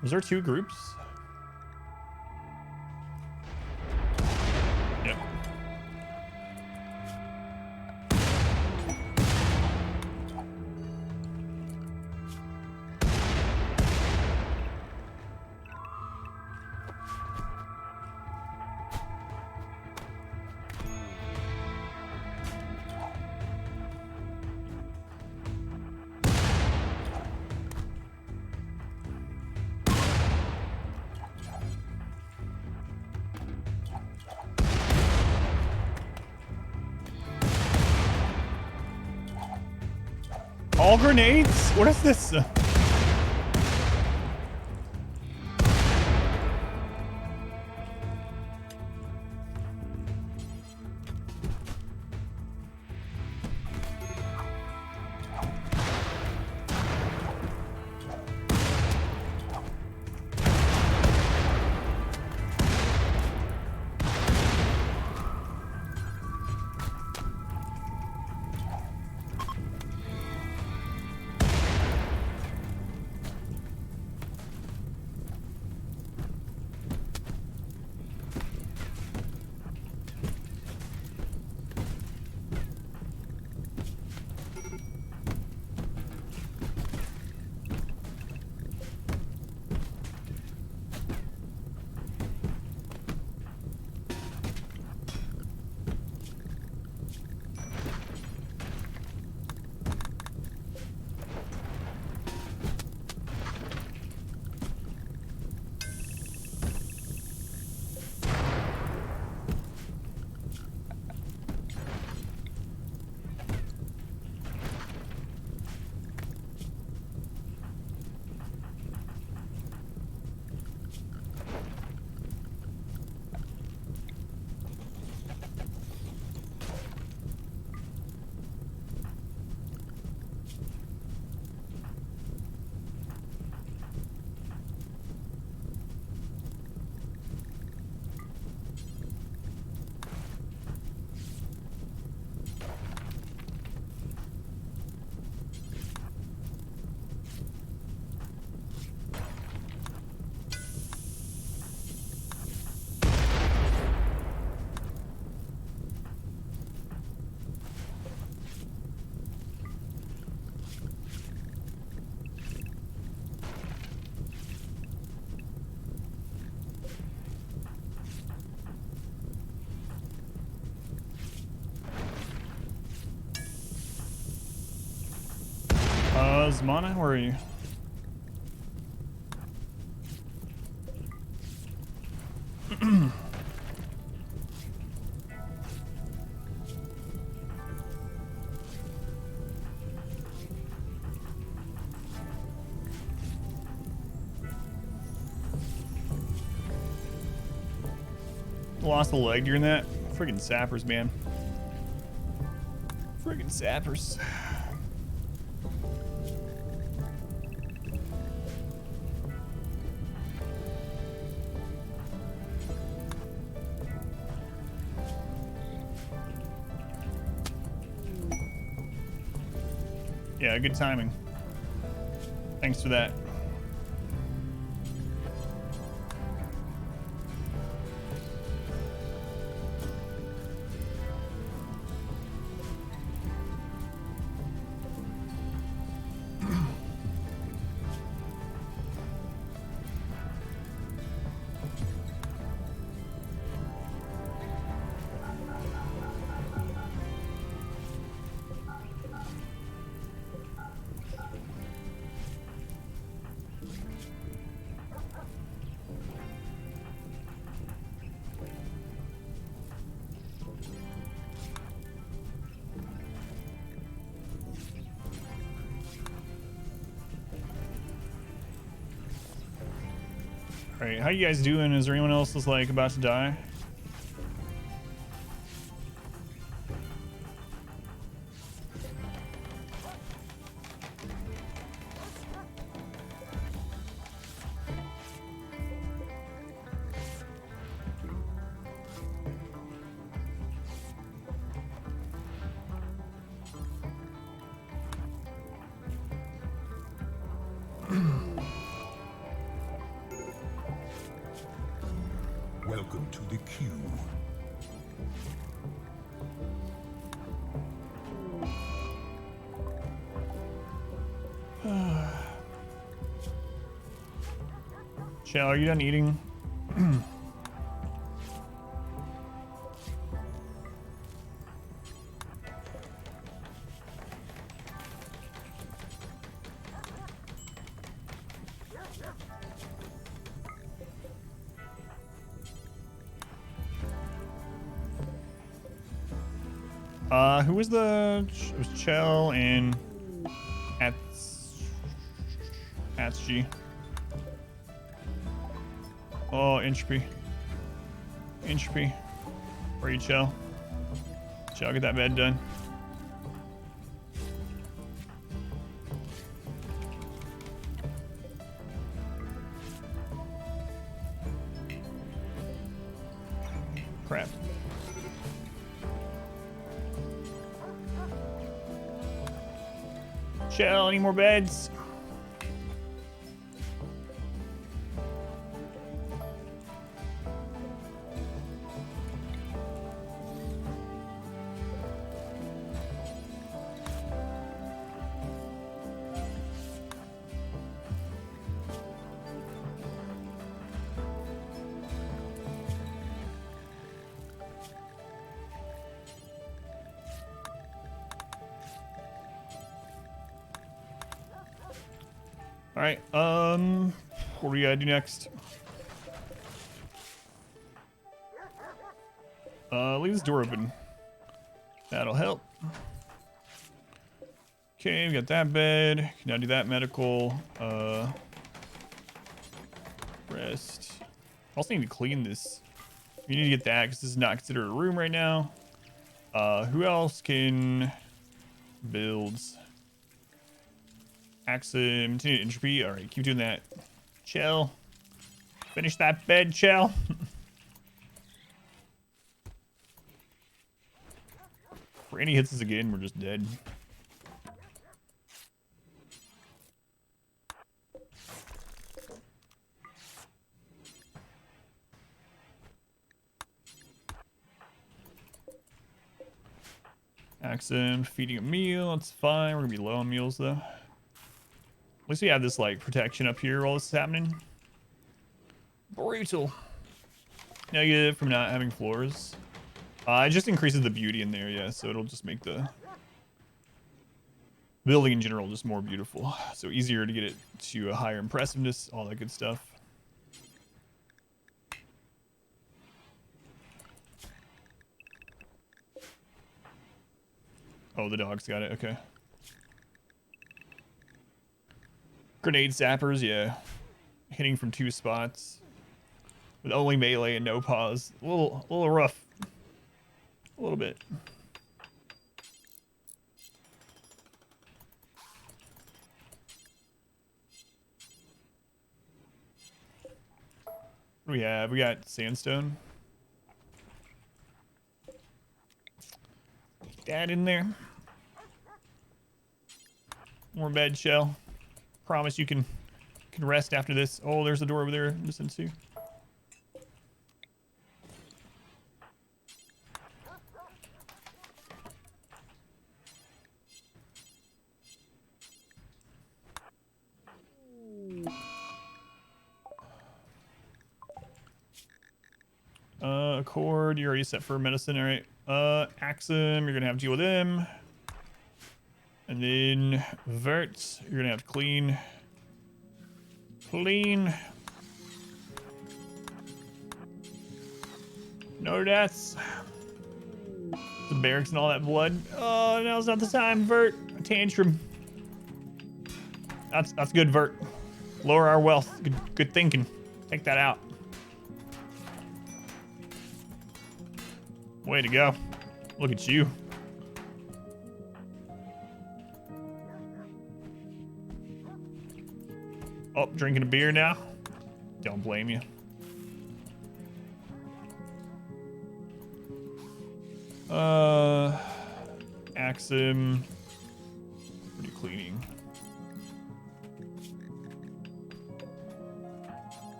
Was there 2 groups? Yep. All grenades? What is this? Zmana, where are you? Lost a leg during that. Friggin' sappers, man. Friggin' sappers. Yeah, good timing. Thanks for that. All right, how you guys doing? Is there anyone else that's like about to die? Welcome to the queue. Shell, are you done eating? Who was the... It was Chell and... G. Oh, Entropy. Entropy. Where are you, Chell? Chell, get that bed done. Crap. Chell, any more beds? All right, what do we gotta do next? Leave this door open. That'll help. Okay, we got that bed. Can now do that medical. Rest. Also need to clean this. We need to get that because this is not considered a room right now. Who else can builds? Axum, continue entropy. All right, keep doing that. Chell. Finish that bed, Chell. If Randy hits us again, we're just dead. Axum, feeding a meal. That's fine. We're gonna be low on meals though. At least we have this like protection up here while this is happening. Brutal. Negative from not having floors. It just increases the beauty in there, yeah. So it'll just make the building in general just more beautiful. So easier to get it to a higher impressiveness, all that good stuff. Oh, the dog's got it. Okay. Grenade zappers, yeah. Hitting from 2 spots. With only melee and no pause. A little rough. A little bit. What do we have? We got sandstone. Get that in there. More bed, Shell. Promise you can rest after this. Oh, there's a door over there. Listen to. Accord, you're already set for medicine. All right. Axum, you're gonna have to deal with him. And then Vert, you're gonna have to clean. Clean. No deaths. The barracks and all that blood. Oh, now's not the time, Vert. A tantrum. That's good, Vert. Lower our wealth. Good thinking. Take that out. Way to go. Look at you. Oh, drinking a beer now? Don't blame you. Axe him. Pretty cleaning.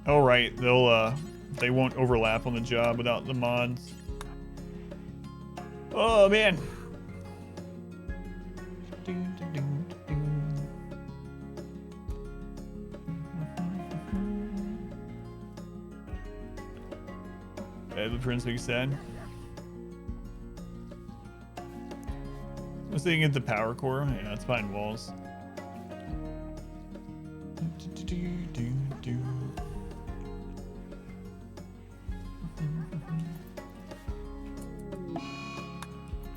Oh right, they won't overlap on the job without the mods. Oh man. The prince big sad. I was thinking at the power core. Yeah, it's behind walls.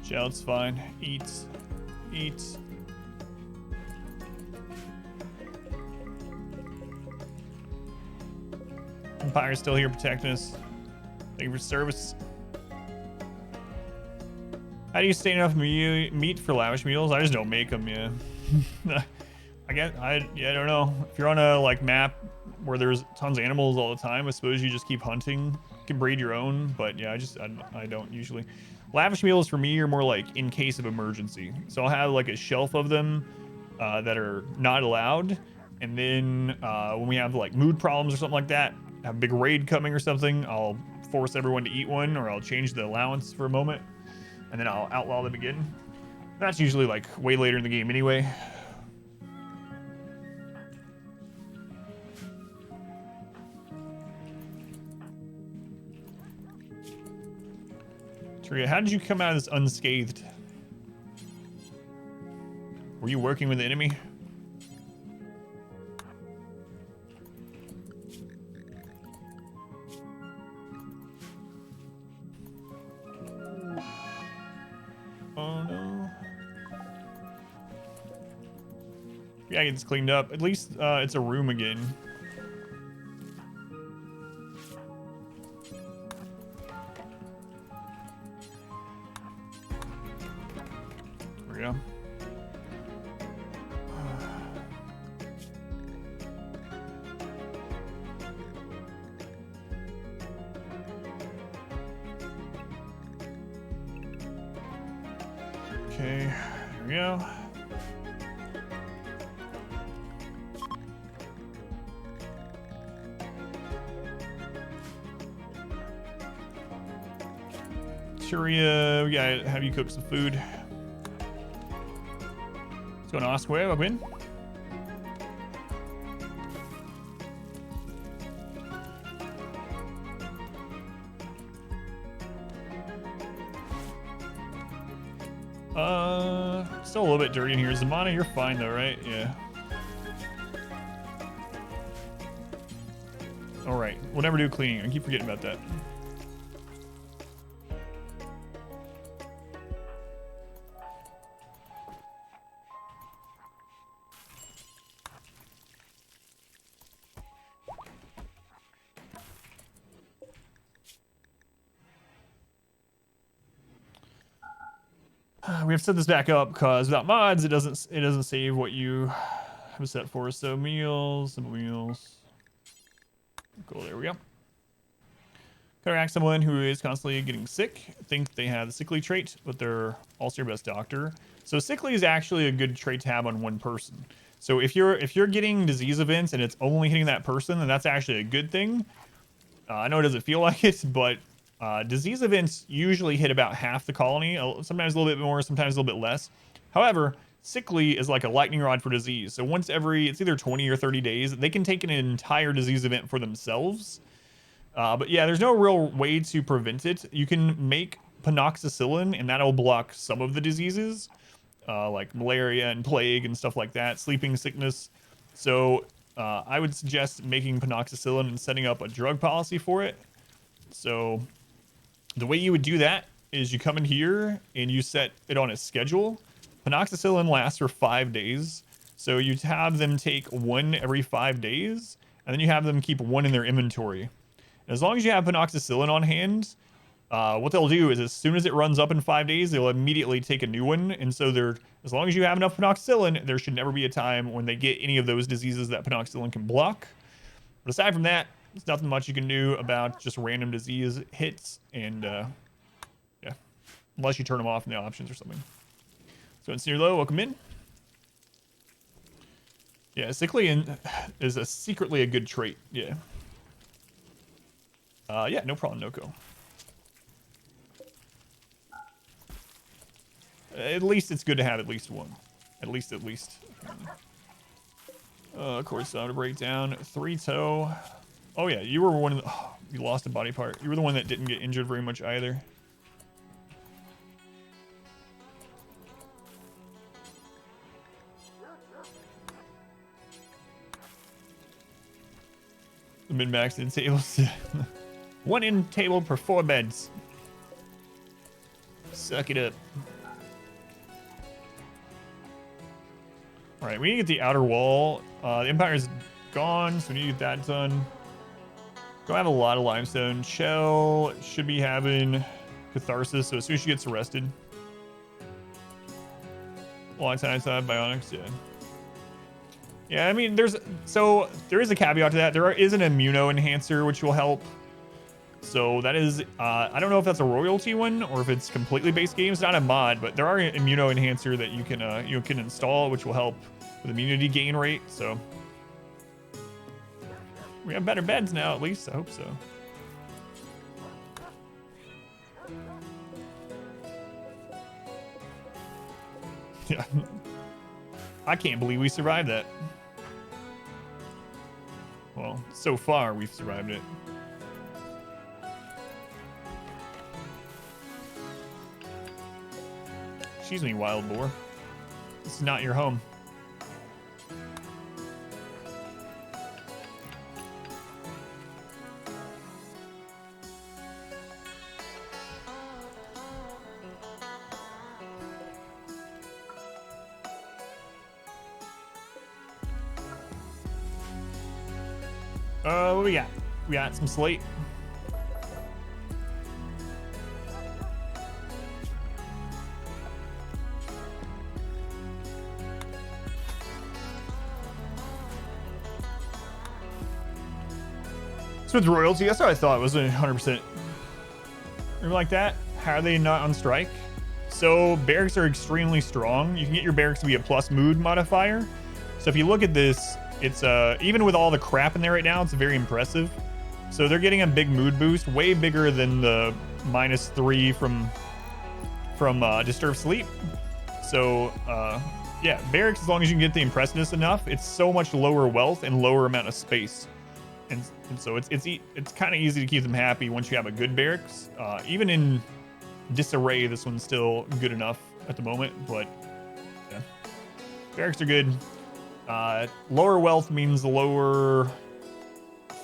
Shout's fine. Eats. Empire's still here protecting us. Thank you for service. How do you stay enough meat for lavish meals? I just don't make them, yeah. I don't know. If you're on a like map where there's tons of animals all the time, I suppose you just keep hunting. You can breed your own, but yeah, I don't usually. Lavish meals for me are more like in case of emergency. So I'll have like a shelf of them that are not allowed. And then when we have like mood problems or something like that, have a big raid coming or something, I'll force everyone to eat one, or I'll change the allowance for a moment, and then I'll outlaw them again. That's usually like way later in the game anyway. Taria, how did you come out of this unscathed? Were you working with the enemy? Oh no. We gotta get this cleaned up. At least it's a room again. There we go. Okay, there we go. Turia, we gotta have you cook some food. Let's go and ask where I win. Still a little bit dirty in here. Zamana, you're fine though, right? Yeah. All right, we'll never do cleaning. I keep forgetting about that. We have to set this back up because without mods, it doesn't save what you have set for. So meals. Cool. There we go. Counteract someone who is constantly getting sick. Think they have the sickly trait, but they're also your best doctor. So sickly is actually a good trait to have on one person. So if you're getting disease events and it's only hitting that person, then that's actually a good thing. I know it doesn't feel like it, but disease events usually hit about half the colony, sometimes a little bit more, sometimes a little bit less. However, sickly is like a lightning rod for disease. So once it's either 20 or 30 days, they can take an entire disease event for themselves. But yeah, there's no real way to prevent it. You can make panoxicillin, and that'll block some of the diseases, like malaria and plague and stuff like that, sleeping sickness. So I would suggest making penoxycyllin and setting up a drug policy for it. So the way you would do that is you come in here and you set it on a schedule. Penoxycyllin lasts for 5 days. So you have them take 1 every 5 days, and then you have them keep 1 in their inventory. And as long as you have penoxycyllin on hand, what they'll do is as soon as it runs up in 5 days, they'll immediately take a new one. And so as long as you have enough penoxycyllin, there should never be a time when they get any of those diseases that penoxycyllin can block. But aside from that, there's nothing much you can do about just random disease hits, and yeah, unless you turn them off in the options or something. So Sincere Low, welcome in. Yeah, sickly is secretly a good trait. Yeah. Yeah, no problem, Noko. At least it's good to have at least one. At least. Of course, to break down 3-toe. Oh yeah, you were one of the... Oh, you lost a body part. You were the one that didn't get injured very much either. The min-max in tables. 1 in table per 4 beds. Suck it up. Alright, we need to get the outer wall. The Empire's gone, so we need to get that done. Go have a lot of limestone. Shell should be having catharsis, so as soon as she gets arrested. Long time side bionics, yeah. Yeah, I mean, there is a caveat to that. There is an immuno enhancer which will help. So that is, I don't know if that's a royalty one or if it's completely base game. It's not a mod, but there are an immuno enhancer that you can install, which will help with immunity gain rate. So we have better beds now, at least. I hope so. Yeah. I can't believe we survived that. Well, so far we've survived it. Excuse me, wild boar. This is not your home. What we got? We got some slate. So with royalty, that's what I thought. It was 100%. Like that. How are they not on strike? So barracks are extremely strong. You can get your barracks to be a plus mood modifier. So if you look at this, it's even with all the crap in there right now, it's very impressive. So they're getting a big mood boost, way bigger than the -3 from Disturbed Sleep. So yeah, barracks, as long as you can get the impressiveness enough, it's so much lower wealth and lower amount of space. And so it's kind of easy to keep them happy once you have a good barracks. Even in disarray, this one's still good enough at the moment, but yeah, barracks are good. Lower wealth means the lower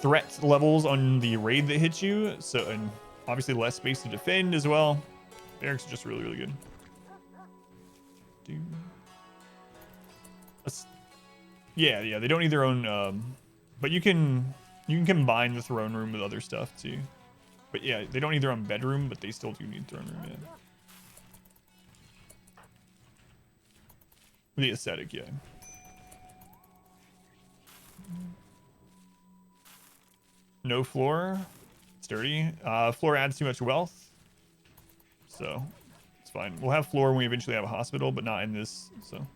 threat levels on the raid that hits you, so, and obviously less space to defend as well. Barracks are just really, really good. Yeah, they don't need their own, but you can combine the throne room with other stuff too. But yeah, they don't need their own bedroom, but they still do need throne room, yeah. The aesthetic, yeah. No floor. It's dirty. Floor adds too much wealth. So it's fine. We'll have floor when we eventually have a hospital, but not in this. So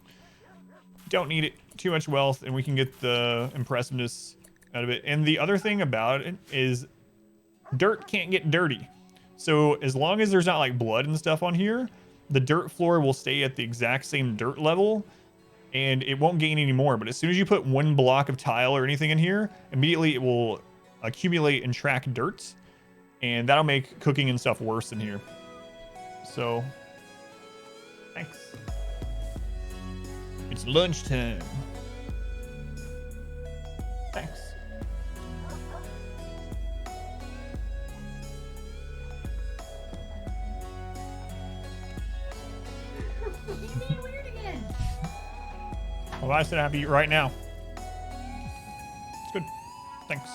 don't need it. Too much wealth, and we can get the impressiveness out of it. And the other thing about it is dirt can't get dirty. So as long as there's not like blood and stuff on here, the dirt floor will stay at the exact same dirt level and it won't gain any more. But as soon as you put 1 block of tile or anything in here, immediately it will accumulate and track dirt, and that'll make cooking and stuff worse in here. So thanks. It's lunchtime. Thanks. You're being weird again. Well, I said I have to eat right now. It's good. Thanks.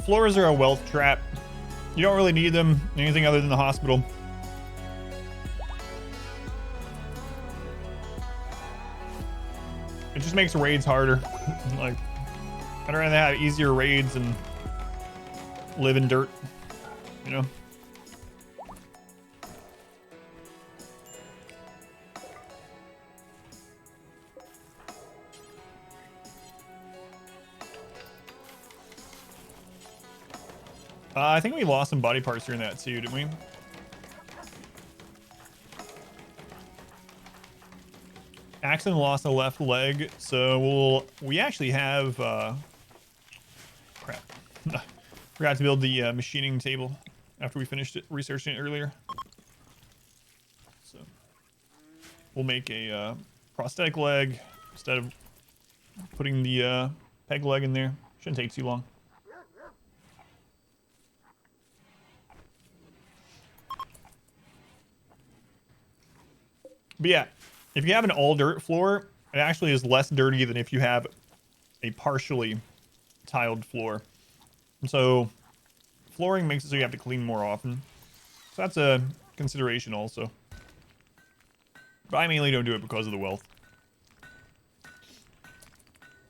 Floors are a wealth trap. You don't really need them anything other than the hospital. It just makes raids harder. Like, I'd rather have easier raids and live in dirt, you know? I think we lost some body parts during that too, didn't we? Axon lost a left leg, so we actually have crap. Forgot to build the machining table after we finished researching it earlier. So we'll make a prosthetic leg instead of putting the peg leg in there. Shouldn't take too long. But yeah, if you have an all dirt floor, it actually is less dirty than if you have a partially tiled floor. And so flooring makes it so you have to clean more often. So that's a consideration also. But I mainly don't do it because of the wealth.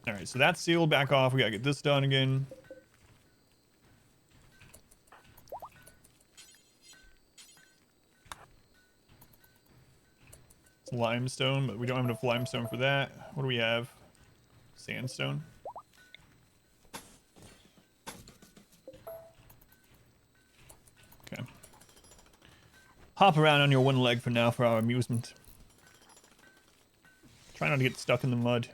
All right, so that's sealed back off. We gotta get this done again. Limestone, but we don't have enough limestone for that. What do we have? Sandstone. Okay. Hop around on your one leg for now for our amusement. Try not to get stuck in the mud.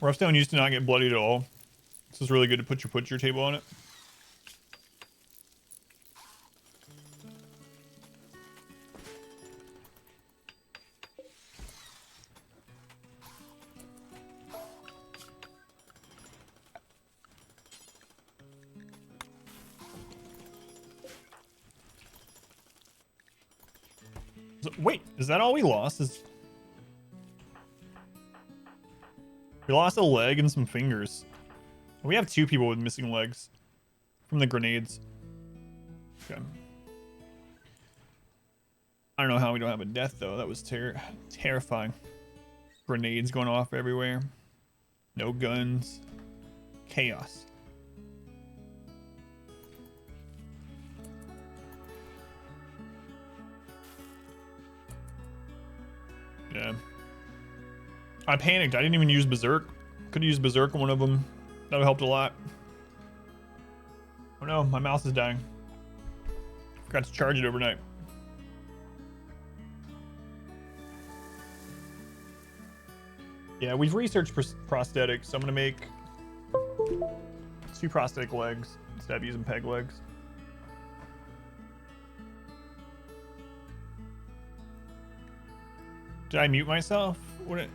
Rough used to not get bloodied at all. This is really good to put your table on it. So, wait, is that all we lost? We lost a leg and some fingers. We have 2 people with missing legs from the grenades. Okay. I don't know how we don't have a death though. That was terrifying. Grenades going off everywhere. No guns. Chaos. Yeah. I panicked. I didn't even use Berserk. Could have used Berserk on one of them. That would have helped a lot. Oh no, my mouse is dying. Forgot to charge it overnight. Yeah, we've researched prosthetics, so I'm gonna make 2 prosthetic legs instead of using peg legs. Did I mute myself? What?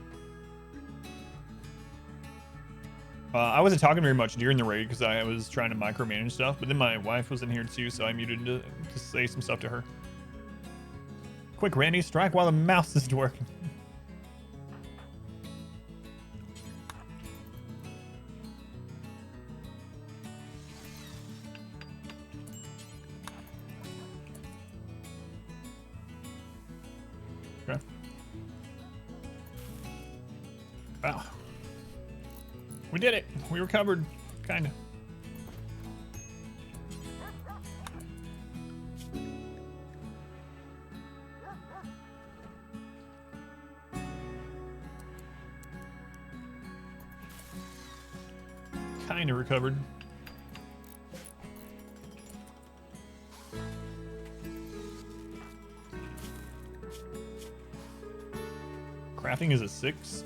I wasn't talking very much during the raid because I was trying to micromanage stuff, but then my wife was in here too, so I muted to say some stuff to her. Quick, Randy, strike while the mouse isn't working. Okay. Wow. We did it. We recovered, kind of. Kind of recovered. Crafting is a 6.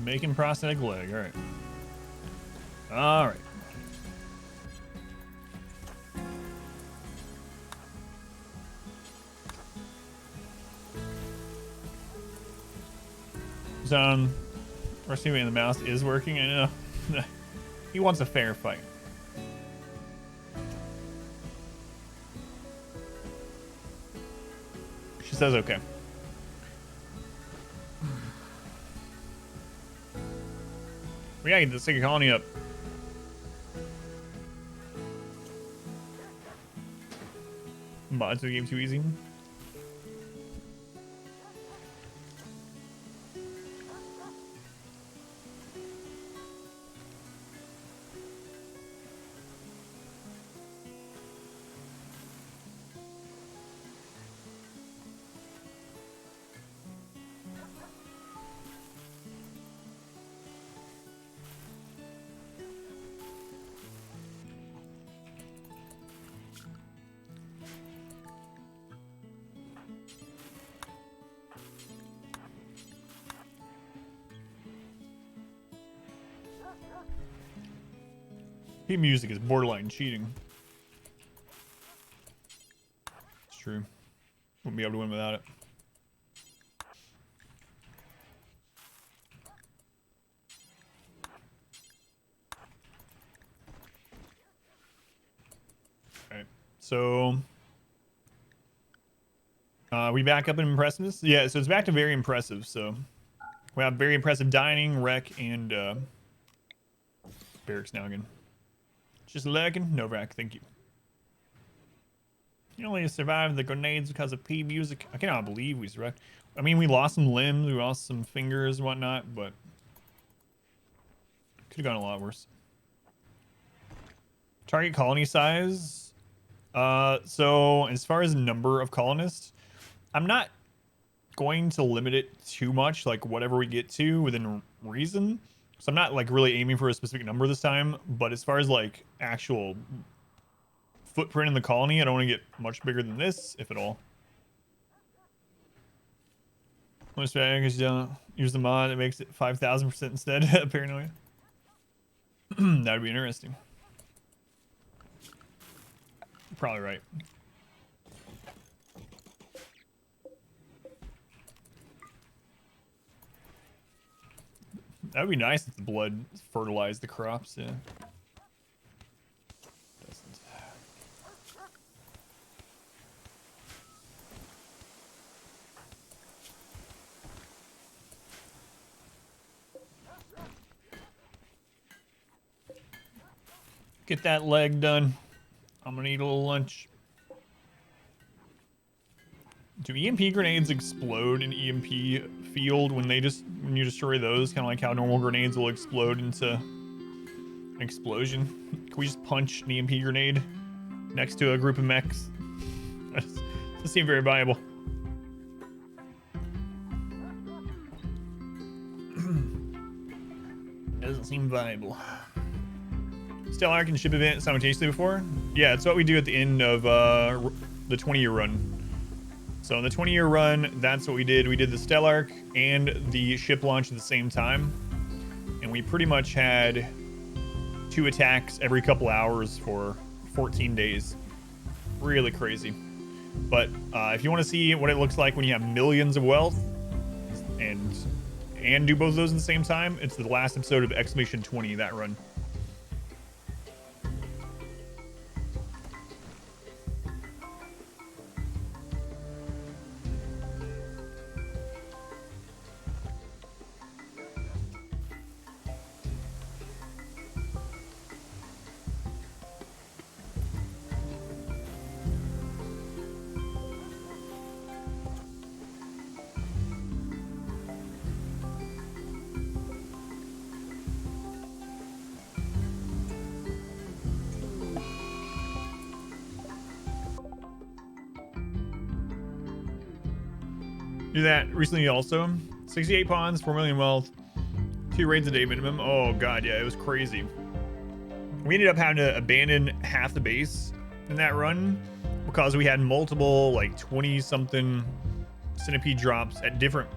Making prosthetic leg. All right. All right. So, rescuing the mouse is working. I know. He wants a fair fight. She says okay. We gotta get the second colony up. Mods the game too easy. He music is borderline cheating. It's true. Wouldn't be able to win without it. Alright. So we back up in impressiveness? Yeah, so it's back to very impressive, so we have very impressive dining, rec, and barracks now again. Just lagging? No rack, thank you. You only survived the grenades because of P music. I cannot believe we survived. I mean, we lost some limbs, we lost some fingers and whatnot, but could have gone a lot worse. Target colony size. So as far as number of colonists, I'm not going to limit it too much, like whatever we get to within reason. So I'm not like really aiming for a specific number this time, but as far as like actual footprint in the colony, I don't want to get much bigger than this, if at all. Most because you don't use the mod, it makes it 5,000% instead. Paranoia. That'd be interesting. You're probably right. That would be nice if the blood fertilized the crops, yeah. Doesn't. Get that leg done. I'm gonna eat a little lunch. Do EMP grenades explode in EMP field when you destroy those? Kind of like how normal grenades will explode into an explosion. Can we just punch an EMP grenade next to a group of mechs? Doesn't seem very viable. Doesn't seem viable. Stellar can ship event simultaneously before? Yeah, it's what we do at the end of the 20-year run. So in the 20-year run, that's what we did. We did the Stellark and the ship launch at the same time. And we pretty much had 2 attacks every couple hours for 14 days. Really crazy. But if you want to see what it looks like when you have millions of wealth and do both of those at the same time, it's the last episode of Exclamation 20, that run. Do that recently also. 68 pawns, 4 million wealth, 2 raids a day minimum. Oh god, yeah, it was crazy. We ended up having to abandon half the base in that run because we had multiple like 20 something centipede drops at different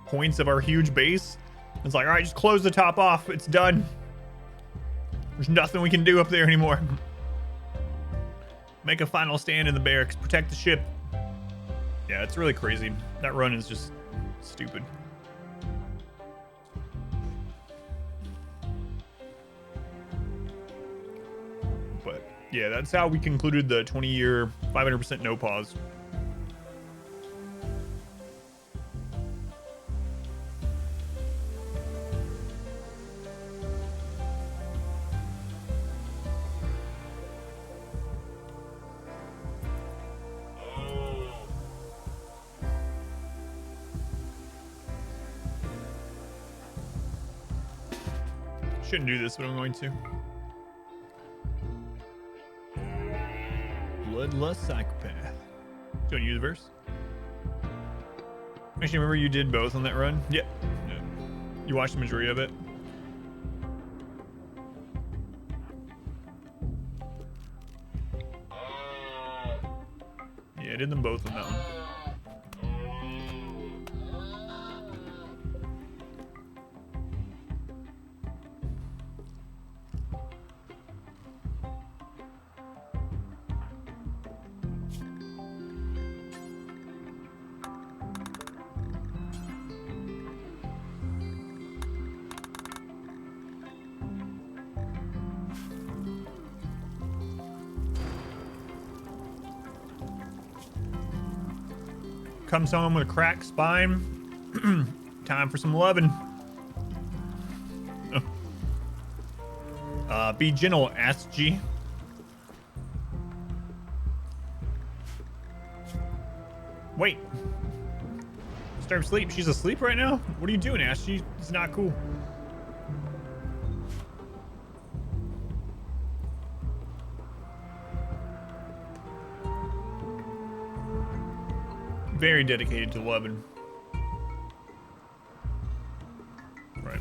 points of our huge base. It's like, all right, just close the top off. It's done. There's nothing we can do up there anymore. Make a final stand in the barracks. Protect the ship. Yeah, it's really crazy. That run is just stupid. But yeah, that's how we concluded the 20-year 500% no pause. Shouldn't do this, but I'm going to. Bloodlust psychopath. Do you want to use the verse? Actually, remember you did both on that run? Yep. Yeah. You watched the majority of it? Yeah, I did them both on that one. Comes home with a cracked spine. Time for some loving. Be gentle, Ask G. Wait. Disturb sleep. She's asleep right now? What are you doing, Ash? It's not cool. Very dedicated to loving. Right.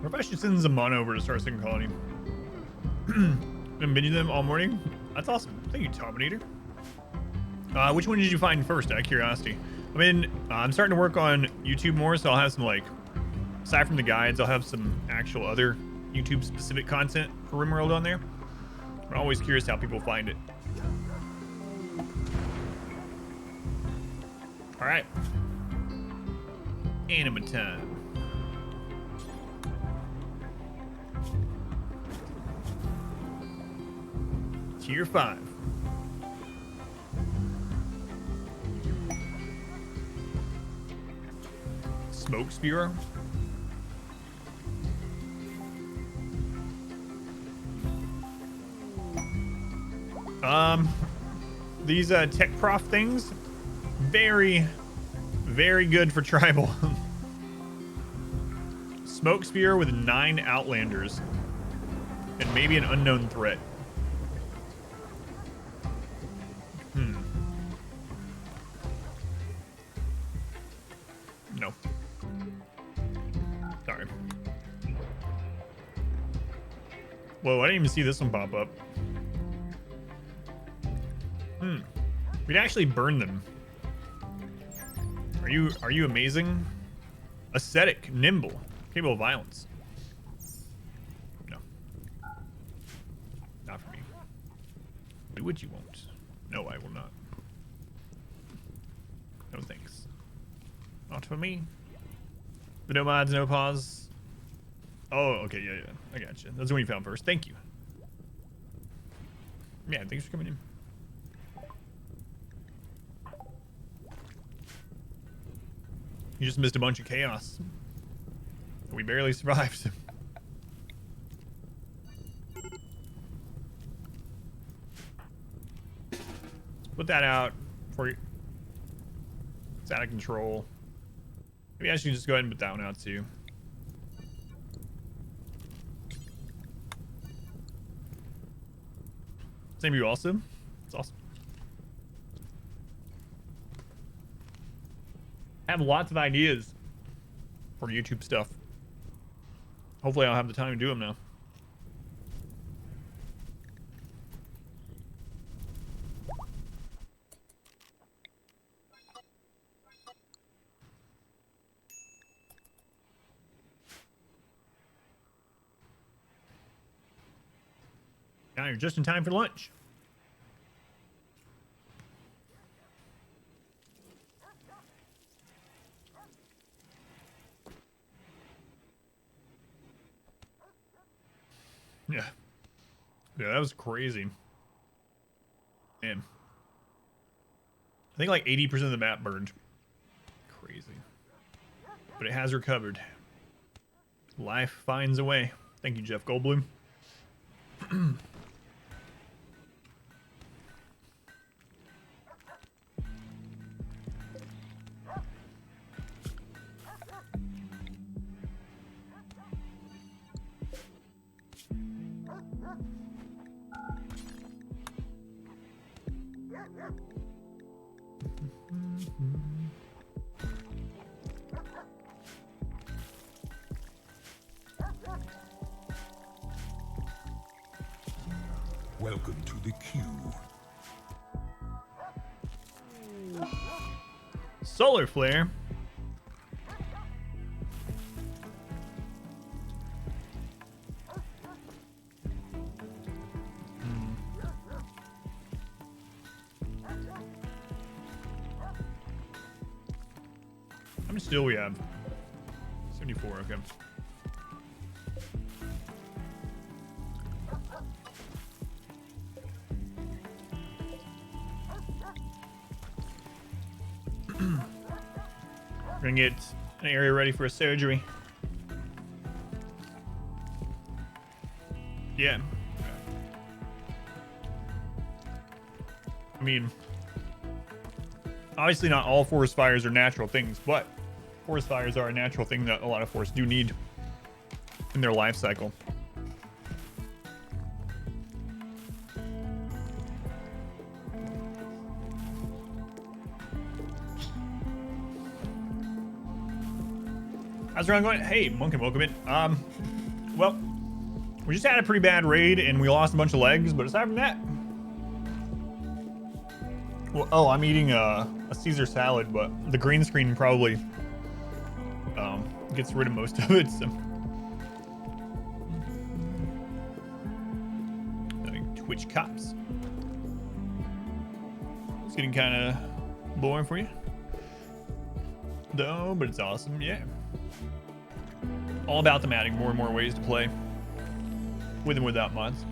Or if I should send Zaman over to start second colony. Been binging them all morning. That's awesome. Thank you, Tominator. Which one did you find first, out of curiosity? I mean, I'm starting to work on YouTube more, so I'll have some, like, aside from the guides, I'll have some actual other YouTube-specific content for RimWorld on there. I'm always curious how people find it. All right. Anima time. Tier 5. Smoke Spear. These tech prof things, very good for tribal. Smoke Spear with 9 Outlanders and maybe an unknown threat. No. Sorry. Whoa, I didn't even see this one pop up. We'd actually burn them. Are you amazing? Ascetic, nimble, capable of violence. No. Not for what you want. No, I will not. No thanks. Not for me. The no mods, no pause. Oh, okay, yeah. I got you. That's the one you found first. Thank you. Yeah, thanks for coming in. You just missed a bunch of chaos. We barely survived. Put that out for you. It's out of control. Maybe I should just go ahead and put that one out too. Same to you also. It's awesome. I have lots of ideas for YouTube stuff. Hopefully I'll have the time to do them now. Now you're just in time for lunch. Yeah. Yeah, that was crazy. Man. I think like 80% of the map burned. Crazy. But it has recovered. Life finds a way. Thank you, Jeff Goldblum. Welcome to the queue. Solar flare. How much steel we have? 74, okay. We're gonna get an area ready for a surgery. Yeah. I mean, obviously not all forest fires are natural things, but forest fires are a natural thing that a lot of forests do need in their life cycle. How's everyone going? Hey, Monk, welcome in. Well, we just had a pretty bad raid and we lost a bunch of legs, but aside from that, well, oh, I'm eating a Caesar salad, but the green screen probably gets rid of most of it. So, Twitch cops. It's getting kind of boring for you, though, but it's awesome. Yeah. All about them adding more and more ways to play with and without mods.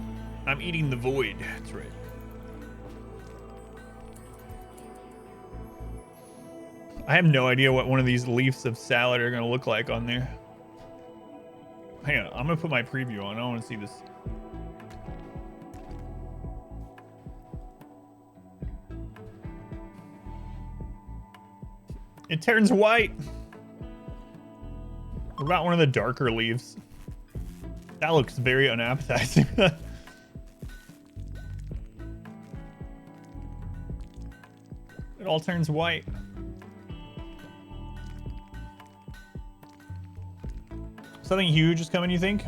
I'm eating the void. That's right. I have no idea what one of these leaves of salad are going to look like on there. Hang on. I'm going to put my preview on. I don't want to see this. It turns white. What about one of the darker leaves? That looks very unappetizing. It all turns white. Something huge is coming, you think?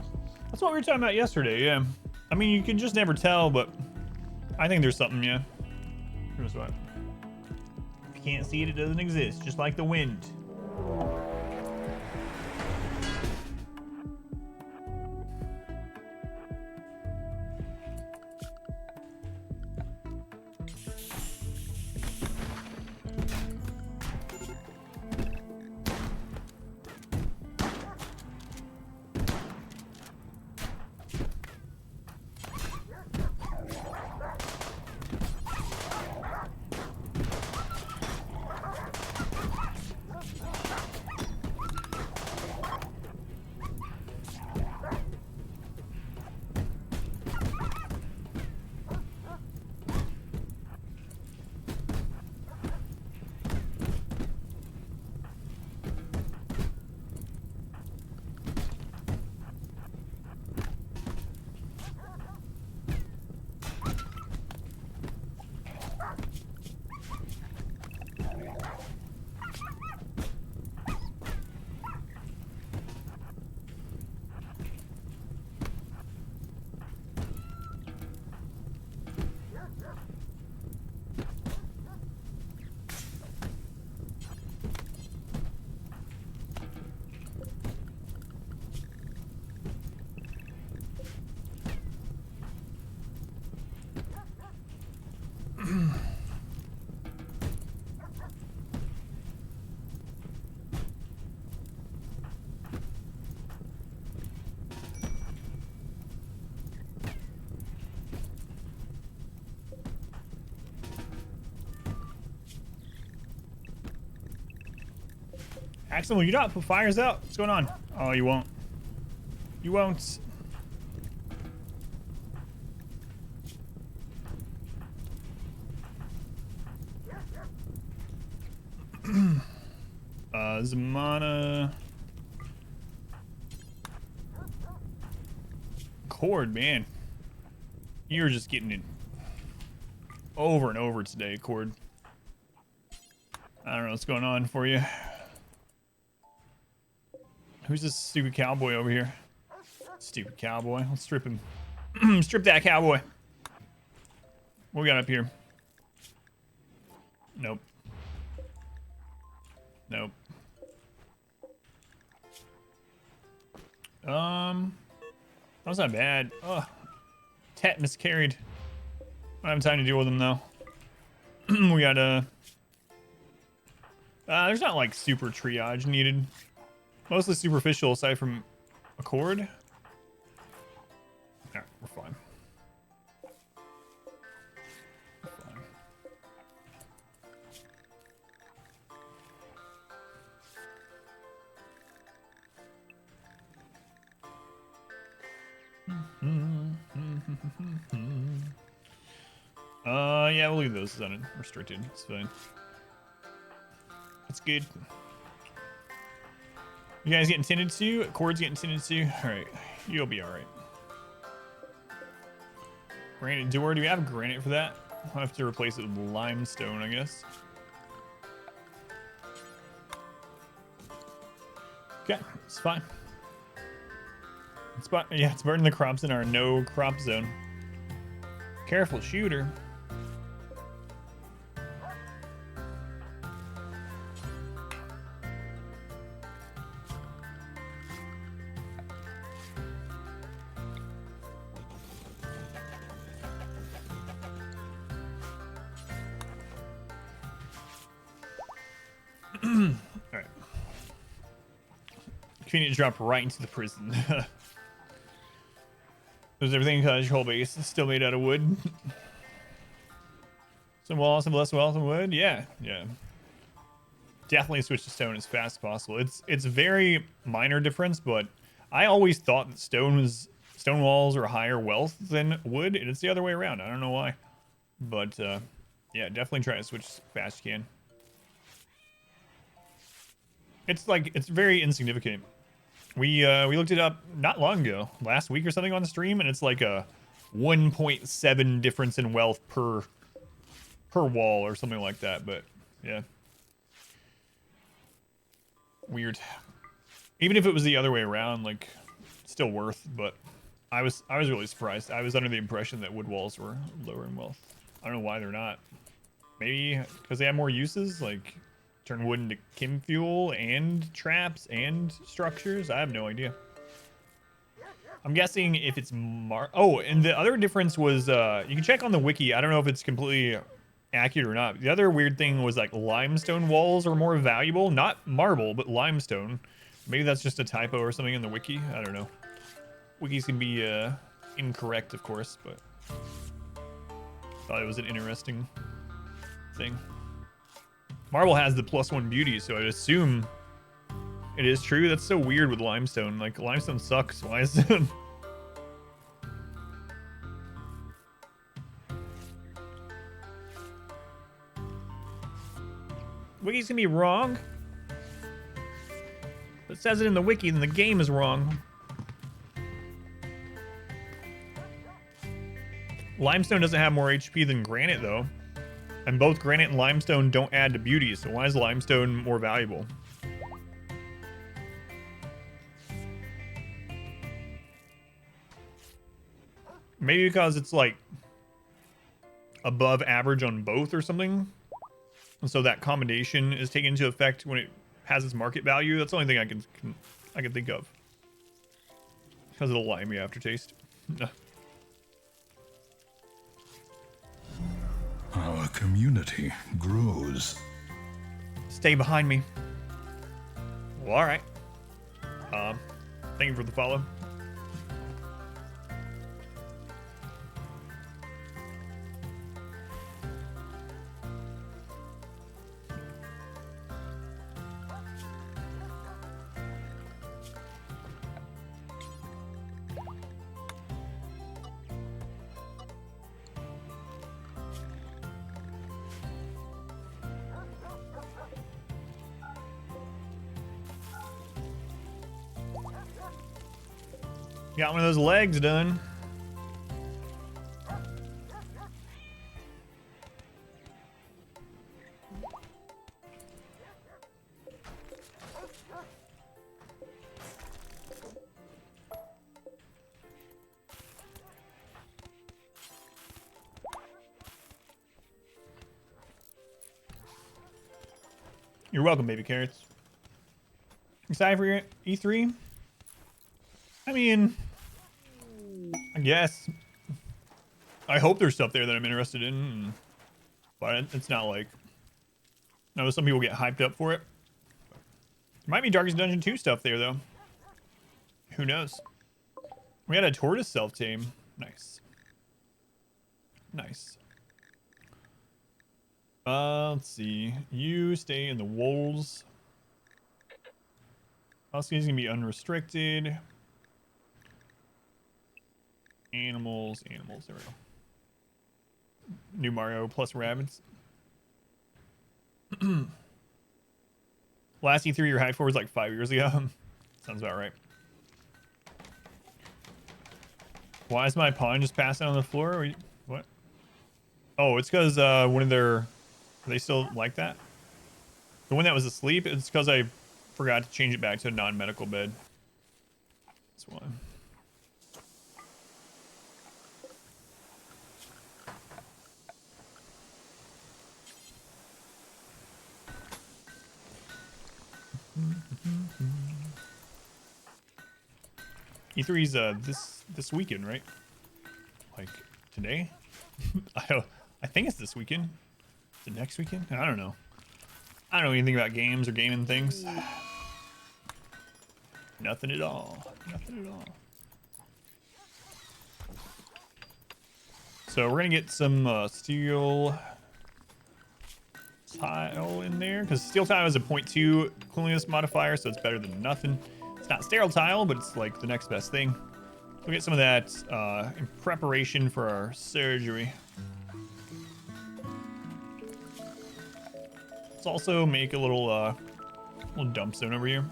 That's what we were talking about yesterday, yeah. I mean, you can just never tell, but I think there's something, yeah. Here's what. If you can't see it, it doesn't exist, just like the wind. Axel, will you not put fires out? What's going on? Oh, you won't. You won't. Zamana. Cord, man. You're just getting it over and over today, Cord. I don't know what's going on for you. Who's this stupid cowboy over here? Stupid cowboy. Let's strip him. Strip that cowboy. What we got up here? Nope. Nope. That's not bad. Ugh. Tet miscarried. I don't have time to deal with him though. We got there's not like super triage needed. Mostly superficial aside from a cord. Alright, we're fine. We're fine. Yeah, we'll leave those unrestricted. It's fine. That's good. You guys getting tended to? Cord's getting tended to? Alright. You'll be alright. Granite door. Do we have granite for that? I'll have to replace it with limestone, I guess. Okay, it's fine. It's fine. Yeah, it's burning the crops in our no crop zone. Careful, shooter. Alright. Convenient to drop right into the prison. Does everything because your whole base is still made out of wood? Some walls, some less walls, some wood? Yeah, yeah. Definitely switch to stone as fast as possible. It's very minor difference, but I always thought that stone walls are higher wealth than wood, and it's the other way around. I don't know why. But yeah, definitely try to switch as fast as you can. It's very insignificant. We looked it up not long ago, last week or something on the stream, and it's like a 1.7 difference in wealth per wall or something like that. But yeah, weird. Even if it was the other way around, like still worth. But I was really surprised. I was under the impression that wood walls were lower in wealth. I don't know why they're not. Maybe because they have more uses, like turn wood into chem fuel and traps and structures. I have no idea. I'm guessing if it's oh, and the other difference was you can check on the wiki. I don't know if it's completely accurate or not. The other weird thing was like limestone walls are more valuable, not marble, but limestone. Maybe that's just a typo or something in the wiki. I don't know. Wikis can be incorrect, of course, but thought it was an interesting thing. Marble has the +1 beauty, so I'd assume it is true. That's so weird with limestone. Like, limestone sucks. Why is it? Wiki's gonna be wrong. If it says it in the wiki, then the game is wrong. Limestone doesn't have more HP than granite, though. And both granite and limestone don't add to beauty, so why is limestone more valuable? Maybe because it's like above average on both or something. And so that combination is taken into effect when it has its market value. That's the only thing I can think of. Because of the limey aftertaste. Our community grows. Stay behind me. Well, all right. Thank you for the follow. Got one of those legs done. You're welcome, baby carrots. Excited for your E3? I mean, I guess. I hope there's stuff there that I'm interested in, but it's not like. I know some people get hyped up for it. There might be Darkest Dungeon 2 stuff there, though. Who knows? We had a tortoise self-tame. Nice. Nice. Let's see. You stay in the wolves. Also, he's gonna be unrestricted. Animals. There we go. New Mario plus rabbits. Last E3 you're hyped for was like 5 years ago. Sounds about right. Why is my pawn just passed out on the floor? What? Oh, it's because one of their... Are they still like that? The one that was asleep, it's because I forgot to change it back to a non-medical bed. That's why. E3's this weekend, right? Like today? I think it's this weekend. Is it next weekend? I don't know. I don't know anything about games or gaming things. Nothing at all. Nothing at all. So we're gonna get some steel tile in there because steel tile is a 0.2 cleanliness modifier, so it's better than nothing. It's not sterile tile, but it's like the next best thing. We'll get some of that in preparation for our surgery. Let's also make a little dump zone over here.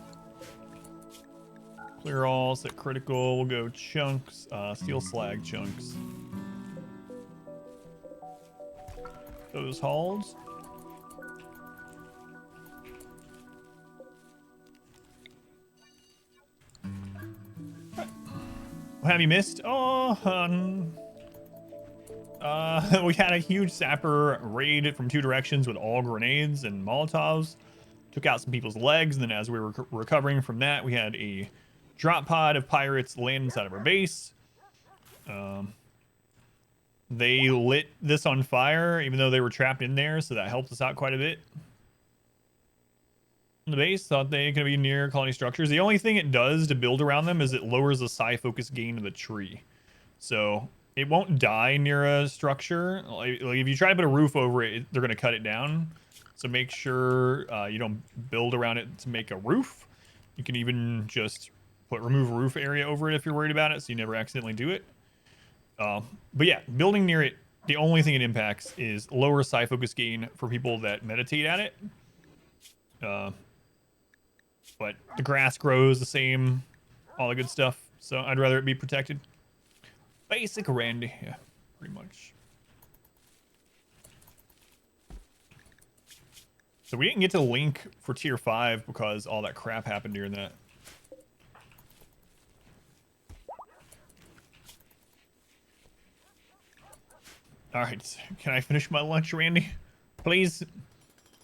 Clear all, set critical. We'll go chunks, steel slag chunks. Those halls. What have you missed? Oh, we had a huge sapper raid from 2 directions with all grenades and Molotovs. Took out some people's legs, and then as we were recovering from that, we had a drop pod of pirates land inside of our base. They lit this on fire, even though they were trapped in there, so that helped us out quite a bit. The base thought they could be near colony structures. The only thing it does to build around them is it lowers the psi focus gain of the tree. So it won't die near a structure. Like if you try to put a roof over it, they're going to cut it down. So make sure you don't build around it to make a roof. You can even just remove a roof area over it if you're worried about it, so you never accidentally do it. But yeah, building near it, the only thing it impacts is lower psi focus gain for people that meditate at it. But the grass grows the same, all the good stuff. So I'd rather it be protected. Basic Randy, yeah, pretty much. So we didn't get to link for tier 5 because all that crap happened during that. All right, can I finish my lunch, Randy? Please.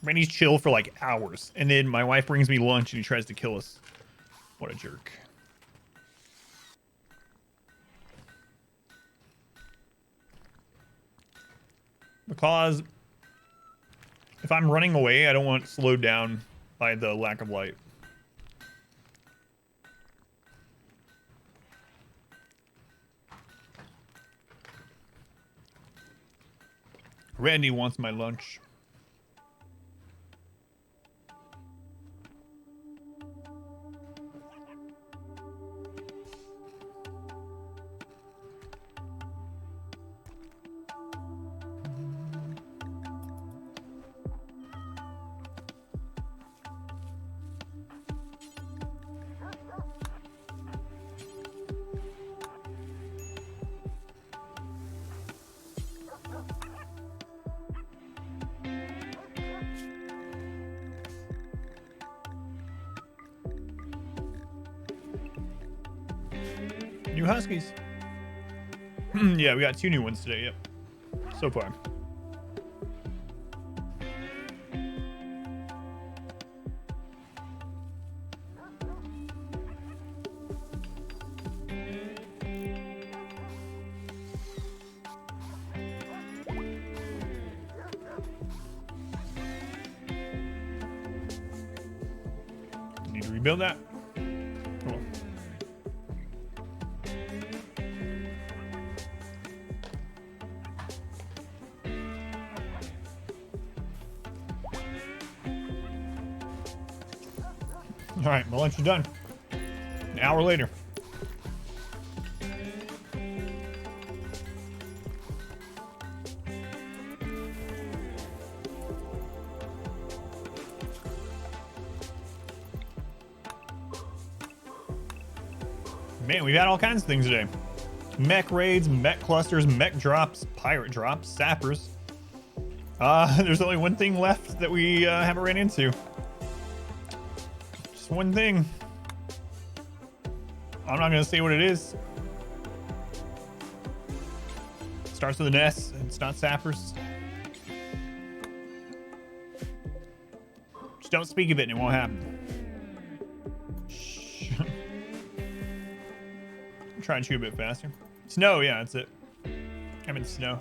Randy's chill for like hours, and then my wife brings me lunch and he tries to kill us. What a jerk. Because if I'm running away, I don't want it slowed down by the lack of light. Randy wants my lunch. new huskies. Yeah, we got 2 new ones today. Yep. So far. Need to rebuild that. Cool. All right, my lunch is done. An hour later. Man, we've had all kinds of things today. Mech raids, mech clusters, mech drops, pirate drops, sappers. There's only one thing left that we haven't ran into. Just one thing. I'm not gonna say what it is. Starts with an S. It's not sappers. Just don't speak of it and it won't happen. Shh. Try and chew a bit faster. Snow, yeah, that's it. I mean snow.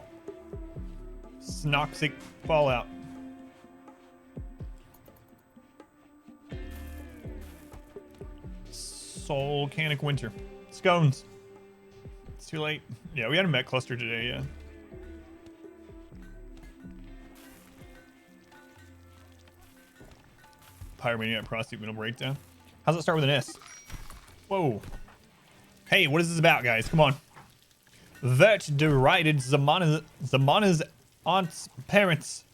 Snoxic fallout. Volcanic winter. Scones. It's too late. Yeah, we had a mech cluster today, yeah. Pyromaniac prostate middle breakdown. How's it start with an S? Whoa. Hey, what is this about, guys? Come on. Vert derided Zamana's aunt's parents.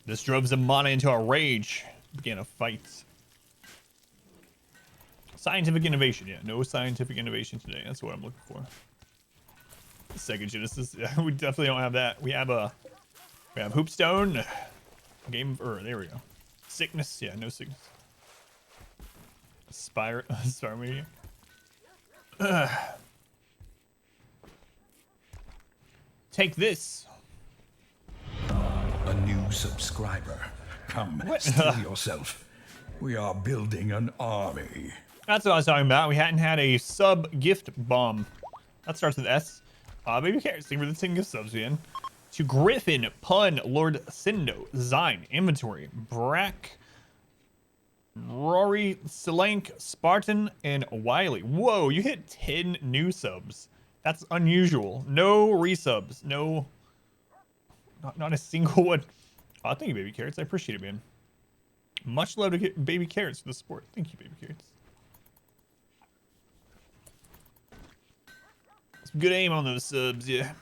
This drove Zamana into a rage. Began a fight. Scientific innovation. Yeah, no scientific innovation today. That's what I'm looking for. Sega Genesis. Yeah, we definitely don't have that. We have Hoopstone. Game. There we go. Sickness. Yeah, no sickness. Spire Media. Take this. A new subscriber. Come, steal yourself. We are building an army. That's what I was talking about. We hadn't had a sub gift bomb. That starts with S. Baby carrots. See where the 10 gift subs in. To Griffin, Pun, Lord Sindo, Zine, Inventory, Brack, Rory, Selank, Spartan, and Wiley. Whoa, you hit 10 new subs. That's unusual. No resubs. No. Not a single one. Oh, thank you, Baby Carrots. I appreciate it, man. Much love to get Baby Carrots for the support. Thank you, Baby Carrots. Some good aim on those subs, yeah.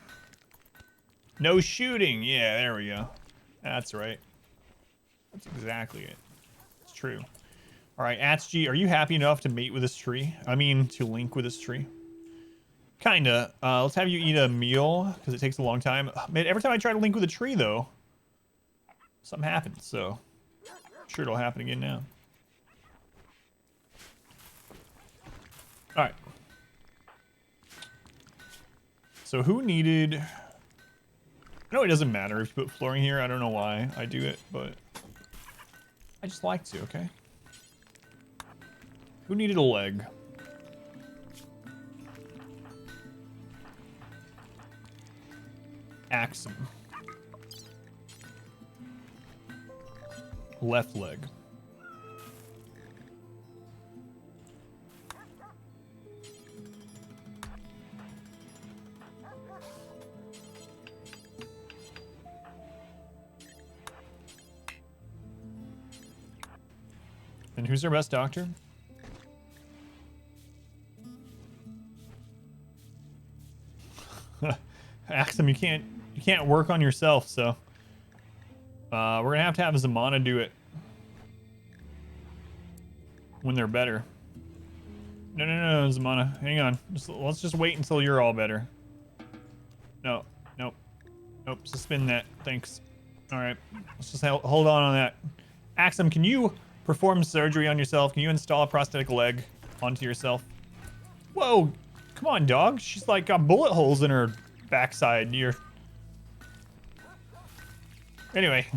No shooting. Yeah, there we go. That's right. That's exactly it. It's true. All right, Atsg, are you happy enough to mate with this tree? I mean, to link with this tree? Kinda. Let's have you eat a meal, because it takes a long time. Man, every time I try to link with a tree, though, something happens, so I'm sure it'll happen again now. All right. So who needed... I know it doesn't matter if you put flooring here. I don't know why I do it, but I just like to, okay? Who needed a leg? Axum. Left leg. And who's our best doctor? Axum, you can't work on yourself, so we're gonna have to have Zamana do it when they're better. No, Zamana, hang on. Let's just wait until you're all better. No, nope, suspend that. Thanks. All right, let's just hold on that. Axum, can you perform surgery on yourself? Can you install a prosthetic leg onto yourself? Whoa, Come on, dog. She's like got bullet holes in her backside. Anyway.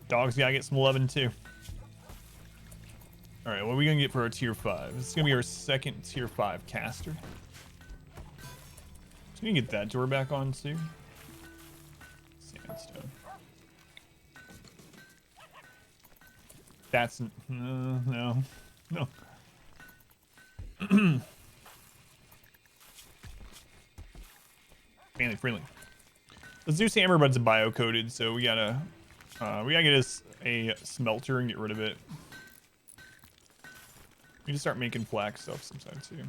Dog's gotta get some loving too. Alright, what are we gonna get for our tier 5? This is gonna be our second tier 5 caster. Just gonna get that door back on too. Sandstone. That's no. Family friendly. The Zeus hammer bud's bio-coded, so we gotta get us a smelter and get rid of it. We need to start making flak stuff sometime too.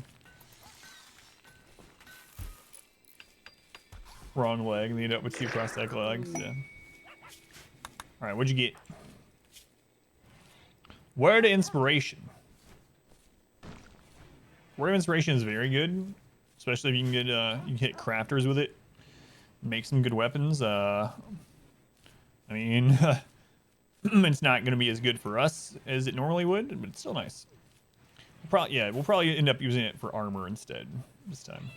Wrong leg. Lead up with 2 prosthetic legs. Yeah. All right, what'd you get? Word of inspiration. Word of inspiration is very good, especially if you can get you can hit crafters with it. Make some good weapons. I mean, it's not gonna be as good for us as it normally would, but it's still nice. We'll probably end up using it for armor instead this time.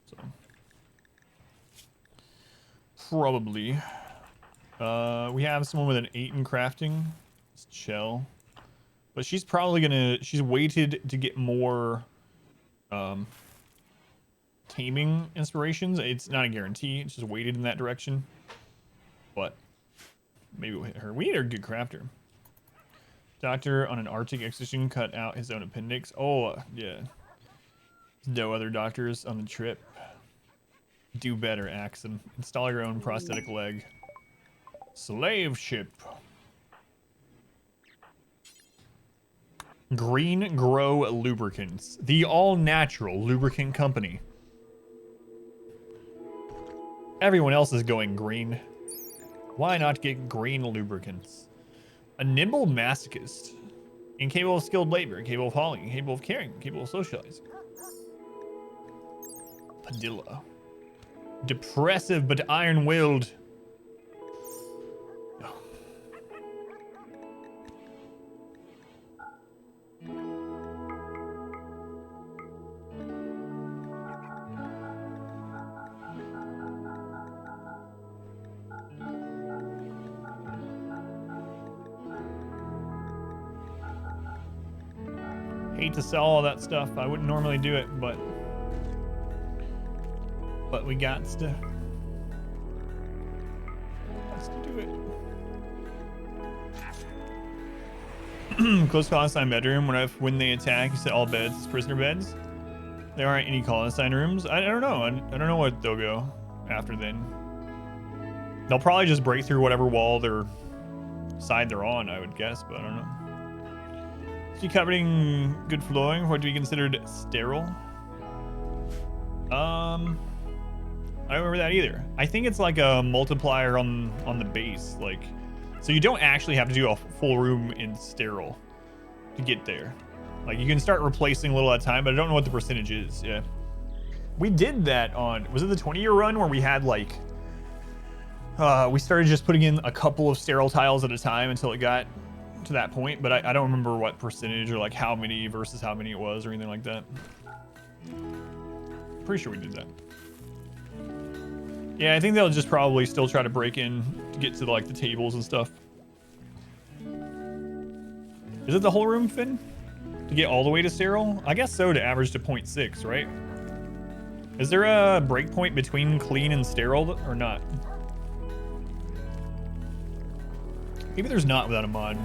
So probably. We have someone with an 8 in crafting. It's Chell. But she's probably she's waited to get more taming inspirations. It's not a guarantee, it's just weighted in that direction. But maybe we'll hit her. We need a good crafter. Doctor on an Arctic expedition cut out his own appendix. Oh, yeah. No other doctors on the trip. Do better, Axum. Install your own prosthetic leg. Slave ship. Green Grow Lubricants. The all-natural lubricant company. Everyone else is going green. Why not get green lubricants? A nimble masochist. Incapable of skilled labor, capable of hauling, incapable of caring, capable of socializing. Padilla. Depressive but iron-willed. Hate to sell all that stuff. I wouldn't normally do it, but we got to do it. Close clandestine bedroom. When they attack, you set all beds prisoner beds. There aren't any clandestine rooms. I don't know. I don't know what they'll go after then. They'll probably just break through whatever wall side they're on, I would guess, but I don't know. She covering good flowing. What to be considered sterile? I don't remember that either. I think it's like a multiplier on the base, like, so you don't actually have to do a full room in sterile to get there. Like, you can start replacing a little at a time, but I don't know what the percentage is. Yeah, we did that on, was it the 20-year run where we had like we started just putting in a couple of sterile tiles at a time until it got to that point, but I don't remember what percentage or like how many versus how many it was or anything like that. Pretty sure we did that. Yeah, I think they'll just probably still try to break in to get to like the tables and stuff. Is it the whole room, Finn? To get all the way to sterile? I guess so, to average to 0.6, right? Is there a breakpoint between clean and sterile or not? Maybe there's not without a mod.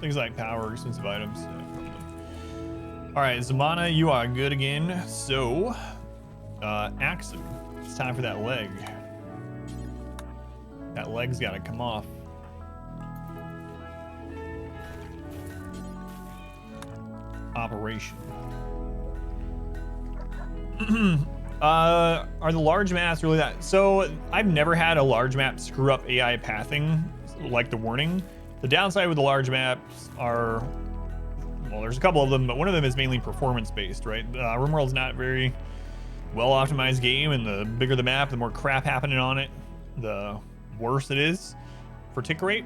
Things like power, expensive items. All right, Zamana, you are good again. So, Axum, it's time for that leg. That leg's got to come off. Operation. Are the large maps really that? So I've never had a large map screw up AI pathing like the warning. The downside with the large maps are, well, there's a couple of them, but one of them is mainly performance based, right? RimWorld's not a very well optimized game, and the bigger the map, the more crap happening on it, the worse it is for tick rate.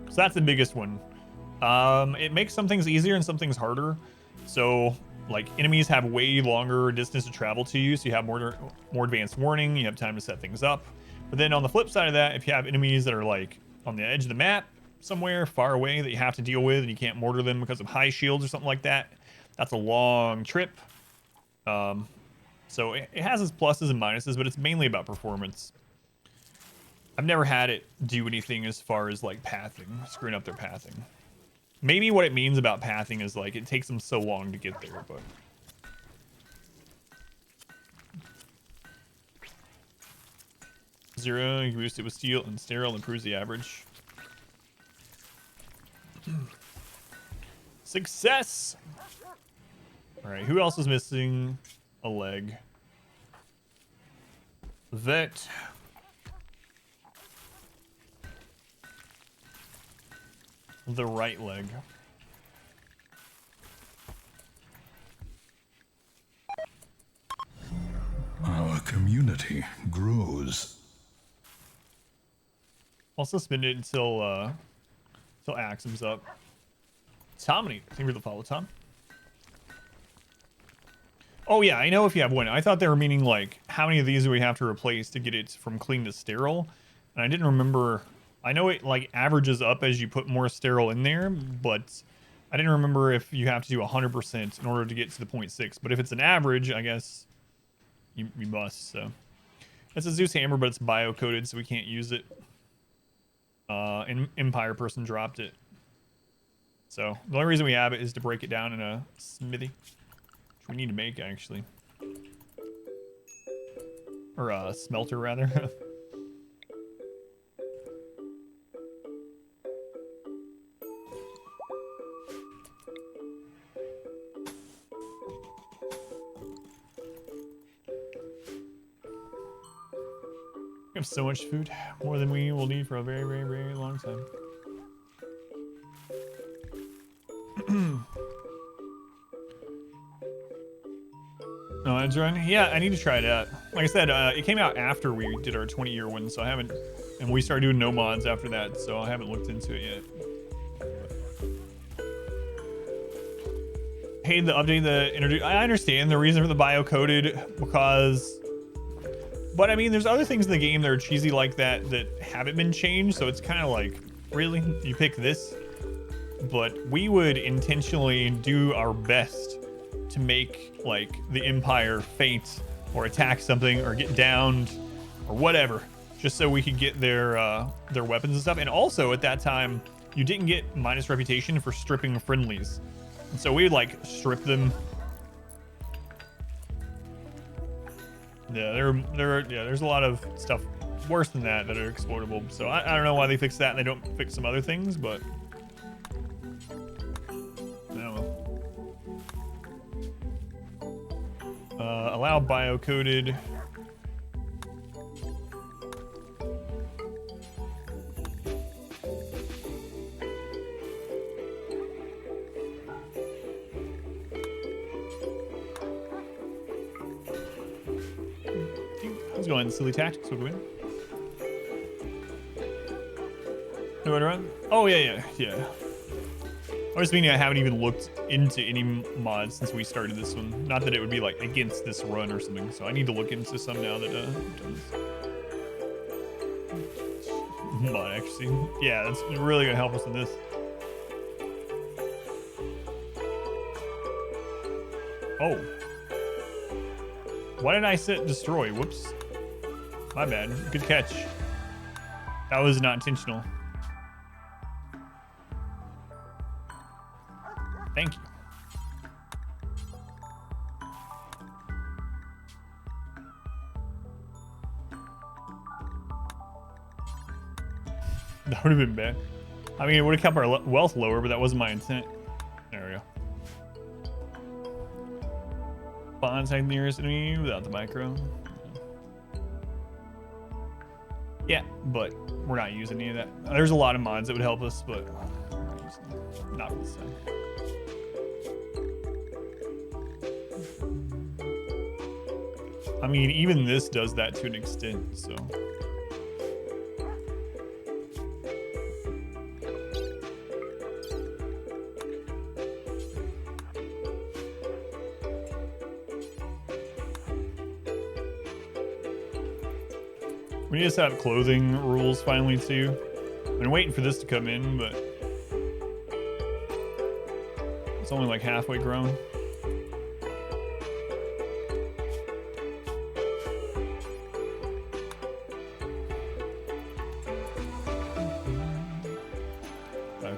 So that's the biggest one. It makes some things easier and some things harder. So, like, enemies have way longer distance to travel to you, so you have more advanced warning, you have time to set things up. But then on the flip side of that, if you have enemies that are, like, on the edge of the map, somewhere far away that you have to deal with, and you can't mortar them because of high shields or something like that, that's a long trip. So it has its pluses and minuses, but it's mainly about performance. I've never had it do anything as far as, like, pathing, screwing up their pathing. Maybe what it means about pathing is, like, it takes them so long to get there, but... Zero, you can boost it with steel and sterile, improves the average. Success! Alright, who else is missing a leg? Vet. The right leg. Our community grows. I'll suspend it until Axum's up. Tommy, thank you for the follow, Tom. Oh yeah, I know if you have one. I thought they were meaning like how many of these do we have to replace to get it from clean to sterile, and I didn't remember. I know it like averages up as you put more sterile in there, but I didn't remember if you have to do 100% in order to get to the 0.6. But if it's an average, I guess you must. So it's a Zeus hammer, but it's bio-coded, so we can't use it. Empire person dropped it. So the only reason we have it is to break it down in a smithy, which we need to make actually, or a smelter rather. We have so much food, more than we will need for a very, very, very long time. No, that's right. Yeah, I need to try it out. Like I said, it came out after we did our 20-year one, so I haven't, and we started doing no mods after that, so I haven't looked into it yet. Hey, the update that introduced, I understand the reason for the bio-coded because, but I mean, there's other things in the game that are cheesy like that haven't been changed, so it's kind of like, really? You pick this? But we would intentionally do our best to make like the Empire faint or attack something or get downed or whatever, just so we could get their weapons and stuff. And also at that time, you didn't get minus reputation for stripping friendlies, and so we would like strip them. Yeah, there's a lot of stuff worse than that are exploitable. So I don't know why they fixed that and they don't fix some other things, but I don't know. Allow bio-coded. Let's go ahead and silly tactics. We'll go in. No one around? Oh yeah. I was meaning I haven't even looked into any mods since we started this one. Not that it would be like against this run or something. So I need to look into some now that mod actually. Yeah, that's really gonna help us in this. Oh. Why did I set destroy? Whoops. My bad. Good catch. That was not intentional. Thank you. That would have been bad. I mean, it would have kept our wealth lower, but that wasn't my intent. There we go. Bonsai nearest enemy without the micro. Yeah, but we're not using any of that. There's a lot of mods that would help us, but not for this time. I mean, even this does that to an extent, so. We need to set up clothing rules finally too. I've been waiting for this to come in, but it's only like halfway grown.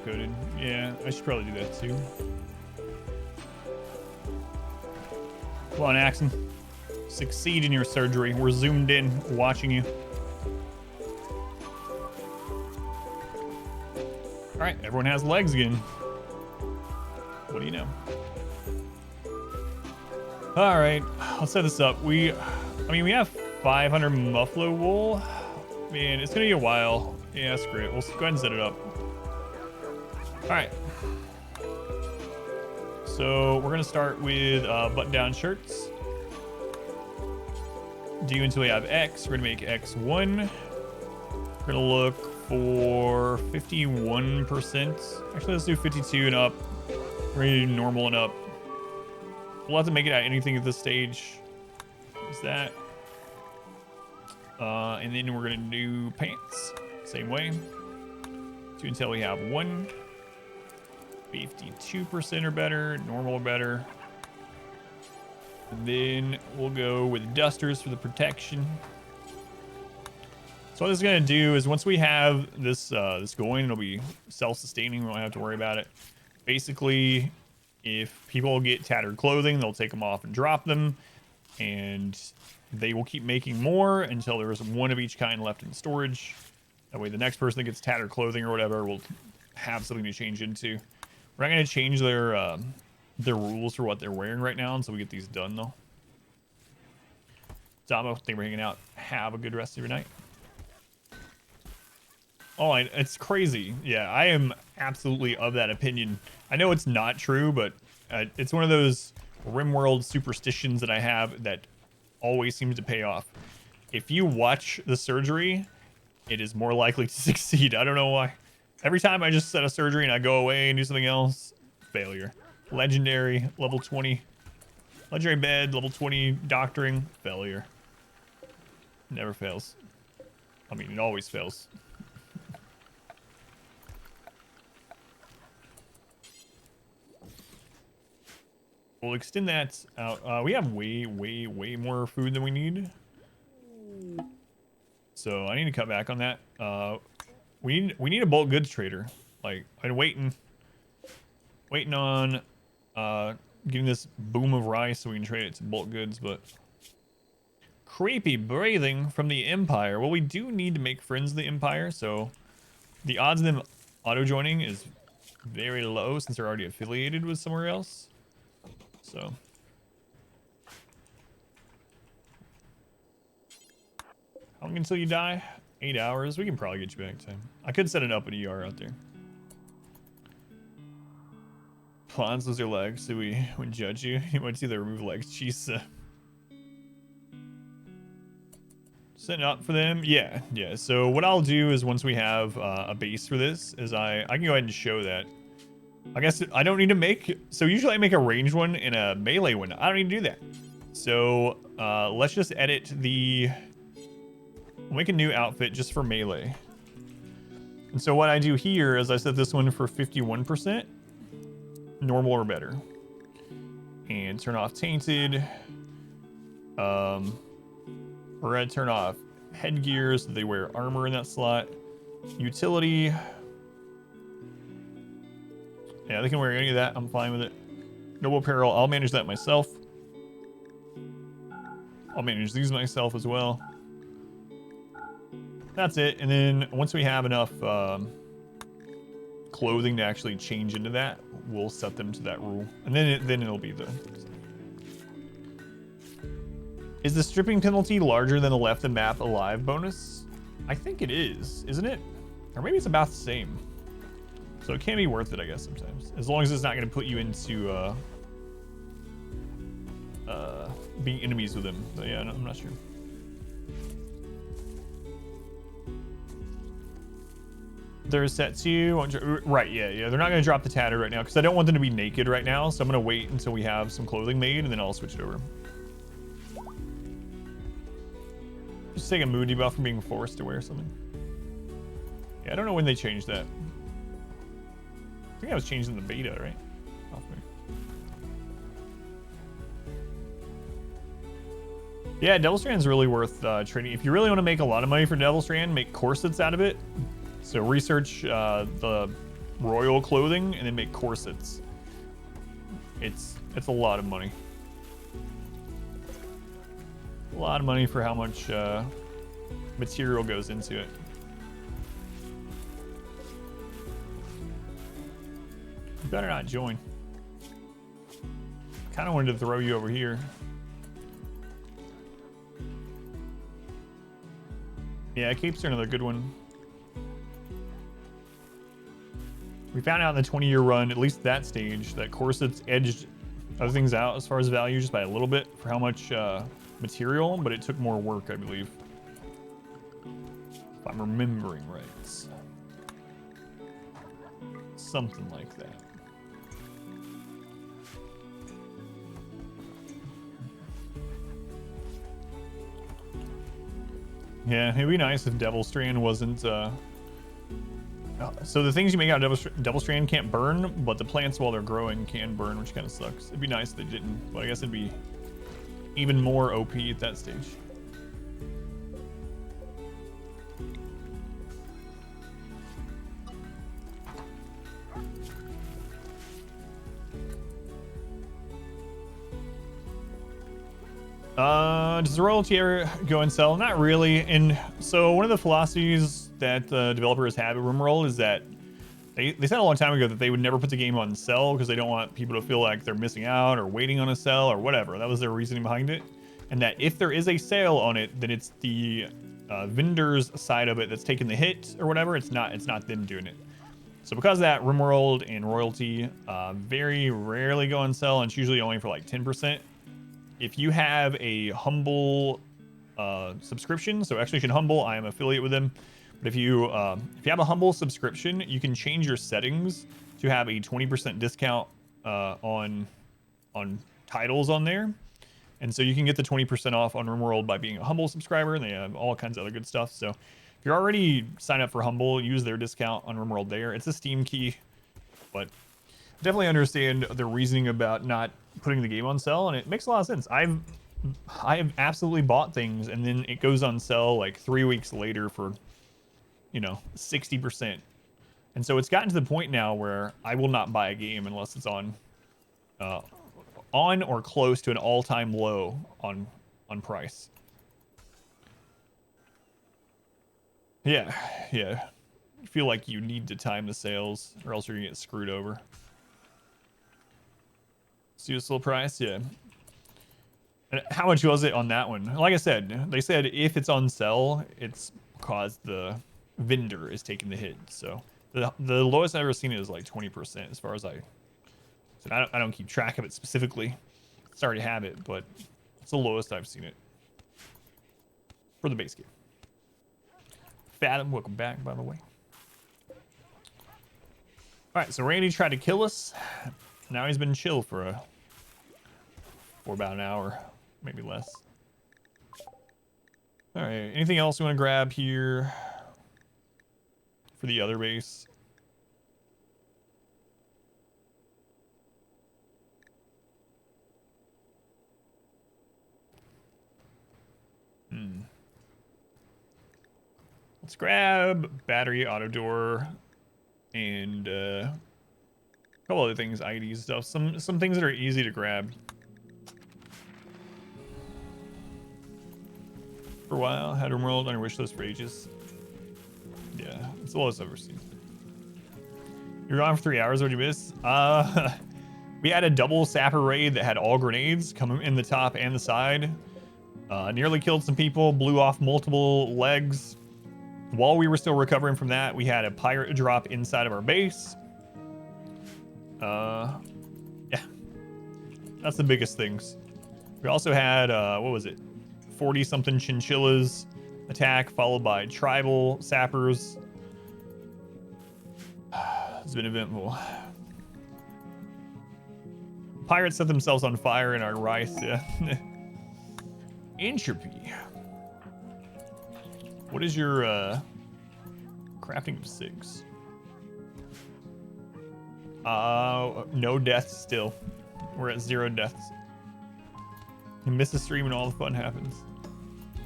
Coded. Yeah, I should probably do that too. Come on, Axon. Succeed in your surgery. We're zoomed in, watching you. All right, everyone has legs again. What do you know? All right, let's set this up. I mean, we have 500 muffalo wool. Man, it's gonna be a while. Yeah, screw it. We'll go ahead and set it up. All right. So we're gonna start with button-down shirts. Do until we have X. We're gonna make X1. We're gonna look for 51%. Actually, let's do 52 and up. We're gonna do normal and up. We'll have to make it at anything at this stage. Is that? And then we're gonna do pants. Same way. Do until we have 1. 52% or better, normal or better. And then we'll go with dusters for the protection. So what this is gonna do is once we have this this going, it'll be self-sustaining. We won't have to worry about it. Basically, if people get tattered clothing, they'll take them off and drop them, and they will keep making more until there's one of each kind left in storage. That way, the next person that gets tattered clothing or whatever will have something to change into. We're not going to change their rules for what they're wearing right now until we get these done, though. Damo, thank you for hanging out. Have a good rest of your night. Oh, it's crazy. Yeah, I am absolutely of that opinion. I know it's not true, but it's one of those RimWorld superstitions that I have that always seems to pay off. If you watch the surgery, it is more likely to succeed. I don't know why. Every time I just set a surgery and I go away and do something else, failure. Legendary, level 20. Legendary bed, level 20 doctoring, failure. Never fails. I mean, it always fails. We'll extend that out. We have way more food than we need. So I need to cut back on that. We need a bulk goods trader. Like, I'm waiting on getting this boom of rice so we can trade it to bulk goods, but creepy breathing from the Empire. Well, we do need to make friends of the Empire, so the odds of them auto joining is very low since they're already affiliated with somewhere else. So how long until you die? 8 hours. We can probably get you back time. I could set it up at ER out there. Plans lose their legs, so we would judge you. You might see they remove legs. Jeez. Setting up for them. Yeah. So what I'll do is once we have a base for this, is I can go ahead and show that. I guess I don't need to make. So usually I make a ranged one and a melee one. I don't need to do that. So let's just edit the. We'll make a new outfit just for melee. And so what I do here is I set this one for 51%, normal or better, and turn off tainted. We're gonna turn off headgear so they wear armor in that slot. Utility. Yeah, they can wear any of that. I'm fine with it. Noble apparel. I'll manage that myself. I'll manage these myself as well. That's it. And then once we have enough clothing to actually change into that, we'll set them to that rule. And then it'll be the. Is the stripping penalty larger than the left the map alive bonus? I think it is, isn't it? Or maybe it's about the same. So it can be worth it, I guess, sometimes. As long as it's not going to put you into being enemies with them. But yeah, no, I'm not sure. They're set to, right, yeah. They're not going to drop the tatter right now because I don't want them to be naked right now. So I'm going to wait until we have some clothing made and then I'll switch it over. Just take a mood debuff from being forced to wear something. Yeah, I don't know when they changed that. I think that was changed in the beta, right? Yeah, Devil Strand's really worth trading. If you really want to make a lot of money for Devil Strand, make corsets out of it. So research the royal clothing and then make corsets. It's a lot of money. A lot of money for how much material goes into it. You better not join. Kind of wanted to throw you over here. Yeah, capes are another good one. We found out in the 20-year run, at least that stage, that corsets edged other things out as far as value just by a little bit for how much material, but it took more work, I believe. If I'm remembering right. Something like that. Yeah, it'd be nice if Devil Strand wasn't. So the things you make out of Devil Strand can't burn, but the plants while they're growing can burn, which kind of sucks. It'd be nice if they didn't, but I guess it'd be even more OP at that stage. Does the royalty ever go and sell? Not really. And so one of the philosophies that the developers have at RimWorld is that they said a long time ago that they would never put the game on sell because they don't want people to feel like they're missing out or waiting on a sell or whatever. That was their reasoning behind it. And that if there is a sale on it, then it's the vendor's side of it that's taking the hit or whatever. It's not them doing it. So because of that, RimWorld and royalty very rarely go on sell, and it's usually only for like 10%. If you have a Humble subscription, so actually Humble, I am affiliate with them. But if you have a Humble subscription, you can change your settings to have a 20% discount on titles on there. And so you can get the 20% off on RimWorld by being a Humble subscriber, and they have all kinds of other good stuff. So if you're already signed up for Humble, use their discount on RimWorld there. It's a Steam key, but definitely understand the reasoning about not putting the game on sale, and it makes a lot of sense. I have absolutely bought things and then it goes on sale like 3 weeks later for 60%. And so it's gotten to the point now where I will not buy a game unless it's on or close to an all-time low on price. Yeah. You feel like you need to time the sales or else you're gonna get screwed over. Useful price, yeah. And how much was it on that one? Like I said, they said if it's on sale, it's because the vendor is taking the hit. So the lowest I've ever seen it is like 20%, as far as I said. I don't keep track of it specifically. Sorry to have it, but it's the lowest I've seen it for the base game. Fathom, welcome back, by the way. All right, so Randy tried to kill us. Now he's been chill for about an hour, maybe less. All right, anything else you want to grab here for the other base? Let's grab battery, auto door, and a couple other things, IDs stuff. Some things that are easy to grab. For a while, had RimWorld on your wish list for ages. Yeah, it's the lowest I've ever seen. You're gone for 3 hours. What'd you miss? We had a double sapper raid that had all grenades coming in the top and the side. Nearly killed some people, blew off multiple legs. While we were still recovering from that, we had a pirate drop inside of our base. Yeah, that's the biggest things. We also had, what was it? 40-something chinchillas attack, followed by tribal sappers. It's been eventful. Pirates set themselves on fire in our rice. Yeah. Entropy. What is your crafting of 6? No deaths still. We're at 0 deaths. You miss a stream and all the fun happens.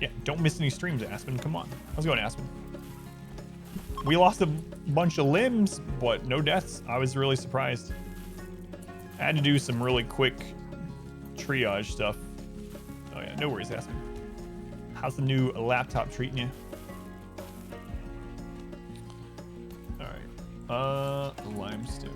Yeah, don't miss any streams, Aspen. Come on. How's it going, Aspen? We lost a bunch of limbs, but no deaths. I was really surprised. I had to do some really quick triage stuff. Oh yeah, no worries, Aspen. How's the new laptop treating you? All right. Limestone.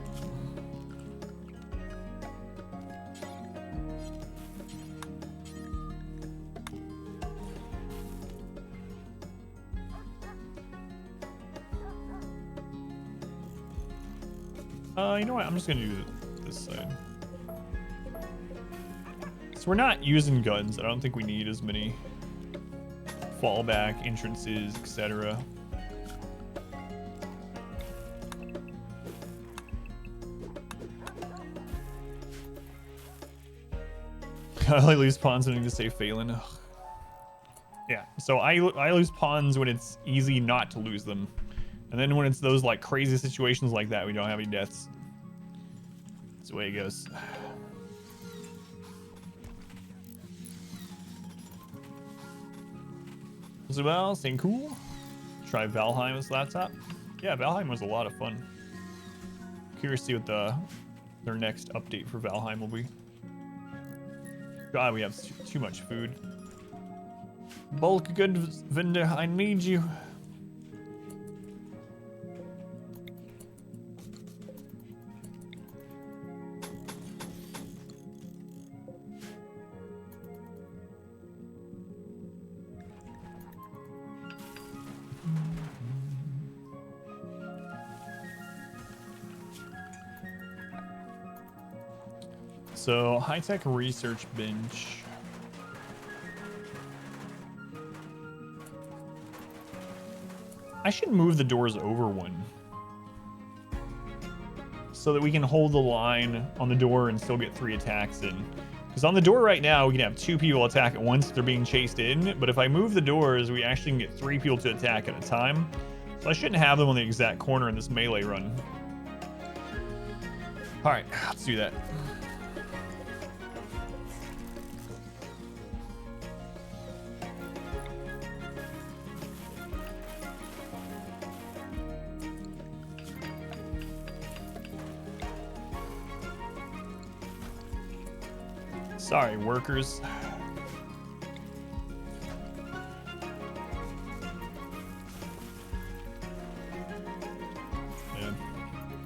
You know what? I'm just gonna do this side. So we're not using guns. I don't think we need as many fallback entrances, etc. I lose pawns when I need to say Phelan. Ugh. Yeah, so I lose pawns when it's easy not to lose them. And then when it's those like crazy situations like that, we don't have any deaths. That's the way it goes. Isabel, saying cool. Try Valheim's laptop. Yeah, Valheim was a lot of fun. Curious to see what their next update for Valheim will be. God, we have too much food. Bulk good vendor, I need you. So, high-tech research bench. I should move the doors over one. So that we can hold the line on the door and still get 3 attacks in. Because on the door right now, we can have 2 people attack at once if they're being chased in. But if I move the doors, we actually can get 3 people to attack at a time. So I shouldn't have them on the exact corner in this melee run. Alright, let's do that. Sorry, workers. Yeah.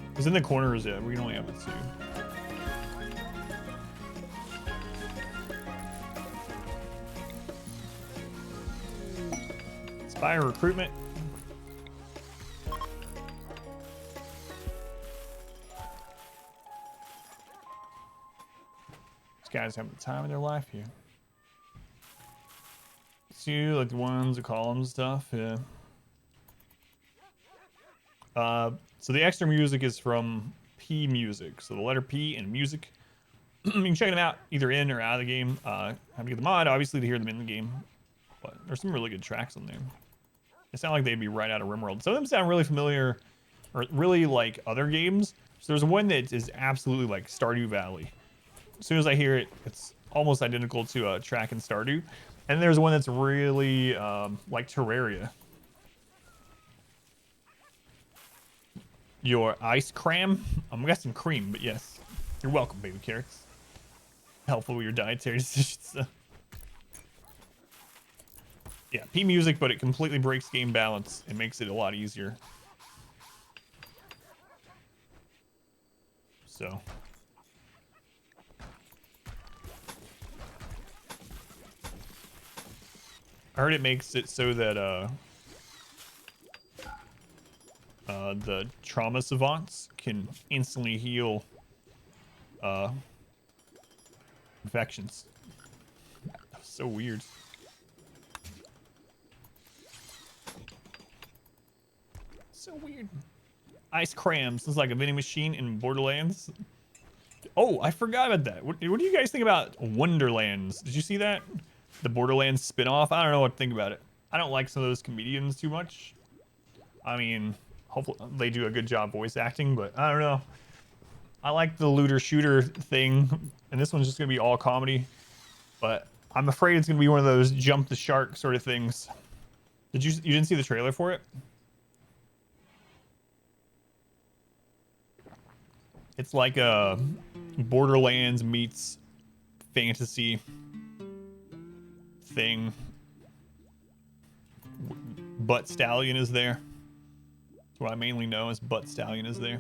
Because in the corners, yeah, we can only have it 2. Spire recruitment. Guys having the time of their life here. See, like the ones, the columns stuff, yeah. So the extra music is from P Music. So the letter P and music. You can check them out either in or out of the game. Have to get the mod, obviously, to hear them in the game. But there's some really good tracks on there. They sound like they'd be right out of RimWorld. Some of them sound really familiar, or really like other games. So there's one that is absolutely like Stardew Valley. As soon as I hear it, it's almost identical to a track in Stardew. And there's one that's really like Terraria. Your ice cram? I'm guessing cream, but yes. You're welcome, baby carrots. Helpful with your dietary decisions. Yeah, P Music, but it completely breaks game balance. It makes it a lot easier. So... I heard it makes it so that the trauma savants can instantly heal infections. That's so weird. So weird. Ice crams. This is like a vending machine in Borderlands. Oh, I forgot about that. What do you guys think about Wonderlands? Did you see that? The Borderlands spin-off? I don't know what to think about it. I don't like some of those comedians too much. I mean, hopefully they do a good job voice acting, but I don't know. I like the looter shooter thing, and this one's just gonna be all comedy. But I'm afraid it's gonna be one of those jump the shark sort of things. You didn't see the trailer for it? It's like a Borderlands meets fantasy thing. Butt Stallion is there. That's what I mainly know is Butt Stallion is there.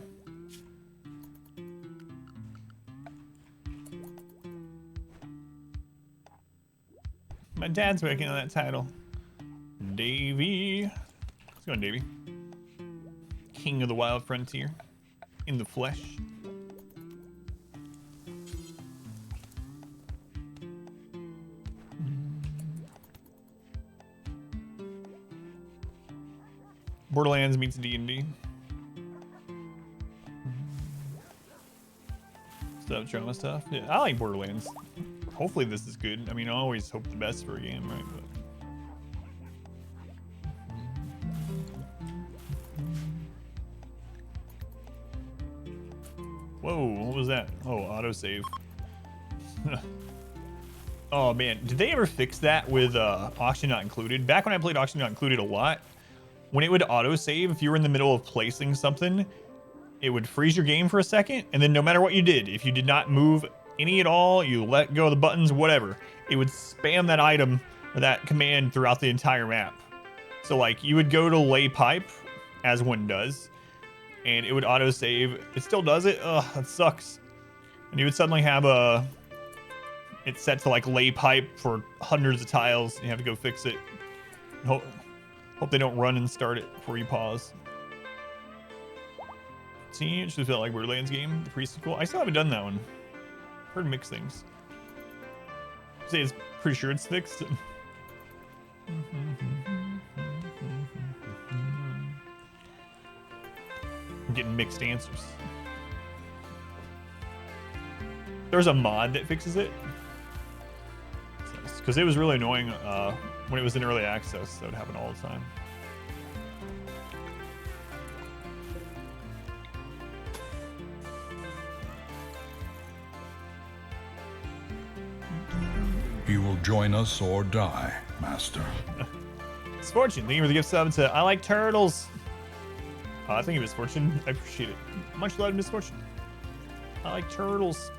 My dad's working on that title. Davey. What's going on, Davey? King of the Wild Frontier. In the flesh. Borderlands meets D&D. Stuff, drama stuff. Yeah, I like Borderlands. Hopefully this is good. I mean, I always hope the best for a game, right? But... Whoa, what was that? Oh, autosave. Oh man, did they ever fix that with Auction Not Included? Back when I played Auction Not Included a lot, when it would autosave, if you were in the middle of placing something, it would freeze your game for a second, and then no matter what you did, if you did not move any at all, you let go of the buttons, whatever, it would spam that item or that command throughout the entire map. So like you would go to lay pipe, as one does, and it would autosave. It still does it. Ugh, that sucks. And you would suddenly have it's set to like lay pipe for hundreds of tiles. And you have to go fix it. Hope they don't run and start it before you pause. See, it just felt like Borderlands game, the pre-sequel. I still haven't done that one. Heard mixed things. Say it's pretty sure it's fixed. I'm getting mixed answers. There's a mod that fixes it. Because it was really annoying when it was in early access, so it would happen all the time. You will join us or die, Master. It's Fortune. Thank you for the gift sub to I like turtles. Thank you, Miss Fortune. I appreciate it. Much love, Miss Fortune. I like turtles.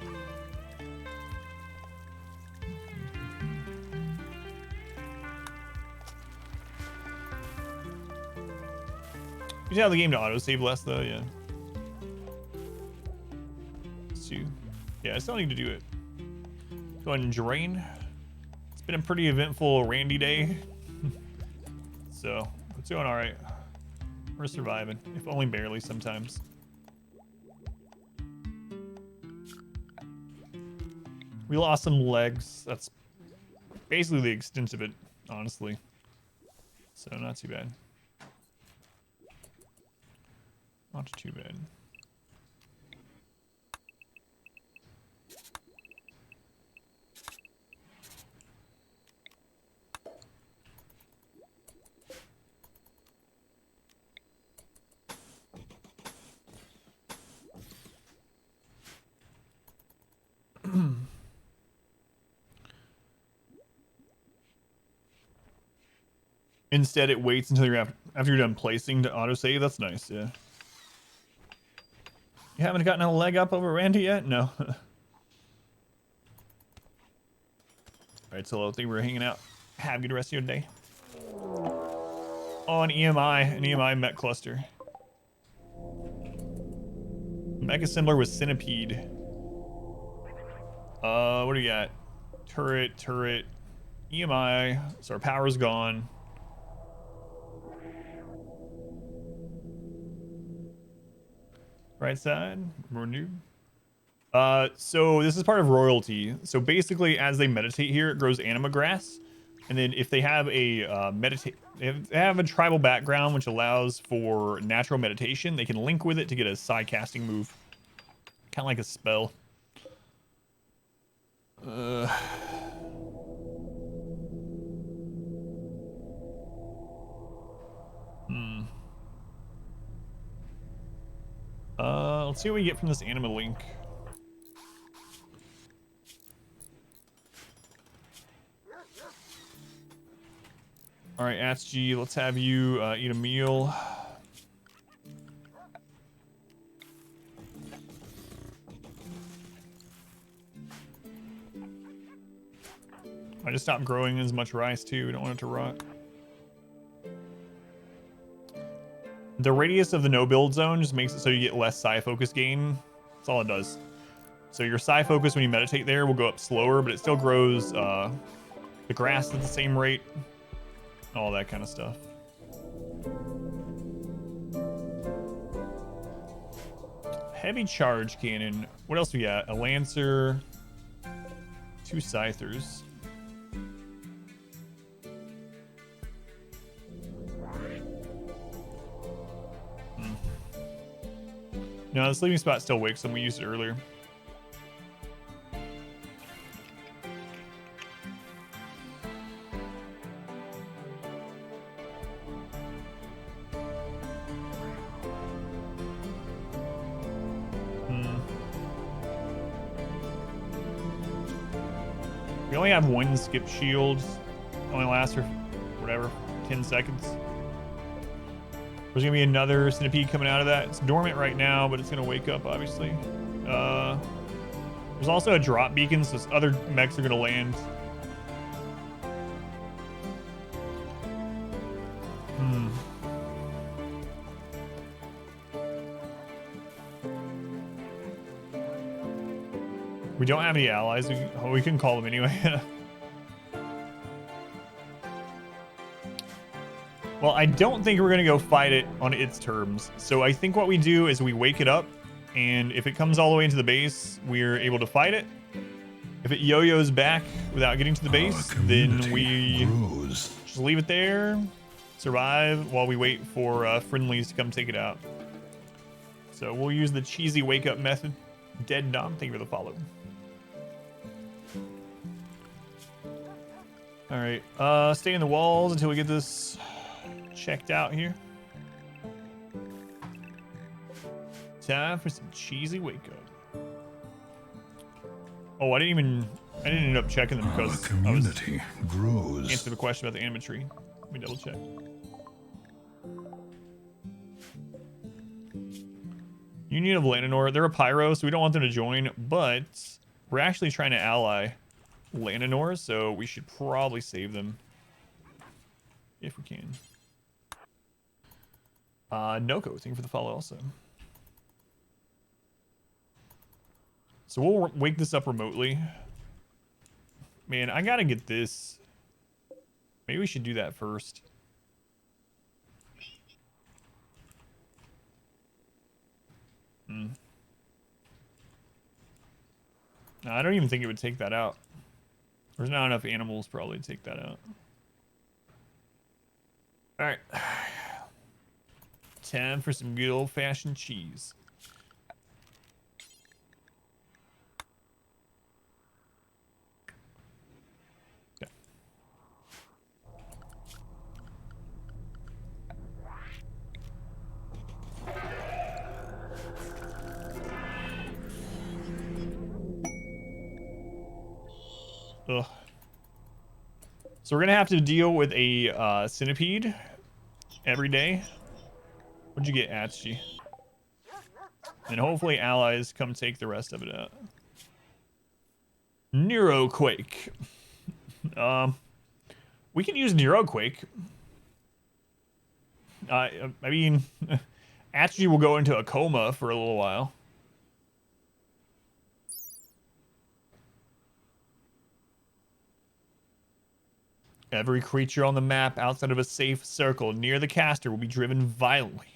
You should have the game to autosave less, though, yeah. Yeah, I still need to do it. Go ahead and drain. It's been a pretty eventful Randy day. So, it's doing alright. We're surviving, if only barely sometimes. We lost some legs. That's basically the extent of it, honestly. So, not too bad. Not too bad. Instead, it waits until you're after you're done placing to autosave. That's nice, yeah. You haven't gotten a leg up over Randy yet? No. Alright, so thank you for hanging out. Have a good rest of your day. Oh, an EMI Met cluster. Mech assembler with Centipede. What do we got? Turret. EMI. So our power's gone. Right side, renew. So this is part of royalty. So basically, as they meditate here, it grows anima grass, and then if they have a if they have a tribal background, which allows for natural meditation, they can link with it to get a psi casting move, kind of like a spell. let's see what we get from this Anima link. All right, Atsuji, let's have you eat a meal. I just stopped growing as much rice too. We don't want it to rot. The radius of the no build zone just makes it so you get less psi focus gain. That's all it does. So your psi focus when you meditate there will go up slower, but it still grows the grass at the same rate. All that kind of stuff. Heavy charge cannon. What else we got? A lancer. 2 scythers. No, the sleeping spot still wakes them. We used it earlier. We only have 1 skip shield. Only lasts for whatever, 10 seconds. There's gonna be another centipede coming out of that. It's dormant right now, but it's gonna wake up, obviously. There's also a drop beacon, so other mechs are gonna land. We don't have any allies. We can call them anyway. Well, I don't think we're going to go fight it on its terms. So I think what we do is we wake it up, and if it comes all the way into the base, we're able to fight it. If it yo-yos back without getting to the base, then we just leave it there, survive while we wait for friendlies to come take it out. So we'll use the cheesy wake-up method. Dead Dom, thank you for the follow. All right, stay in the walls until we get this checked out here. Time for some cheesy wake up. Oh, I didn't end up checking them because the community grows. Answer the question about the Anima Tree. Let me double check. Union of Lananor, they're a pyro, so we don't want them to join, but we're actually trying to ally Lananor, so we should probably save them if we can. Noko, thank you for the follow also. So we'll wake this up remotely. Man, I gotta get this. Maybe we should do that first. No, I don't even think it would take that out. There's not enough animals probably to take that out. All right. Time for some good old-fashioned cheese. Okay. Ugh. So we're gonna have to deal with a centipede every day. What'd you get, Atsuji? And hopefully allies come take the rest of it out. Neuroquake. We can use Neuroquake. I mean, Atsuji will go into a coma for a little while. Every creature on the map outside of a safe circle near the caster will be driven violently.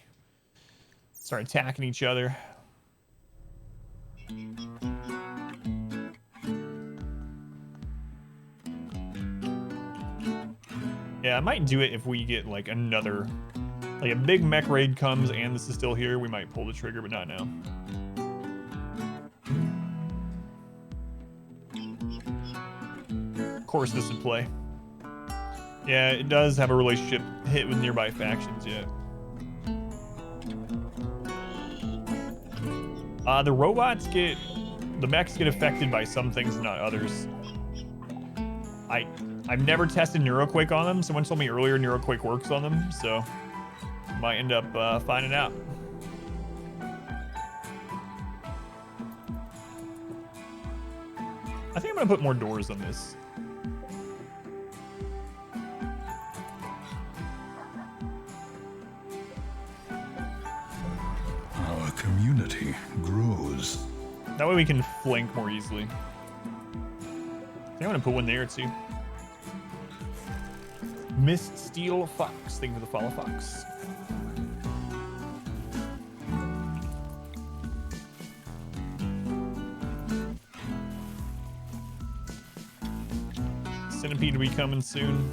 Start attacking each other. Yeah, I might do it if we get like another, like a big mech raid comes and this is still here. We might pull the trigger, but not now. Of course, this would play. Yeah, it does have a relationship hit with nearby factions, yeah. The robots the mechs get affected by some things, not others. I've never tested NeuroQuake on them. Someone told me earlier NeuroQuake works on them, so might end up finding out. I think I'm gonna put more doors on this. Our community grows. That way we can flank more easily. I think I'm gonna put one there too. Mist Steel Fox. Thank you for the follow, Fox. Centipede will be coming soon.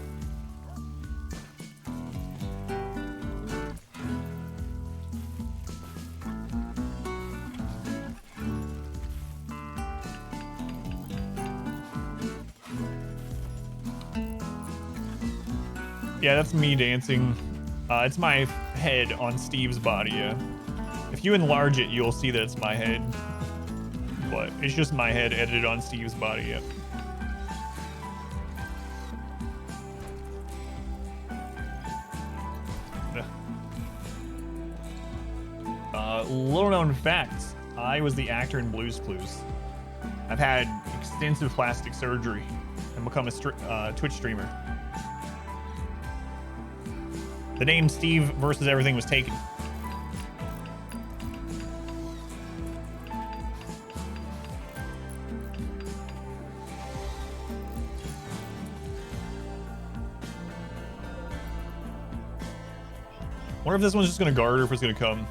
Yeah, that's me dancing. It's my head on Steve's body. Yeah. If you enlarge it, you'll see that it's my head. But it's just my head edited on Steve's body. Yeah. Little known fact, I was the actor in Blue's Clues. I've had extensive plastic surgery and become a Twitch streamer. The name Steve versus everything was taken. Wonder if this one's just gonna guard or if it's gonna come.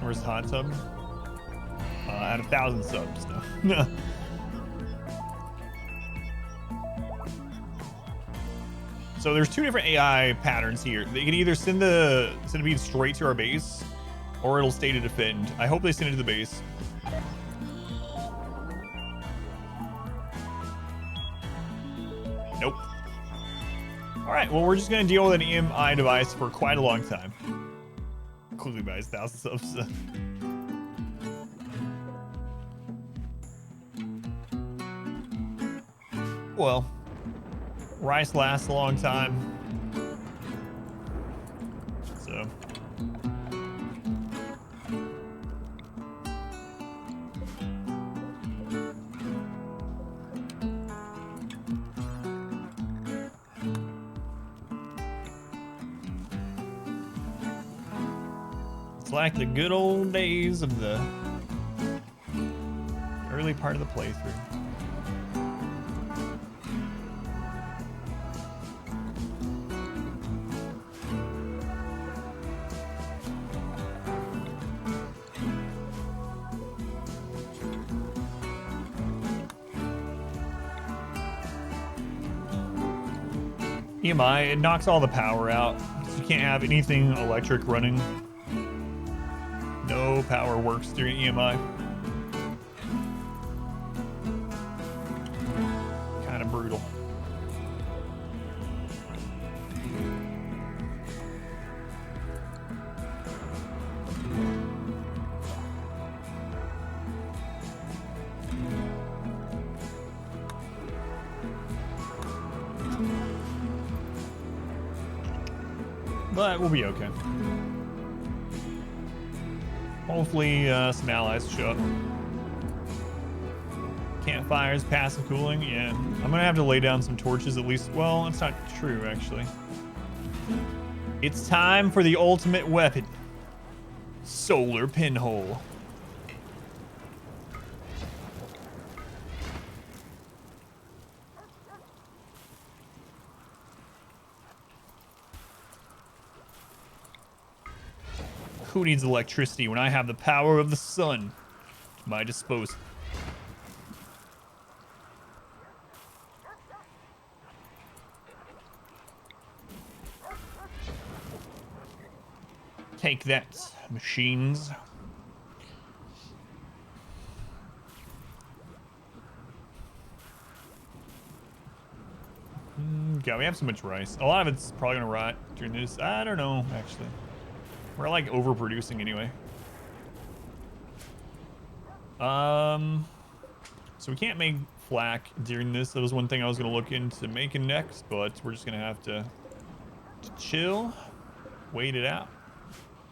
Where's the hot tub? At 1,000 subs. No. So there's two different AI patterns here. They can either send the centipede straight to our base, or it'll stay to defend. I hope they send it to the base. Nope. All right, well, we're just gonna deal with an EMI device for quite a long time. Quickly buys 1,000 subs. Well, rice lasts a long time. So. It's like the good old days of the early part of the playthrough. EMI, it knocks all the power out. So you can't have anything electric running. No power works during EMI. Kind of brutal. But we'll be okay. Hopefully some allies show up. Campfires, passive cooling, yeah. I'm gonna have to lay down some torches at least. Well, that's not true, actually. It's time for the ultimate weapon. Solar pinhole. Who needs electricity when I have the power of the sun at my disposal? Take that, machines. God, we have so much rice. A lot of it's probably gonna rot during this. I don't know, actually. We're like overproducing anyway. So we can't make flak during this. That was one thing I was gonna look into making next, but we're just gonna have to chill, wait it out.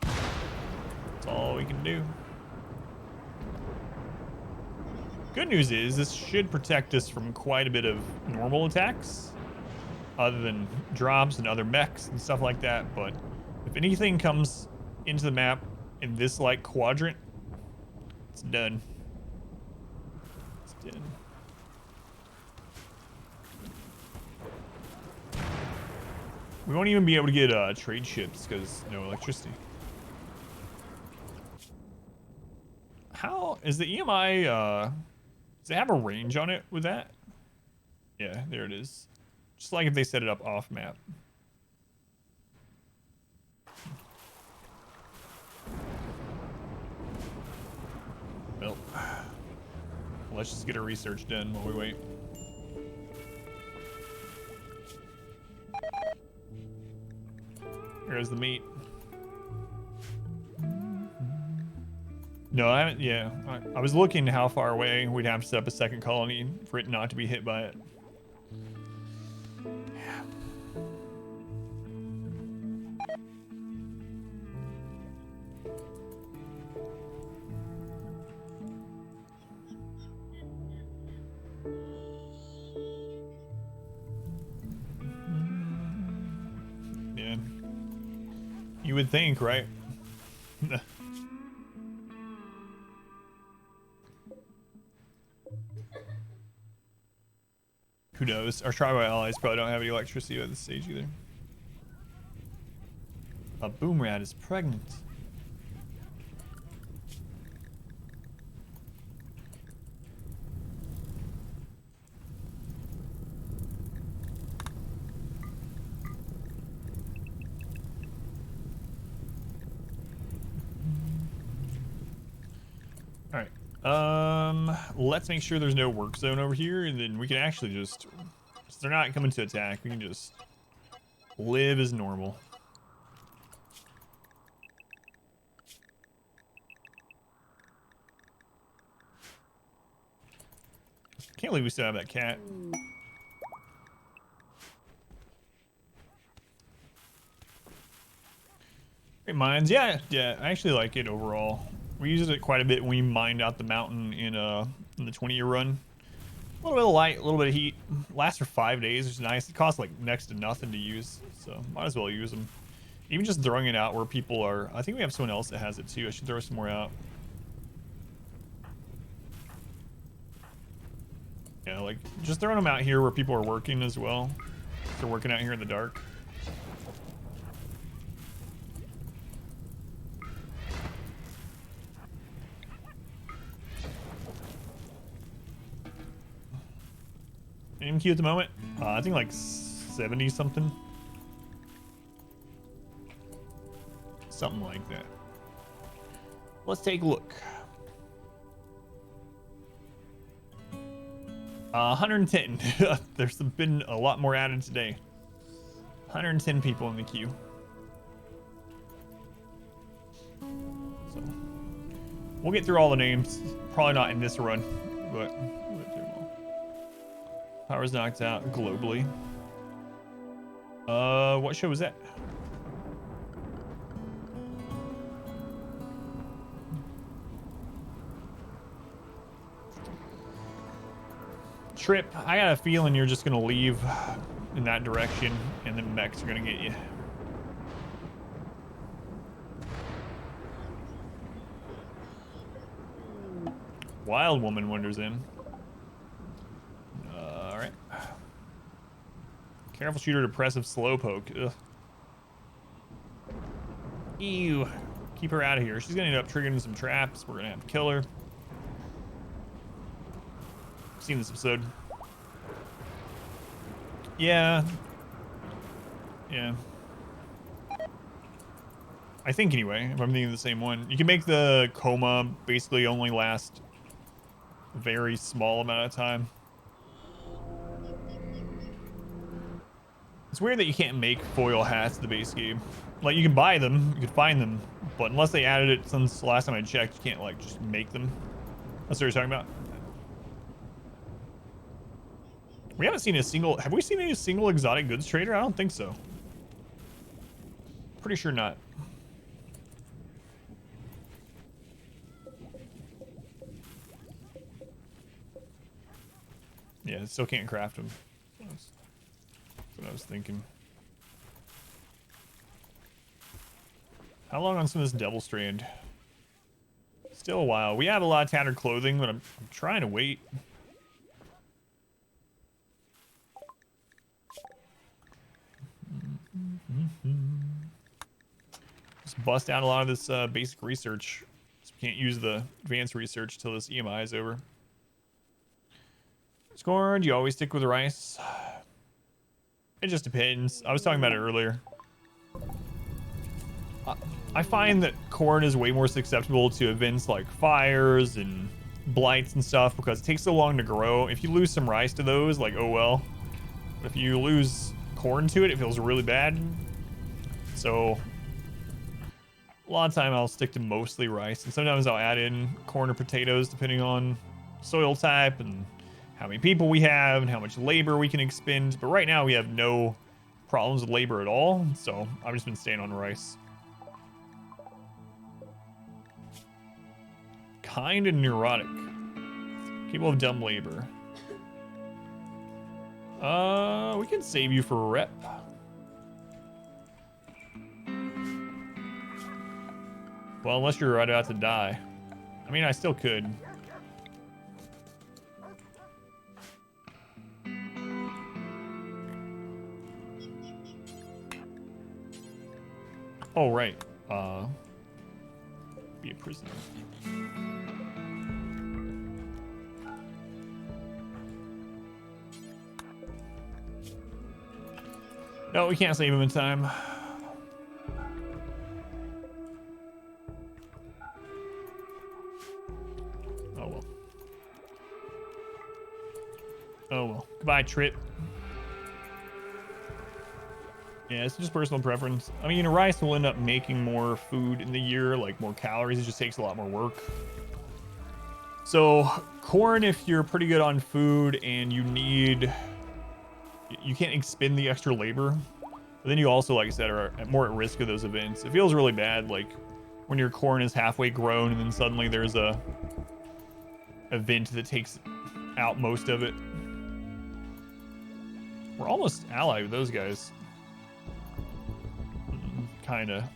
That's all we can do. Good news is this should protect us from quite a bit of normal attacks, other than drops and other mechs and stuff like that. But if anything comes into the map in this like quadrant, it's done. It's done. We won't even be able to get trade ships because no electricity. How is the EMI? Does it have a range on it with that? Yeah, there it is. Just like if they set it up off map. Well, let's just get a research done while we wait. Here's the meat. No, I haven't. Yeah, I was looking how far away we'd have to set up a second colony for it not to be hit by it. Yeah. Yeah. You would think, right? Who knows? Our tribal allies probably don't have any electricity at this stage either. A boom rat is pregnant. All right. Let's make sure there's no work zone over here, and then we can actually just, if they're not coming to attack, we can just live as normal. Can't believe we still have that cat. Great mines, yeah, I actually like it overall. We used it quite a bit when we mined out the mountain in the 20-year run. A little bit of light, a little bit of heat. Lasts for 5 days, which is nice. It costs like next to nothing to use, so might as well use them. Even just throwing it out where people are. I think we have someone else that has it too. I should throw some more out. Yeah, like just throwing them out here where people are working as well. They're working out here in the dark. MQ at the moment? I think like 70 something. Something like that. Let's take a look. 110. There's been a lot more added today. 110 people in the queue. So we'll get through all the names. Probably not in this run, but we'll get through them all. Power's knocked out globally. What show was that? Trip, I got a feeling you're just gonna leave in that direction and then mechs are gonna get you. Wild Woman wanders in. Alright. Careful shooter, depressive slowpoke. Ugh. Ew. Keep her out of here. She's gonna end up triggering some traps. We're gonna have to kill her. Seen this episode. Yeah. I think anyway, if I'm thinking of the same one. You can make the coma basically only last a very small amount of time. It's weird that you can't make foil hats in the base game. Like, you can buy them, you can find them, but unless they added it since the last time I checked, you can't, like, just make them. That's what you're talking about. We haven't seen a single. Have we seen a single exotic goods trader? I don't think so. Pretty sure not. Yeah, still can't craft them. That's what I was thinking. How long on some of this Devil Strand? Still a while. We have a lot of tattered clothing, but I'm trying to wait. Just bust out a lot of this basic research. So we can't use the advanced research till this EMI is over. Scorn, do you always stick with rice? It just depends. I was talking about it earlier. I find that corn is way more susceptible to events like fires and blights and stuff because it takes so long to grow. If you lose some rice to those, like, oh well. But if you lose corn to it, it feels really bad. So a lot of time I'll stick to mostly rice, and sometimes I'll add in corn or potatoes depending on soil type and how many people we have and how much labor we can expend. But right now we have no problems with labor at all, so I've just been staying on rice. Kind of neurotic. People of dumb labor. We can save you for a rep. Well, unless you're right about to die. I mean, I still could. Oh, right. Be a prisoner. No, we can't save him in time. Oh well. Oh well. Goodbye, Trip. Yeah, it's just personal preference. I mean, rice will end up making more food in the year, like more calories. It just takes a lot more work. So corn, if you're pretty good on food and you can't expend the extra labor, but then you also, like I said, are more at risk of those events. It feels really bad, like when your corn is halfway grown and then suddenly there's a event that takes out most of it. We're almost allied with those guys. Kinda.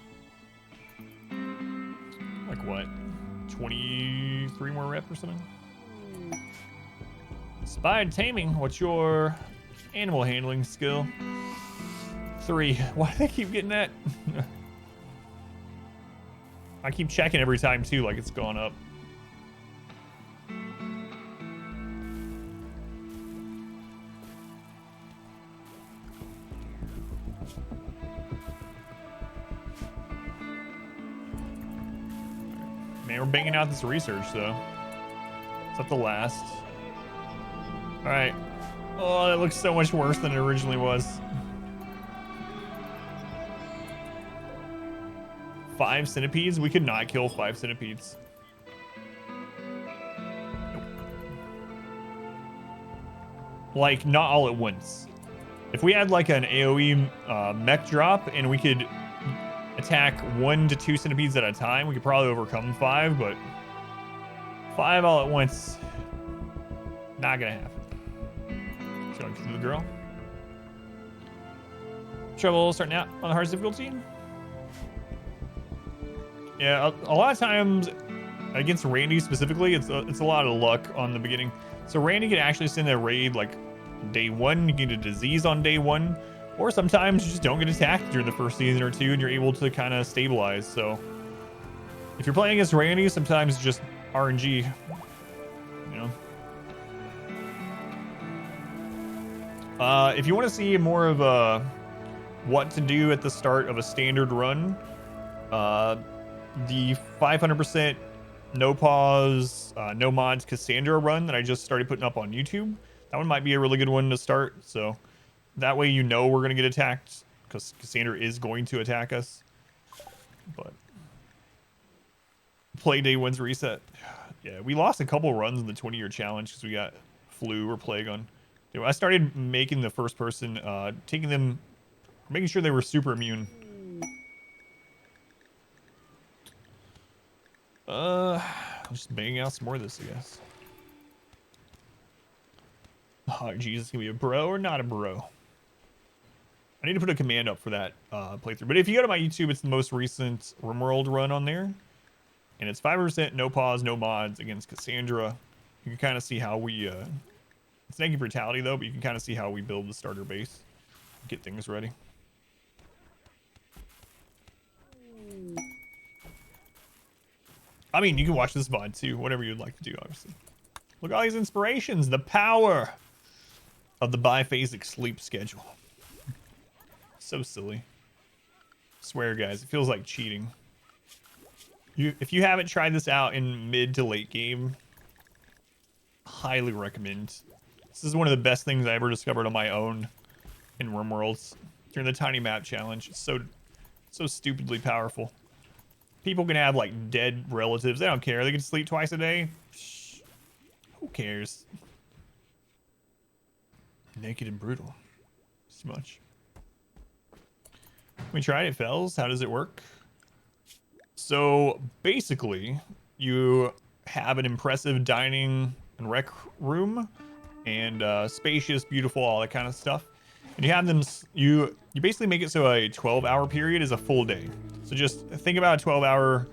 Like what? 23 more rep or something? Spy taming, what's your animal handling skill? 3. Why do they keep getting that? I keep checking every time too, like it's gone up. Man, we're banging out this research though. It's at the last. All right. Oh, that looks so much worse than it originally was. 5 centipedes? We could not kill 5 centipedes. Nope. Like, not all at once. If we had like an AoE mech drop and we could attack 1 to 2 centipedes at a time, we could probably overcome 5, but 5 all at once, not gonna happen. So I'm the girl. Trouble starting out on the hardest difficulty. Yeah, a lot of times against Randy specifically, it's a lot of luck on the beginning. So Randy can actually send a raid like day 1, you get a disease on day 1, or sometimes you just don't get attacked during the first season or 2 and you're able to kind of stabilize. So if you're playing against Randy, sometimes it's just RNG, you know. If you want to see more of what to do at the start of a standard run, the 500% no pause, no mods Cassandra run that I just started putting up on YouTube, that one might be a really good one to start. So that way you know we're going to get attacked, because Cassandra is going to attack us. But play day 1's reset. Yeah, we lost a couple runs in the 20-year challenge because we got flu or plague on. I started making the first person, taking them, making sure they were super immune. I'm just banging out some more of this, I guess. Oh, Jesus, gonna be a bro or not a bro? I need to put a command up for that playthrough. But if you go to my YouTube, it's the most recent RimWorld run on there. And it's 5%, no pause, no mods against Cassandra. You can kind of see how we... it's negative brutality, though, but you can kind of see how we build the starter base. Get things ready. I mean, you can watch this VOD, too. Whatever you'd like to do, obviously. Look at all these inspirations. The power of the biphasic sleep schedule. So silly. Swear, guys, it feels like cheating. If you haven't tried this out in mid to late game, highly recommend. This is one of the best things I ever discovered on my own in RimWorlds during the tiny map challenge. It's so stupidly powerful. People can have like dead relatives. They don't care. They can sleep twice a day. Shh. Who cares? Naked and brutal. It's too much. We tried it, fells. How does it work? So basically, you have an impressive dining and rec room, and spacious, beautiful, all that kind of stuff. And you have them. You basically make it so a 12-hour period is a full day. So just think about a 12-hour.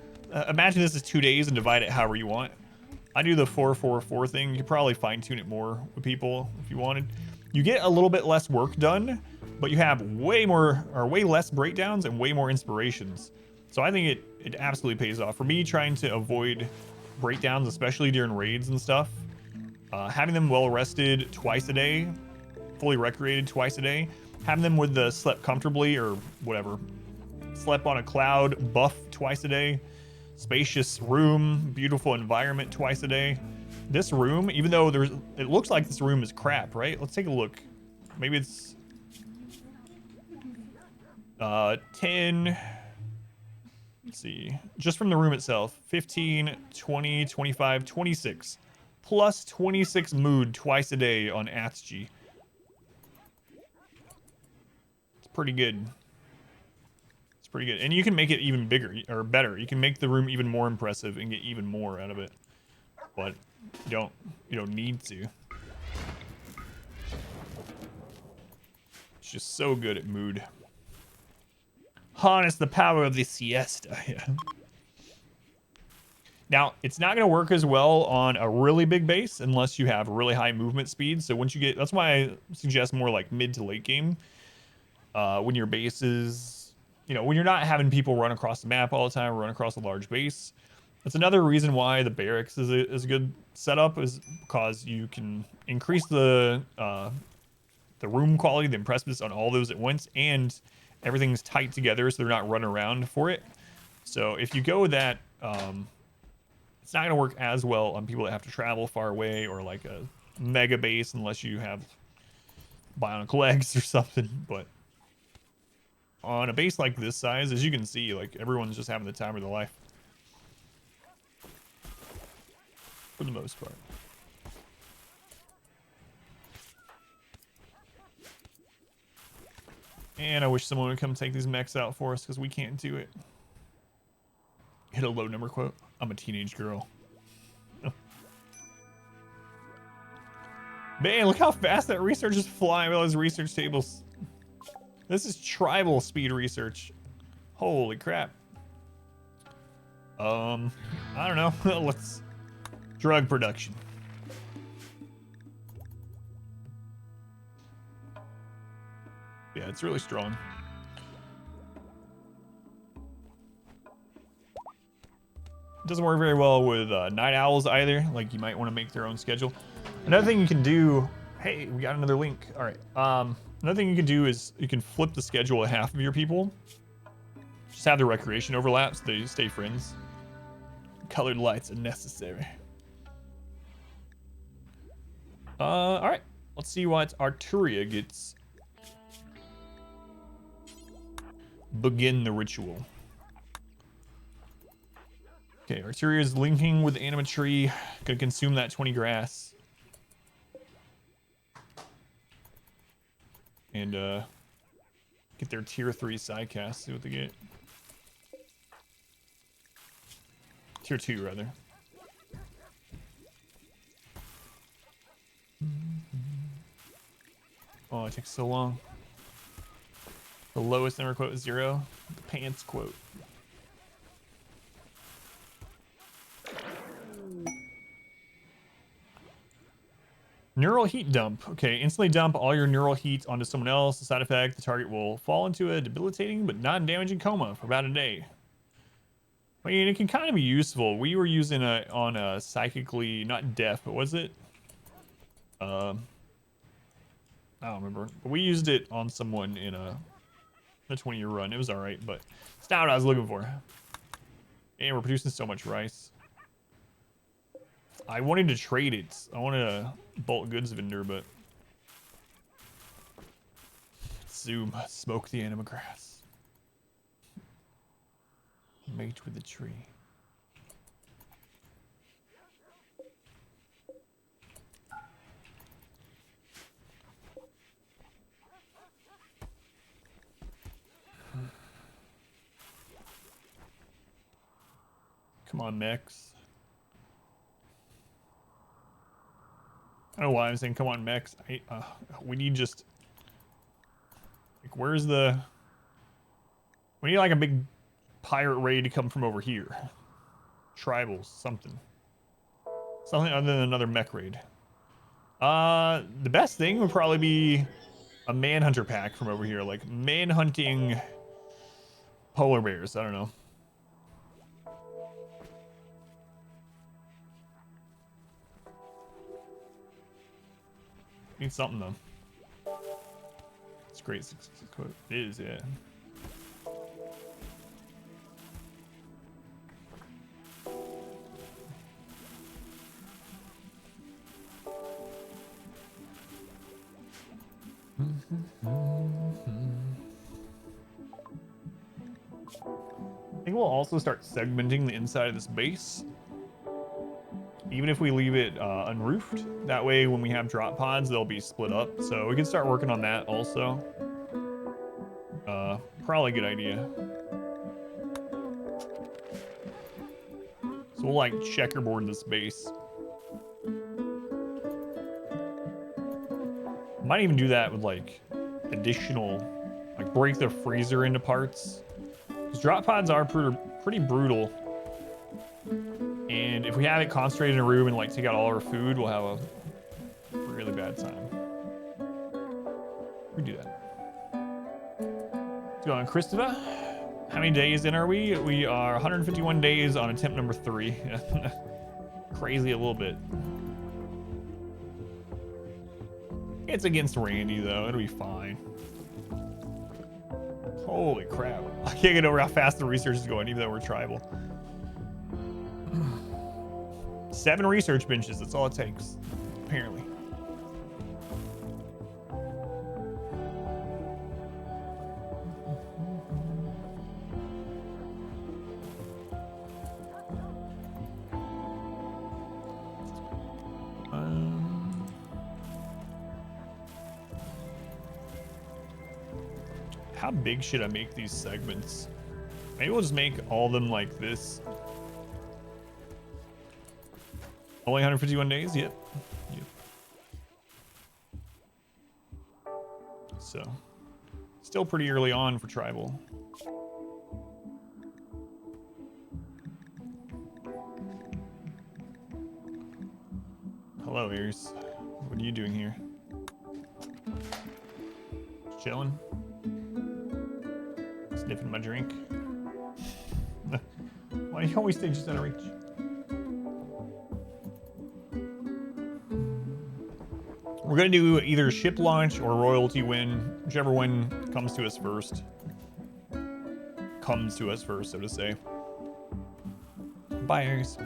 Imagine this is 2 days and divide it however you want. I do the 4-4-4 thing. You could probably fine tune it more with people if you wanted. You get a little bit less work done, but you have way less breakdowns and way more inspirations. So I think it absolutely pays off. For me, trying to avoid breakdowns, especially during raids and stuff, having them well rested twice a day, fully recreated twice a day, having them with the slept comfortably or whatever, slept on a cloud buff twice a day, spacious room, beautiful environment twice a day. This room, even though it looks like this room is crap, right? Let's take a look. Maybe it's 10. Let's see, just from the room itself, 15, 20, 25, 26, plus 26 mood twice a day on AtsG. It's pretty good. It's pretty good. And you can make it even bigger or better. You can make the room even more impressive and get even more out of it. But you don't need to. It's just so good at mood. Harness the power of the siesta. Yeah. Now, it's not going to work as well on a really big base unless you have really high movement speed. So once you get, that's why I suggest more like mid to late game. When your base is, when you're not having people run across the map all the time, run across a large base. That's another reason why the barracks is a good setup, is because you can increase the room quality, the impressiveness on all those at once, and everything's tight together so they're not running around for it. So if you go with that, it's not going to work as well on people that have to travel far away or like a mega base unless you have bionic legs or something. But on a base like this size, as you can see, like everyone's just having the time of their life. For the most part. And I wish someone would come take these mechs out for us because we can't do it. Hit a low number quote. I'm a teenage girl. Man, look how fast that research is flying with all those research tables. This is tribal speed research. Holy crap. I don't know. Let's... Drug production. Yeah, it's really strong. It doesn't work very well with night owls either. Like, you might want to make their own schedule. Another thing you can do... Hey, we got another link. All right. Another thing you can do is you can flip the schedule at half of your people. Just have the recreation overlap so they stay friends. Colored lights are necessary. All right. Let's see what Arturia gets. Begin the ritual. Okay, Arteria is linking with the Anima Tree. Gonna consume that 20 grass. And get their tier 3 sidecast, see what they get. Tier 2, rather. Oh, it takes so long. The lowest number quote is 0. The pants quote. Neural heat dump. Okay, instantly dump all your neural heat onto someone else. The side effect, the target will fall into a debilitating but non-damaging coma for about a day. I mean, it can kind of be useful. We were using it on a psychically, not deaf, but was it? I don't remember. But we used it on someone in a 20-year run. It was alright, but it's not what I was looking for. And we're producing so much rice. I wanted to trade it. I wanted a bulk goods vendor, but zoom, smoke the anima grass. Mate with the tree. Come on, mechs. I don't know why I'm saying come on, mechs. We need just... Like, where's the... We need like a big pirate raid to come from over here. Tribals, something. Something other than another mech raid. The best thing would probably be a manhunter pack from over here. Like, manhunting polar bears. I don't know. Need something though. It's great. It is, yeah. I think we'll also start segmenting the inside of this base. Even if we leave it unroofed, that way when we have drop pods, they'll be split up. So we can start working on that also. Probably a good idea. So we'll like checkerboard this base. Might even do that with like additional, like break the freezer into parts. Because drop pods are pretty brutal. And if we have it concentrated in a room and like take out all our food, we'll have a really bad time. We do that. Let's go on, Christopher. How many days in are we? We are 151 days on attempt number 3. Crazy a little bit. It's against Randy though, it'll be fine. Holy crap. I can't get over how fast the research is going, even though we're tribal. 7 research benches, that's all it takes, apparently. How big should I make these segments? Maybe we'll just make all of them like this. Only 151 days? Yep. So, still pretty early on for tribal. Hello, Aries. What are you doing here? Just chilling? Sniffing my drink? Why do you always stay just out of reach? We're gonna do either ship launch or royalty win, whichever one comes to us first. Comes to us first, so to say. Bye, Aries.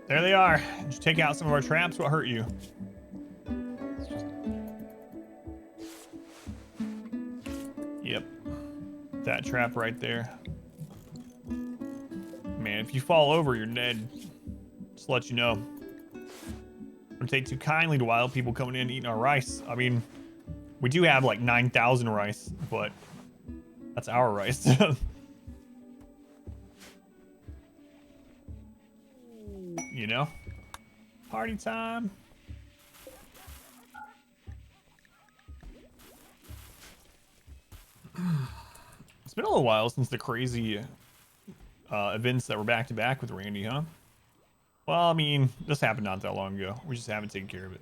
There they are. Did you take out some of our traps? What hurt you? Yep. That trap right there. Man, if you fall over, you're dead. Just to let you know. Don't take too kindly to wild people coming in and eating our rice. I mean, we do have like 9,000 rice, but that's our rice. You know? Party time. It's been a little while since the crazy events that were back to back with Randy, huh? Well, I mean, this happened not that long ago. We just haven't taken care of it.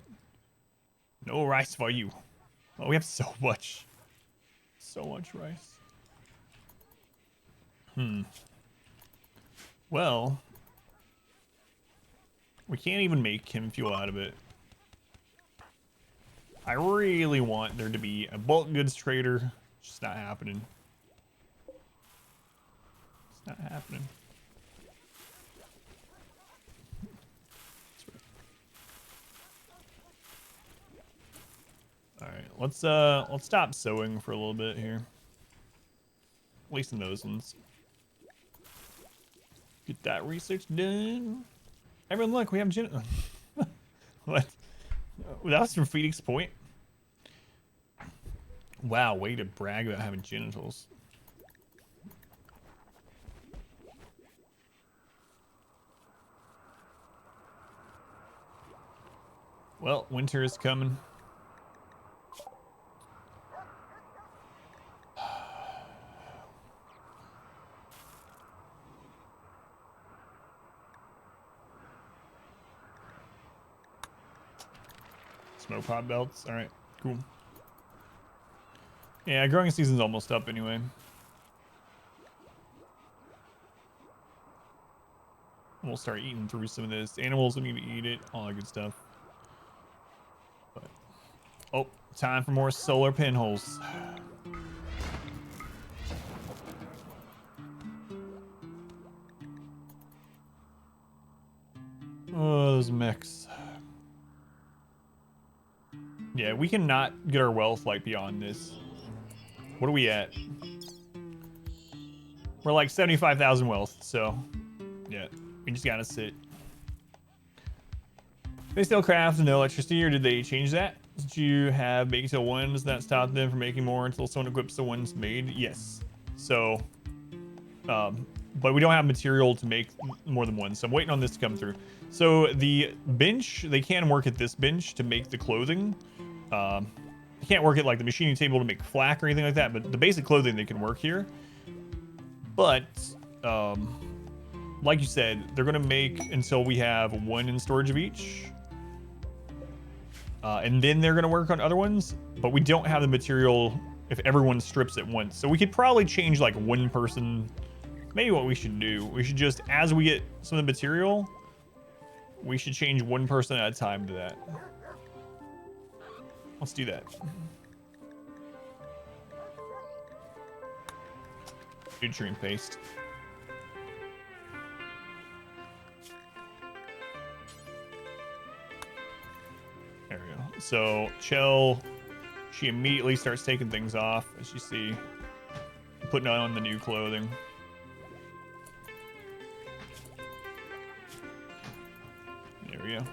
No rice for you. Oh, we have so much. So much rice. Well, we can't even make him fuel out of it. I really want there to be a bulk goods trader. It's just not happening. It's not happening. All right, let's stop sewing for a little bit here. At least in those ones. Get that research done. Everyone, look, we have what? That was from Phoenix Point. Wow, way to brag about having genitals. Well, winter is coming. Smoke pot belts. All right, cool. Yeah, growing season's almost up anyway. We'll start eating through some of this. Animals will need to eat it, all that good stuff. But, oh, time for more solar pinholes. Oh, those mechs. Yeah, we cannot get our wealth like beyond this. What are we at? We're like 75,000 wealth, so yeah, we just gotta sit. They still craft no electricity, or did they change that? Did you have make till one? Does that stop them from making more until someone equips the ones made? Yes. So, but we don't have material to make more than one, so I'm waiting on this to come through. So the bench, they can work at this bench to make the clothing. You can't work at like the machining table to make flak or anything like that, but the basic clothing they can work here. But like you said, they're gonna make until we have one in storage of each, and then they're gonna work on other ones. But we don't have the material if everyone strips at once, so we could probably change like one person. Maybe what we should do, we should just, as we get some of the material, we should change one person at a time to that. Let's do that. Nutrient paste. There we go. So Chell, she immediately starts taking things off, as you see, putting on the new clothing. There we go.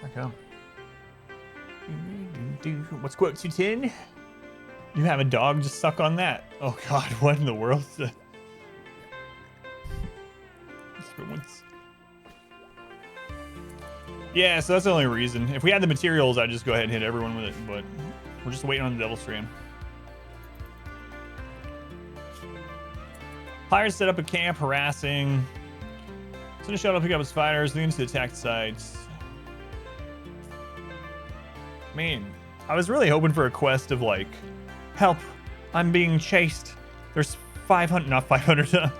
I come. What's quote 210? You have a dog, just suck on that. Oh god, what in the world? Yeah, so that's the only reason. If we had the materials, I'd just go ahead and hit everyone with it, but we're just waiting on the Devil Strand. Pirates set up a camp, harassing. Send a shuttle to pick up his fighters, leading to the attack sites. Man, I was really hoping for a quest of like, help, I'm being chased. There's 500, not 500,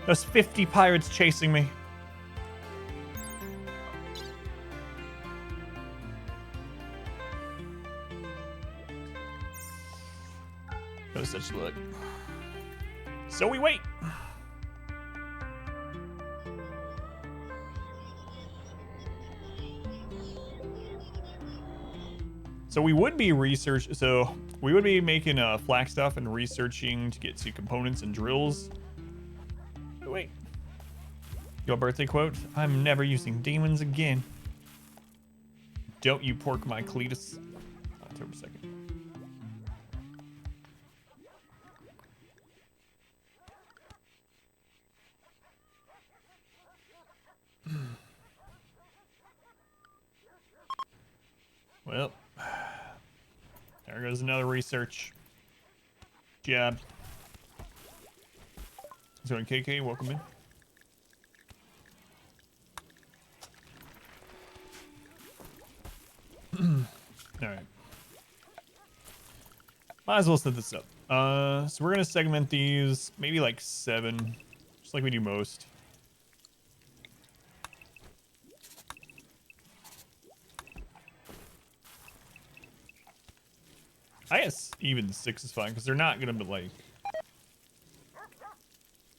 there's 50 pirates chasing me. No such luck. So we wait. So we would be we would be making flak stuff and researching to get to components and drills. Oh, wait. Your birthday quote? I'm never using demons again. Don't you pork my Cletus. October 2nd. Well, there goes another research job. So, KK, welcome in. All right. Might as well set this up. So we're gonna segment these maybe like 7, just like we do most. I guess even 6 is fine because they're not gonna be like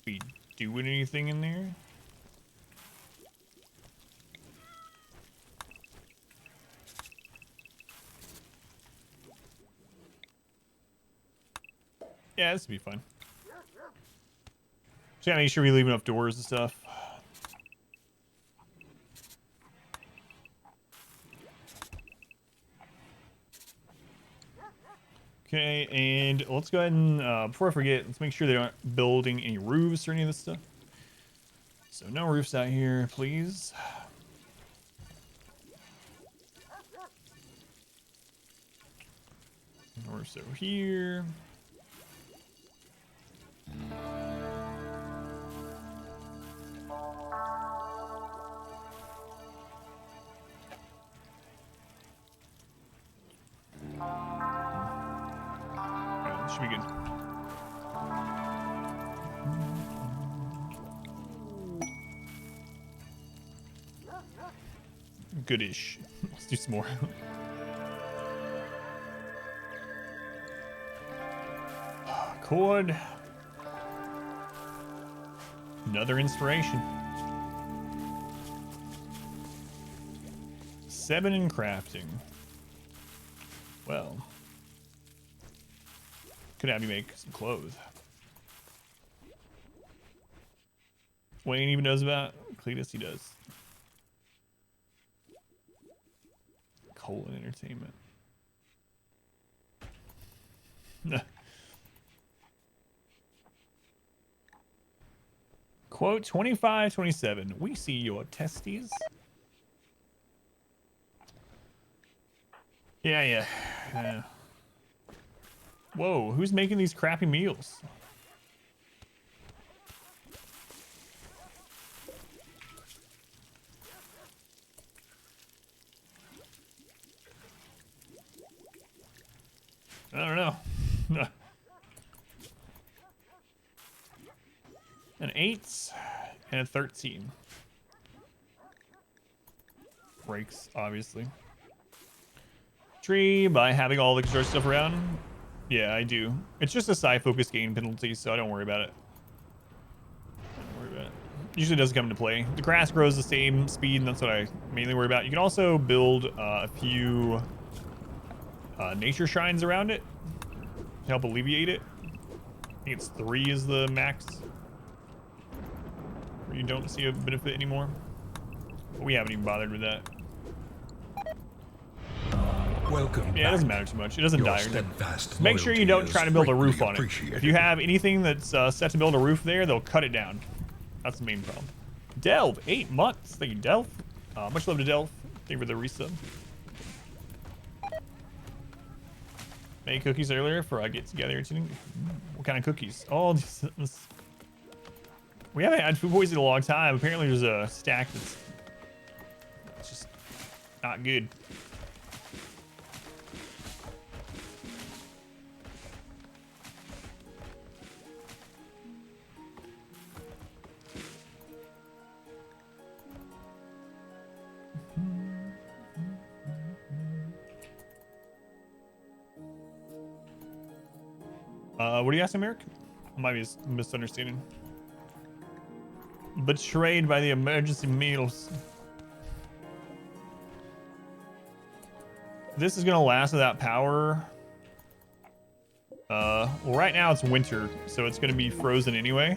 be doing anything in there. Yeah, this would be fine. Just gotta make sure we leave enough doors and stuff. Okay, and let's go ahead and, before I forget, let's make sure they aren't building any roofs or any of this stuff. So no roofs out here, please. No roofs over here. Alright, this should be good. Goodish. Let's do some more. Cord. Another inspiration. 7 in crafting. Well, could have you make some clothes. Wayne even knows about Cletus. He does. Colon Entertainment. Quote 2527. We see your testes. Yeah. Whoa, who's making these crappy meals? I don't know. An 8 and a 13. Breaks, obviously. Tree by having all the construction stuff around. Yeah, I do. It's just a side focus gain penalty, so I don't worry about it. Usually doesn't come into play. The grass grows the same speed, and that's what I mainly worry about. You can also build a few nature shrines around it to help alleviate it. I think it's 3 is the max. Where you don't see a benefit anymore. But we haven't even bothered with that. Welcome. Yeah, it doesn't matter too much. It doesn't die. Steadfast Make sure you don't try to build a roof on it. appreciated. If you have anything that's set to build a roof there, they'll cut it down. That's the main problem. Delve, 8 months. Thank you, Delve. Much love to Delve. Thank you for the resub. Made cookies earlier for I get together. What kind of cookies? Oh, we haven't had food poisoning in a long time. Apparently, there's a stack that's just not good. What are you asking, Merrick? I might be misunderstanding. Betrayed by the emergency meals. This is gonna last without power. Well, right now it's winter, so it's gonna be frozen anyway.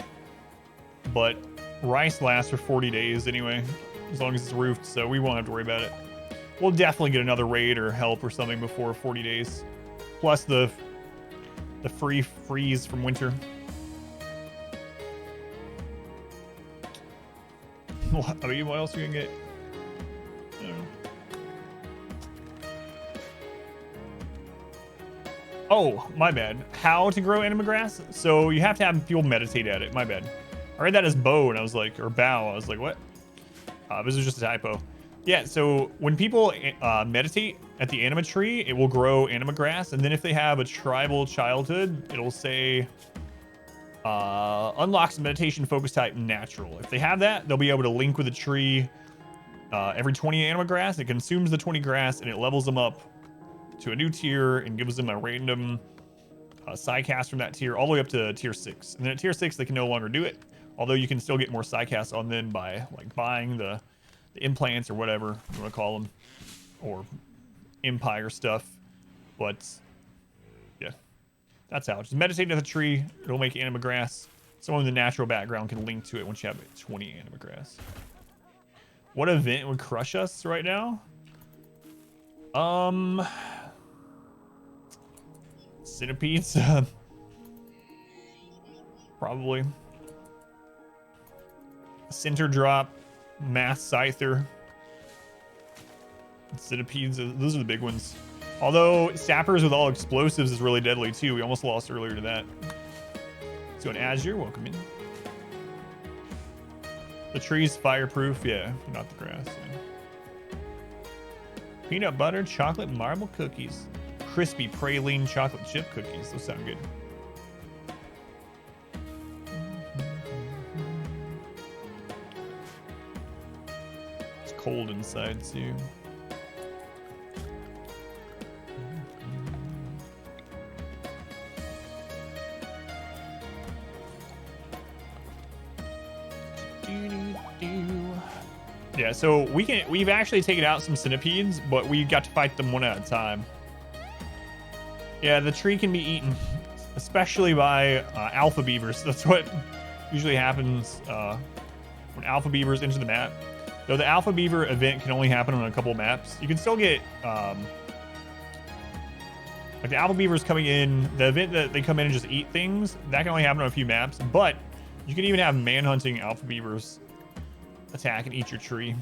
But rice lasts for 40 days anyway, as long as it's roofed, so we won't have to worry about it. We'll definitely get another raid or help or something before 40 days. Plus the free freeze from winter. I mean, what else are you gonna get? I don't know. Oh, my bad. How to grow anima grass? So you have to have people meditate at it. My bad. I read that as bow, and I was like, or bow. I was like, what? This is just a typo. Yeah, so when people meditate at the anima tree, it will grow anima grass. And then if they have a tribal childhood, it'll say unlocks meditation focus type natural. If they have that, they'll be able to link with a tree every 20 anima grass. It consumes the 20 grass, and it levels them up to a new tier and gives them a random psycast from that tier all the way up to tier 6. And then at tier 6, they can no longer do it. Although you can still get more psycasts on them by like buying the implants or whatever you want to call them, or empire stuff. But yeah, that's how. Just meditate at the tree. It'll make anima grass. Someone with a natural background can link to it once you have 20 anima grass. What event would crush us right now? Centipedes. Probably. Center drop, mass scyther, centipedes. Those are the big ones. Although sappers with all explosives is really deadly too. We almost lost earlier to that. Let's go in Azure. Welcome in. The tree's fireproof. Yeah, not the grass. Yeah. Peanut butter, chocolate marble cookies, crispy praline chocolate chip cookies. Those sound good. Cold inside too. Yeah, so we've actually taken out some centipedes, but we got to fight them one at a time. Yeah, the tree can be eaten, especially by alpha beavers. That's what usually happens when alpha beavers enter the map. Though the alpha beaver event can only happen on a couple maps, you can still get like the alpha beavers coming in. The event that they come in and just eat things, that can only happen on a few maps. But you can even have manhunting alpha beavers attack and eat your tree.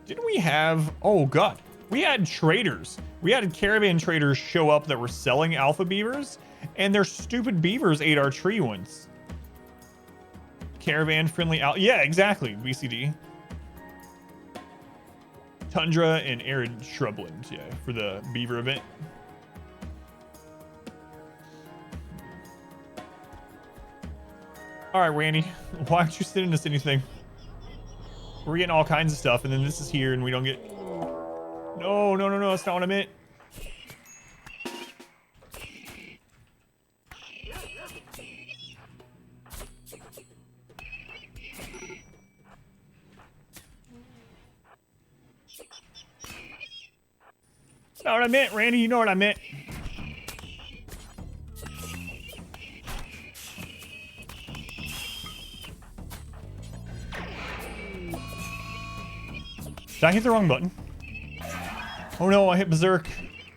Didn't we have? Oh god, we had traders. We had caravan traders show up that were selling alpha beavers, and their stupid beavers ate our tree once. Caravan friendly out. Yeah, exactly. VCD. Tundra and arid shrubland. Yeah, for the beaver event. All right, Randy. Why aren't you sending us anything? We're getting all kinds of stuff, and then this is here, and we don't get. No, no, no, no. That's not what I meant. That's not what I meant, Randy. You know what I meant. Did I hit the wrong button? Oh no, I hit berserk.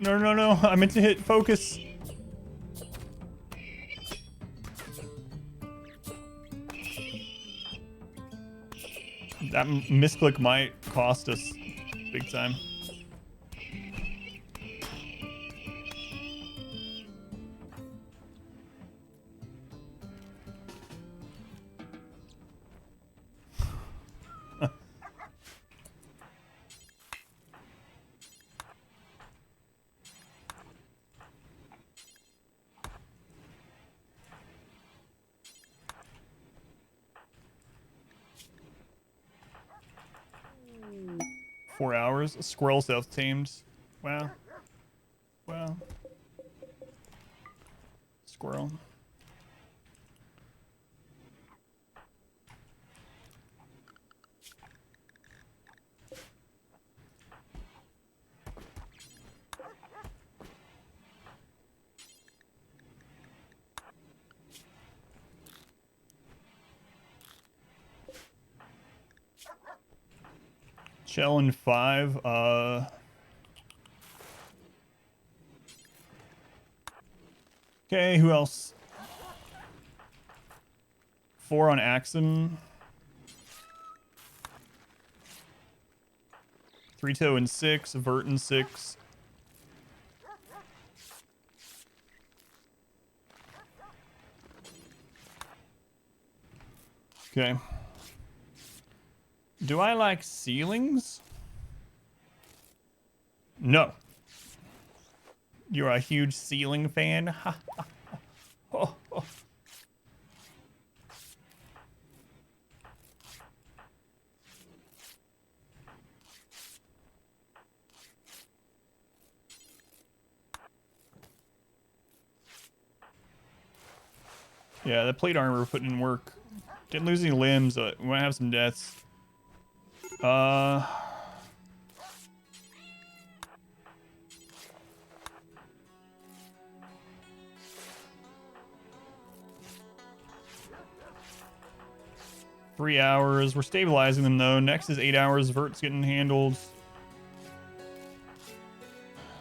No, no, no. I meant to hit focus. That misclick might cost us big time. Four hours. A squirrel self-tamed. Wow. Wow. Squirrel. Shell and 5. Okay, who else? 4 on Axum. 3-toe and 6. Vert and 6. Okay. Do I like ceilings? No. You're a huge ceiling fan? Oh, oh. Yeah, the plate armor we're putting in work. Didn't lose any limbs, but we might have some deaths. 3 hours. We're stabilizing them though. Next is 8 hours. Vert's getting handled.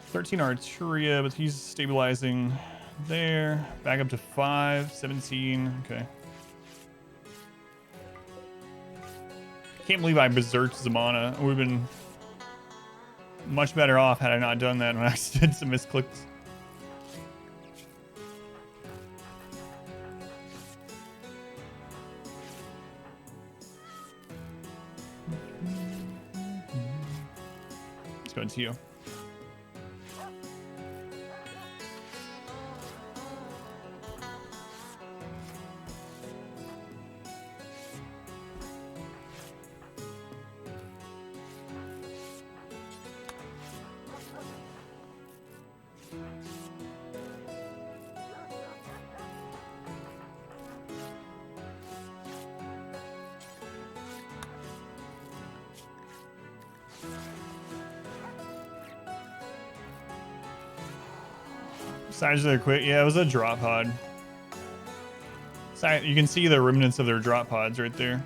13 Arturia, but he's stabilizing there. Back up to 5. 17. Okay. Can't believe I berserked Zamana. We've been much better off had I not done that when I did some misclicks. Let's go into you. Size of their quick. Yeah, it was a drop pod. You can see the remnants of their drop pods right there.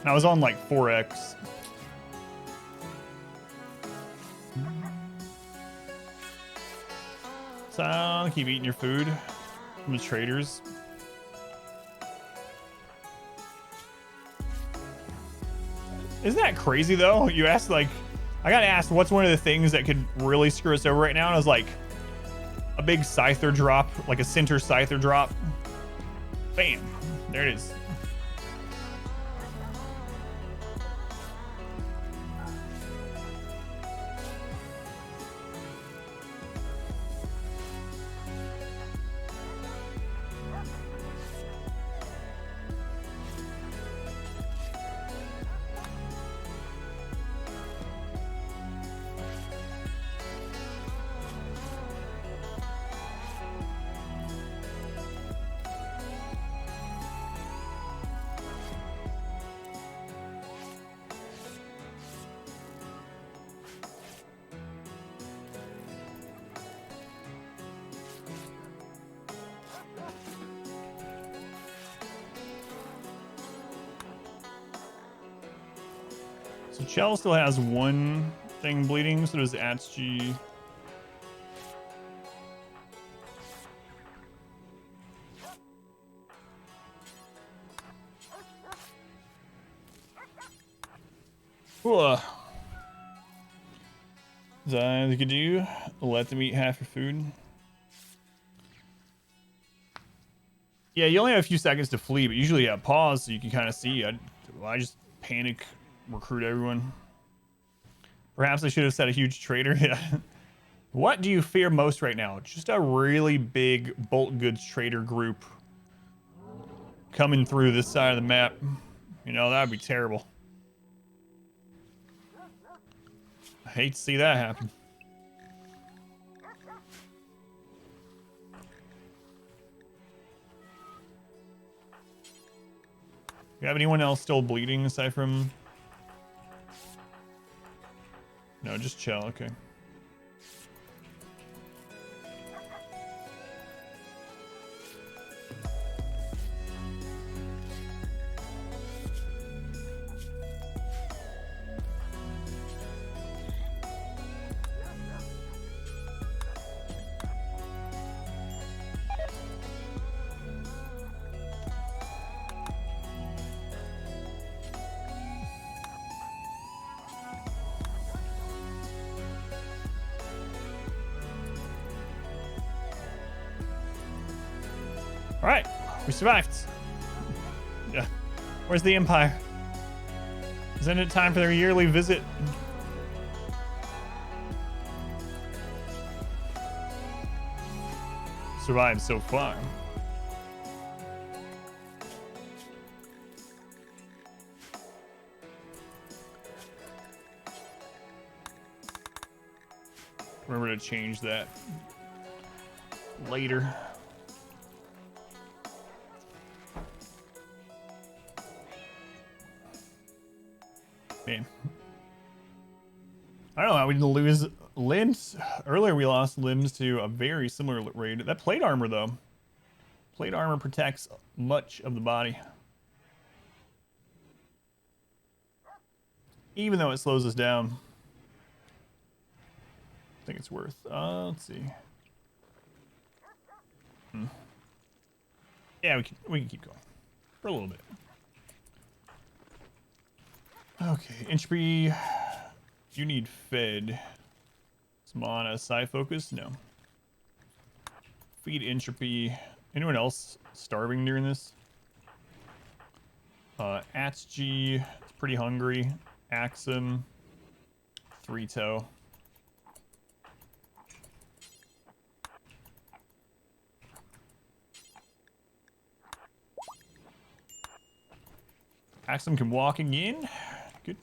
And I was on like 4x. So keep eating your food from the traders. Isn't that crazy though? You asked like, I got asked what's one of the things that could really screw us over right now, and I was like, a big scyther drop, like a center scyther drop. Bam, there it is. So Chell still has one thing bleeding, so does Atsuji. Is that could you let them eat half your food? Yeah, you only have a few seconds to flee, but usually you have pause so you can kind of see. I just panic recruit everyone. Perhaps I should have set a huge trader. Yeah. What do you fear most right now? Just a really big bulk goods trader group coming through this side of the map. You know, that'd be terrible. I hate to see that happen. You have anyone else still bleeding aside from... No, just Chell, okay. All right, we survived. Yeah. Where's the Empire? Isn't it time for their yearly visit? Survived so far. Remember to change that later. Man. I don't know how we didn't lose limbs. Earlier we lost limbs to a very similar raid. That plate armor though. Plate armor protects much of the body. Even though it slows us down. I think it's worth. Let's see. Yeah, we can keep going for a little bit. Okay, entropy. You need fed. Samana, side focus? No. Feed entropy. Anyone else starving during this? Atg, it's pretty hungry. Axum, 3-toe. Axum can walk again. Good.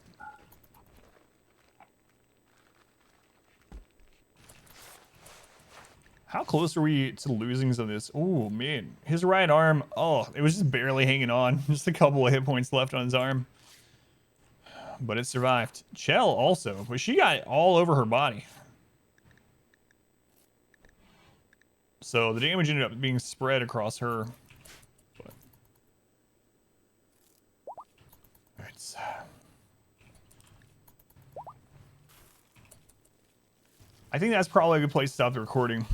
How close are we to losing some of this? Oh, man. His right arm. Oh, it was just barely hanging on. Just a couple of hit points left on his arm. But it survived. Chell also. But she got all over her body. So the damage ended up being spread across her. But... Alright. I think that's probably a good place to stop the recording.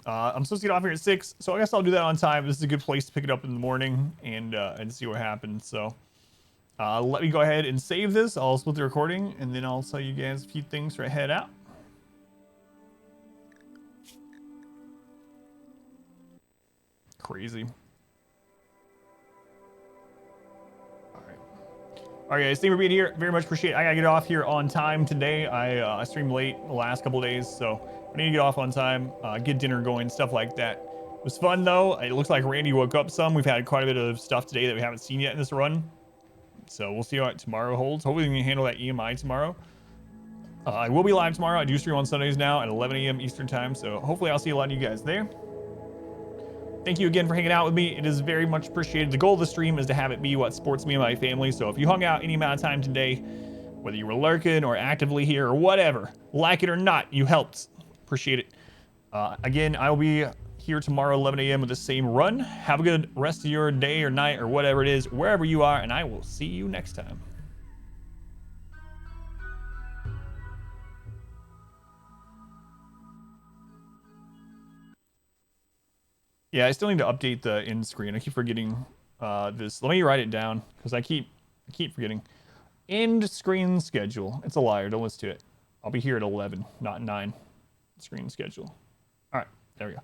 I'm supposed to get off here at 6, so I guess I'll do that on time. This is a good place to pick it up in the morning and see what happens. So let me go ahead and save this. I'll split the recording, and then I'll tell you guys a few things for I head out. Crazy. All right, guys, thank you for being here. Very much appreciate it. I gotta get off here on time today. I streamed late the last couple of days, so I need to get off on time, get dinner going, stuff like that. It was fun, though. It looks like Randy woke up some. We've had quite a bit of stuff today that we haven't seen yet in this run. So we'll see what tomorrow holds. Hopefully we can handle that EMI tomorrow. I will be live tomorrow. I do stream on Sundays now at 11 a.m. Eastern time, so hopefully I'll see a lot of you guys there. Thank you again for hanging out with me. It is very much appreciated. The goal of the stream is to have it be what supports me and my family. So if you hung out any amount of time today, whether you were lurking or actively here or whatever, like it or not, you helped. Appreciate it. Again, I will be here tomorrow 11 a.m. with the same run. Have a good rest of your day or night or whatever it is, wherever you are, and I will see you next time. Yeah, I still need to update the end screen. I keep forgetting this. Let me write it down because I keep forgetting. End screen schedule. It's a liar. Don't listen to it. I'll be here at 11, not 9. Screen schedule. All right, there we go.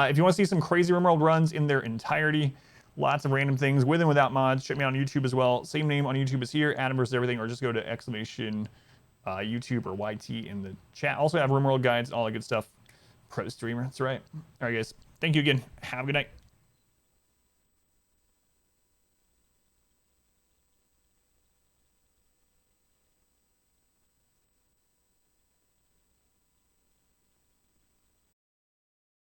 If you want to see some crazy RimWorld runs in their entirety, lots of random things with and without mods, check me out on YouTube as well. Same name on YouTube as here, Adam vs. Everything, or just go to exclamation YouTube or YT in the chat. Also have RimWorld guides and all that good stuff. Pro streamer, that's right. All right, guys. Thank you again. Have a good night.